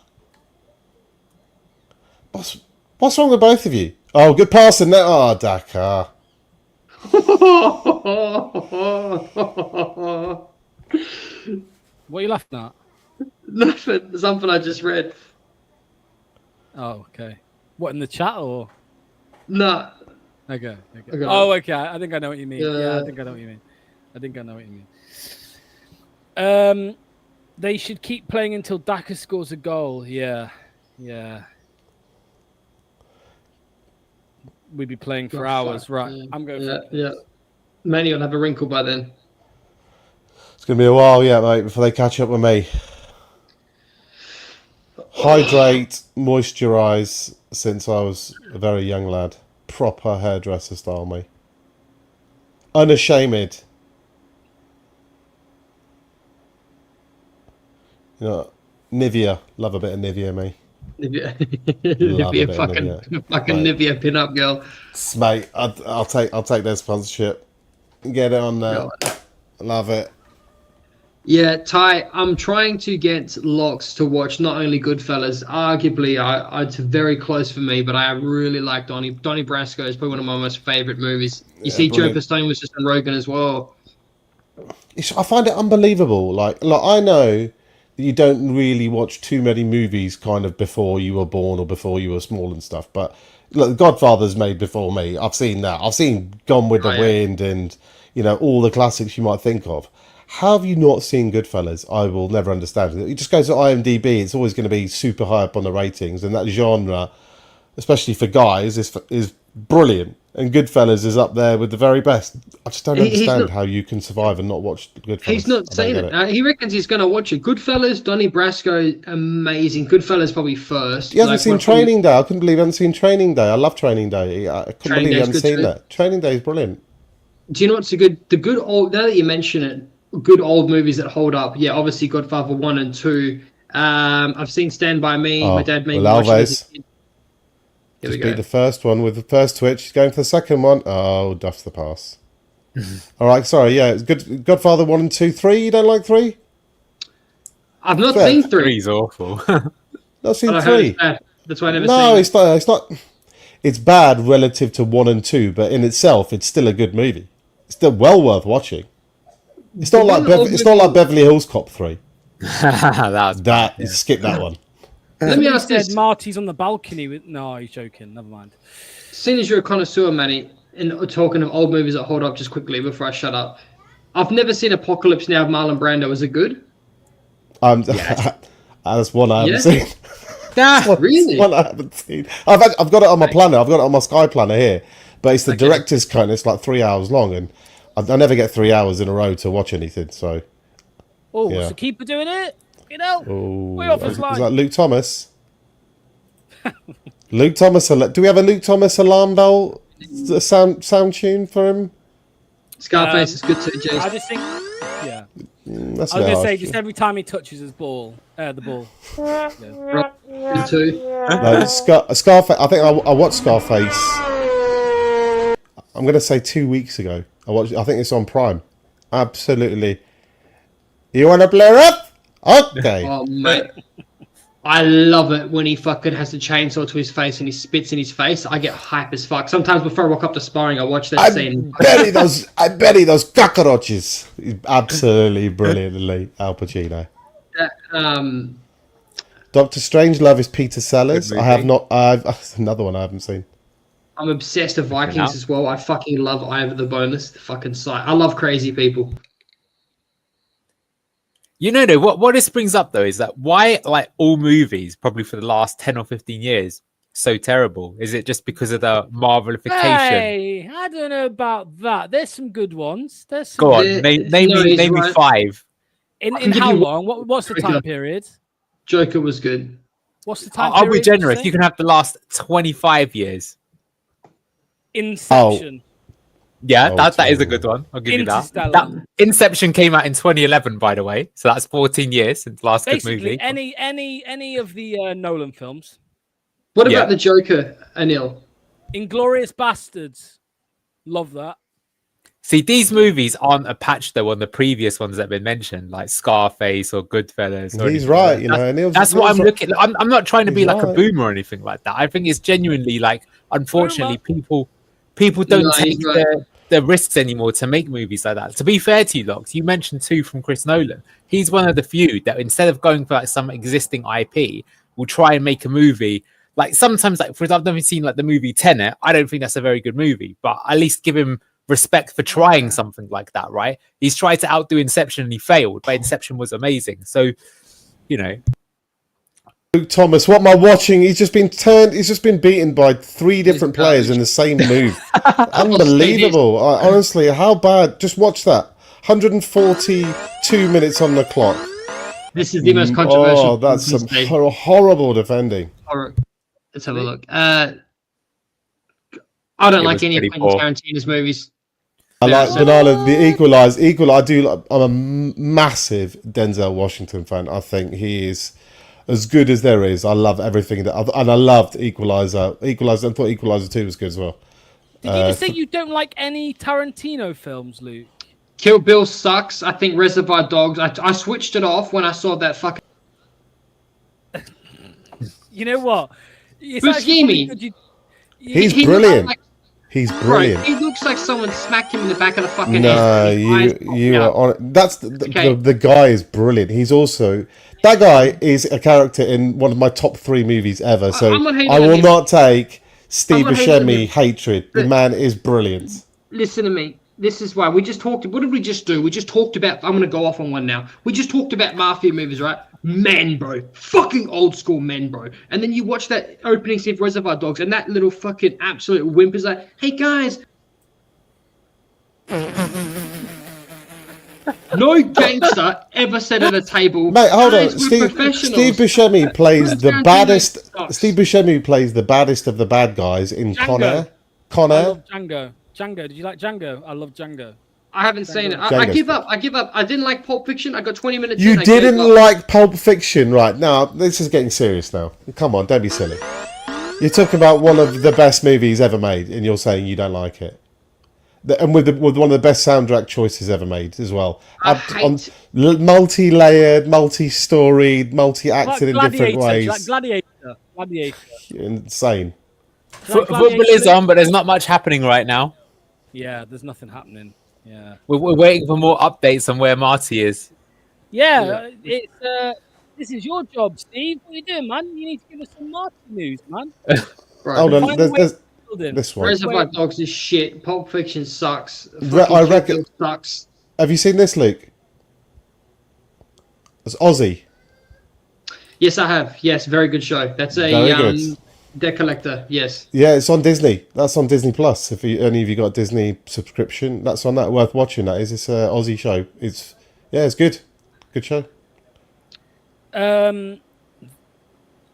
What's wrong with both of you? Oh, good passing there. Oh, Dakar. What are you laughing at? Nothing. Something I just read. Oh, okay. What, in the chat or? No. Okay. Okay. Oh, okay. I think I know what you mean. Yeah, I think I know what you mean. They should keep playing until Daka scores a goal. Yeah. We'd be playing for hours, right? Yeah. I'm going. Yeah. Manny will have a wrinkle by then. It's going to be a while yet, mate, before they catch up with me. Hydrate, moisturise since I was a very young lad. Proper hairdresser style, mate. Unashamed. You know, Nivea. Love a bit of Nivea, me. Nivea, fucking Nivea pin-up girl. Mate, I'll take their sponsorship. Get it on there. Love it. Yeah, Ty, I'm trying to get Locks to watch not only Goodfellas, arguably it's very close for me, but I really like Donnie Brasco. Is probably one of my most favourite movies. You see, brilliant. Joe Pistone was just on Rogan as well. I find it unbelievable. Like I know that you don't really watch too many movies kind of before you were born or before you were small and stuff, but look, Godfather's made before me. I've seen that. I've seen Gone with the Wind and, you know, all the classics you might think of. How have you not seen Goodfellas? I will never understand it. You just go to IMDb, it's always going to be super high up on the ratings, and that genre, especially for guys, is brilliant. And Goodfellas is up there with the very best. I just don't understand how you can survive and not watch Goodfellas. He's not saying it. He reckons he's going to watch it. Goodfellas, Donnie Brasco, amazing. Goodfellas probably first. He hasn't seen Training Day. I couldn't believe he hasn't seen Training Day. I love Training Day. I couldn't believe he hasn't seen that. Training Day is brilliant. Do you know what's the good old, now that you mention it, good old movies that hold up? Yeah, obviously Godfather 1 and 2. I've seen Stand By Me. My dad made me watch it as a kid. Just beat the first one with the first twitch. He's going for the second one. Oh, duffs the pass. All right, sorry. Yeah, it's good. Godfather 1 and 2. 3, you don't like 3? I've not seen 3. 3's awful. Not seen But I heard 3. it's bad. That's why I never No, seen it. it's not. It's bad relative to 1 and 2, but in itself, it's still a good movie. It's still well worth watching. It's not like Beverly Hills Cop 3. Skip that one. Let me ask this. Marty's on the balcony with. No, he's joking. Never mind. Seeing as you're a connoisseur, Manny, and talking of old movies that hold up just quickly before I shut up, I've never seen Apocalypse Now of Marlon Brando. Is it good? That's one I haven't seen. Really? One I haven't seen. I've got it on my planner. I've got it on my Sky planner here, but it's the director's cut. And it's like 3 hours long, and I never get 3 hours in a row to watch anything. So, Oh, yeah. what's the keeper doing it? You know, Ooh, way off his is line. that Luke Thomas? Luke Thomas. Do we have a Luke Thomas alarm bell sound tune for him? Scarface is good too, I Jason. just think, yeah. That's I was a bit gonna say, harsh. just every time he touches his ball, the ball. Good too. No, Scarface. I think I watched Scarface. I'm gonna say 2 weeks ago. I think it's on Prime. Absolutely. You want to blare up? Okay. Oh mate, I love it when he fucking has the chainsaw to his face and he spits in his face. I get hype as fuck. Sometimes before I walk up to sparring, I watch that scene. I bury those cockroaches. He's absolutely brilliantly Al Pacino. Doctor Strangelove is Peter Sellers. Good I have movie. not. I've another one I haven't seen. I'm obsessed with Vikings out. as well. I fucking love Eye of the Bonus. The fucking site. I love crazy people. You know, though, what this brings up though is that why, like all movies, probably for the last 10 or 15 years, so terrible? Is it just because of the Marvelification? Hey, I don't know about that. There's some good ones. There's some Go on, Yeah, name no, he's me right. 5. in give how you long? What's the time Joker. period? Joker was good. What's the time I'll period? be did you generous. say? You can have the last 25 years. Inception. Yeah, Oh, that is a terrible. good one. I'll give you that. Interstellar. That. Inception came out in 2011, by the way. So that's 14 years since the last good Basically, movie. any of the Nolan films. What Yeah. about the Joker, Anil? Inglorious Bastards. Love that. See, these movies aren't a patch though on the previous ones that have been mentioned, like Scarface or Goodfellas. Or He's anything right. like You that. know, Neil's, That's what I'm Neil's looking. I'm not trying to be He's like a right. boomer or anything like that. I think it's genuinely like, unfortunately, people don't No, take he's right. the risks anymore to make movies like that. To be fair to you, Locks, you mentioned 2 from Chris Nolan. He's one of the few that instead of going for like some existing IP, will try and make a movie. Like sometimes, like for example, I've never seen like the movie Tenet. I don't think that's a very good movie, but at least give him respect for trying something like that, right? He's tried to outdo Inception and he failed, but Inception was amazing. So, you know, Luke Thomas. What am I watching? He's just been beaten by 3 different players in the same move. Unbelievable. Honestly, how bad? Just watch that. 142 minutes on the clock. This is the most controversial. Oh, that's film some today. horrible defending. Horror. Let's have a look. I don't It like was any of pretty Quentin poor. Tarantino's movies. I like so- Banana, the Equalizer. I do. I'm a massive Denzel Washington fan. I think he is as good as there is. I love everything that, and I loved Equalizer. I thought Equalizer 2 was good as well. Did you just say you don't like any Tarantino films, Luke? Kill Bill sucks. I think Reservoir Dogs. I switched it off when I saw that fucking. You know what? It's Who's actually probably Yemi? good He's He brilliant. looks He's Like, brilliant. he looks like someone smacked him in the back of the fucking No, head. His eyes popped you out. are on. That's Okay. the guy is brilliant. He's also that guy is a character in one of my top 3 movies ever. So I'm not hating I on will him. not take Steve I'm not hating on Buscemi him. hatred. The But- man is brilliant. Listen to me. This is why we just talked. What did we just do? We just talked about. I'm going to go off on one now. We just talked about mafia movies, right? Men, bro. Fucking old school men, bro. And then you watch that opening scene for Reservoir Dogs, and that little fucking absolute wimp is like, "Hey guys." No gangster ever said at a table, Mate, hold on. "Guys, we're professionals." Steve Buscemi plays the Tarantino baddest. sucks. Steve Buscemi plays the baddest of the bad guys in Django. Con Air. I Con Air. love Django. Django. Did you like Django? I love Django. I haven't seen it. I Django's give good. up. I give up. I didn't like Pulp Fiction. I got 20 minutes You in. I gave didn't up. like Pulp Fiction, right? Now this is getting serious. Now, come on, don't be silly. You're talking about one of the best movies ever made, and you're saying you don't like it. And with one of the best soundtrack choices ever made as well. I hate- Multi-layered, multi-storied, multi-acted in different Gladiator. ways. Like Gladiator. Gladiator. Insane. Like Football is Gladiator? on, but there's not much happening right now. Yeah, there's nothing happening. Yeah. We're waiting for more updates on where Marty is. Yeah, it's this is your job, Steve. What are you doing, man? You need to give us some Martin news, man. Right. Hold on, Find a way there's to build him. this one. Reservoir Dogs is shit. Pulp Fiction sucks. I Fucking reckon- Kill Bill sucks. Have you seen this, Luke? It's Aussie. Yes, I have. Yes, very good show. That's a Very good. deck collector. Yes. Yeah, it's on Disney. That's on Disney Plus. If any of you got a Disney subscription, that's on that. Worth watching. That is. It's an Aussie show. It's good. Good show.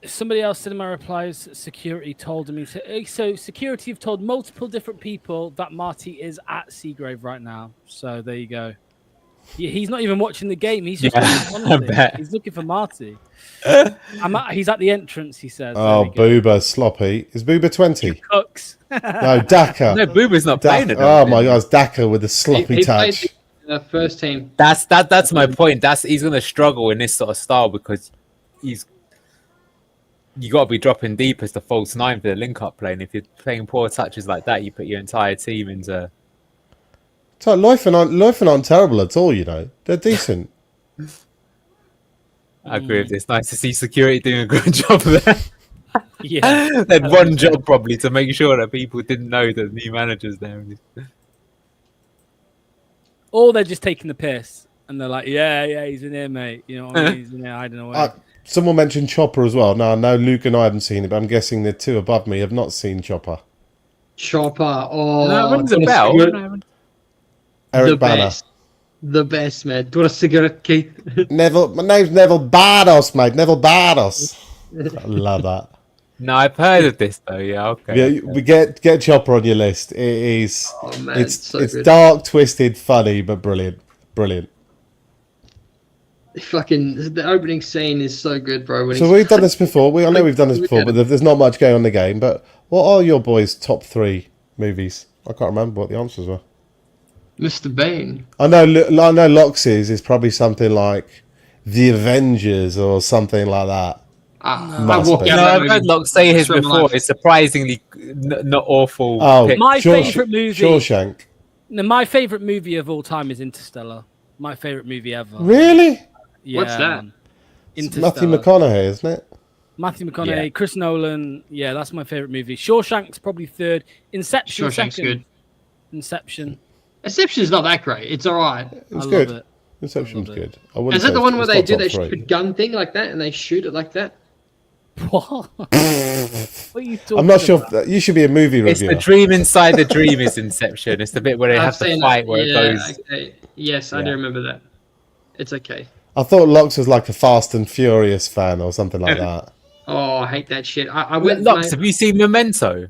Somebody else said in my replies, security told me. So security have told multiple different people that Marty is at Seagrave right now. So there you go. He's not even watching the game. He's just he's looking for Marty. He's at the entrance, he says. Oh, Booba sloppy. Is Booba 20? Cooks. No, Daka. No, Booba's not playing it. Oh my God, it's Daka with the sloppy He touch. played the first team. That's my point. He's going to struggle in this sort of style because you got to be dropping deep as the false nine for the link-up play. And if you're playing poor touches like that, you put your entire team into... So Leuven aren't terrible at all, you know. They're decent. I agree with this. Nice to see security doing a good job there. Yeah. They had one job probably to make sure that people didn't know that the new manager's there. Or they're just taking the piss. And they're like, yeah, he's in here, mate. You know what I mean? He's in here hiding away. Someone mentioned Chopper as well. Now, I know Luke and I haven't seen it, but I'm guessing the two above me have not seen Chopper. Chopper. Oh, No, it rings a bell. Eric Banner. The best, man. Do you want a cigarette, Keith? Neville, my name's Neville Bardos, mate. Neville Bardos. I love that. No, I've heard of this though. Yeah, okay. Yeah, we get Chopper on your list. It is. Oh, man, it's so good. dark, twisted, funny, but brilliant. Brilliant. Fucking the opening scene is so good, bro. When So we've done this before. I know we've done this before, but there's not much going on in the game. But what are your boys' top 3 movies? I can't remember what the answers were. Mr. Bean. I know Lox's is probably something like The Avengers or something like that. Must be. No, I've heard Locke say his before. It's surprisingly not awful. Oh, pick. My favourite movie. Shawshank. No, my favourite movie of all time is Interstellar. My favourite movie ever. Really? Yeah, What's that? man. It's Interstellar. Matthew McConaughey, isn't it? Matthew McConaughey, Yeah. Chris Nolan. Yeah, that's my favourite movie. Shawshank's probably third. Inception Shawshank's second. good. Inception. Inception's not that great. It's alright. It's I good. love it. Inception's I love it. good. I wouldn't Is that say the one it's where they not do top that 3. stupid gun thing like that and they shoot it like that? What? What are you talking I'm not sure. about? You should be a movie It's reviewer. the dream inside the dream is Inception. It's the bit where they I've have to seen fight that. where it Yeah, goes. okay. Yes, I do remember that. It's okay. I thought Lox was like a Fast and Furious fan or something like that. Oh, I hate that shit. I went. Locks, have you seen Memento?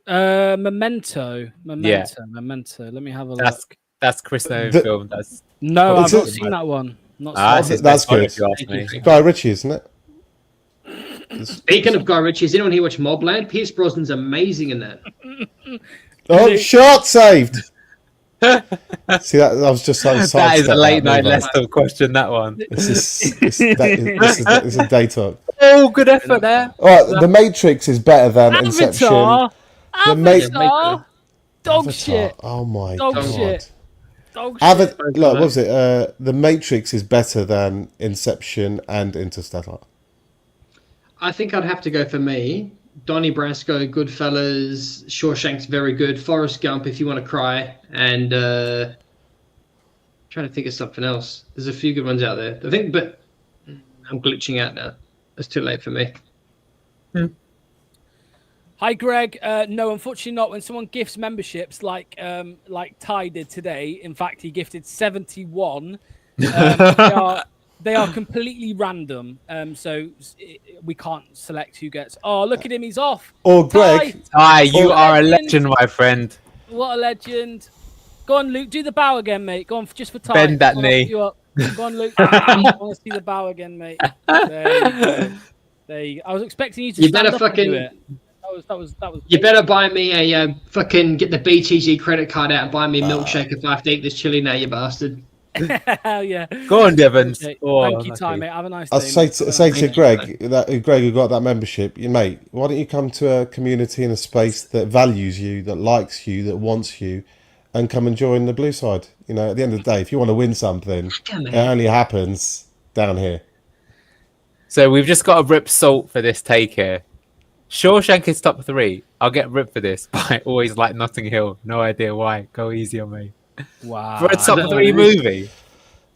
Memento. Yeah. Memento. Let me have a look. That's Chris Nolan's The- film. That's No, I've It's not a- seen that one. Not that's seen his That's best one, good. if you ask Thank me. you. Guy Ritchie, isn't it? Speaking of Guy Ritchie, has anyone here watched Mobland? Pierce Brosnan's amazing in that. Oh, shot saved. See that? I was just trying to That is a sidestep late that, night didn't I? Leicester question. That one. This is a day talk. Oh, good effort there. All right, The Matrix is better than Inception. Avatar. The Ma- Avatar. Dog Avatar. shit. Oh my Dog god. shit. Dog shit. Look, what was it? The Matrix is better than Inception and Interstellar. I think I'd have to go for me. Donnie Brasco, Goodfellas, Shawshank's very good. Forrest Gump, if you want to cry, and trying to think of something else. There's a few good ones out there. I think, but I'm glitching out now. It's too late for me. Hi, Greg. No, unfortunately not. When someone gifts memberships like Ty did today, in fact, he gifted 71. They are completely random. So we can't select who gets. Oh, look at him. He's off. Or Greg. Ty, you Or are a legend. legend, my friend. What a legend. Go on, Luke. Do the bow again, mate. Go on, just for Ty. Bend that I'll knee. lift you up. Go on, Luke. I want to see the bow again, mate. There you go. There you go. I was expecting you to You stand better up and do fucking- it. That was. You better buy me a fucking get the BTG credit card out and buy me a milkshake if I have to eat this chili now, you bastard. Hell yeah. Go on, Devons. Okay, Oh, thank you, lucky. Ty, mate. Have a nice day. I'll say mate. say to Greg Greg who got that membership, mate, why don't you come to a community and a space that values you, that likes you, that wants you, and come and join the blue side. You know, at the end of the day, if you want to win something, Damn it it. only happens down here. So we've just got to rip Salt for this take here. Shawshank is top 3. I'll get ripped for this, but I always like Notting Hill. No idea why. Go easy on me. Wow. For a top don't 3 know. movie.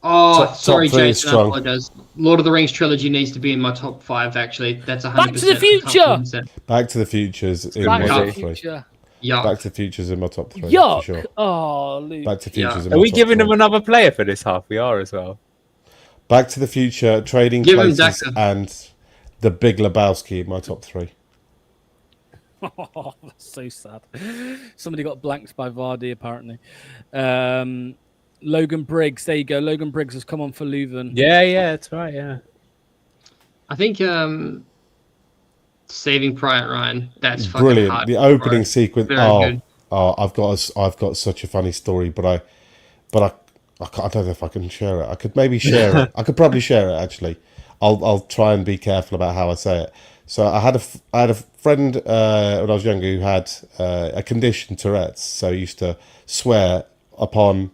Oh, Top sorry, three is Jason. I strong. apologize. Lord of the Rings trilogy needs to be in my top 5. Actually, that's 100%. Back to the Future! 100%. Back to the Future's in Back my to top the 3. Future. Yuck. Back to the Future's in my top 3 for Yuck! sure. Oh, Luke. Back to the Yeah. Future's in Are my we top giving 3. him another player for this half? We are as well. Back to the Future, Trading Give him Places, Daka. and The Big Lebowski in my top 3. Oh, that's so sad. Somebody got blanked by Vardy, apparently. Logan Briggs, there you go. Logan Briggs has come on for Leuven. Yeah, that's right. Yeah. I think Saving Private Ryan. That's fucking Brilliant. hard. The opening bro. sequence. Very good. I've got such a funny story, but I don't know if I can share it. I could maybe share it. I could probably share it actually. I'll try and be careful about how I say it. So I had a friend when I was younger who had a condition, Tourette's. So he used to swear upon,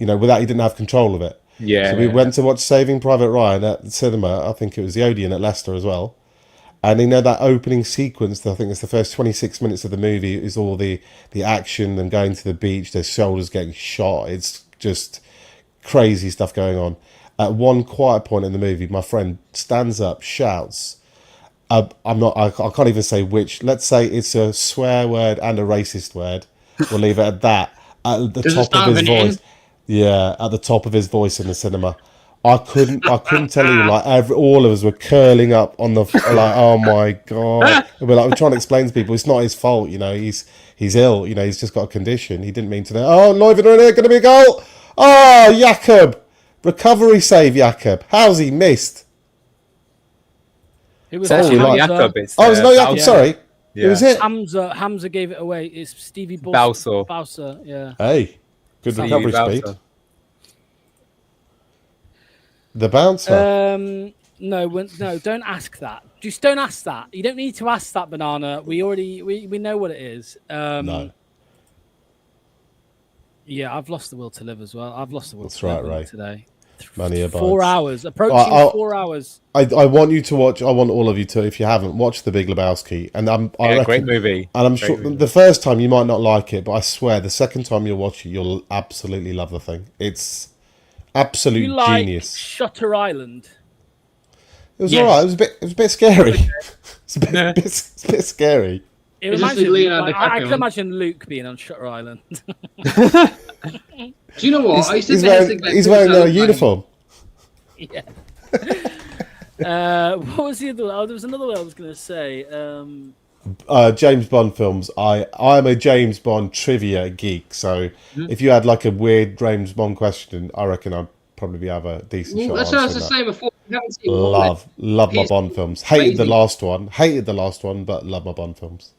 without he didn't have control of it. Yeah. So we went to watch Saving Private Ryan at the cinema. I think it was the Odeon at Leicester as well. And that opening sequence, I think it's the first 26 minutes of the movie, is all the action and going to the beach, their shoulders getting shot. It's just crazy stuff going on. At one quiet point in the movie, my friend stands up, shouts, I can't even say which. Let's say it's a swear word and a racist word. We'll leave it at that. At the Does it top start of with his an N? voice. Yeah, at the top of his voice in the cinema. I couldn't tell you, like all of us were curling up on the like, oh my god. We're trying to explain to people it's not his fault, he's ill, he's just got a condition. He didn't mean to know. Oh, Leuven are in here, gonna be a goal. Oh, Jakob. Recovery save, Jakob. How's he missed? It was It's actually not Hamza. Jakob. It's, Oh, it's not Jakob, Balsa. sorry. Yeah. Who was it? Hamza gave it away. It's Stevie Balsa. Bowser, yeah. Hey, good Stevie recovery Balsa. speed. The bouncer. No, don't ask that. Just don't ask that. You don't need to ask that, Banana. We know what it is. No. Yeah, I've lost the will to live as well. I've lost the will That's to right, live Ray. today. Money abides. 4 hours. Approaching 4 hours. I want you to watch. I want all of you to, if you haven't, watch The Big Lebowski. And I reckon, great movie. And I'm Great sure movie. the first time you might not like it, but I swear the second time you'll watch it, you'll absolutely love the thing. It's absolute You like genius. Shutter Island? It was Yes. alright. It was a bit scary. It's a bit scary. It Is reminds this me. Leonardo I DiCaprio can one? imagine Luke being on Shutter Island. Do you know what? I used to He's think wearing, a uniform. Yeah. What was the other one? Oh, there was another one I was going to say. James Bond films. I'm a James Bond trivia geek. So if you had like a weird James Bond question, I reckon I'd probably have a decent shot. That's what I was answering just saying before. You haven't seen Love my He's Bond films. Hated the crazy. last one, but love my Bond films.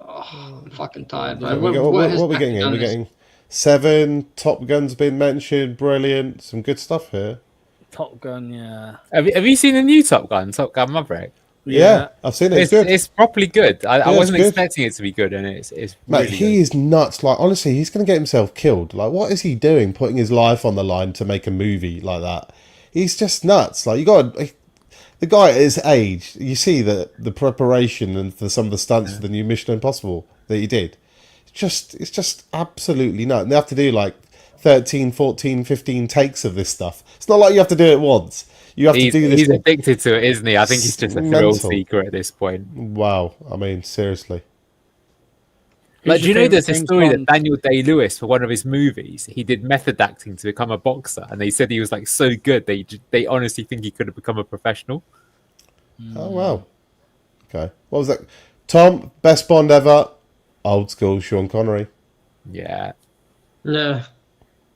Oh, I'm fucking tired. What Bro. are we getting here? We're getting 7. Top Gun's been mentioned. Brilliant. Some good stuff here. Top Gun, yeah. Have you seen the new Top Gun Maverick? Yeah, I've seen it. It's good. It's properly good. I it's wasn't good. expecting it to be good, and it's Mate, really he is nuts. Like, honestly, he's going to get himself killed. Like, what is he doing? Putting his life on the line to make a movie like that? He's just nuts. Like, the guy at his age, you see the preparation and for some of the stunts for the new Mission Impossible that he did. It's just absolutely nuts. And they have to do like 13, 14, 15 takes of this stuff. It's not like you have to do it once. You have to do this. He's addicted to it, isn't he? I think he's just a thrill Mental. seeker at this point. Wow. I mean, seriously. Like, do you know there's a James story Bond? that Daniel Day-Lewis, for one of his movies, he did method acting to become a boxer, and they said he was like so good they honestly think he could have become a professional. Oh, wow. Okay. What was that? Tom, best Bond ever. Old school Sean Connery. Yeah. No.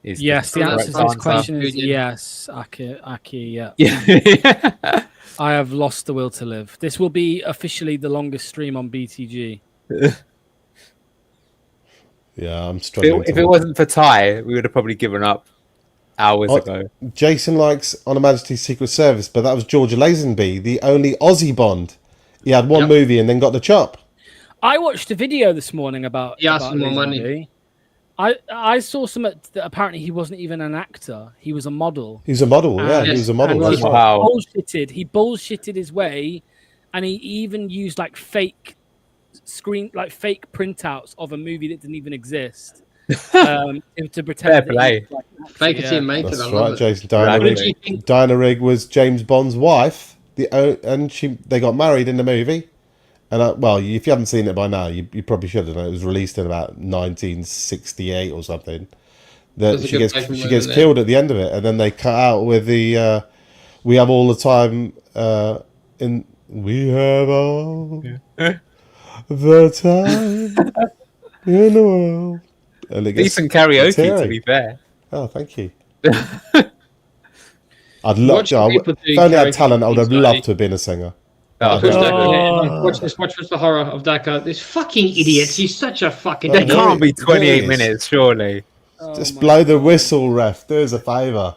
is Yes, the correct answer to this answer. question is Who did? yes. Aki, yeah. Yeah. I have lost the will to live. This will be officially the longest stream on BTG. Yeah, I'm struggling. If it wasn't for Ty, we would have probably given up hours ago. Jason likes On Her Majesty's Secret Service, but that was George Lazenby, the only Aussie Bond. He had one movie and then got the chop. I watched a video this morning about. He asked about for more Lazenby. money. I saw some that apparently he wasn't even an actor. He was a model. He was a model, yeah. He Yes. was a model. And That's he right. Wow. bullshitted. He bullshitted his way, and he even used like fake fake printouts of a movie that didn't even exist. To pretend Fair that he play. was like an actor, Fake it till you yeah. make it. I That's love right, it. Jason. What did you think? Diana Rigg was James Bond's wife, and they got married in the movie. And well, if you haven't seen it by now, you probably should have. It was released in about 1968 or something. That's a She good gets play from she Leuven gets there. killed at the end of it, and then they cut out with the "We have all the time in we have all the time in the world." And it gets Decent karaoke, to teary. be fair. Oh, thank you. I'd love Watch the people if doing I only had karaoke talent, I would have inside. loved to have been a singer. Oh, Watch that. Oh. Watch the horror of that guy. This fucking idiots. He's such a fucking They idiot. can't be There 28 is. minutes, surely. Oh Just my blow the God. whistle, ref. Do us a favour.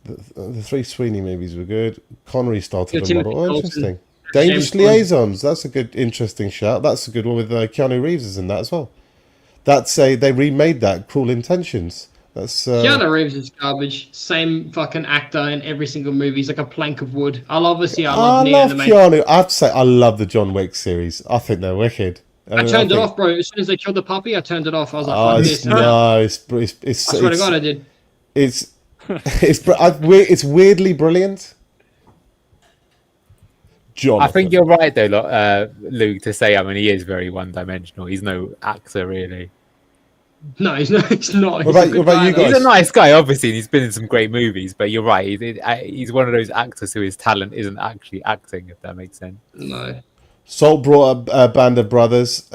The three Sweeney movies were good. Connery started Yeah, a model. Timothy Oh, Dalton. interesting. Dangerous James Bond. Liaisons. That's a good, interesting shout. That's a good one with Keanu Reeves is in that as well. They remade that. Cruel Intentions. That's Keanu Reeves is garbage. Same fucking actor in every single movie. He's like a plank of wood. I love I Neo love animation. Keanu. I have to say, I love the John Wick series. I think they're wicked. I turned it off, bro. As soon as they killed the puppy, I turned it off. I was like, Oh, fuck it's, this. no, I swear to God, I did. It's it's weirdly brilliant. Jonathan. I think you're right, though, Luke, to say, he is very one-dimensional. He's no actor, really. No, he's not. He's not. What about you He's guys? a nice guy, obviously, and he's been in some great movies, but you're right. He's one of those actors whose talent isn't actually acting, if that makes sense. No. Salt brought a Band of Brothers,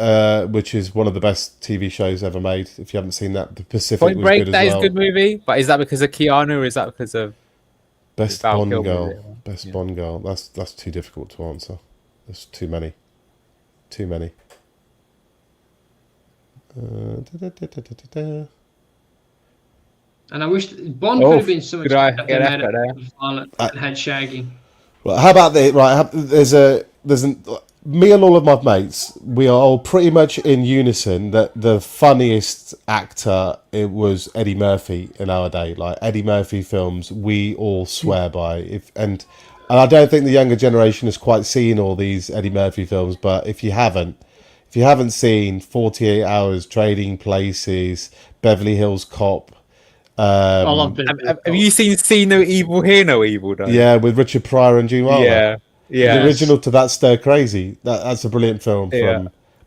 which is one of the best TV shows ever made. If you haven't seen that, The Pacific Point was Break, good that as is well. a good movie, but is that because of Keanu or is that because of Best Val Bond Kilmer, girl. is it? Best Yeah. Bond girl. That's too difficult to answer. There's too many. Too many. And I wish Bond Oh, could have been so much good eye. better Good if they made effort it there. violent and had Shaggy. Well, how about the right? Me and all of my mates, we are all pretty much in unison that the funniest actor it was Eddie Murphy in our day. Like Eddie Murphy films, we all swear by. And I don't think the younger generation has quite seen all these Eddie Murphy films. But if you haven't seen 48 Hours, Trading Places, Beverly Hills Cop. I love it. Have you seen See No Evil, Hear No Evil, though? Yeah, with Richard Pryor and Gene Wilder. Yeah. Yeah. The original to that Stir Crazy. That's a brilliant film Yeah.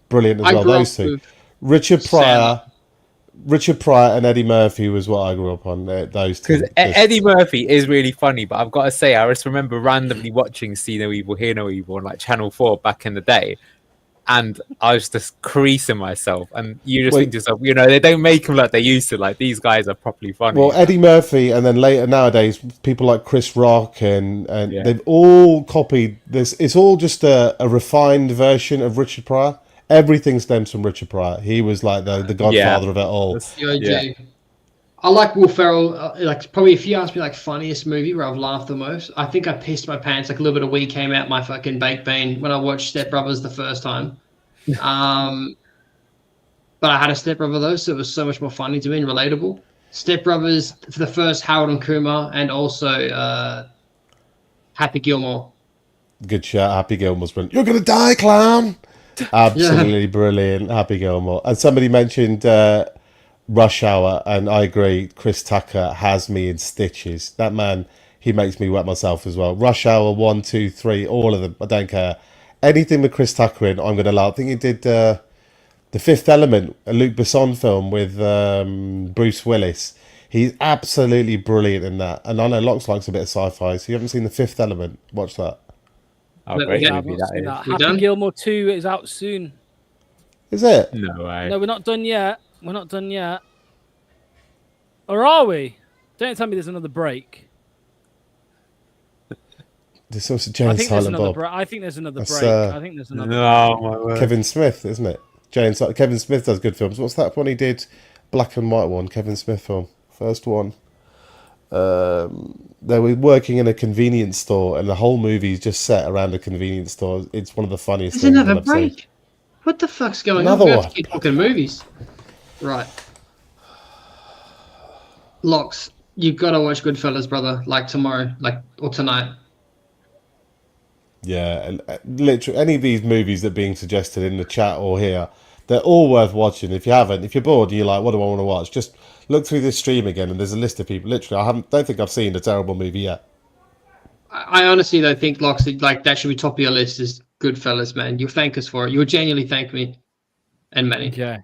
brilliant as I well. grew Those up two. with Richard Sandler. Pryor and Eddie Murphy was what I grew up on. Those two. Because Eddie Murphy is really funny, but I've got to say, I just remember randomly watching See No Evil, Hear No Evil on like Channel 4 back in the day. And I was just creasing myself. And you just think to yourself, they don't make them like they used to. Like, these guys are properly funny. Well, Eddie Murphy, and then later nowadays, people like Chris Rock and Yeah. they've all copied this. It's all just a refined version of Richard Pryor. Everything stems from Richard Pryor. He was like the godfather of it all. Yeah. I like Will Ferrell. Like probably if you ask me like funniest movie where I've laughed the most, I think I pissed my pants like a little bit of wee came out my fucking baked bean when I watched Step Brothers the first time. But I had a Step Brother though, so it was so much more funny to me and relatable. Step Brothers for the first Harold and Kumar, and also Happy Gilmore. Good shout. Happy Gilmore's brilliant. You're gonna die, clown. Absolutely brilliant. Happy Gilmore. And somebody mentioned Rush Hour, and I agree. Chris Tucker has me in stitches. That man, he makes me wet myself as well. Rush Hour 1, 2, 3, all of them. I don't care. Anything with Chris Tucker in, I'm gonna love. I think he did The Fifth Element, a Luc Besson film with Bruce Willis. He's absolutely brilliant in that. And I know Locks likes a bit of sci-fi, so you haven't seen The Fifth Element. Watch that. Oh, Let me great get- movie that is. We Happy done? Gilmore 2 is out soon. Is it? No way. No, we're not done yet. We're not done yet. Or are we? Don't tell me there's another break. There's also I Jane think there's Silent another Bob. break. I think there's another That's, break. I think there's another. No, my word. Kevin Smith, isn't it? Kevin Smith does good films. What's that one he did? Black and white one. Kevin Smith film. First one. They were working in a convenience store, and the whole movie is just set around a convenience store. It's one of the funniest There's things another I've seen. break. What the fuck's going Another on? We have one. to keep talking movies. Right. Locks, you've got to watch Goodfellas, brother. Like tomorrow, or tonight. Yeah, and literally any of these movies that are being suggested in the chat or here, they're all worth watching. If you haven't, if you're bored and you're like, what do I want to watch? Just look through this stream again, and there's a list of people. Literally, don't think I've seen a terrible movie yet. I honestly don't think Loxley, like that should be top of your list. Is Goodfellas, man. You'll thank us for it. You'll genuinely thank me and Manny. Okay.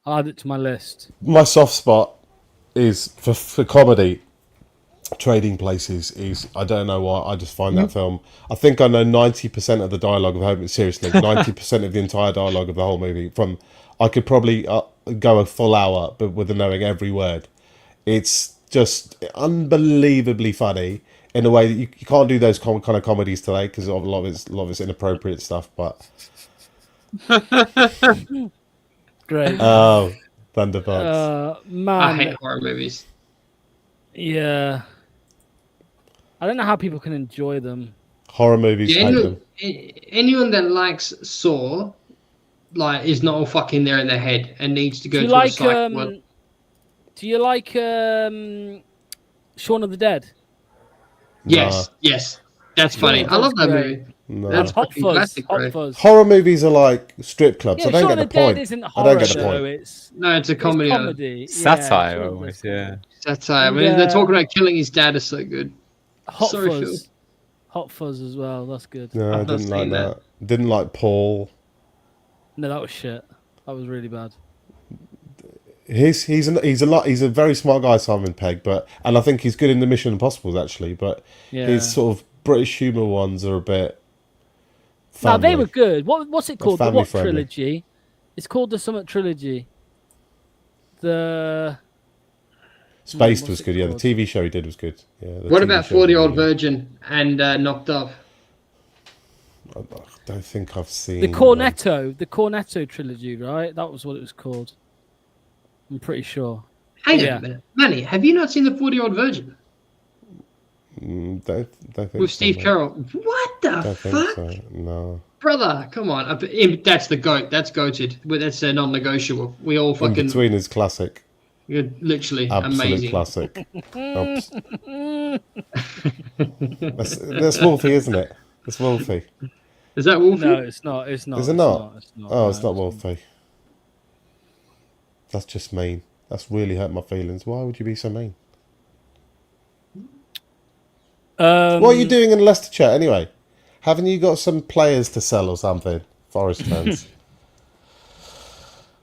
I'll add it to my list. My soft spot is for comedy. Trading Places is, I don't know why, I just find that film. I think I know 90% of the dialogue of the whole. Seriously, 90% of the entire dialogue of the whole movie. I could probably go a full hour, but with knowing every word. It's just unbelievably funny in a way that you can't do those kind of comedies today because a lot of it's inappropriate stuff. But Great. oh, Thunderbolts! Man. I hate horror movies. Yeah. I don't know how people can enjoy them. Horror movies, Yeah, hate them. anyone that likes Saw, like, is not all fucking there in their head and needs to go Do you to a like psych ward. Do you like Shaun of the Dead? Yes, yes, that's funny. I love that great. movie. No. That's Hot fucking Fuzz. classic, Hot bro. Fuzz. Horror movies are like strip clubs. Yeah, I don't Shaun get of the the Dead point. isn't I horror, don't get the though. point. It's No, it's a comedy. comedy. Satire, Yeah, almost. Yeah. Satire. I And, mean, they're talking about killing his dad is so good. Hot Sorry, Fuzz. Phil. Hot Fuzz as well. That's good. No, I I've not didn't like seen that. Didn't like Paul. No, that was shit. That was really bad. He's a very smart guy, Simon Pegg, and I think he's good in the Mission Impossibles actually, but Yeah. his sort of British humour ones are a bit No, family. they were good. What's it called? The family what friendly. trilogy? It's called the Summit trilogy. The Spaced what's was it good, yeah. The called? TV show he did was good. Yeah. the What TV about show was 40-Year-Old really good. Virgin and Knocked Up? I don't think I've seen the Cornetto trilogy, right? That was what it was called. I'm pretty sure. Hang on Yeah. a minute. Manny, have you not seen the 40-Year-Old Virgin? Don't think With so, Steve mate. Carell. What the Don't think fuck? so. No. Brother, come on. That's the GOAT. That's goated. But that's non-negotiable. We all In fucking... between is classic. You're literally Absolute amazing. classic. That's Wolfie, isn't it? It's Wolfie. Is that Wolfie? No, it's not. It's not. Is it it's not? not. It's not. Oh, no, it's not Wolfie. That's just mean. That's really hurt my feelings. Why would you be so mean? What are you doing in Leicester chat anyway? Haven't you got some players to sell or something? Forest fans.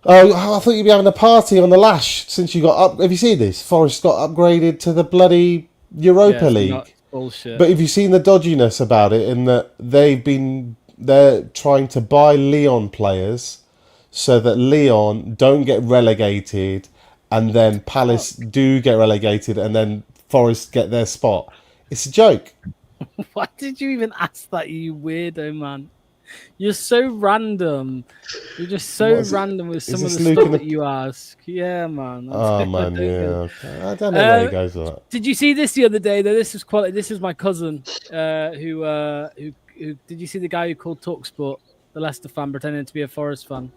Oh, I thought you'd be having a party on the Lash since you got up. Have you seen this? Forest got upgraded to the bloody Europa League. Bullshit. But have you seen the dodginess about it in that they're trying to buy Leon players so that Leon don't get relegated and then Palace do get relegated and then Forest get their spot. It's a joke. Why did you even ask that, you weirdo, man? You're so random. You're just so What is it? random with some of this the Luke stuff in the- that you ask. Yeah, man. Oh man, yeah. Okay. I don't know where he goes with that. Did you see this the other day? Though this was quite. This is my cousin. Who? Did you see the guy who called Talksport the Leicester fan pretending to be a Forest fan?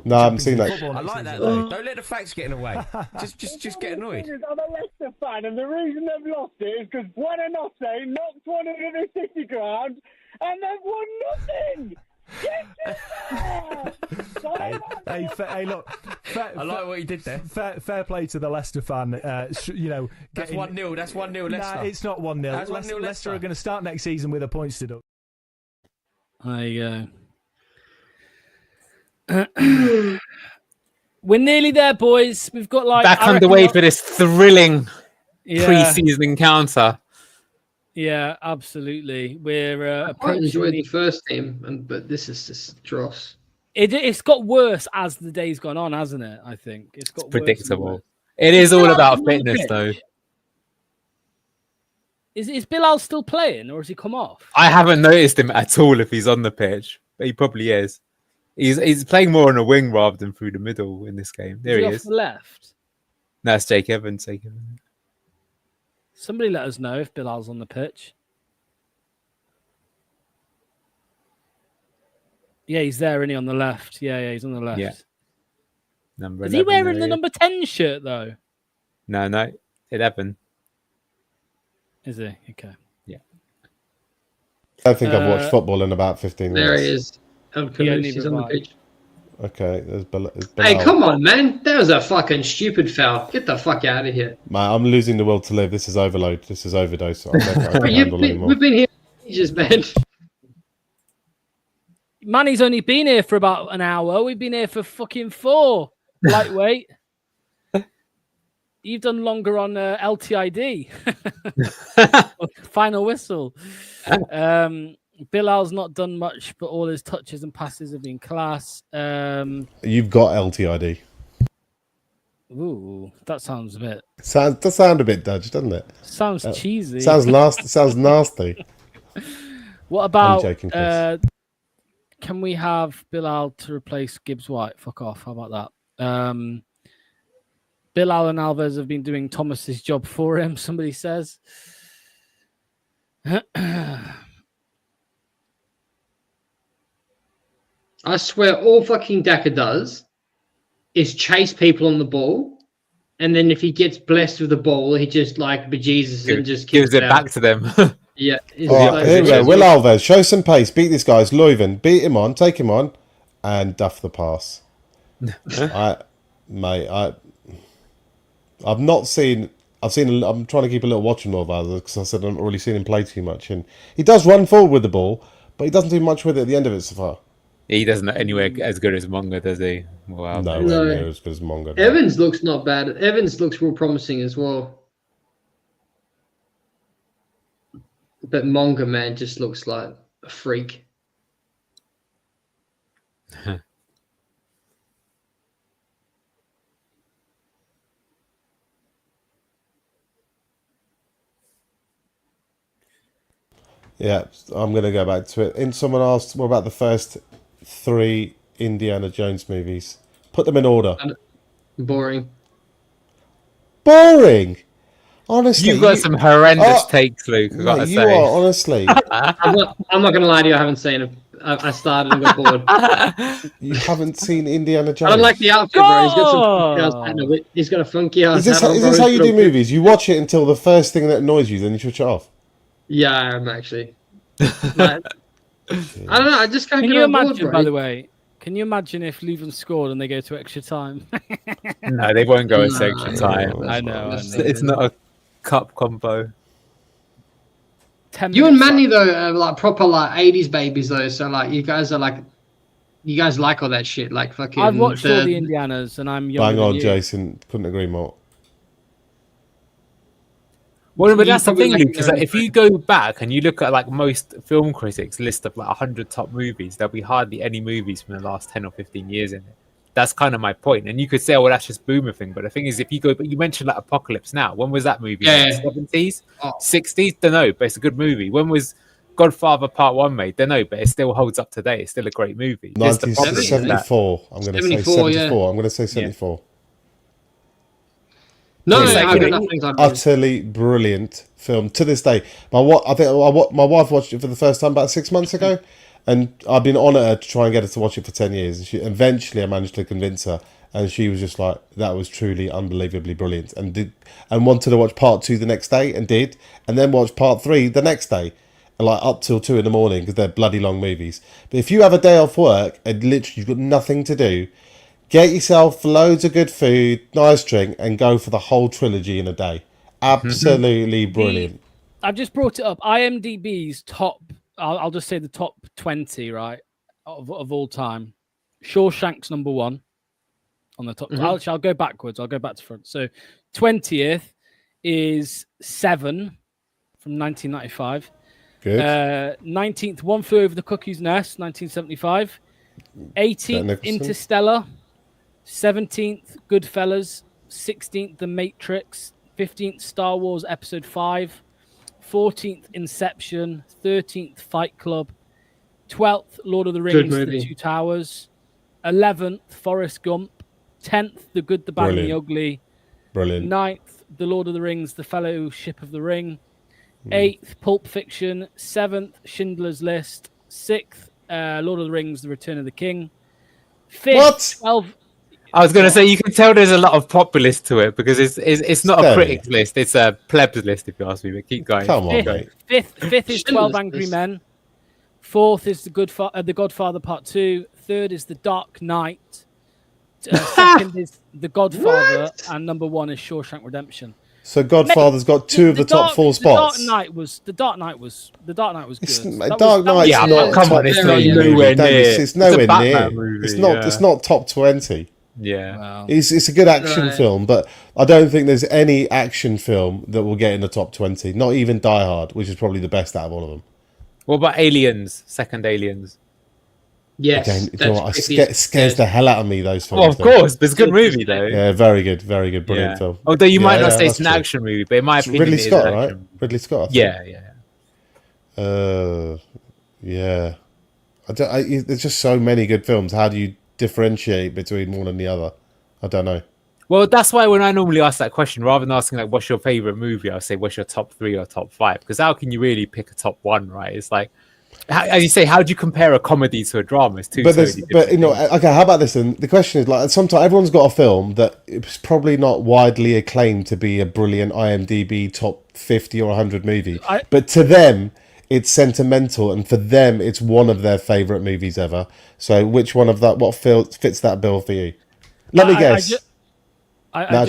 No, I haven't seen that. I like that though. Don't let the facts get in the way. Just get annoyed. I'm a Leicester fan, and the reason they've lost it is because Buonanotte knocked one into the City ground, and they've won nothing. Hey, look. I like what you did there. Fair play to the Leicester fan. That's 1-0. That's 1-0 Leicester. Nah, it's not 1-0. That's 1-0 Leicester Leicester. are going to start next season with a points deduction. There you go. We're nearly there, boys. We've got like Back I reckon underway we'll- for this thrilling yeah, pre-season encounter. yeah, absolutely. We're I quite approaching enjoyed the the first team, but this is just dross. It's got worse as the day's gone on, hasn't it? I think it's got worse and Predictable. worse. It is all Bilal about on the fitness, pitch? though. Is Bilal still playing, or has he come off? I haven't noticed him at all if he's on the pitch, but he probably is. He's playing more on a wing rather than through the middle in this game. There Is he off is. the left. No, it's Jake Evans. Jake Evans. Somebody let us know if Bilal's on the pitch. Yeah, he's there, isn't he, on the left? Yeah, he's on the left. Yeah. Number Is he 11, wearing there the he is. number 10 shirt, though? No, 11. Is he? Okay. I don't think I've watched football in about 15 minutes. There he is. El Yeah, Koulousi neither is on the have I. pitch. Okay, there's Hey, Bilal. come on, man. That was a fucking stupid foul. Get the fuck out of here. Mate, I'm losing the will to live. This is overload. This is overdose. I don't think I can handle anymore. We've been here for ages, man. Manny's only been here for about an hour. We've been here for fucking 4. Lightweight. You've done longer on LTID. Final whistle. Bilal's not done much, but all his touches and passes have been class. You've got LTID. Ooh, that sounds a bit. Does sound a bit Dutch, doesn't it? Sounds cheesy. Sounds nasty. Sounds nasty. What about? I'm joking, Chris. Can we have Bilal to replace Gibbs White? Fuck off. How about that? Bilal and Alves have been doing Thomas's job for him. Somebody says. I swear, all fucking Daka does is chase people on the ball, and then if he gets blessed with the ball, he just like bejesus and just gives it out. back to them. Yeah. All right, here we go. Will Alves, show some pace. Beat this guy. It's Leuven. Beat him on. Take him on, and duff the pass. I've not seen. I'm trying to keep a little watching more of Alves because I said I've not really seen him play too much, and he does run forward with the ball, but he doesn't do much with it at the end of it so far. He doesn't anywhere as good as Monga, does he? Wow. No, as good as Monga. No. Evans looks not bad. Evans looks real promising as well. But Monga, man, just looks like a freak. Yeah, I'm going to go back to it. And someone asked, what about the first 3 Indiana Jones movies? Put them in order. Boring. Boring! Honestly. You've got some horrendous takes, Luke, I've got to you say. are, honestly. I'm not going to lie to you, I haven't seen it. I started and got bored. You haven't seen Indiana Jones? I don't like the outfit, bro. He's got some funky ass. He's got a funky ass. Is this how you do movies? You watch it until the first thing that annoys you, then you switch it off? Yeah, I am actually. But, I don't know. I just can't Can get you on board, imagine, bro. by the way? Can you imagine if Leuven scored and they go to extra time? No, they won't go into extra time. I know. It's not a cup combo. 10 You and minutes Manny left. though are like proper like 80s babies though. So like you guys like all that shit. Like fucking. I've watched all the Indianas and I'm young. Bang on, Jason. Couldn't agree more. Well, but You that's the probably thing, like Luke, because like, if you go back and you look at like most film critics' list of like 100 top movies, there'll be hardly any movies from the last 10 or 15 years in it. That's kind of my point. And you could say, oh, well, that's just boomer thing. But the thing is, if you go, but you mentioned like Apocalypse Now. When was that movie? Yeah. 70s? Oh. 60s? Don't know, but it's a good movie. When was Godfather Part 1 made? Don't know, but it still holds up today. It's still a great movie. It's the problem with that. 1974. I'm going to say 74, 74. yeah. I'm going to say 74. No, It's like, I've you got know, nothing. Utterly brilliant film to this day. My wife watched it for the first time about 6 months ago, and I've been on her to try and get her to watch it for 10 years. And eventually I managed to convince her, and she was just like, that was truly unbelievably brilliant, and wanted to watch part 2 the next day, and did, and then watch part 3 the next day, and like up till 2 in the morning because they're bloody long movies. But if you have a day off work and literally you've got nothing to do, get yourself loads of good food, nice drink, and go for the whole trilogy in a day. Absolutely brilliant. I've just brought it up. IMDb's top, I'll just say the top 20, right, of all time. Shawshank's number 1 on the top. I'll go backwards. I'll go back to front. So 20th is 7 from 1995. Good. 19th, One Flew Over the Cuckoo's Nest, 1975. 18th, Interstellar. 17th, Goodfellas. 16th, The Matrix. 15th, Star Wars Episode 5. 14th, Inception. 13th, Fight Club. 12th, Lord of the Rings, The Two Towers. 11th, Forrest Gump. 10th, The Good, the Bad, and the Ugly. Brilliant. 9th, The Lord of the Rings, The Fellowship of the Ring. 8th, Pulp Fiction. 7th, Schindler's List. 6th, Lord of the Rings, The Return of the King. 5th, What? 12. I was going to say, you can tell there's a lot of populist to it because it's not a critics list, it's a plebs list, if you ask me. But keep going. Come on, mate. Fifth is 12 Angry Men. Fourth is the Godfather Part 2. Third is The Dark Knight. Second is The Godfather, and number 1 is Shawshank Redemption. So Godfather's got two of the top 4 spots. The Dark Knight was good. Dark Knight's Yeah, not come top on, it's 3 nowhere movie. near. It's nowhere It's a Batman near. movie, It's not. yeah. It's not top 20. Yeah. Wow. It's a good action Right. film, but I don't think there's any action film that will get in the top 20. Not even Die Hard, which is probably the best out of all of them. What about Aliens? Second Aliens. Yes, Again, you know what, that's it scares the hell out of me, those films. Well, of though. course, but it's a good movie though. Yeah, very good, brilliant Yeah. film. Although you might not say it's that's an true. action movie, but in my It's opinion, Ridley it is Scott, an right? action movie. Ridley Scott. I think. Yeah. Yeah. There's just so many good films. How do you differentiate between one and the other? I don't know. Well, that's why when I normally ask that question, rather than asking like, "What's your favorite movie?" I'll say, "What's your top 3 or top 5?" Because how can you really pick a top 1, right? It's like, as you say, how do you compare a comedy to a drama? It's two. But totally but different things. okay. How about this? And the question is like, sometimes everyone's got a film that it's probably not widely acclaimed to be a brilliant IMDb top 50 or 100 movie, but to them, it's sentimental, and for them, it's one of their favorite movies ever. So, which one of that? What fits that bill for you? Let me guess. I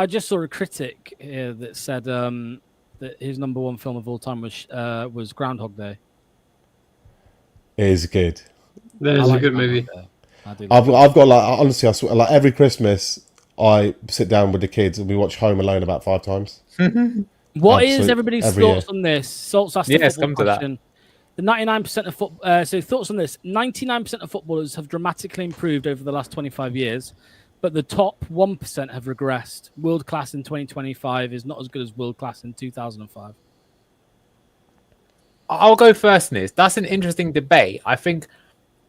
just saw a critic here that said that his number 1 film of all time was Groundhog Day. It is good. That is a good movie. I've got like, honestly, I swear, like every Christmas I sit down with the kids and we watch Home Alone about 5 times. What is everybody's thoughts on this? Salt's asked Yes, a football come to that. question. The 99% of football. So thoughts on this? 99% of footballers have dramatically improved over the last 25 years, but the top 1% have regressed. World class in 2025 is not as good as world class in 2005. I'll go first, Niz. That's an interesting debate. I think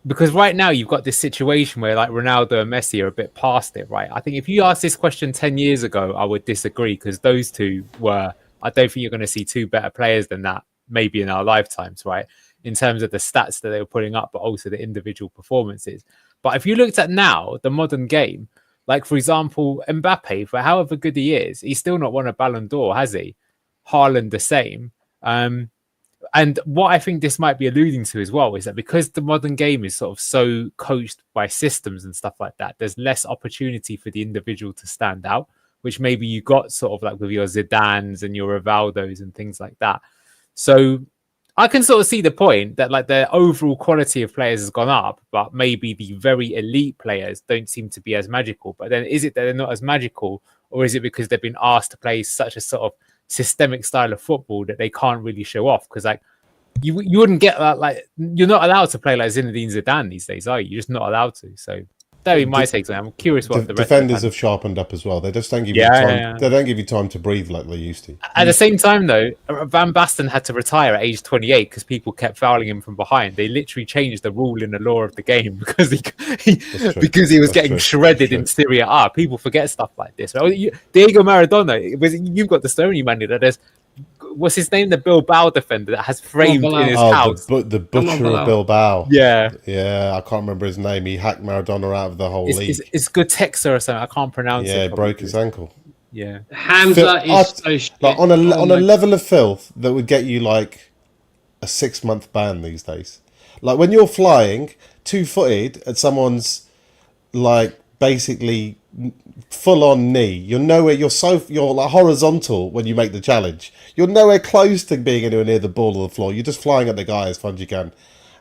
because right now you've got this situation where like Ronaldo and Messi are a bit past it, right? I think if you asked this question 10 years ago, I would disagree because those two were, I don't think you're going to see 2 better players than that, maybe in our lifetimes, right? In terms of the stats that they were putting up, but also the individual performances. But if you looked at now, the modern game, like for example, Mbappe, for however good he is, he's still not won a Ballon d'Or, has he? Haaland the same. And what I think this might be alluding to as well is that because the modern game is sort of so coached by systems and stuff like that, there's less opportunity for the individual to stand out, which maybe you got sort of like with your Zidanes and your Rivaldos and things like that. So I can sort of see the point that like the overall quality of players has gone up, but maybe the very elite players don't seem to be as magical. But then is it that they're not as magical, or is it because they've been asked to play such a sort of systemic style of football that they can't really show off? Because like you wouldn't get that, like you're not allowed to play like Zinedine Zidane these days, are you? You're just not allowed to. So that would be my take on it. I'm curious what the rest defenders of have sharpened up as well. They just don't give you time. They don't give you time to breathe like they used to. At the same time, though, Van Basten had to retire at age 28 because people kept fouling him from behind. They literally changed the rule in the law of the game because he was getting shredded in Serie A. People forget stuff like this. Diego Maradona, you've got the story, man. That there's what's his name, the Bilbao defender that has framed in his house. The butcher of Bilbao. Yeah, I can't remember his name. He hacked Maradona out of the whole league. It's Gutexa or something. I can't pronounce it. Yeah, broke his ankle. Yeah, Hamza is so shit. Like on a level of filth that would get you like a 6-month ban these days. Like when you're flying 2-footed at someone's like basically full on knee, you're like horizontal when you make the challenge. You're nowhere close to being anywhere near the ball or the floor. You're just flying at the guy as far as you can.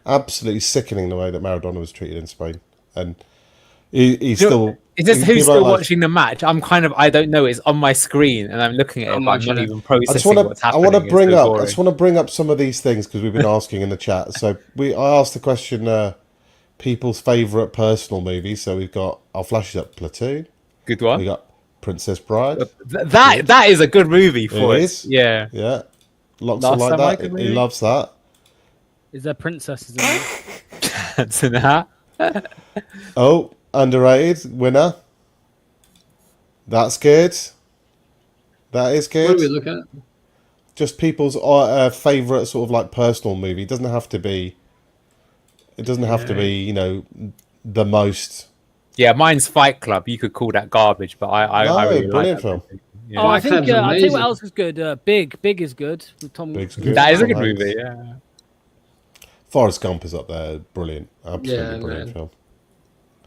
Absolutely sickening the way that Maradona was treated in Spain, and he's still. Is this who's still watching the match? I don't know. It's on my screen and I'm looking at it, but I'm not even processing what's happening. I just want to bring up some of these things because we've been asking in the chat. So I asked the question, people's favourite personal movies. So we've got, I'll flash it up, Platoon. Good one. We got Princess Bride. That is a good movie for us. Yeah. Yeah. Lots of like that. He loves that. Is there princesses in there? That's in that. Oh, underrated winner. That's good. That is good. What do we look at? Just people's favourite sort of like personal movie. It doesn't have to be, you know, the most. Yeah, mine's Fight Club. You could call that garbage, but I really brilliant like film. Yeah. Oh, I think I'll tell you what else is good. Big is good. With Tom. Big's good. That is a good movie. Yeah. Forrest Gump is up there. Brilliant. Absolutely Yeah, brilliant man. film.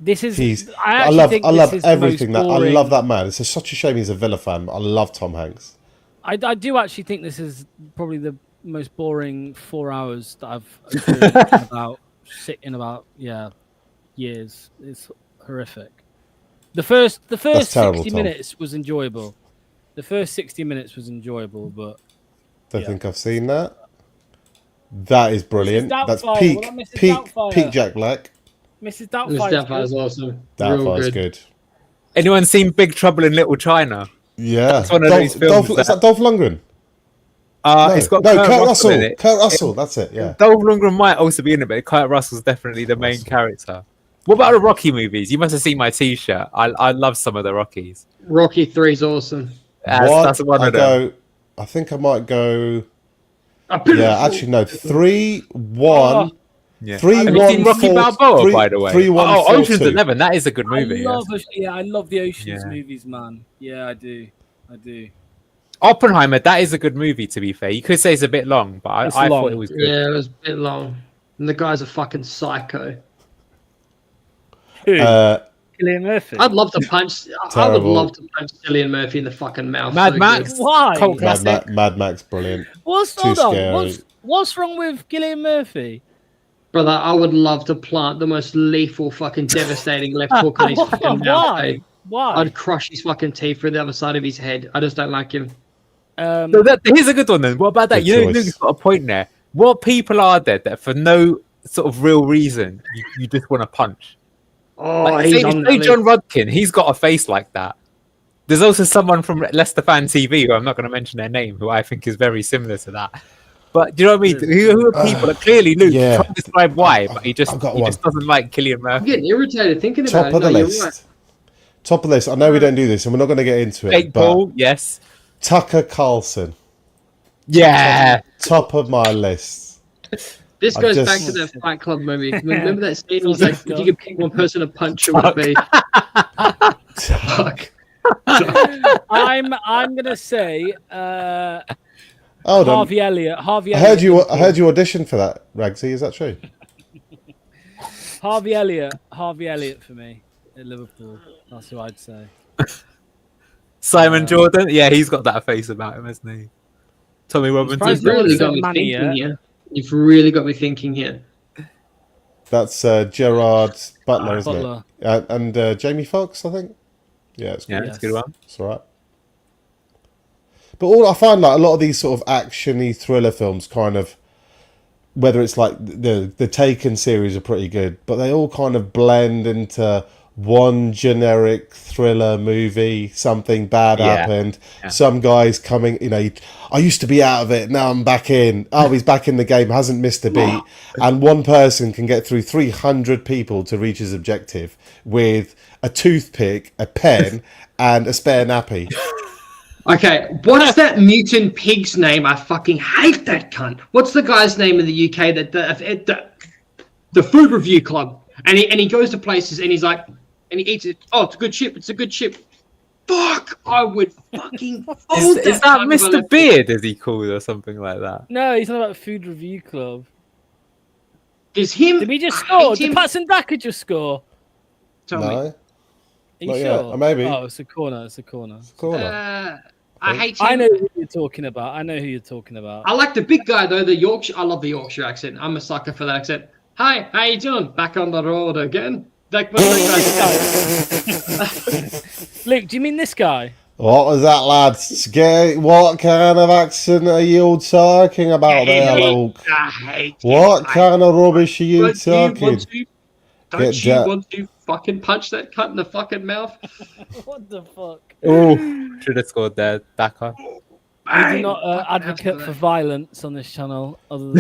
This is. He's. I I actually love. think I this love is the everything most that. I boring- love that man. It's such a shame he's a Villa fan, but I love Tom Hanks. I do actually think this is probably the most boring 4 hours that I've experienced in about years. It's horrific. The first That's terrible, 60 Tom. minutes was enjoyable. The first 60 minutes was enjoyable, but Don't Yeah. think I've seen that. That is brilliant. That's Doubtfire. peak, What about Mrs. peak, Doubtfire? peak Jack Black. Mrs. Mr. Doubtfire. Doubtfire is awesome. Real Doubtfire's good. good. Anyone seen Big Trouble in Little China? Yeah. That's one of those films Is that- that Dolph Lundgren? It's got no, Kurt Kurt Russell in it. Kurt Russell, that's it, yeah. Dolph Lundgren might also be in it, but Kurt Russell's definitely the main character. What about the Rocky movies? You must have seen my T-shirt. I love some of the Rockies. Rocky 3 is awesome. That's one of them. I think I might go. A beautiful- Yeah, actually, no. 3-1. Yeah. 3-1. Have you seen Rocky 4 Balboa, 3 by the way? 3-1, Oh, 4-2. Ocean's 11. That is a good movie. I love the Ocean's Yeah. movies, man. Yeah, I do. Oppenheimer, that is a good movie, to be fair. You could say it's a bit long, but It's I long. thought it was good. Yeah, it was a bit long. And the guy's a fucking psycho. Who? Uh, Cillian Murphy. I'd love to punch. I would Terrible. love to punch Cillian Murphy in the fucking mouth. Mad so Max. good. Why? Cult classic. Mad Max, brilliant. What's Too hold on? scary. What's wrong with Cillian Murphy? Brother, I would love to plant the most lethal, fucking devastating left hook on his fucking mouth. Why? eh? Why? I'd crush his fucking teeth through the other side of his head. I just don't like him. So here's a good one then. What about that? Good You know, choice. Luke's got a point there. What people are there that for no sort of real reason you just want to punch? Oh, Like, he's say on that John list. Rudkin, he's got a face like that. There's also someone from Leicester Fan TV, who I'm not going to mention their name, who I think is very similar to that. But do you know what I mean? Who are people that clearly Luke yeah. can't describe why, but he just I've got one. doesn't like Cillian I'm Murphy. getting irritated thinking about Top it. of the No, you're list. right. Top of the list. I know we don't do this, and we're not going to get into it. Jake But Paul, yes. Tucker Carlson, Yeah. top of my list. This I goes just- back to that Fight Club movie. Remember that scene? He's like, if you could pick one person to punch, it would be. Fuck. I'm gonna say Hold on. Harvey Elliott. I heard you audition for that, Ragsy. Is that true? Harvey Elliott for me at Liverpool. That's who I'd say. Simon Jordan, yeah, he's got that face about him, hasn't he? Tommy Robinson. surprised You've really got Don't me say Manny thinking yet. here. You've really got me thinking here. That's Gerard Butler, isn't Butler. it? And Jamie Foxx, I think. Yeah, it's Yeah, good. that's a good one. It's all right. But all I find like a lot of these sort of actiony thriller films, kind of, whether it's like the Taken series are pretty good, but they all kind of blend into one generic thriller movie. Something bad Yeah. happened. Some guy's coming. I used to be out of it. Now I'm back in. Oh, he's back in the game. Hasn't missed a beat. And one person can get through 300 people to reach his objective with a toothpick, a pen, and a spare nappy. Okay, what's that mutant pig's name? I fucking hate that cunt. What's the guy's name in the UK that the food review club? And he goes to places and he's like, and he eats it. Oh, it's a good chip. It's a good chip. Fuck! I would fucking fold Is that time if I Mr. left- Beard, is he called, or something like that? No, he's not about Food Review Club. Is him? Did we just I score? hate Did him. Patson Daka just score? Tell me. No, Are you Not sure? yet. Or maybe. Oh, it's a corner. It's a corner. corner. I hate him. I know who you're talking about. I know who you're talking about. I like the big guy though, the Yorkshire. I love the Yorkshire accent. I'm a sucker for that accent. Hi, how you doing? Back on the road again. Like, what's that guy's- Luke, do you mean this guy? What was that, lads? What kind of accent are you talking about there, Luke? I hate What him. kind of rubbish are you Don't you talking? want to? Don't Get you that- want to fucking punch that cunt in the fucking mouth? What the fuck? Oh, should have scored there, Daka. We do Bang! not Fucking advocate hell. for violence on this channel, other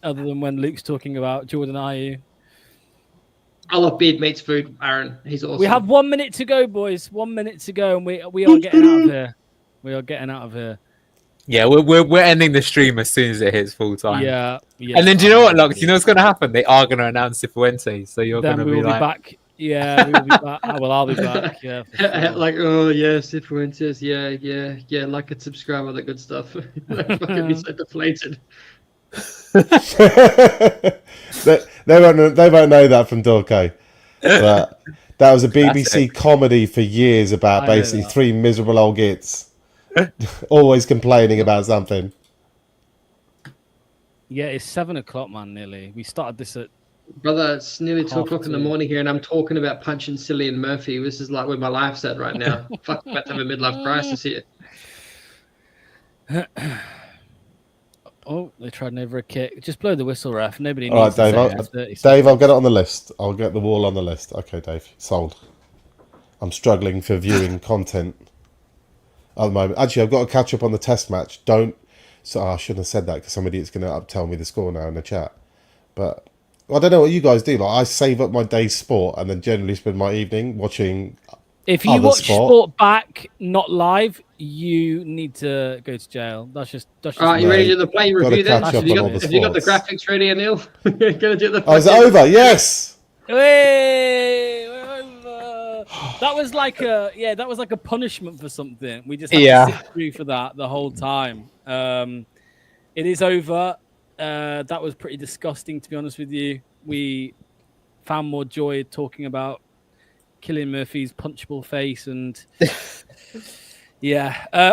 than when Luke's talking about Jordan Ayew. I love beard meets food, Aaron. He's awesome. We have 1 minute to go, boys. 1 minute to go, and we are getting out of here. We are getting out of here. Yeah, we're ending the stream as soon as it hits full time. Yeah. And then do you know what, Lux? You know what's going to happen? They are going to announce Cifuentes, so you're going Then to we be will like, be back. Yeah, we will be back. Oh, well, I'll be back. Yeah. for sure. like, oh yes, influencers, yeah, like and subscribe, all that good stuff. Like, fucking be so deflated. They won't know that from Dorco. But that was a BBC comedy for years about basically three miserable old gits always complaining about something. Yeah, it's 7 o'clock, man. Nearly. We started this at. Brother, it's nearly 2 o'clock in the 2:30. morning here, and I'm talking about punching Cillian Murphy. This is like where my life's at right now. Fuck, about to have a midlife crisis here. Oh, they tried an over a kick. Just blow the whistle, ref. Nobody All needs right, Dave. to say Dave, I'll get it on the list. I'll get the wall on the list. Okay, Dave. Sold. I'm struggling for viewing content at the moment. Actually, I've got to catch up on the test match. So I shouldn't have said that because somebody is going to tell me the score now in the chat. But I don't know what you guys do. Like, I save up my day's sport and then generally spend my evening watching. If you watch sport back, not live, you need to go to jail. That's just. All right, you ready to do the play review then? Have you got the graphics ready, Anil? Gonna do the. Oh, is it over? Yes. Hey, we're over. That was like a punishment for something. We just had to sit through for that the whole time. It is over. That was pretty disgusting, to be honest with you. We found more joy talking about Cillian Murphy's punchable face and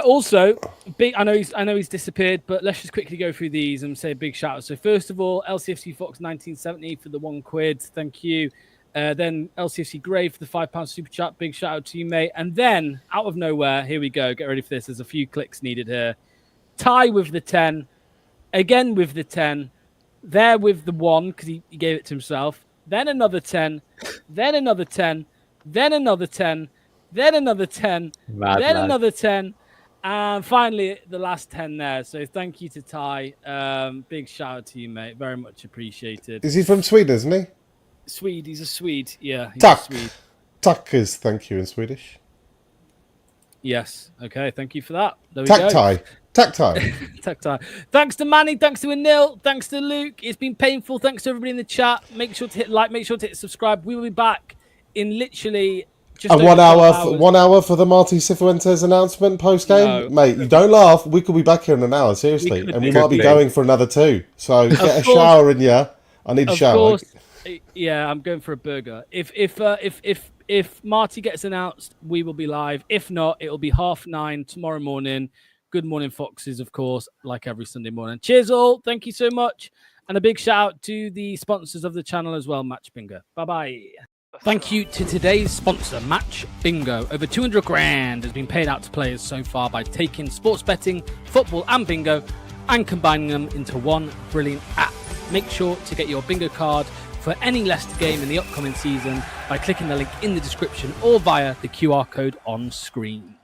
also big. I know he's disappeared, but let's just quickly go through these and say a big shout out. So first of all, LCFC Fox 1970 for the £1. Thank you. Then LCFC Gray for the £5 super chat. Big shout out to you, mate. And then out of nowhere, here we go. Get ready for this. There's a few clicks needed here. Ty with the 10, again with the 10, there with the 1 because he gave it to himself. Then another 10, then another 10. Then another 10, then another 10, then another 10, and finally the last 10 there. So thank you to Ty. Big shout out to you, mate. Very much appreciated. Is he from Sweden, isn't he? Swede. He's a Swede. Yeah. He's Tack. a Swede. Tack is thank you in Swedish. Yes. Okay. Thank you for that. There we go. Tack tie. Tack tie. Thanks to Manny. Thanks to Anil. Thanks to Luke. It's been painful. Thanks to everybody in the chat. Make sure to hit like. Make sure to hit subscribe. We will be back in literally just over 1 hour. 1 hour for the Marty Cifuentes announcement post game, No. mate. You don't laugh. We could be back here in an hour, seriously, and we might be going for another 2. So get a shower in you. I need a shower. Of course, yeah, I'm going for a burger. If Marty gets announced, we will be live. If not, it will be 9:30 tomorrow morning. Good morning, Foxes, of course, like every Sunday morning. Cheers all. Thank you so much. And a big shout out to the sponsors of the channel as well, Match Bingo. Bye-bye. Thank you to today's sponsor, Match Bingo. Over 200 grand has been paid out to players so far by taking sports betting, football and bingo and combining them into one brilliant app. Make sure to get your bingo card for any Leicester game in the upcoming season by clicking the link in the description or via the QR code on screen.